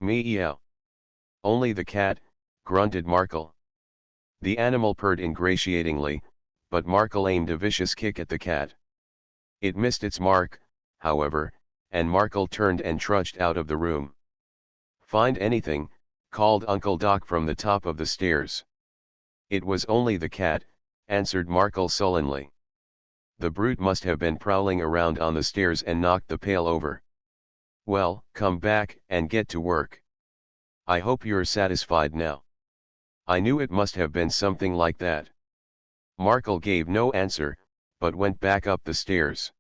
"Meow. Only the cat," grunted Markle. The animal purred ingratiatingly, but Markle aimed a vicious kick at the cat. It missed its mark, however, and Markle turned and trudged out of the room. "Find anything?" called Uncle Doc from the top of the stairs. "It was only the cat," answered Markle sullenly. "The brute must have been prowling around on the stairs and knocked the pail over. Well, come back and get to work. I hope you're satisfied now. I knew it must have been something like that." Markle gave no answer, but went back up the stairs.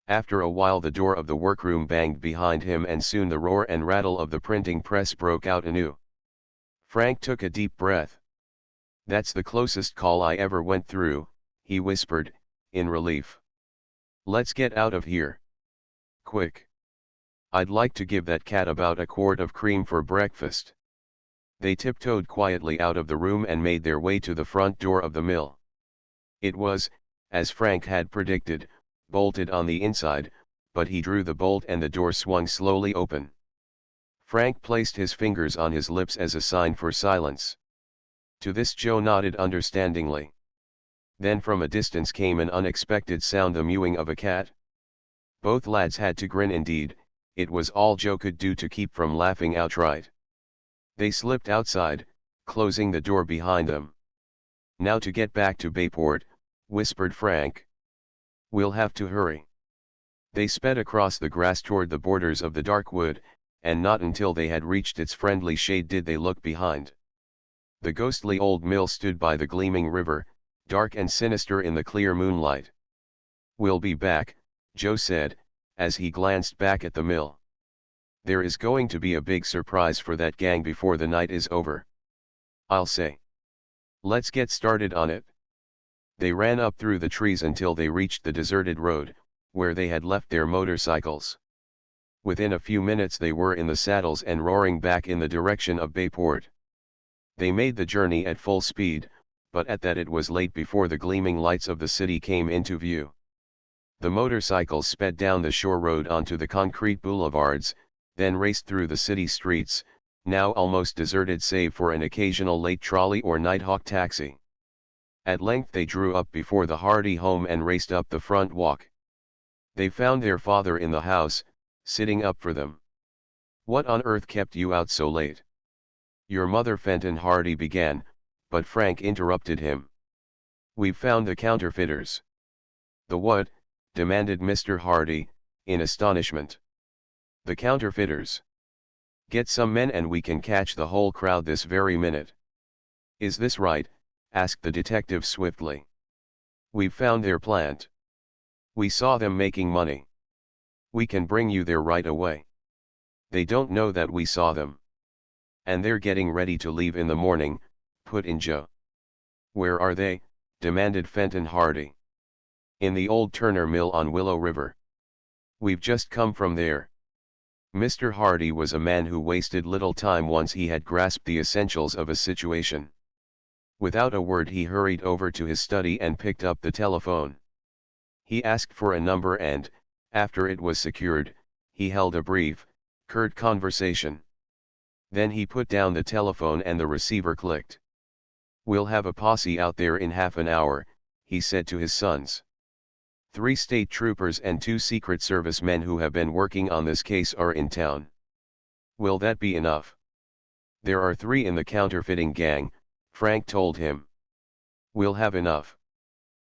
After a while the door of the workroom banged behind him and soon the roar and rattle of the printing press broke out anew. Frank took a deep breath. "That's the closest call I ever went through," he whispered, in relief. "Let's get out of here. Quick. I'd like to give that cat about a quart of cream for breakfast." They tiptoed quietly out of the room and made their way to the front door of the mill. It was, as Frank had predicted, bolted on the inside, but he drew the bolt and the door swung slowly open. Frank placed his fingers on his lips as a sign for silence. To this Joe nodded understandingly. Then from a distance came an unexpected sound, the mewing of a cat. Both lads had to grin indeed, it was all Joe could do to keep from laughing outright. They slipped outside, closing the door behind them. "Now to get back to Bayport," whispered Frank. "We'll have to hurry." They sped across the grass toward the borders of the dark wood, and not until they had reached its friendly shade did they look behind. The ghostly old mill stood by the gleaming river, dark and sinister in the clear moonlight. "We'll be back," Joe said, as he glanced back at the mill. "There is going to be a big surprise for that gang before the night is over, I'll say. Let's get started on it." They ran up through the trees until they reached the deserted road, where they had left their motorcycles. Within a few minutes they were in the saddles and roaring back in the direction of Bayport. They made the journey at full speed, but at that it was late before the gleaming lights of the city came into view. The motorcycles sped down the shore road onto the concrete boulevards, then raced through the city streets, now almost deserted save for an occasional late trolley or Nighthawk taxi. At length they drew up before the Hardy home and raced up the front walk. They found their father in the house, sitting up for them. "What on earth kept you out so late?" "Your mother," Fenton Hardy began, but Frank interrupted him. "We've found the counterfeiters." "The what?" demanded Mr. Hardy, in astonishment. "The counterfeiters. Get some men and we can catch the whole crowd this very minute." "Is this right?" asked the detective swiftly. "We've found their plant. We saw them making money. We can bring you there right away." "They don't know that we saw them." "And they're getting ready to leave in the morning," put in Joe. "Where are they?" demanded Fenton Hardy. "In the old Turner Mill on Willow River. We've just come from there." Mr. Hardy was a man who wasted little time once he had grasped the essentials of a situation. Without a word he hurried over to his study and picked up the telephone. He asked for a number and, after it was secured, he held a brief, curt conversation. Then he put down the telephone and the receiver clicked. "We'll have a posse out there in half an hour," he said to his sons. 3 state troopers and 2 Secret Service men who have been working on this case are in town. Will that be enough?" "There are 3 in the counterfeiting gang," Frank told him. "We'll have enough.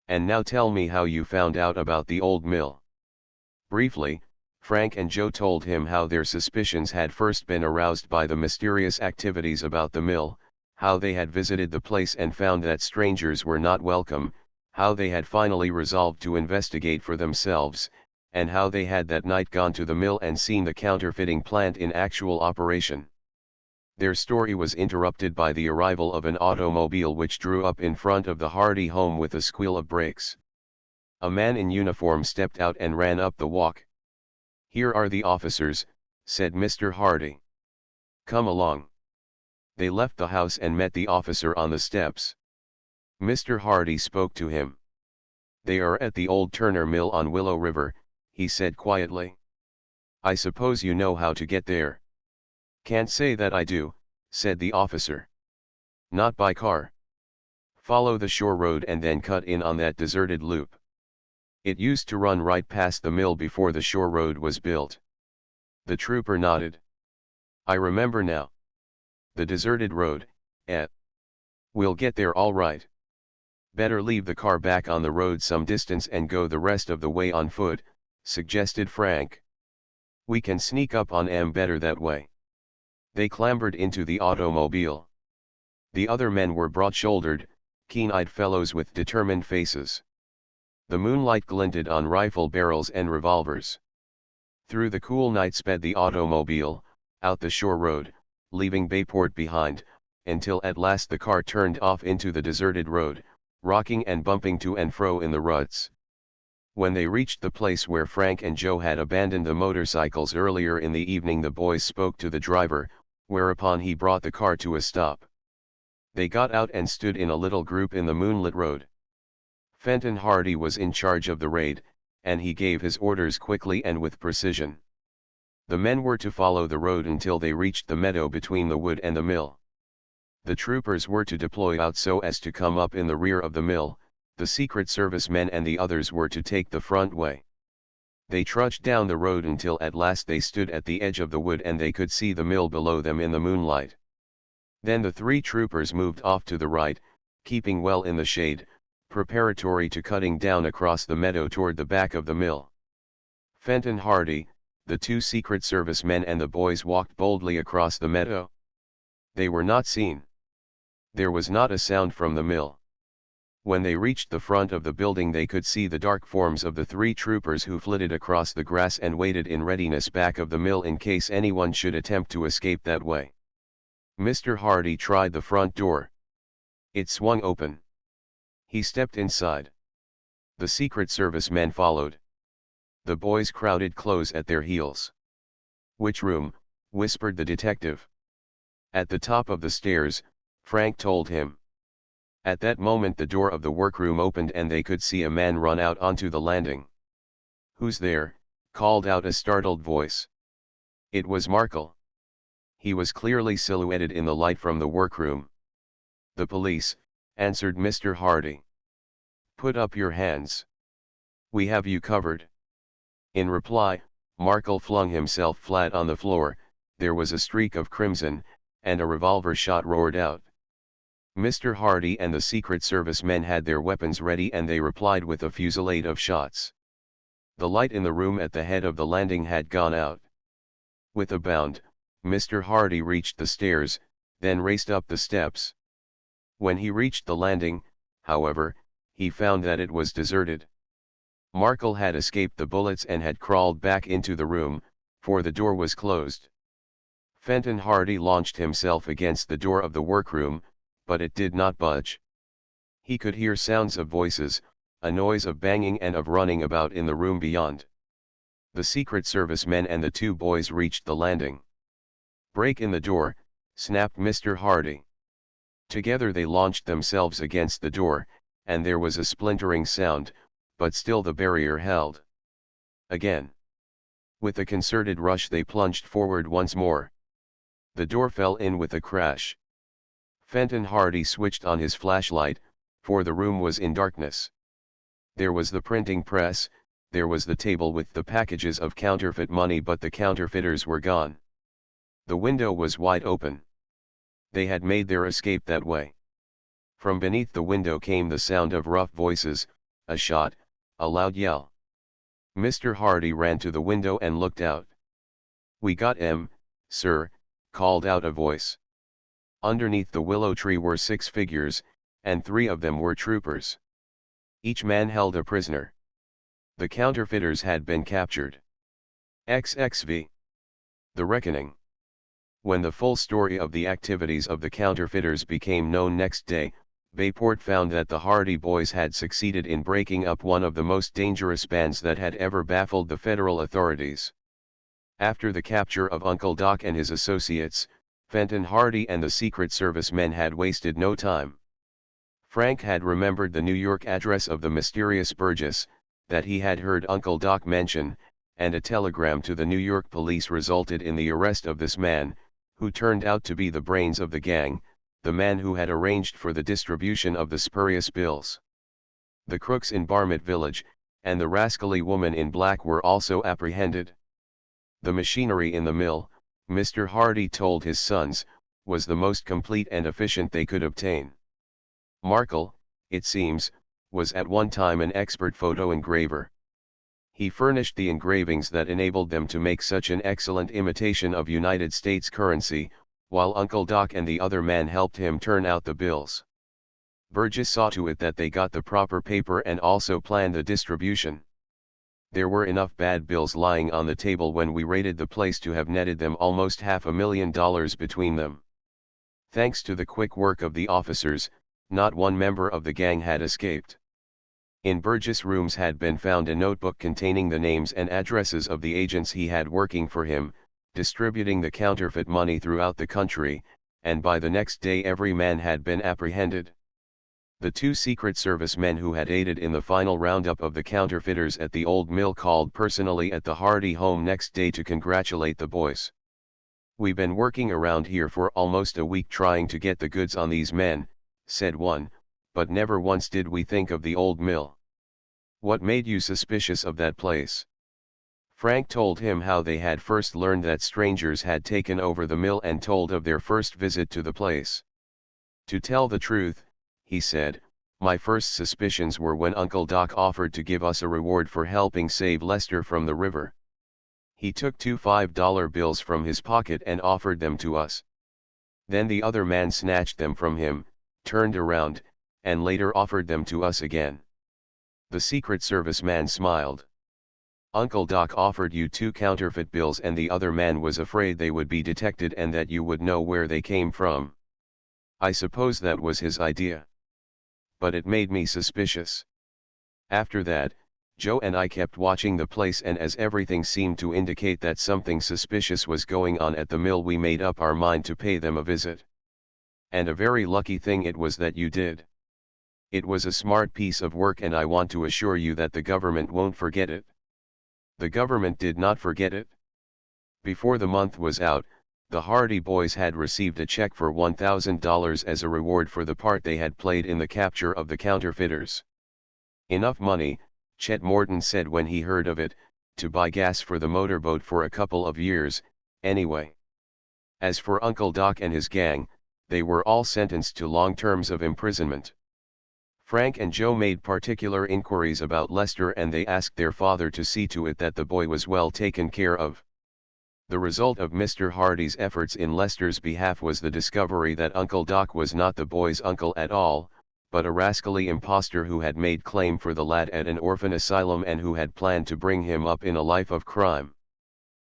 And now tell me how you found out about the old mill." Briefly, Frank and Joe told him how their suspicions had first been aroused by the mysterious activities about the mill, how they had visited the place and found that strangers were not welcome, how they had finally resolved to investigate for themselves, and how they had that night gone to the mill and seen the counterfeiting plant in actual operation. Their story was interrupted by the arrival of an automobile which drew up in front of the Hardy home with a squeal of brakes. A man in uniform stepped out and ran up the walk. "Here are the officers," said Mr. Hardy. "Come along." They left the house and met the officer on the steps. Mr. Hardy spoke to him. "They are at the old Turner Mill on Willow River," he said quietly. "I suppose you know how to get there." "Can't say that I do," said the officer. "Not by car. Follow the shore road and then cut in on that deserted loop. It used to run right past the mill before the shore road was built." The trooper nodded. "I remember now. The deserted road, eh? We'll get there all right. Better leave the car back on the road some distance and go the rest of the way on foot," suggested Frank. "We can sneak up on 'em better that way." They clambered into the automobile. The other men were broad-shouldered, keen-eyed fellows with determined faces. The moonlight glinted on rifle barrels and revolvers. Through the cool night sped the automobile, out the shore road, leaving Bayport behind, until at last the car turned off into the deserted road, rocking and bumping to and fro in the ruts. When they reached the place where Frank and Joe had abandoned the motorcycles earlier in the evening, the boys spoke to the driver, whereupon he brought the car to a stop. They got out and stood in a little group in the moonlit road. Fenton Hardy was in charge of the raid, and he gave his orders quickly and with precision. The men were to follow the road until they reached the meadow between the wood and the mill. The troopers were to deploy out so as to come up in the rear of the mill, the Secret Service men and the others were to take the front way. They trudged down the road until at last they stood at the edge of the wood and they could see the mill below them in the moonlight. Then the three troopers moved off to the right, keeping well in the shade, preparatory to cutting down across the meadow toward the back of the mill. Fenton Hardy, the two Secret Service men and the boys walked boldly across the meadow. They were not seen. There was not a sound from the mill. When they reached the front of the building they could see the dark forms of the three troopers who flitted across the grass and waited in readiness back of the mill in case anyone should attempt to escape that way. Mr. Hardy tried the front door. It swung open. He stepped inside. The Secret Service men followed. The boys crowded close at their heels. "Which room?" whispered the detective. "At the top of the stairs," Frank told him. At that moment the door of the workroom opened and they could see a man run out onto the landing. "Who's there?" called out a startled voice. It was Markle. He was clearly silhouetted in the light from the workroom. "The police," answered Mr. Hardy. "Put up your hands. We have you covered." In reply, Markle flung himself flat on the floor, there was a streak of crimson, and a revolver shot roared out. Mr. Hardy and the Secret Service men had their weapons ready and they replied with a fusillade of shots. The light in the room at the head of the landing had gone out. With a bound, Mr. Hardy reached the stairs, then raced up the steps. When he reached the landing, however, he found that it was deserted. Markle had escaped the bullets and had crawled back into the room, for the door was closed. Fenton Hardy launched himself against the door of the workroom, but it did not budge. He could hear sounds of voices, a noise of banging and of running about in the room beyond. The Secret Service men and the two boys reached the landing. "Break in the door," snapped Mr. Hardy. Together they launched themselves against the door, and there was a splintering sound, but still the barrier held. Again. With a concerted rush they plunged forward once more. The door fell in with a crash. Fenton Hardy switched on his flashlight, for the room was in darkness. There was the printing press, there was the table with the packages of counterfeit money, but the counterfeiters were gone. The window was wide open. They had made their escape that way. From beneath the window came the sound of rough voices, a shot, a loud yell. Mr. Hardy ran to the window and looked out. "We got 'em, sir," called out a voice. Underneath the willow tree were 6 figures, and 3 of them were troopers. Each man held a prisoner. The counterfeiters had been captured. XXV. The Reckoning. When the full story of the activities of the counterfeiters became known next day, Bayport found that the Hardy boys had succeeded in breaking up one of the most dangerous bands that had ever baffled the federal authorities. After the capture of Uncle Doc and his associates, Fenton Hardy and the Secret Service men had wasted no time. Frank had remembered the New York address of the mysterious Burgess, that he had heard Uncle Doc mention, and a telegram to the New York police resulted in the arrest of this man, who turned out to be the brains of the gang, the man who had arranged for the distribution of the spurious bills. The crooks in Barmett Village, and the rascally woman in black were also apprehended. The machinery in the mill, Mr. Hardy told his sons, was the most complete and efficient they could obtain. Markle, it seems, was at one time an expert photo engraver. He furnished the engravings that enabled them to make such an excellent imitation of United States currency, while Uncle Doc and the other man helped him turn out the bills. Burgess saw to it that they got the proper paper and also planned the distribution. There were enough bad bills lying on the table when we raided the place to have netted them almost $500,000 between them. Thanks to the quick work of the officers, not one member of the gang had escaped. In Burgess' rooms had been found a notebook containing the names and addresses of the agents he had working for him, distributing the counterfeit money throughout the country, and by the next day every man had been apprehended. The 2 Secret Service men who had aided in the final roundup of the counterfeiters at the old mill called personally at the Hardy home next day to congratulate the boys. "We've been working around here for almost a week trying to get the goods on these men," said one, "but never once did we think of the old mill." "What made you suspicious of that place?" Frank told him how they had first learned that strangers had taken over the mill and told of their first visit to the place. To tell the truth, he said, my first suspicions were when Uncle Doc offered to give us a reward for helping save Lester from the river. He took two $5 bills from his pocket and offered them to us. Then the other man snatched them from him, turned around, and later offered them to us again. The Secret Service man smiled. Uncle Doc offered you two counterfeit bills and the other man was afraid they would be detected and that you would know where they came from. I suppose that was his idea. But it made me suspicious. After that, Joe and I kept watching the place, and as everything seemed to indicate that something suspicious was going on at the mill, we made up our mind to pay them a visit. And a very lucky thing it was that you did. It was a smart piece of work and I want to assure you that the government won't forget it. The government did not forget it. Before the month was out, the Hardy Boys had received a check for $1,000 as a reward for the part they had played in the capture of the counterfeiters. Enough money, Chet Morton said when he heard of it, to buy gas for the motorboat for a couple of years, anyway. As for Uncle Doc and his gang, they were all sentenced to long terms of imprisonment. Frank and Joe made particular inquiries about Lester and they asked their father to see to it that the boy was well taken care of. The result of Mr. Hardy's efforts in Lester's behalf was the discovery that Uncle Doc was not the boy's uncle at all, but a rascally impostor who had made claim for the lad at an orphan asylum and who had planned to bring him up in a life of crime.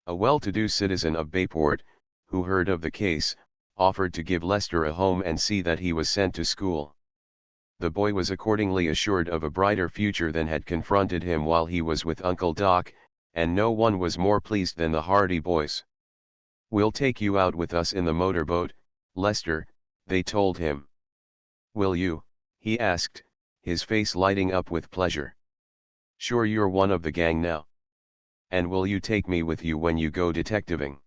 A well-to-do citizen of Bayport, who heard of the case, offered to give Lester a home and see that he was sent to school. The boy was accordingly assured of a brighter future than had confronted him while he was with Uncle Doc, and no one was more pleased than the Hardy Boys. We'll take you out with us in the motorboat, Lester, they told him. Will you? He asked, his face lighting up with pleasure. Sure, you're one of the gang now. And will you take me with you when you go detectiving?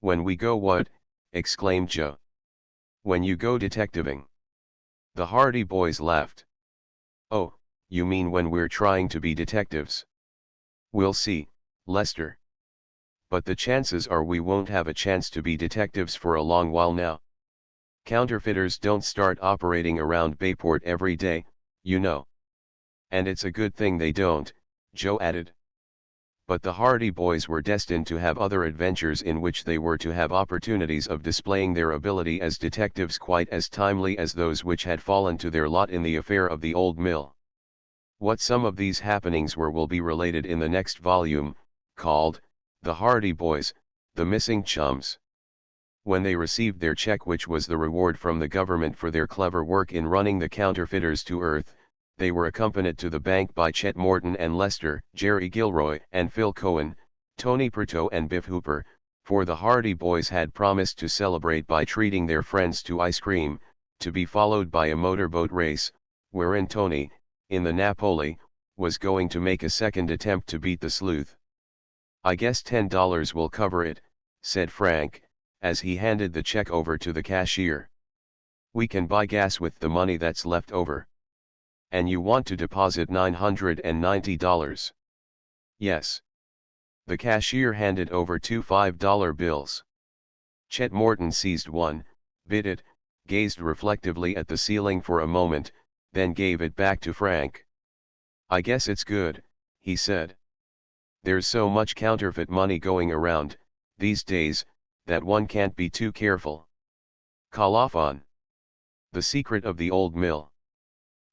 When we go what? Exclaimed Joe. When you go detectiving. The Hardy Boys laughed. Oh, you mean when we're trying to be detectives? We'll see, Lester. But the chances are we won't have a chance to be detectives for a long while now. Counterfeiters don't start operating around Bayport every day, you know. And it's a good thing they don't, Joe added. But the Hardy Boys were destined to have other adventures in which they were to have opportunities of displaying their ability as detectives quite as timely as those which had fallen to their lot in the affair of the old mill. What some of these happenings were will be related in the next volume, called, The Hardy Boys, The Missing Chums. When they received their check, which was the reward from the government for their clever work in running the counterfeiters to earth, they were accompanied to the bank by Chet Morton and Lester, Jerry Gilroy and Phil Cohen, Tony Perto and Biff Hooper, for the Hardy Boys had promised to celebrate by treating their friends to ice cream, to be followed by a motorboat race, wherein Tony, in the Napoli, was going to make a second attempt to beat the sleuth. I guess $10 will cover it, said Frank, as he handed the check over to the cashier. We can buy gas with the money that's left over. And you want to deposit $990? Yes. The cashier handed over two $5 bills. Chet Morton seized one, bit it, gazed reflectively at the ceiling for a moment, then gave it back to Frank. I guess it's good, he said. There's so much counterfeit money going around, these days, that one can't be too careful. Colophon. The Secret of the Old Mill.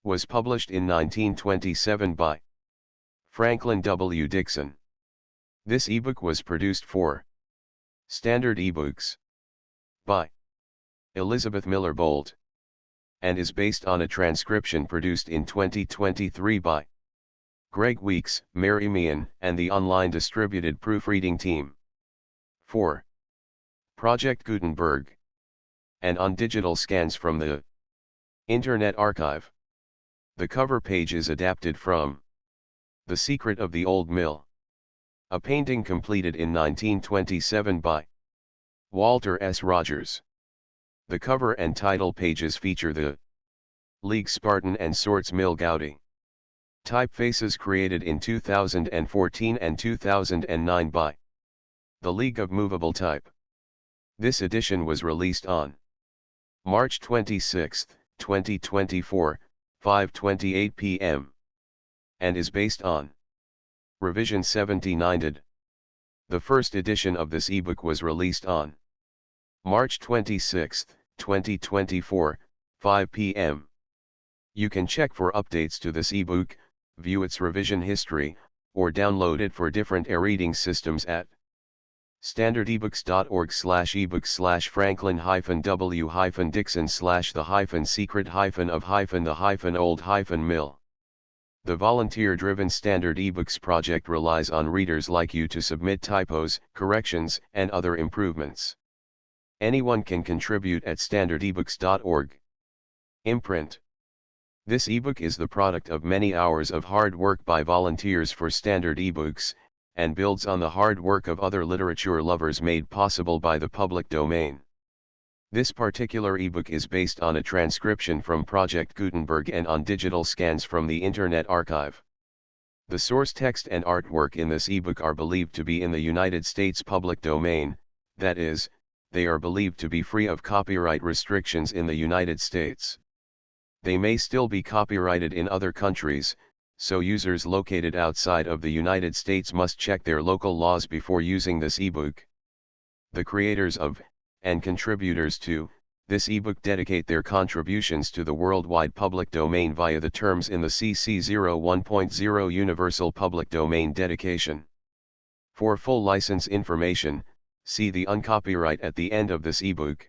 Was published in 1927 by Franklin W. Dixon. This ebook was produced for Standard eBooks by Elizabeth Miller Bolt and is based on a transcription produced in 2023 by Greg Weeks, Mary Meehan, and the online distributed proofreading team. 4. Project Gutenberg. And on digital scans from the Internet Archive. The cover page is adapted from The Secret of the Old Mill, a painting completed in 1927 by Walter S. Rogers. The cover and title pages feature the League Spartan and Sorts Mill Gaudi. Typefaces created in 2014 and 2009 by the League of Movable Type. This edition was released on March 26, 2024, 5:28 p.m. and is based on Revision 79. The first edition of this ebook was released on March 26, 2024, 5 p.m. You can check for updates to this ebook, view its revision history, or download it for different e-reading systems at standardebooks.org/ebook/franklin-dixon/the-secret-of-the-old-mill. The volunteer-driven Standard eBooks project relies on readers like you to submit typos, corrections, and other improvements. Anyone can contribute at standardebooks.org. Imprint. This ebook is the product of many hours of hard work by volunteers for Standard eBooks, and builds on the hard work of other literature lovers made possible by the public domain. This particular ebook is based on a transcription from Project Gutenberg and on digital scans from the Internet Archive. The source text and artwork in this ebook are believed to be in the United States public domain, that is, they are believed to be free of copyright restrictions in the United States. They may still be copyrighted in other countries, so users located outside of the United States must check their local laws before using this ebook. The creators of, and contributors to, this ebook dedicate their contributions to the worldwide public domain via the terms in the CC 01.0 Universal Public Domain Dedication. For full license information, see the uncopyright at the end of this ebook.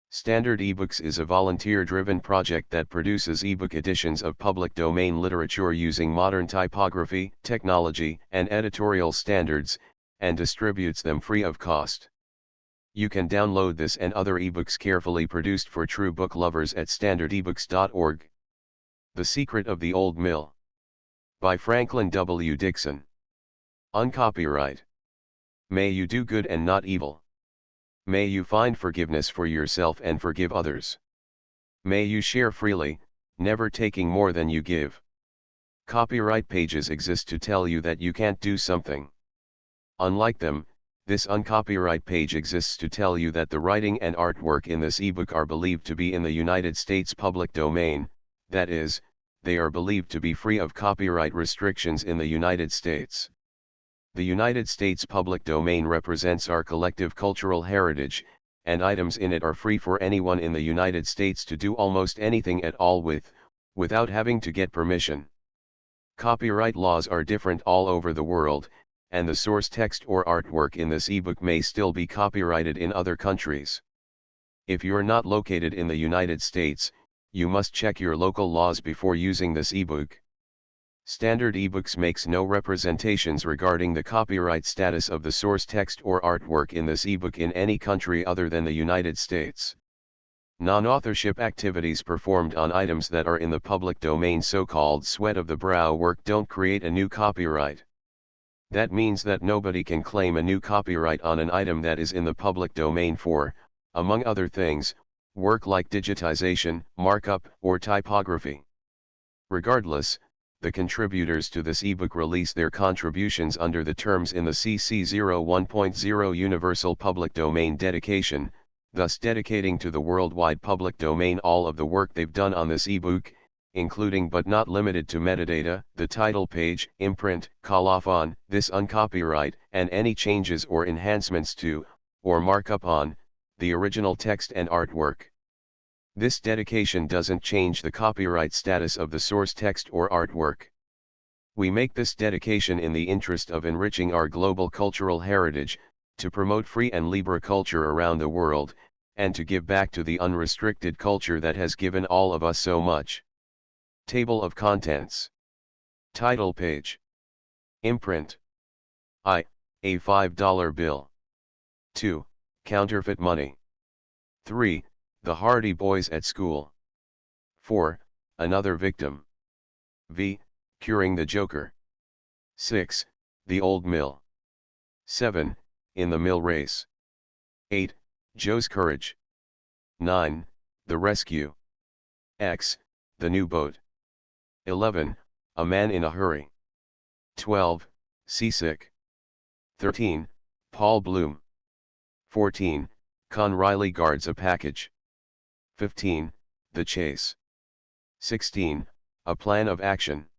Standard eBooks is a volunteer-driven project that produces ebook editions of public domain literature using modern typography, technology, and editorial standards, and distributes them free of cost. You can download this and other ebooks carefully produced for true book lovers at standardebooks.org. The Secret of the Old Mill. By Franklin W. Dixon. Uncopyright. May you do good and not evil. May you find forgiveness for yourself and forgive others. May you share freely, never taking more than you give. Copyright pages exist to tell you that you can't do something. Unlike them, this uncopyright page exists to tell you that the writing and artwork in this ebook are believed to be in the United States public domain, that is, they are believed to be free of copyright restrictions in the United States. The United States public domain represents our collective cultural heritage, and items in it are free for anyone in the United States to do almost anything at all with, without having to get permission. Copyright laws are different all over the world, and the source text or artwork in this ebook may still be copyrighted in other countries. If you're not located in the United States, you must check your local laws before using this ebook. Standard eBooks makes no representations regarding the copyright status of the source text or artwork in this ebook in any country other than the United States. Non-authorship activities performed on items that are in the public domain, so-called sweat of the brow work, don't create a new copyright. That means that nobody can claim a new copyright on an item that is in the public domain for, among other things, work like digitization, markup, or typography. Regardless, the contributors to this ebook release their contributions under the terms in the CC 01.0 Universal Public Domain Dedication, thus dedicating to the worldwide public domain all of the work they've done on this ebook, including but not limited to metadata, the title page, imprint, colophon, this uncopyright, and any changes or enhancements to, or markup on, the original text and artwork. This dedication doesn't change the copyright status of the source text or artwork. We make this dedication in the interest of enriching our global cultural heritage, to promote free and libre culture around the world, and to give back to the unrestricted culture that has given all of us so much. Table of Contents. Title page. Imprint. I. A $5 bill. 2. Counterfeit money. 3. The Hardy Boys at School. 4. Another Victim. V. Curing the Joker. 6. The Old Mill. 7. In the Mill Race. 8. Joe's Courage. 9. The Rescue. X. The New Boat. 11. a man in a hurry. 12, seasick. 13, Paul Bloom. 14, Con Riley guards a package. 15, the chase. 16, a plan of action.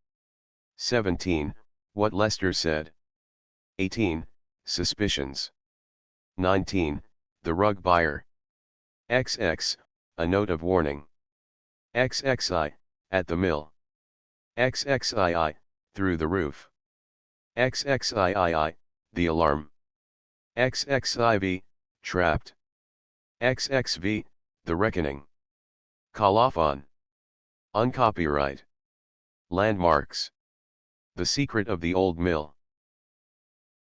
17, what Lester said. 18, suspicions. 19, the rug buyer. XX, a note of warning. XXI, at the mill. XXII, through the roof. XXIII, the alarm. XXIV, trapped. XXV, the reckoning. Colophon. Uncopyright. Landmarks. The secret of the old mill.